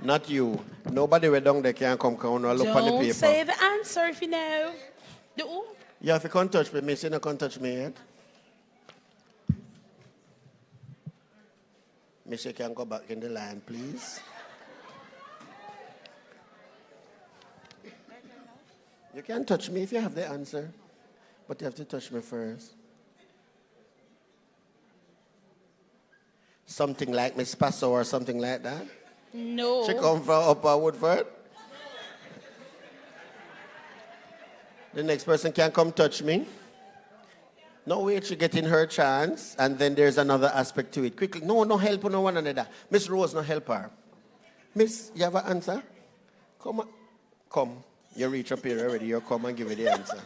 Not you. Nobody way down there can come and look on the paper. Don't say the answer if you know. Yeah, if you can't touch me, miss, you can't touch me yet. Miss, you can go back in the line, please. You can touch me if you have the answer, but you have to touch me first. Something like Miss Paso or something like that? No. She come from Upper Woodford? The next person can come touch me. No, wait, she getting her chance, and then there's another aspect to it. Quickly, no help no one another. Miss Rose, no help her. Miss, you have an answer? Come on. Come. You reach up here already. You come and give me the answer.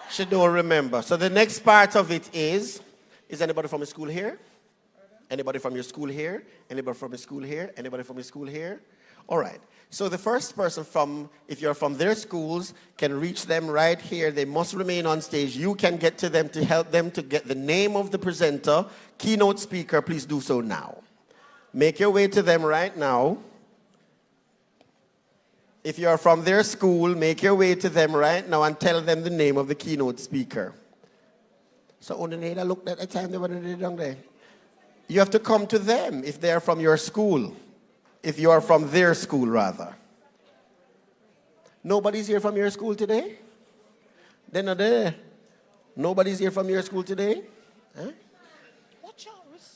She don't remember. So the next part of it is anybody from the school here? Anybody from your school here? Anybody from your school here? Anybody from your school here? All right. So the first person if you're from their schools, can reach them right here. They must remain on stage. You can get to them to help them to get the name of the presenter, keynote speaker. Please do so now. Make your way to them right now. If you're from their school, make your way to them right now and tell them the name of the keynote speaker. So on the need I looked at the time they were down there. You have to come to them if they are from your school. If you are from their school, rather. Nobody's here from your school today? They're not there. Nobody's here from your school today? Huh?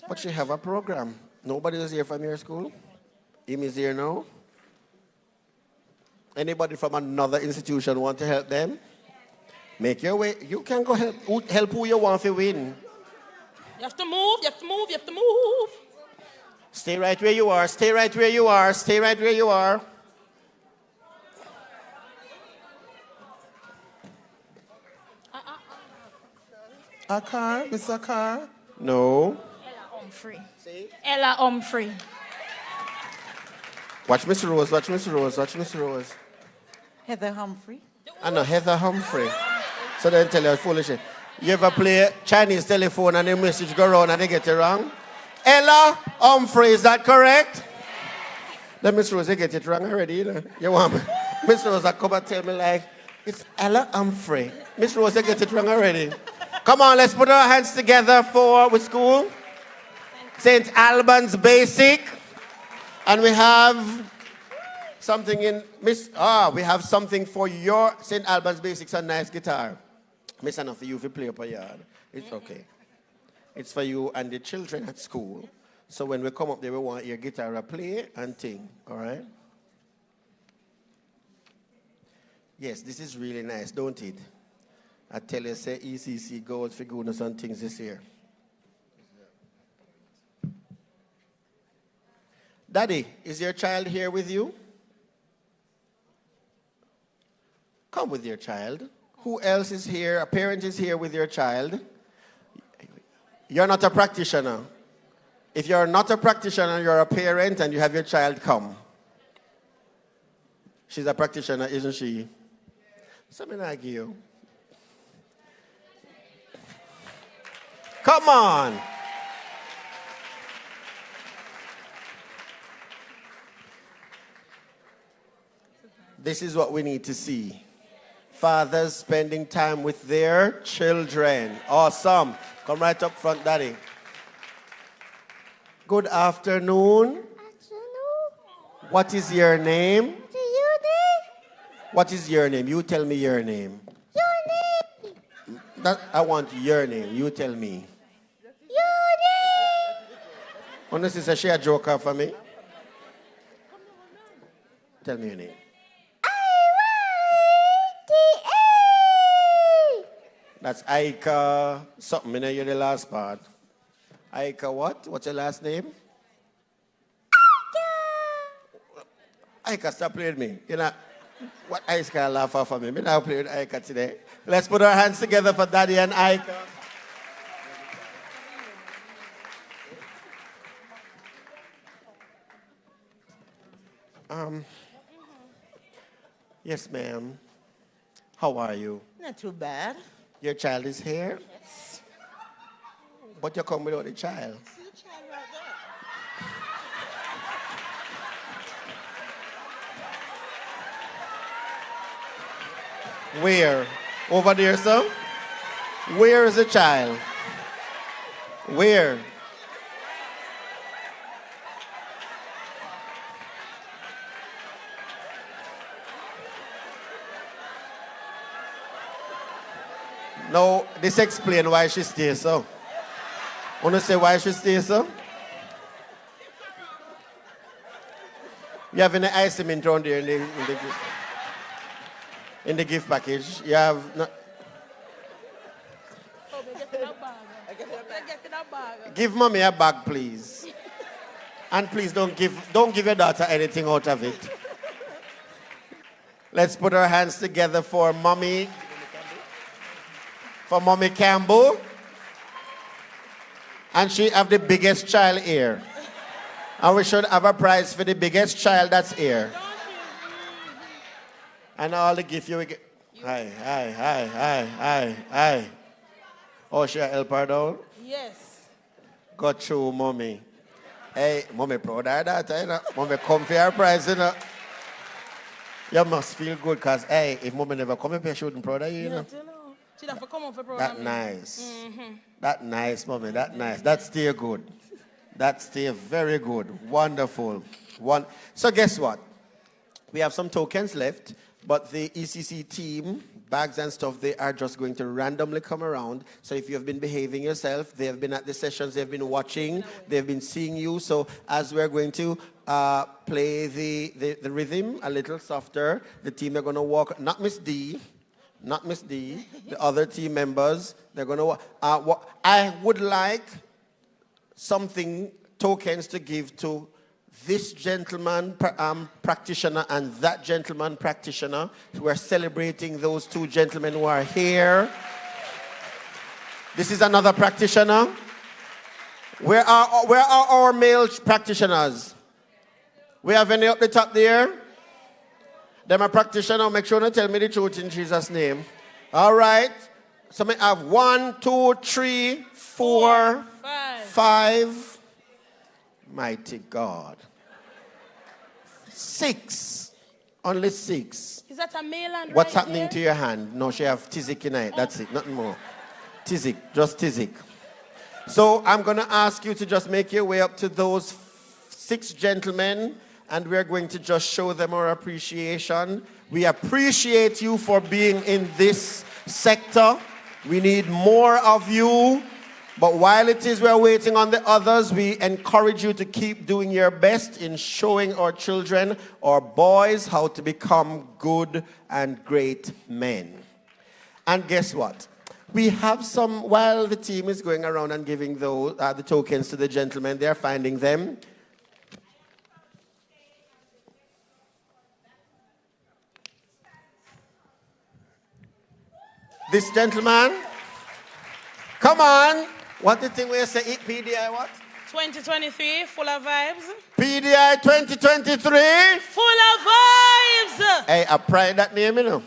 But you have a program. Nobody is here from your school? Him is here now? Anybody from another institution want to help them? Make your way. You can go help who you want to win. You have to move, you have to move, you have to move. Stay right where you are. Stay right where you are. Stay right where you are. Akar, Mr. Akar? No. Ella Humphrey. See? Ella Humphrey. Watch Mr. Rose, watch Mr. Rose, watch Mr. Rose. Heather Humphrey. I know, Heather Humphrey. So they tell you foolish. You ever play Chinese telephone and the message go around and they get it wrong? Ella Humphrey, is that correct? Then Miss Rose, they get it wrong already, you know. You want me? Miss Rose, I come and tell me like, it's Ella Humphrey. Miss Rose, they get it wrong already. Come on, let's put our hands together with school. St. Albans Basic. And we have something in we have something for your St. Albans Basics, a nice guitar. Miss enough for you if you play up a yard. It's okay. It's for you and the children at school. So when we come up there, we want your guitar to play and sing. All right? Yes, this is really nice, don't it? I tell you, say ECC goes for goodness and things this year. Daddy, is your child here with you? Come with your child. Who else is here? A parent is here with your child. You're not a practitioner. If you're not a practitioner, you're a parent and you have your child, come. She's a practitioner, isn't she? Something like you. Come on. This is what we need to see. Fathers spending time with their children. Awesome. Come right up front, Daddy. Good afternoon. What is your name? What is your name? You tell me your name. Your name. I want your name. You tell me. Your name. Unless it's a share joker for me. Tell me your name. That's Aika something. I know you're the last part. Aika what? What's your last name? Aika, stop playing with me. You know, what Aika laugh off of me? Me now play with Aika today. Let's put our hands together for Daddy and Aika. Yes, ma'am. How are you? Not too bad. Your child is here? Yes. But you come without the child. See the child right there. Where? Over there, sir? Where is the child? Where? No, this explains why she stays so. Wanna say why she stays so? You have any ice cement around there in the gift package? You have no. Give mommy a bag, please. And please don't give your daughter anything out of it. Let's put our hands together for mommy. For Mommy Campbell. And she have the biggest child here. And we should have a prize for the biggest child that's here. And all the gift you will get. Hi. Oh, should I help her down? Yes. Got through, Mommy. Hey, Mommy proud of that, you know. Mommy come for her prize, you know. You must feel good, because, hey, if Mommy never come up, she wouldn't proud of you, you know. She'd have to come up for program. That nice. That nice, Mommy. That nice. That stay good. That stay very good. Wonderful. So guess what? We have some tokens left, but the ECC team, bags and stuff, they are just going to randomly come around. So if you have been behaving yourself, they have been at the sessions, they have been watching, they've been seeing you. So as we're going to play the rhythm a little softer, the team are going to walk, not Miss D, the other team members, they're going to I would like tokens to give to this gentleman practitioner and that gentleman practitioner. We're celebrating those two gentlemen who are here. This is another practitioner. Where are our male practitioners? We have any up the top there? Them a practitioner, make sure to tell me the truth in Jesus' name. All right. So we have 1, 2, 3, 4, 5. Mighty God. 6. Only 6. Is that a male and What's right happening here? to your hand? No, she have Tizik in it. That's it. Nothing more. Tizik. Just Tizik. So I'm going to ask you to just make your way up to those 6 gentlemen, and we're going to just show them our appreciation. We appreciate you for being in this sector. We need more of you. But while it is we're waiting on the others, we encourage you to keep doing your best in showing our children, our boys, how to become good and great men. And guess what? We have some, while the team is going around and giving the tokens to the gentlemen, they're finding them. This gentleman. Come on. What the thing where you say it, PDI what? 2023, full of vibes. PDI 2023. Full of vibes. Hey, I pride that name, you know.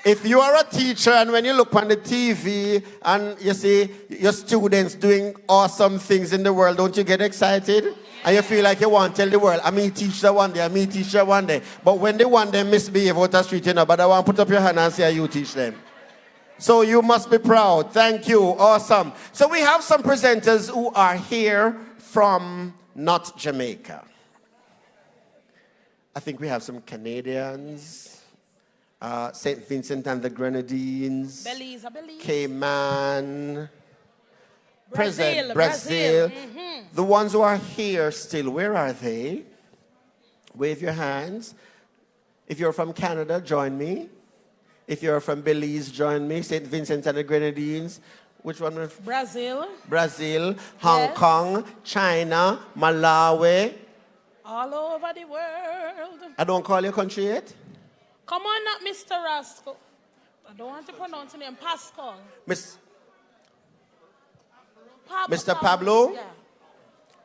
If you are a teacher and when you look on the TV and you see your students doing awesome things in the world, don't you get excited? And you feel like you want to tell the world, I mean teacher one day, I mean teacher one day. But when they want them misbehave out the street, you know, but I want to put up your hand and say you teach them. So you must be proud. Thank you. Awesome. So we have some presenters who are here from not Jamaica. I think we have some Canadians, St. Vincent and the Grenadines, Belize. Cayman, Brazil. Brazil. The ones who are here still, where are they? Wave your hands. If you're from Canada, join me. If you're from Belize, join me. St. Vincent and the Grenadines. Which one? Brazil. Hong Kong, China, Malawi. All over the world. I don't call your country yet? Come on, not Mr. Rascal. I don't want to pronounce your name. Pascal. Mr. Pablo? Yeah.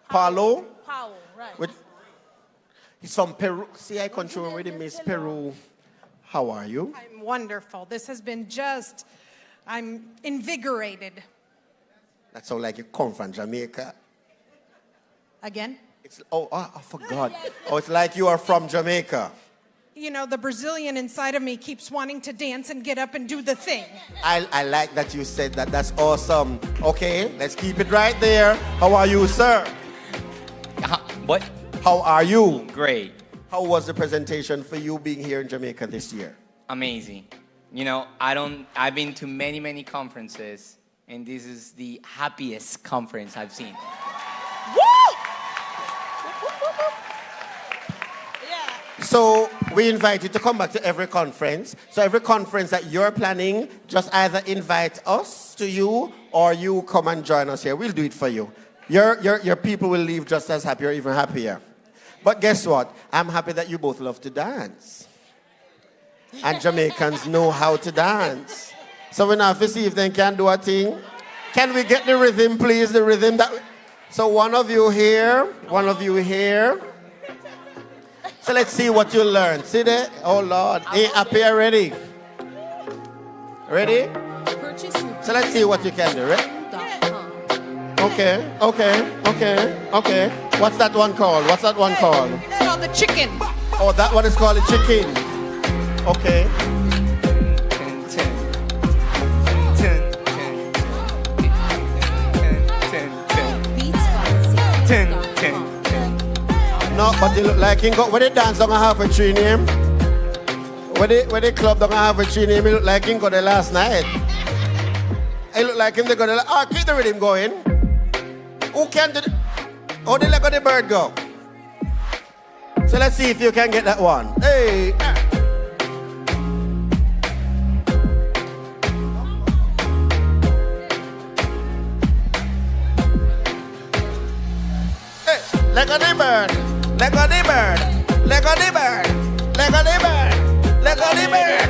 Paulo? Powell, right. He's from Peru. See, I control already, Miss Peru. How are you? I'm wonderful. This has been I'm invigorated. That sounds like you come from Jamaica. Again? I forgot. Oh, it's like you are from Jamaica. You know, the Brazilian inside of me keeps wanting to dance and get up and do the thing. I like that you said that. That's awesome. Okay, let's keep it right there. How are you, sir? What? How are you? Great. How was the presentation for you being here in Jamaica this year? Amazing. You know, I've been to many conferences, and this is the happiest conference I've seen. So we invite you to come back to every conference. So every conference that you're planning, just either invite us to you or you come and join us here. We'll do it for you. Your people will leave just as happy or even happier. But guess what? I'm happy that you both love to dance. And Jamaicans know how to dance. So we now have to see if they can do a thing. Can we get the rhythm, please? The rhythm that... So one of you here, one of you here. So let's see what you learn. See there? Oh, Lord. Hey, up here, ready? Ready? So let's see what you can do, right? Okay. What's that one called? What's that one called? It's called the chicken. Oh, that one is called a chicken. Okay. No, but they look like he got, when they dance don't have a tree name. When they club don't have a tree name, he look like he got there last night. He look like him they got there. Oh, keep the rhythm going. Who can do oh, they let the bird go. So let's see if you can get that one. Hey. Hey, let go the bird. Let go the bird. Let go the bird. Let go the bird. Let go the bird.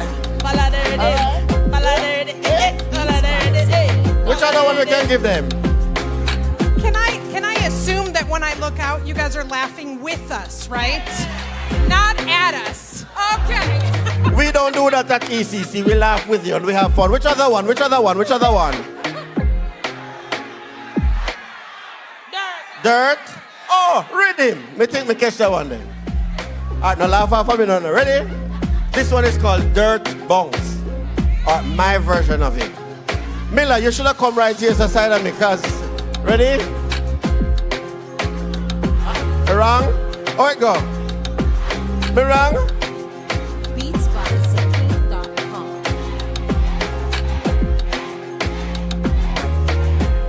Which other one we can give them? Can I assume that when I look out, you guys are laughing with us, right? Not at us. Okay. We don't do that at ECC. We laugh with you and we have fun. Which other one? Which other one? Which other one? Dirt. Oh, rhythm. Me think me catch that one then. Alright, now laugh off for me now. Ready? This one is called Dirt Bounce. Or my version of it. Miller, you should have come right here beside of me, cause ready? Wrong? Oh, it go. Me wrong?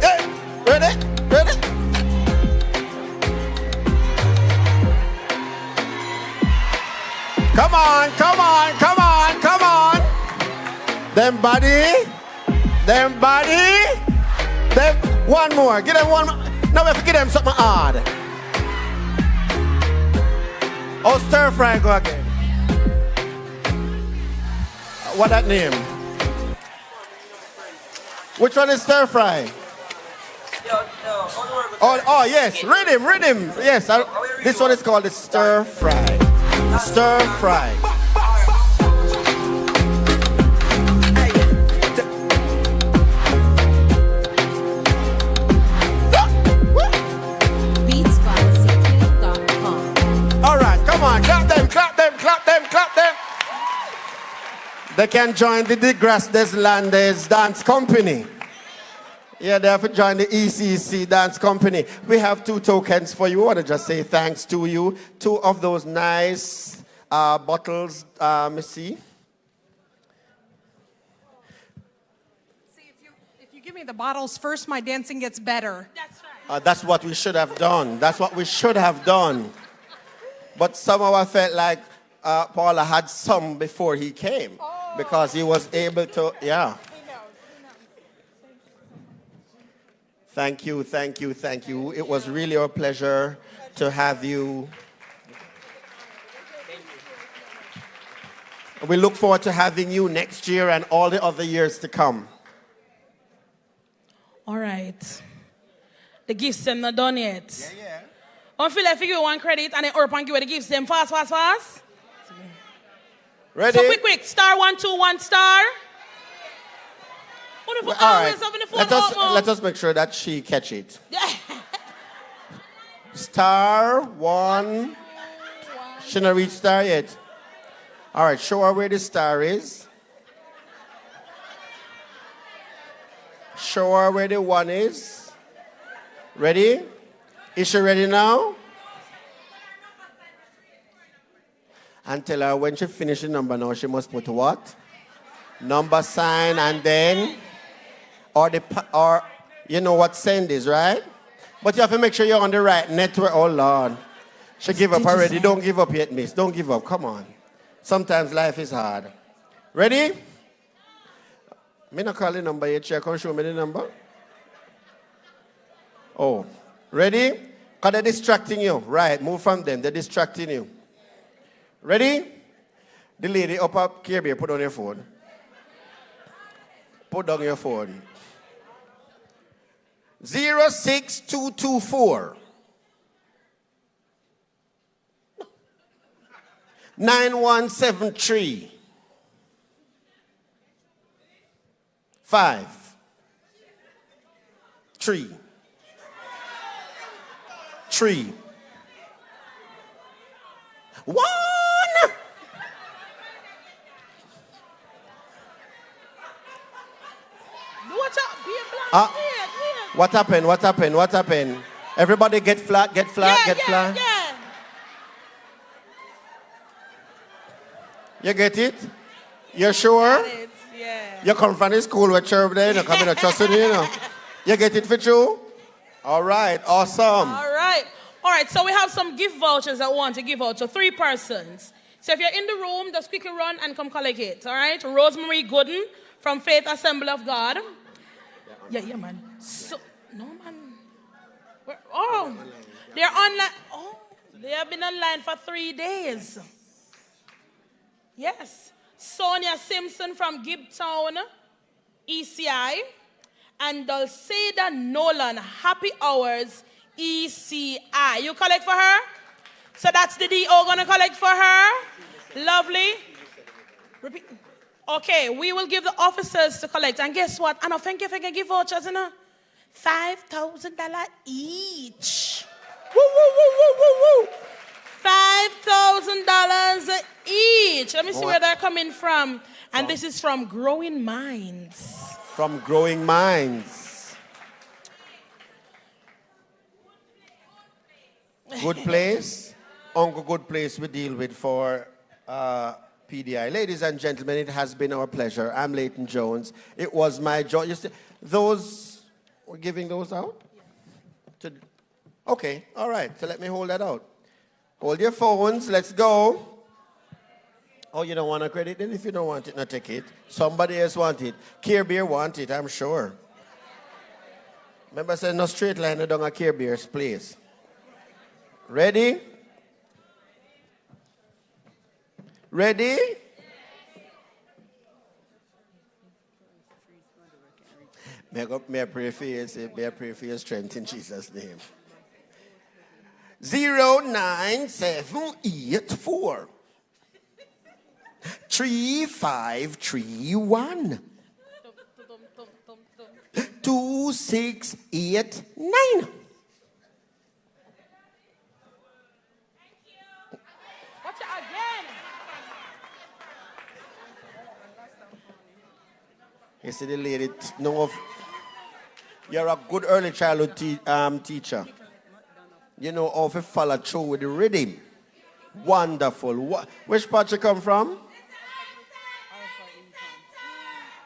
Hey, ready? Ready? Come on, come on, come on, come on. Them body. Them body. Them one more. Give them one more. Now we have to give them something hard. Oh, stir fry go again. What that name? Which one is stir fry? Oh, yes, rhythm. Yes, this one is called the stir fry. Stir fry. BeatsByCK.com. All right, come on, clap them. They can join the Digras des Landes Dance Company. Yeah, they have to join the ECC Dance Company. We have 2 tokens for you. I want to just say thanks to you. 2 of those nice bottles, let me see. If you give me the bottles first, my dancing gets better. That's what we should have done. But somehow I felt like Paula had some before he came. Because he was able to, yeah. Thank you. It was really a pleasure to have you. We look forward to having you next year and all the other years to come. All right. The gifts them not done yet. Yeah. I feel like you one credit and then Urban give the gifts them fast. Ready? So quick. Star 1, 2, 1 star. All right. Let us make sure that she catch it. Star 1. She not reach star yet. All right, show her where the star is. Show her where the 1 is. Ready? Is she ready now? And tell her when she finish the number now, she must put what? Number sign and then, or you know what send is, right? But you have to make sure you're on the right network. Oh, Lord. She give up already. Don't give up yet, miss. Don't give up. Come on. Sometimes life is hard. Ready? Me not call the number yet. She can show me the number. Oh. Ready? Because they're distracting you. Right. Move from them. They're distracting you. Ready? The lady up here, put on your phone. Put down your phone. 06224 9173 5 3 1. What happened? Everybody get flat. Yeah. You get it? You sure? Yeah. You come from the school with church there, you come in a trust in you, You get it for true? All right, awesome. All right, so we have some gift vouchers I want to give out to 3 persons. So if you're in the room, just quickly run and come collect it, all right? Rosemary Gooden from Faith Assembly of God. Yeah, man. So, no, man. They're online. Oh, they have been online for 3 days. Yes. Sonia Simpson from Gibtown, ECI. And Dulcida Nolan, Happy Hours, ECI. You collect for her? So that's the DO gonna collect for her? Lovely. Repeat. Okay, we will give the officers to collect. And guess what? I don't think if I can give vouchers, $5,000 each. Woo. $5,000 each. Let me see where they're coming from. And this is from Growing Minds. From Growing Minds. Good place. Uncle Good Place we deal with for PDI. Ladies and gentlemen, it has been our pleasure. I'm Leighton Jones. It was my joy. We're giving those out? Yeah. Okay, all right. So let me hold that out. Hold your phones. Let's go. Oh, you don't want a credit? Then if you don't want it, not take it. Somebody else want it. Care Beer want it, I'm sure. Remember I said no straight line down a Care Beer's place. Ready? May I pray for you, may I pray for your strength in Jesus' name. 09784 3531 2689. Watch it again. You see the lady, no, you're a good early childhood teacher. You know how to follow through with the rhythm. Wonderful. Which part you come from?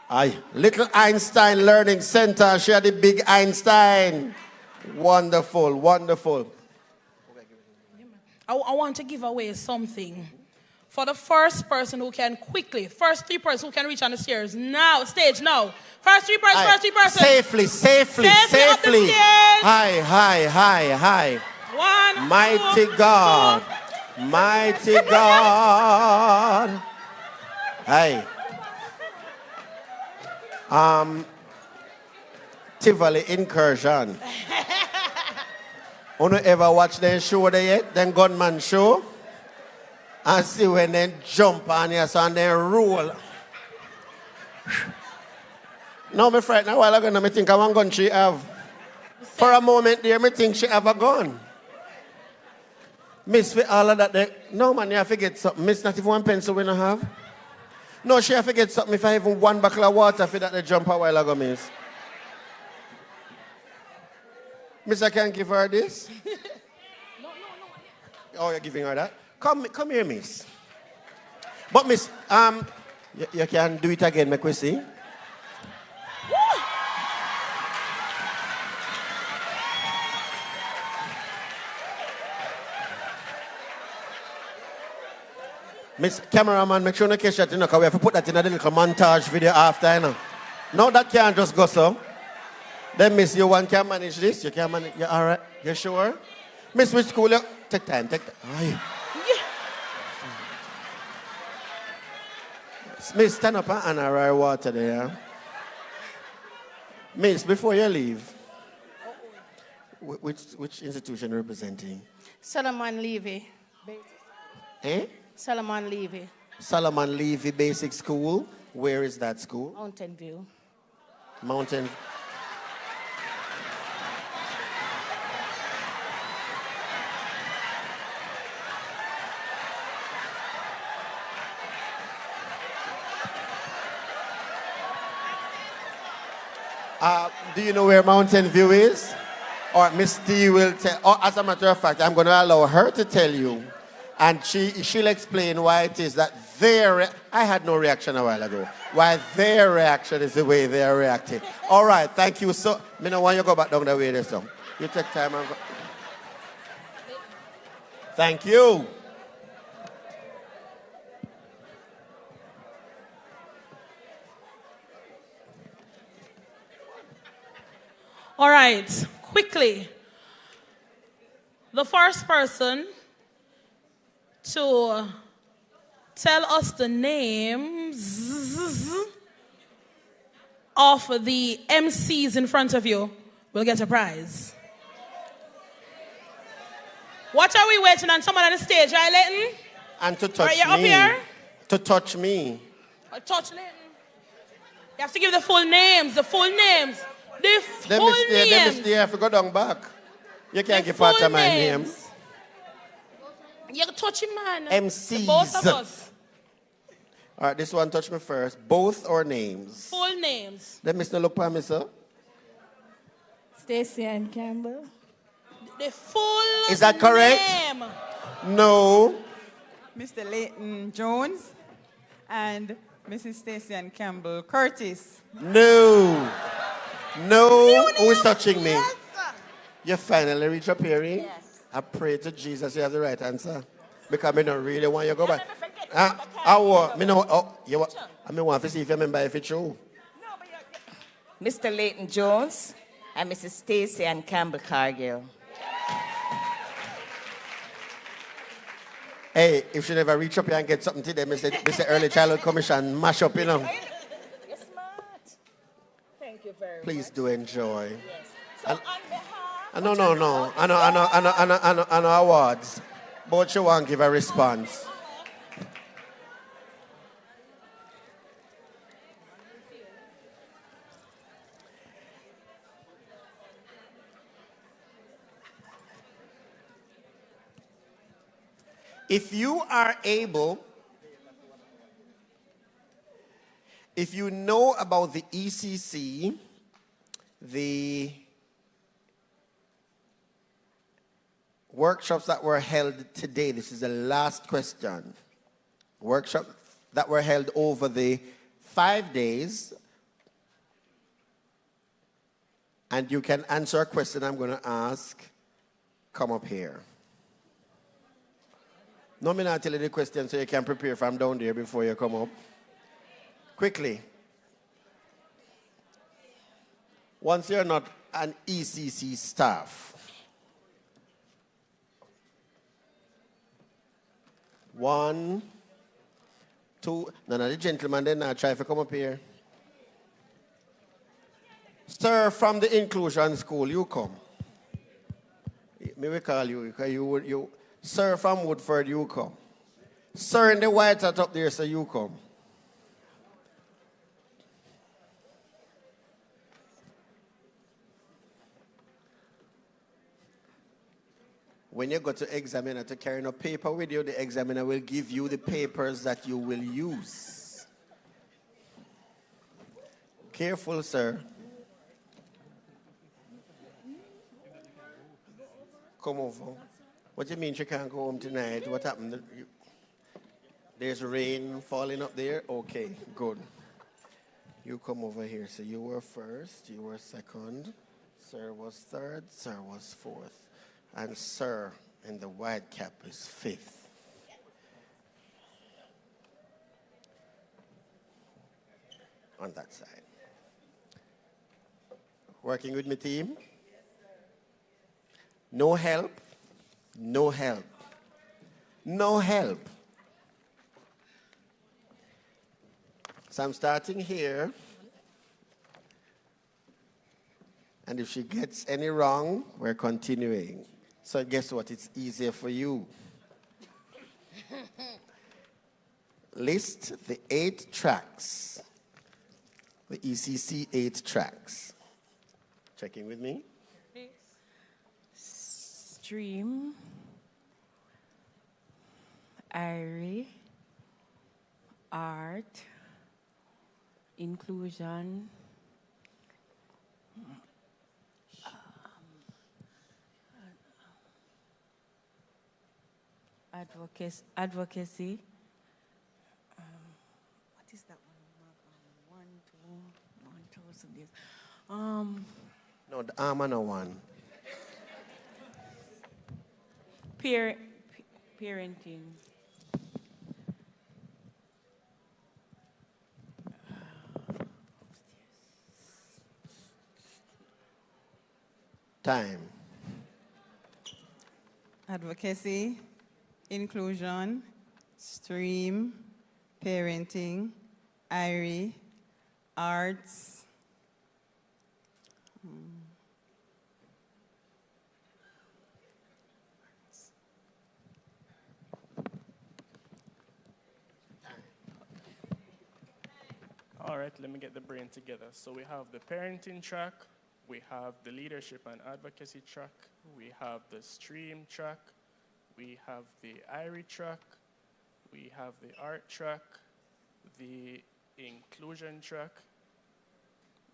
Aye, Little Einstein Learning Center. She had the big Einstein. Wonderful, wonderful. I want to give away something for the first person who can quickly, first 3 persons who can reach on the stairs now, stage now. First 3 persons, Aye. first 3 persons. Safely. Up the stairs. High. 1, Mighty 2, God. Mighty God. Hey. Tivoli Incursion. You ever watch them show there yet? Them gunman show? And see when they jump on you and they roll. No, me frightened a while ago, I think I one gun she have. For a moment there, I think she have a gun. Miss, for all of that, no man, you have to get something. Miss, not even one pencil we don't have. No, she have to get something if I even one buckle of water for that they jump a while ago, miss. Miss, I can't give her this. Oh, you're giving her that? Come here, miss. But miss, you can do it again, make we see. Miss cameraman, make sure you catch that, because we have to put that in a little montage video after, you know. No, that can't just go so. Then, miss, you can manage this? You can manage, you all right? You sure? Miss, which school you? Take time. Aye. Miss, stand up and arrive water there. Miss, before you leave, which institution representing? Solomon Levy. Eh? Solomon Levy. Solomon Levy Basic School. Where is that school? Mountain View. Mountain. Do you know where Mountain View is? Or Miss T will tell, or as a matter of fact, I'm going to allow her to tell you. And she'll explain why it is that I had no reaction a while ago, why their reaction is the way they are reacting. All right, thank you. So, I don't want you to go back down the way this song. You take time and go. Thank you. All right, quickly. The first person to tell us the names of the MCs in front of you will get a prize. What are we waiting on? Someone on the stage, right, Leighton? And to touch me. Up here? To touch me. Touch Leighton. You have to give the full names, The full names. Them is there if you go down back. You can't give part of my name. You touch him, man. MCs. Both of us. All right, this one touch me first. Both or names? Full names. Let me look for me, sir. Stacey and Campbell. The full Is that correct? name. No. Mr. Leighton Jones and Mrs. Stacey and Campbell Curtis. No. Who is touching me? Yes, you finally reach up here, eh? Yes. I pray to Jesus you have the right answer. Because I don't really want you to go back. I want to see if you remember if it's true. Mr. Leighton Jones and Mrs. Stacey and Campbell Cargill. Hey, if she never reach up here and get something to them, Mr. Early Childhood Commission mash up, you know. You're smart. Thank you very Please much. do enjoy. Yes. So on behalf... No. I know awards. But you won't give a response. If you are able, if you know about the ECC, the workshops that were held today, this is the last question. Workshops that were held over the 5 days, and you can answer a question I'm going to ask. Come up here. No, me not tell you the question so you can prepare from down there before you come up. Quickly. Once you're not an ECC staff, 1, 2, none of the gentlemen then now try to come up here. Sir, from the inclusion school, you come. May we call you, because you Sir from Woodford, you come. Sir in the white hat up there, so you come. When you go to examiner to carry no paper with you, the examiner will give you the papers that you will use. Careful, sir. Come over. What do you mean she can't go home tonight? What happened? There's rain falling up there? Okay, good. You come over here. So you were first, you were second, sir was third, sir was fourth, and sir in the white cap is fifth. On that side. Working with my team? No help? No help. No help. So I'm starting here. And if she gets any wrong, we're continuing. So guess what? It's easier for you. List the 8 tracks. The ECC 8 tracks. Checking with me. Stream, IRE, art, inclusion, advocacy. What is that one? 1,000 years. No, the Amana one. Parenting. Time. Advocacy, inclusion, stream, parenting, IRE, arts. All right, let me get the brain together. So we have the parenting track, we have the leadership and advocacy track, we have the stream track, we have the IRE track, we have the art track, the inclusion track.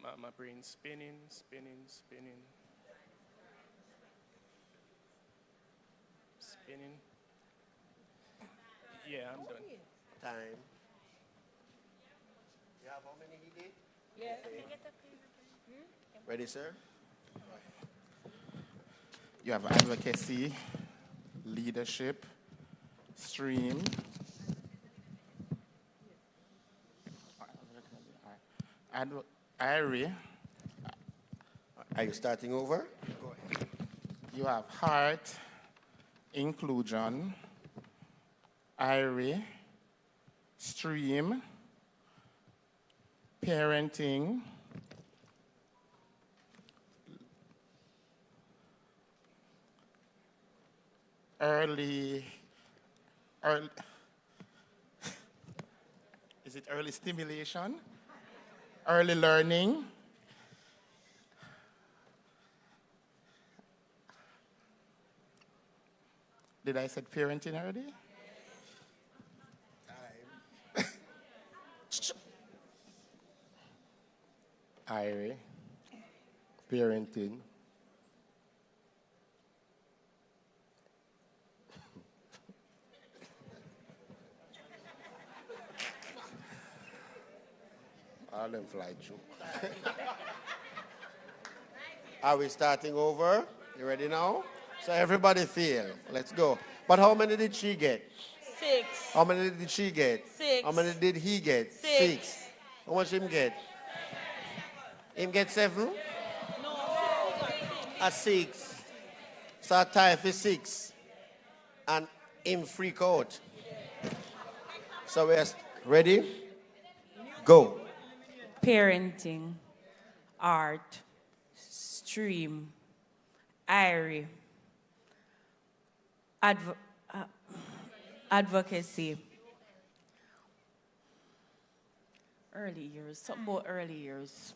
My brain's spinning. Yeah, I'm done. Time. You have how many he did? Yeah. Ready, sir? You have advocacy, leadership, stream. IRE. Are you starting over? Go ahead. You have heart, inclusion, IRE, stream, parenting, early, is it early stimulation? Early learning. Did I say parenting already? Irie, parenting. All them fly through. Are we starting over? You ready now? So everybody feel. Let's go. But how many did she get? 6. How many did she get? 6. How many did he get? 6. How much him get? Him get 7? A 6. So a tie for 6. And him freak out. So we're ready? Go. Parenting, art, stream, IRE, advocacy, early years, something about early years.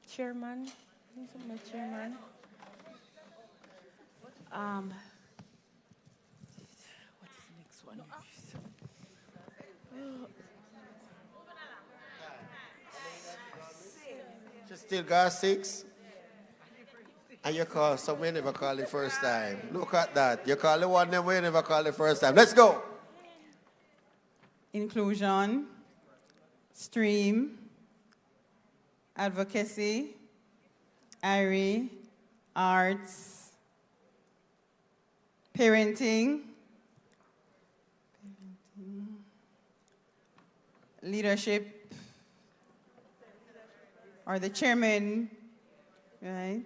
Chairman, something about chairman. What is the next one? She still got 6? And you call some we never call the first time. Look at that. You call the one them we never call the first time. Let's go. Inclusion, stream, advocacy, IRE, arts, parenting, leadership, or the chairman, right?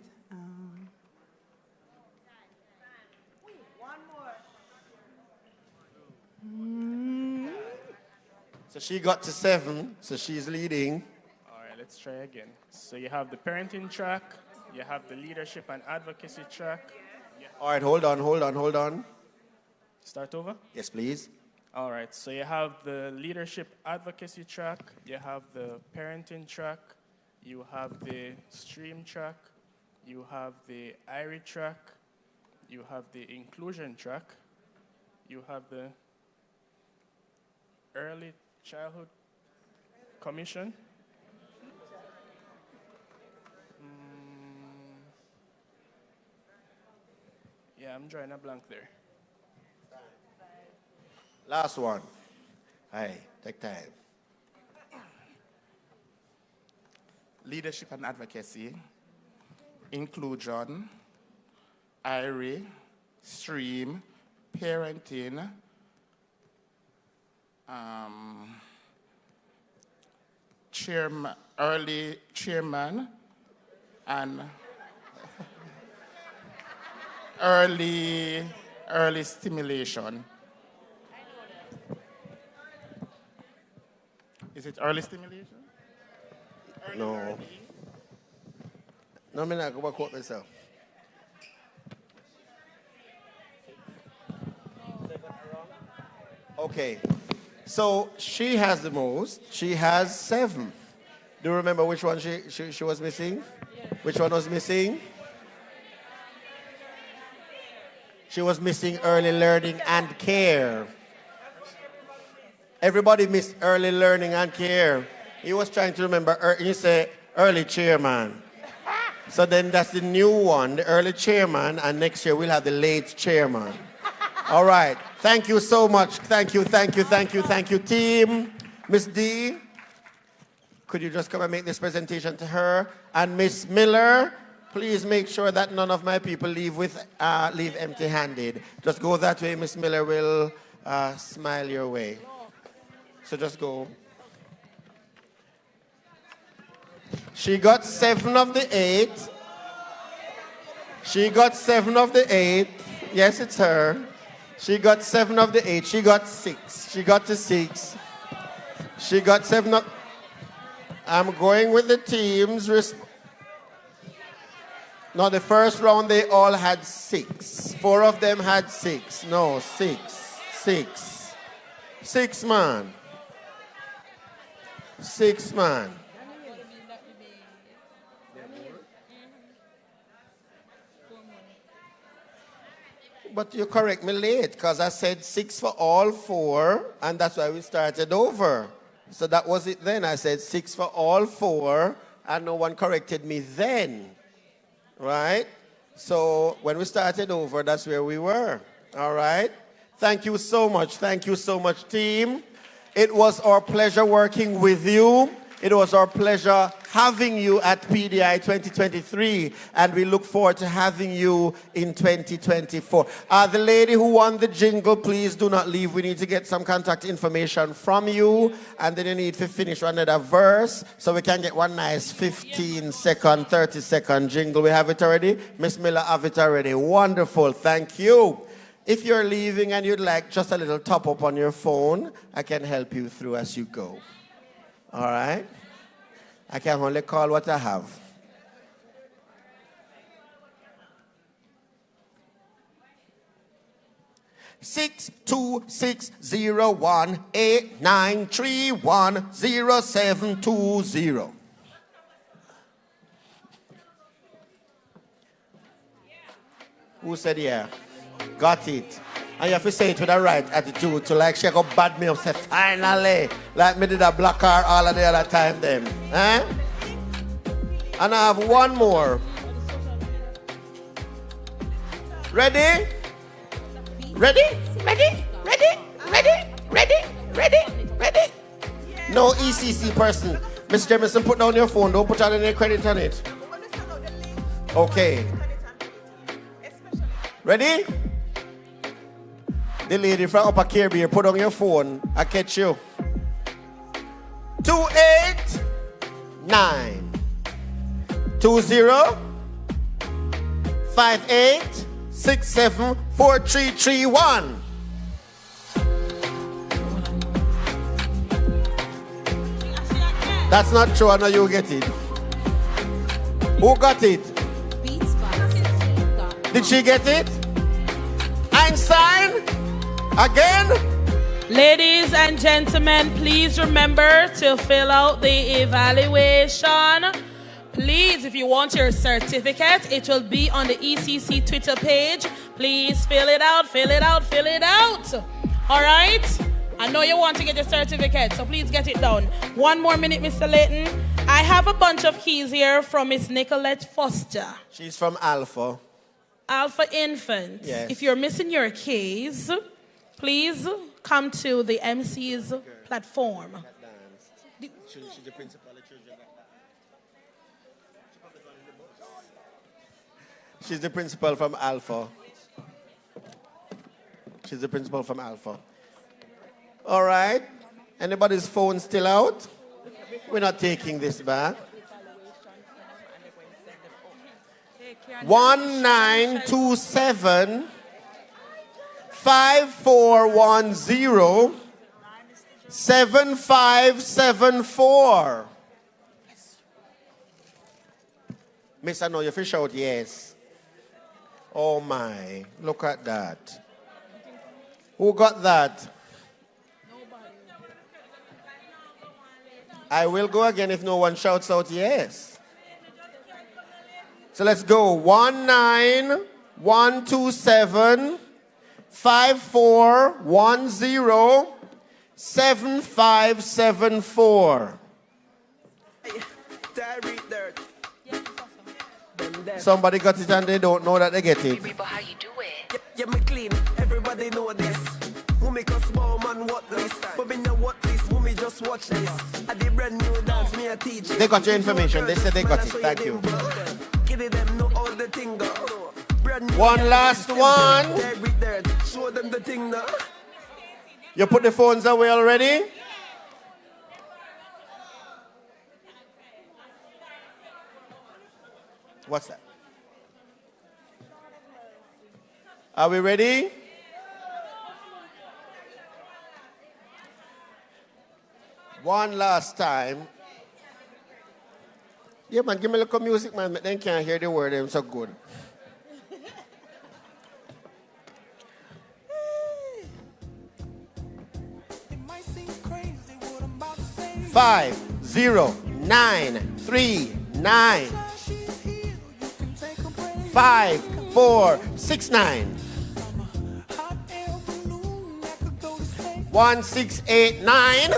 So she got to 7, so she's leading. All right, let's try again. So you have the parenting track, you have the leadership and advocacy track. All right, hold on. Start over? Yes, please. All right, so you have the leadership advocacy track, you have the parenting track, you have the stream track, you have the IRE track, you have the inclusion track, you have the early childhood commission. Yeah, I'm drawing a blank there. Last one. Hey, take time. Leadership and advocacy, inclusion, IRE, stream, parenting, early chairman, and early stimulation. Is it early stimulation? No. No, I'm not going to quote myself. Okay. So she has the most. She has 7. Do you remember which one she was missing? Which one was missing? She was missing early learning and care. Everybody missed early learning and care. He was trying to remember, you say early chairman. So then that's the new one, the early chairman, and next year we'll have the late chairman. All right. Thank you so much. Thank you, team. Miss D, could you just come and make this presentation to her? And Miss Miller, please make sure that none of my people leave empty-handed. Just go that way. Miss Miller will smile your way. So just go. She got 7 of the 8. She got 7 of the 8. Yes, it's her. She got 7 of the 8. She got 6. She got to 6. She got 7 of... I'm going with the teams. No, the first round they all had 6. 4 of them had 6. No, 6. 6. 6 man. 6 man. But you correct me late because I said 6 for all 4 and that's why we started over. So that was it then. I said 6 for all 4 and no one corrected me then. Right? So when we started over, that's where we were. All right? Thank you so much. Thank you so much, team. It was our pleasure working with you. It was our pleasure having you at PDI 2023, and we look forward to having you in 2024. The lady who won the jingle, please do not leave. We need to get some contact information from you, and then you need to finish another verse so we can get one nice 15-second, 30-second jingle. We have it already? Miss Miller have it already. Wonderful. Thank you. If you're leaving and you'd like just a little top up on your phone, I can help you through as you go. All right? I can only call what I have. Six 2-6-0-1-8-9-3-1-0-7-2-0. Who said yeah? Got it. And you have to say it with the right attitude to like she go bad me up, say finally, like me did a black car all of the other time then. Eh? And I have one more. Ready? Ready? Ready? Ready? Ready? Ready? Ready? Ready? No ECC person. Miss Jemison, put down your phone. Don't put out any credit on it. Okay. Ready? The lady from Upper Caribbean, put on your phone. I catch you. 289 20 58 67 4331. That's not true. I know you get it. Who got it? Did she get it? Einstein? Again? Ladies and gentlemen, please remember to fill out the evaluation. Please, if you want your certificate, it will be on the ECC Twitter page. Please fill it out, fill it out, fill it out. All right? I know you want to get your certificate, so please get it done. One more minute, Mr. Layton. I have a bunch of keys here from Miss Nicolette Foster. She's from Alpha. Alpha Infant. Yes. If you're missing your keys, please come to the MC's platform. She's the principal of children. She's the principal from Alpha. She's the principal from Alpha. All right. Anybody's phone still out? We're not taking this back. 1927 5410 7574. Miss, I know you fish out, yes. Oh my, look at that. Who got that? I will go again if no one shouts out yes. So let's go. 19127 5410 7574. Somebody got it and they don't know that they get it. How you do it? Yeah, me clean. Everybody know this. Who make us small man what this? But me know what this. Who me just watch this. I did brand new dance me a teach. They got your information. They said they got it. Thank you. One last one. Show them the thing now. You put the phones away already? What's that? Are we ready? One last time. Yeah, man, give me a little music, man. Then can't hear the word. Them so good. Five, 0, 9, 3, 9. 5, 4, 6, 9. 1, 6, 8, 9.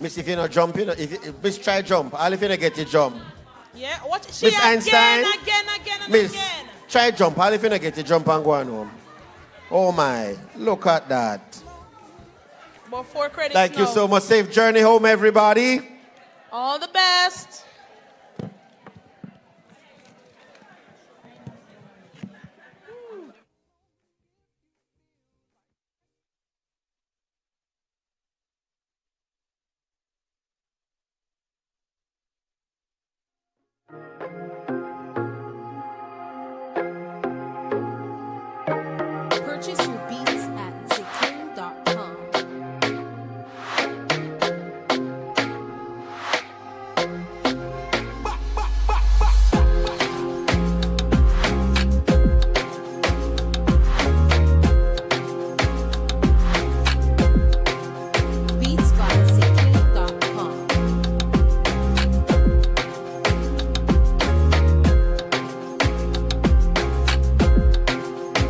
Miss, if you're not jumping, Miss, try jump. All if you not get it, jump. Yeah, what? She Miss Einstein. again, Miss, again. try jump. All if you not get it, jump and go on home. Oh my, look at that. About 4 credits Thank you now. so much. Safe journey home, everybody. All the best.